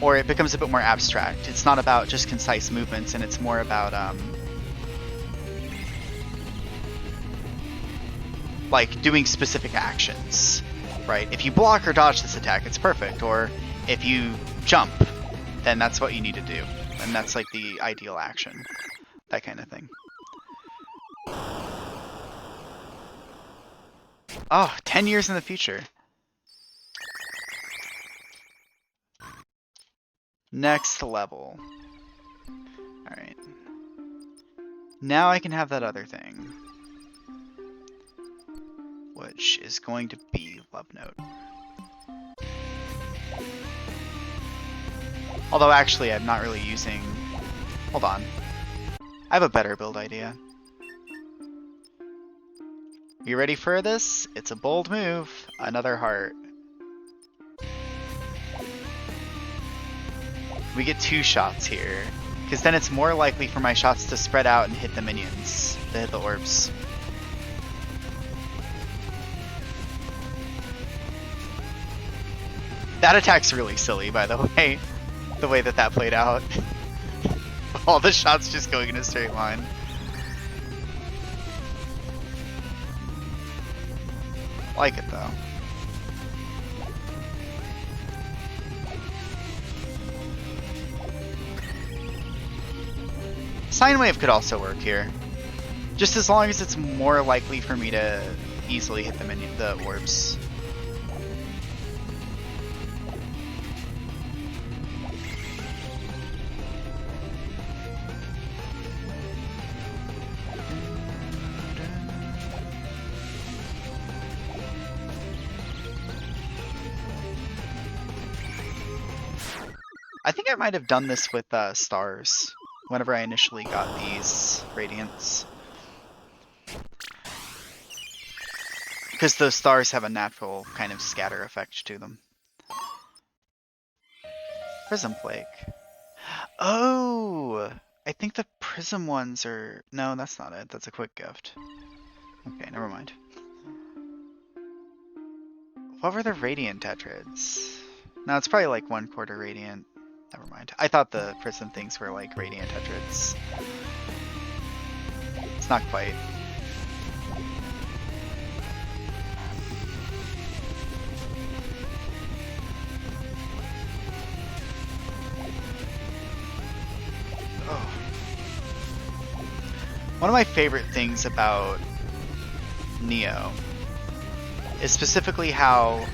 or it becomes a bit more abstract. It's not about just concise movements, and it's more about like doing specific actions, right? If you block or dodge this attack, it's perfect, or if you jump, then that's what you need to do, and that's like the ideal action, that kind of thing. Oh, 10 years in the future. Next level. Alright. Now I can have that other thing, which is going to be Love Note. Although actually I'm not really using... Hold on. I have a better build idea. You ready for this? It's a bold move. Another heart. We get 2 shots here, because then it's more likely for my shots to spread out and hit the minions, to hit the orbs. That attack's really silly, by the way that that played out. All the shots just going in a straight line. Like it though. Sine Wave could also work here, just as long as it's more likely for me to easily hit the orbs. I think I might have done this with stars whenever I initially got these radiants, because those stars have a natural kind of scatter effect to them. Prism Flake. Oh, I think the prism ones are... No, that's not it. That's a quick gift. Okay, never mind. What were the radiant tetrads? No, it's probably like 1/4 radiant. Never mind. I thought the prism things were like radiant tetrads. It's not quite. Oh. One of my favorite things about Neo is specifically how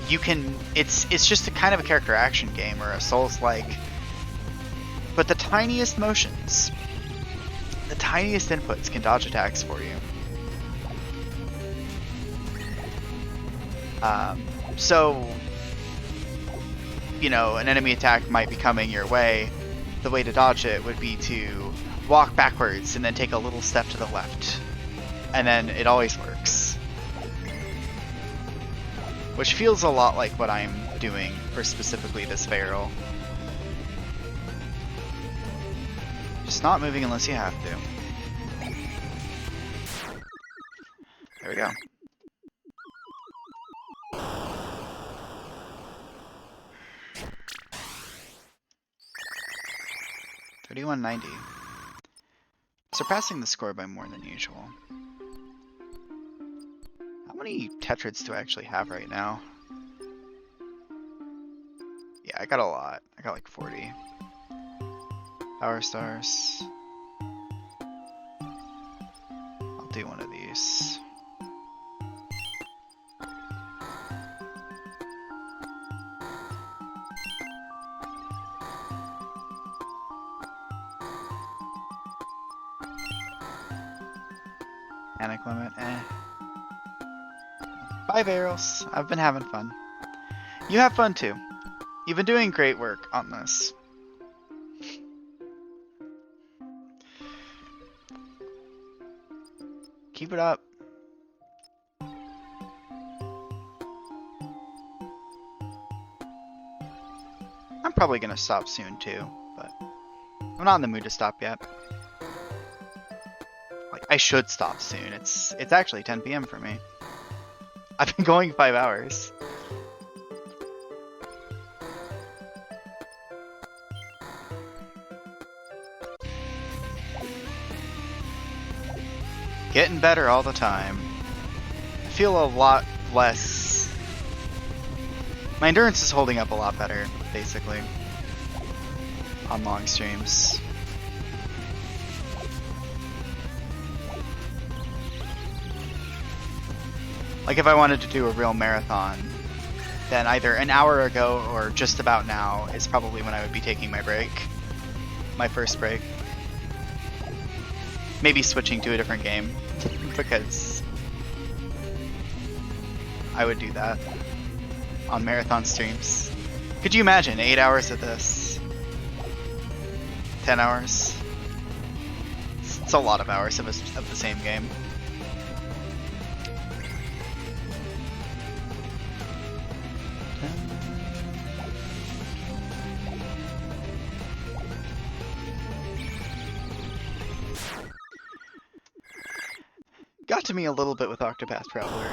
you can, it's just a kind of a character action game or a Souls-like, but the tiniest motions, the tiniest inputs can dodge attacks for you. So, you know, an enemy attack might be coming your way. The way to dodge it would be to walk backwards and then take a little step to the left. And then it always works. Which feels a lot like what I'm doing for specifically this barrel. Just not moving unless you have to. There we go. $31.90. Surpassing the score by more than usual. How many tetrads do I actually have right now? Yeah, I got a lot. I got like 40. Power stars. I'll do one of these. Panic limit, eh. Bye, barrels. I've been having fun. You have fun too. You've been doing great work on this. Keep it up. I'm probably gonna stop soon too, but I'm not in the mood to stop yet. Like, I should stop soon. It's actually 10 p.m. for me. I've been going 5 hours. Getting better all the time. I feel a lot less... My endurance is holding up a lot better, basically, on long streams. Like if I wanted to do a real marathon, then either an hour ago or just about now is probably when I would be taking my break. My first break. Maybe switching to a different game, because I would do that on marathon streams. Could you imagine 8 hours of this? 10 hours? It's a lot of hours of the same game. Got to me a little bit with Octopath Traveler,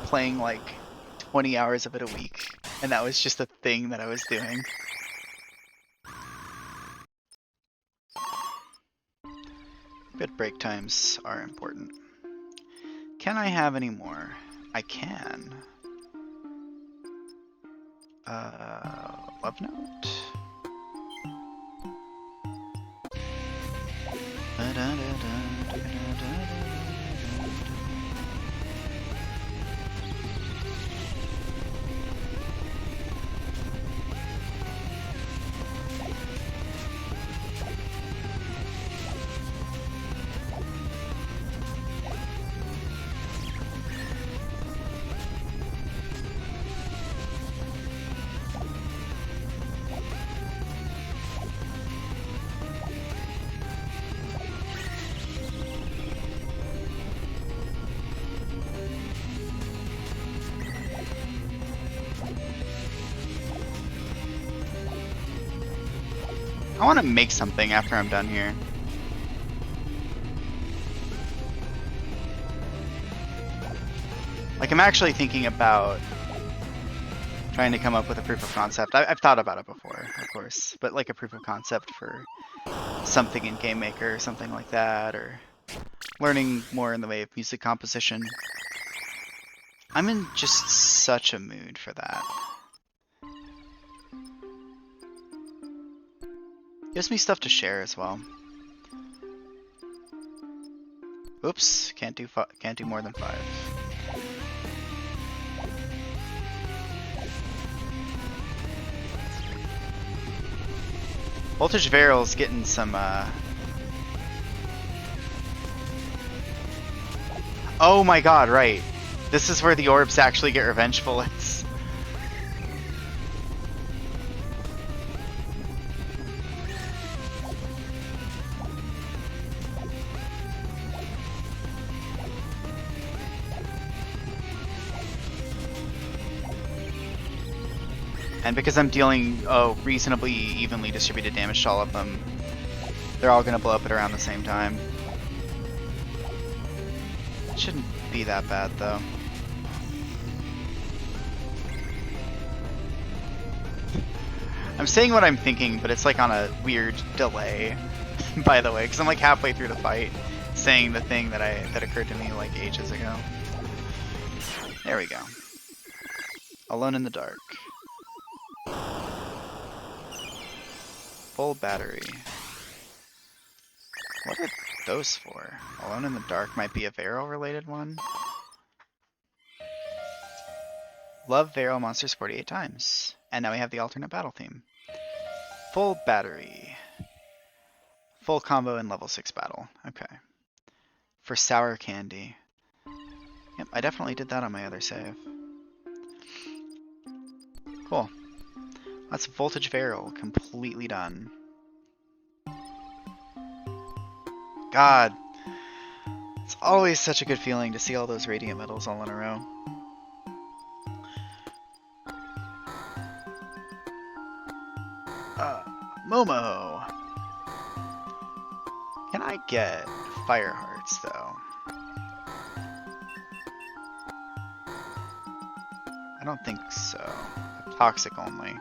playing like 20 hours of it a week, and that was just a thing that I was doing. Good break times are important. Can I have any more? I can. Love note? I want to make something after I'm done here. Like, I'm actually thinking about trying to come up with a proof of concept. I've thought about it before, of course, but like a proof of concept for something in Game Maker or something like that, or learning more in the way of music composition. I'm in just such a mood for that. Gives me stuff to share as well. Oops, can't do more than 5. Voltage Varel's getting some Oh my god, right. This is where the orbs actually get revenge bullets. And because I'm dealing reasonably evenly distributed damage to all of them, they're all going to blow up at around the same time. It shouldn't be that bad, though. I'm saying what I'm thinking, but it's like on a weird delay, by the way, because I'm like halfway through the fight, saying the thing that occurred to me like ages ago. There we go. Alone in the dark. Full battery. What are those for? Alone in the dark might be a Varel related one. Love Varel monsters 48 times. And now we have the alternate battle theme. Full battery. Full combo in level 6 battle. Okay. For sour candy. Yep, I definitely did that on my other save. Cool. That's Voltage Varel completely done. God. It's always such a good feeling to see all those radiant medals all in a row. Momo! Can I get fire hearts, though? I don't think so. Toxic only.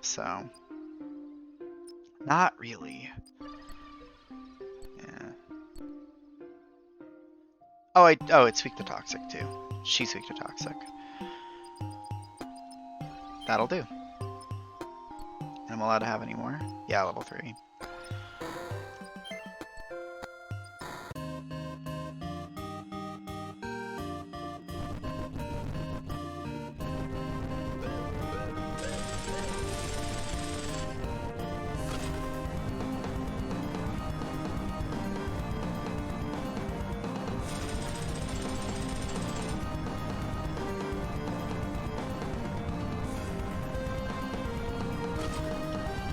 So, not really. Yeah. Oh, it's weak to toxic too. She's weak to toxic. That'll do. And I'm allowed to have any more? Yeah, level 3.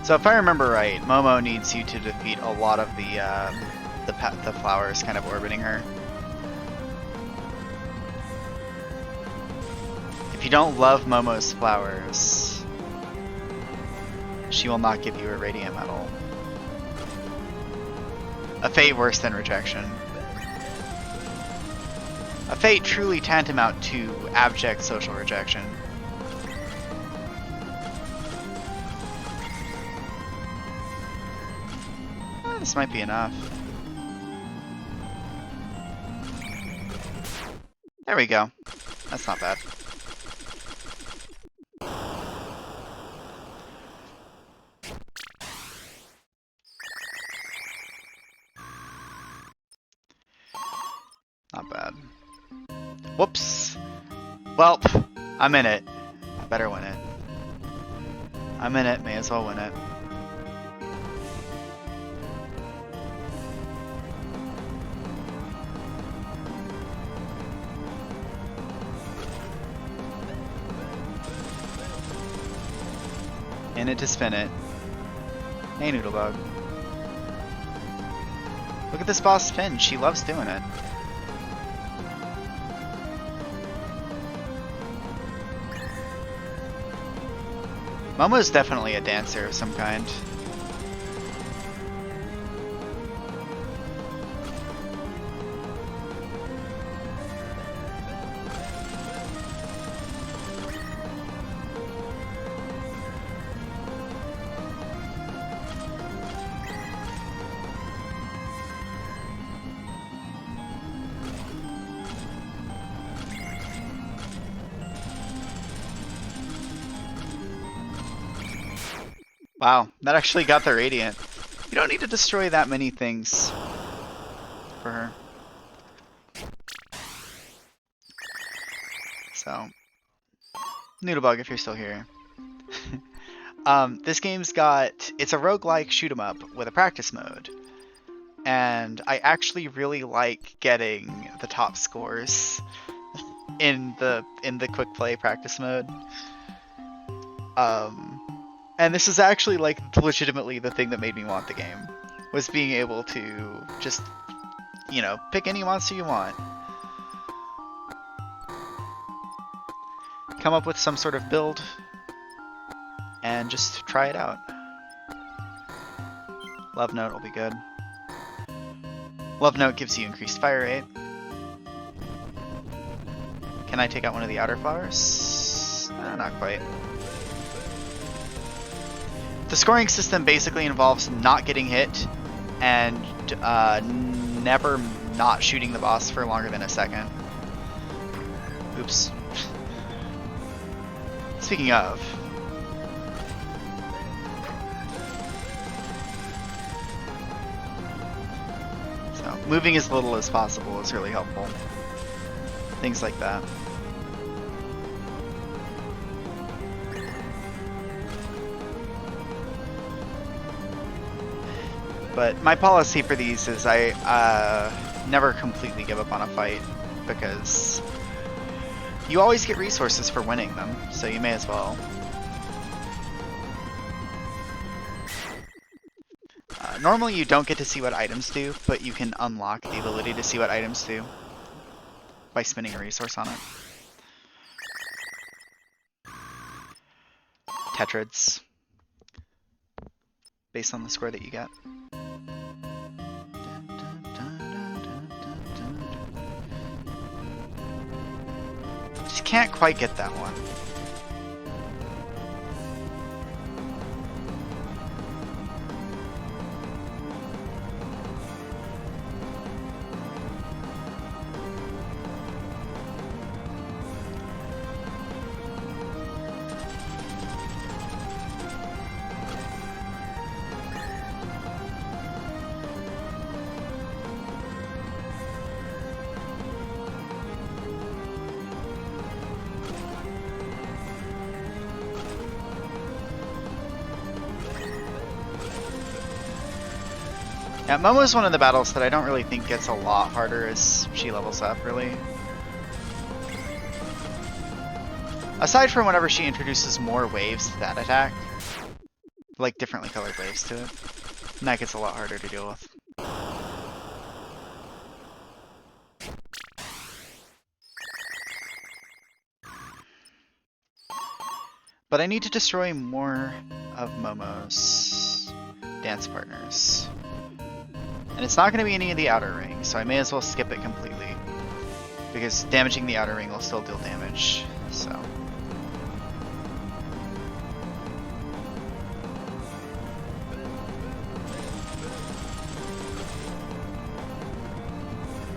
So if I remember right, Momo needs you to defeat a lot of the flowers kind of orbiting her. If you don't love Momo's flowers, she will not give you a radiant medal. A fate worse than rejection. A fate truly tantamount to abject social rejection. This might be enough. There we go. That's not bad. Not bad. Whoops. Well, I'm in it. I better win it. I'm in it. May as well win it. In it to spin it. Hey, Noodlebug. Look at this boss spin. She loves doing it. Momo's definitely a dancer of some kind. Wow, that actually got the radiant. You don't need to destroy that many things for her. So, Noodlebug, if you're still here. This game's it's a roguelike shoot 'em up with a practice mode. And I actually really like getting the top scores in the quick play practice mode. And this is actually like legitimately the thing that made me want the game, was being able to just, you know, pick any monster you want. Come up with some sort of build and just try it out. Love Note will be good. Love Note gives you increased fire rate. Can I take out one of the outer flowers? Not quite. The scoring system basically involves not getting hit and never not shooting the boss for longer than a second. Oops. Speaking of, so moving as little as possible is really helpful. Things like that. But my policy for these is I never completely give up on a fight, because you always get resources for winning them, so you may as well. Normally you don't get to see what items do, but you can unlock the ability to see what items do by spending a resource on it. Tetrads. Based on the score that you get. Just can't quite get that one. Yeah, Momo's one of the battles that I don't really think gets a lot harder as she levels up, really. Aside from whenever she introduces more waves to that attack. Like differently colored waves to it. And that gets a lot harder to deal with. But I need to destroy more of Momo's dance partners. And it's not going to be any of the outer ring, so I may as well skip it completely. Because damaging the outer ring will still deal damage, so.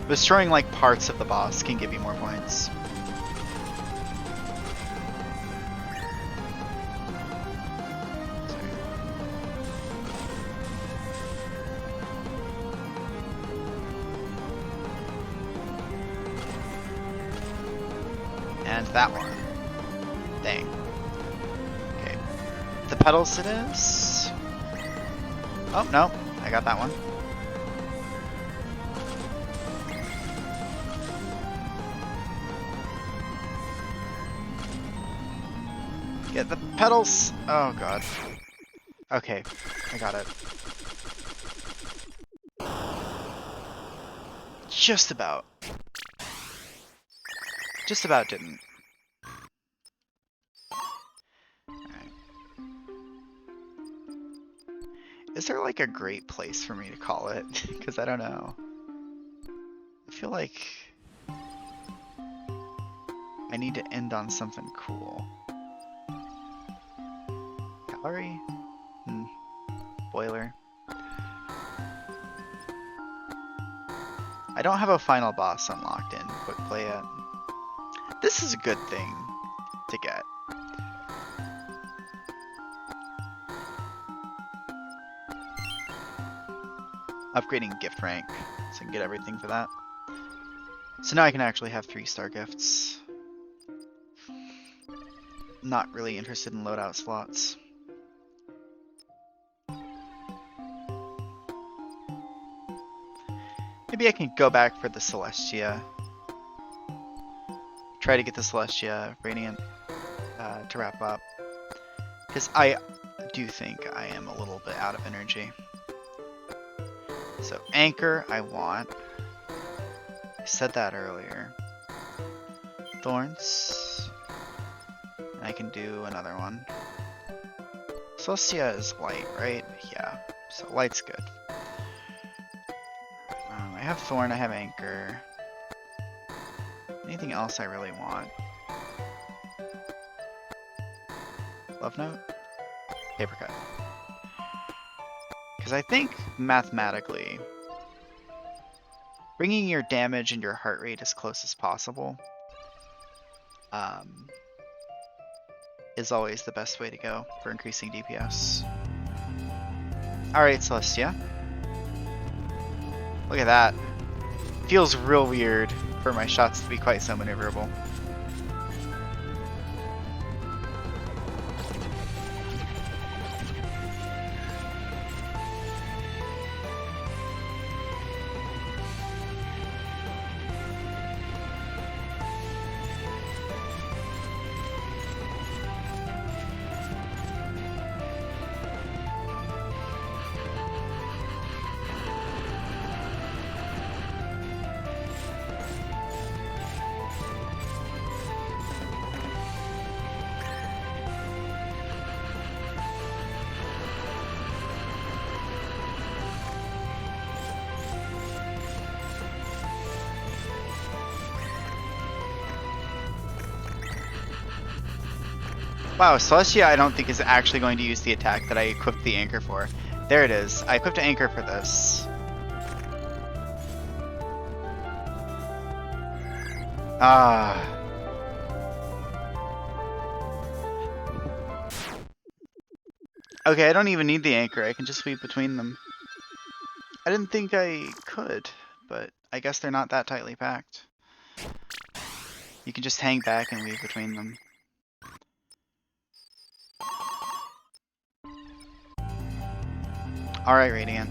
Destroying like parts of the boss can give you more points. And that one. Dang. Okay. The petals it is. Oh, no. I got that one. Get the petals. Oh, God. Okay. I got it. Just about. Just about didn't. Alright. Is there like a great place for me to call it? Because I don't know. I feel like I need to end on something cool. Gallery? Boiler. I don't have a final boss unlocked in Quick Play yet. This is a good thing to get. Upgrading gift rank, so I can get everything for that. So now I can actually have 3-star gifts. Not really interested in loadout slots. Maybe I can go back for the Celestia. Try to get the Celestia Radiant to wrap up. Because I do think I am a little bit out of energy. So Anchor I want. I said that earlier. Thorns. And I can do another one. Celestia is light, right? Yeah. So light's good. I have Thorn, I have Anchor. Anything else I really want? Love Note? Paper Cut. Because I think, mathematically, bringing your damage and your heart rate as close as possible is always the best way to go for increasing DPS. Alright, Celestia. Look at that. Feels real weird for my shots to be quite so maneuverable. Wow, Celestia I don't think is actually going to use the attack that I equipped the anchor for. There it is. I equipped an anchor for this. Ah. Okay, I don't even need the anchor. I can just weave between them. I didn't think I could, but I guess they're not that tightly packed. You can just hang back and weave between them. Alright, Radiant.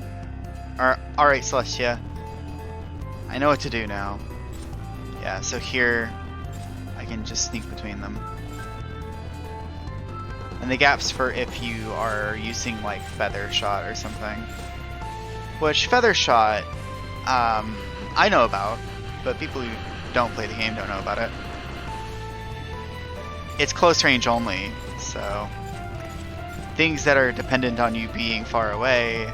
Alright, Celestia. I know what to do now. Yeah, so here I can just sneak between them. And the gap's for if you are using like Feather Shot or something. Which Feather Shot, I know about, but people who don't play the game don't know about it. It's close range only, so things that are dependent on you being far away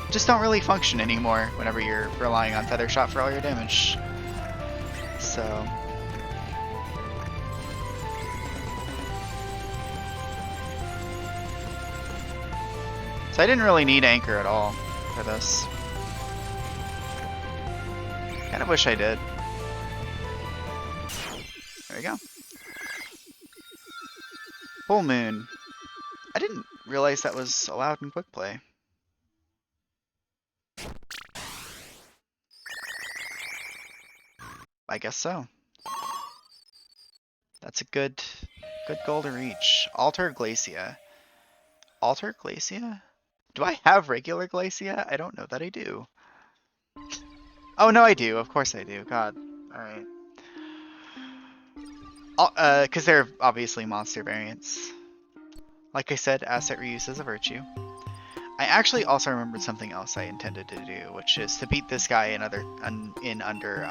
just don't really function anymore whenever you're relying on Feather Shot for all your damage. So I didn't really need Anchor at all for this. Kind of wish I did. There we go. Full Moon. I didn't realize that was allowed in Quick Play. I guess so. That's a good goal to reach. Alter Glacia. Alter Glacia? Do I have regular Glacia? I don't know that I do. Oh no, I do. Of course I do. God. Alright. Because they're obviously monster variants. Like I said, asset reuse is a virtue. I actually also remembered something else I intended to do, which is to beat this guy in under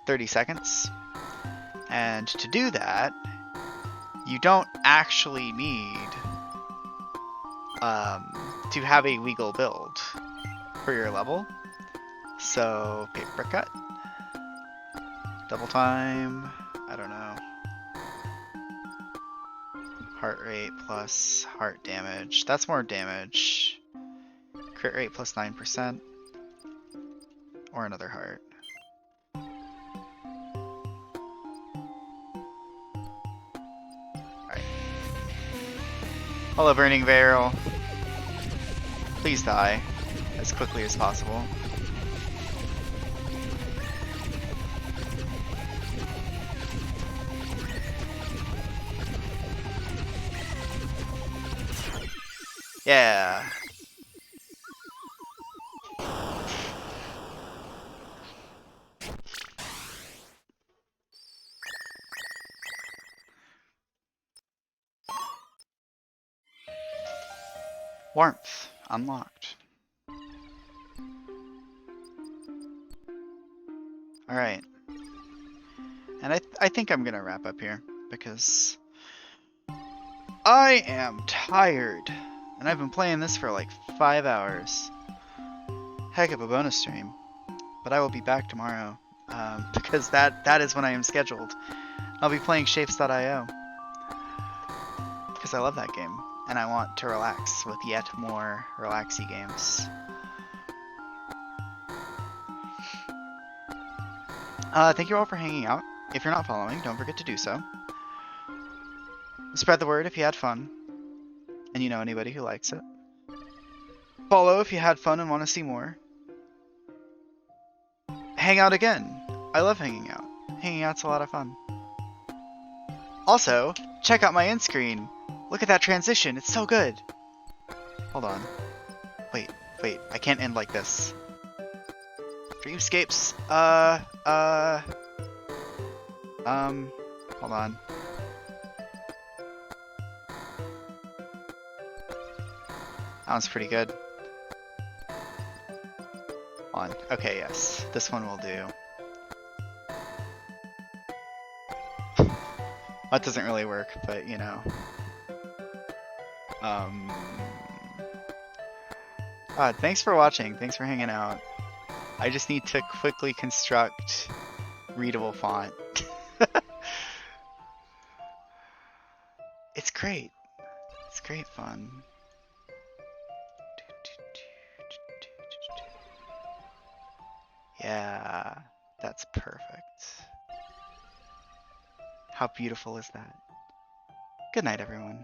30 seconds. And to do that, you don't actually need to have a legal build for your level. So paper cut, double time, I don't know. Heart rate plus heart damage. That's more damage. Crit rate plus 9%. Or another heart. Alright. Hello, Burning Barrel. Please die as quickly as possible. Yeah. Warmth unlocked. Alright. And I think I'm gonna wrap up here because I am tired. And I've been playing this for like 5 hours. Heck of a bonus stream. But I will be back tomorrow. Because that is when I am scheduled. I'll be playing Shapes.io. Because I love that game. And I want to relax with yet more relaxy games. Thank you all for hanging out. If you're not following, don't forget to do so. Spread the word if you had fun. And you know anybody who likes it. Follow if you had fun and want to see more. Hang out again. I love hanging out. Hanging out's a lot of fun. Also, check out my end screen. Look at that transition. It's so good. Hold on. Wait. I can't end like this. Dreamscapes. Hold on. That one's pretty good. On. Okay, yes. This one will do. That doesn't really work, but you know. Thanks for watching. Thanks for hanging out. I just need to quickly construct readable font. It's great. It's great fun. Yeah, that's perfect. How beautiful is that? Good night, everyone.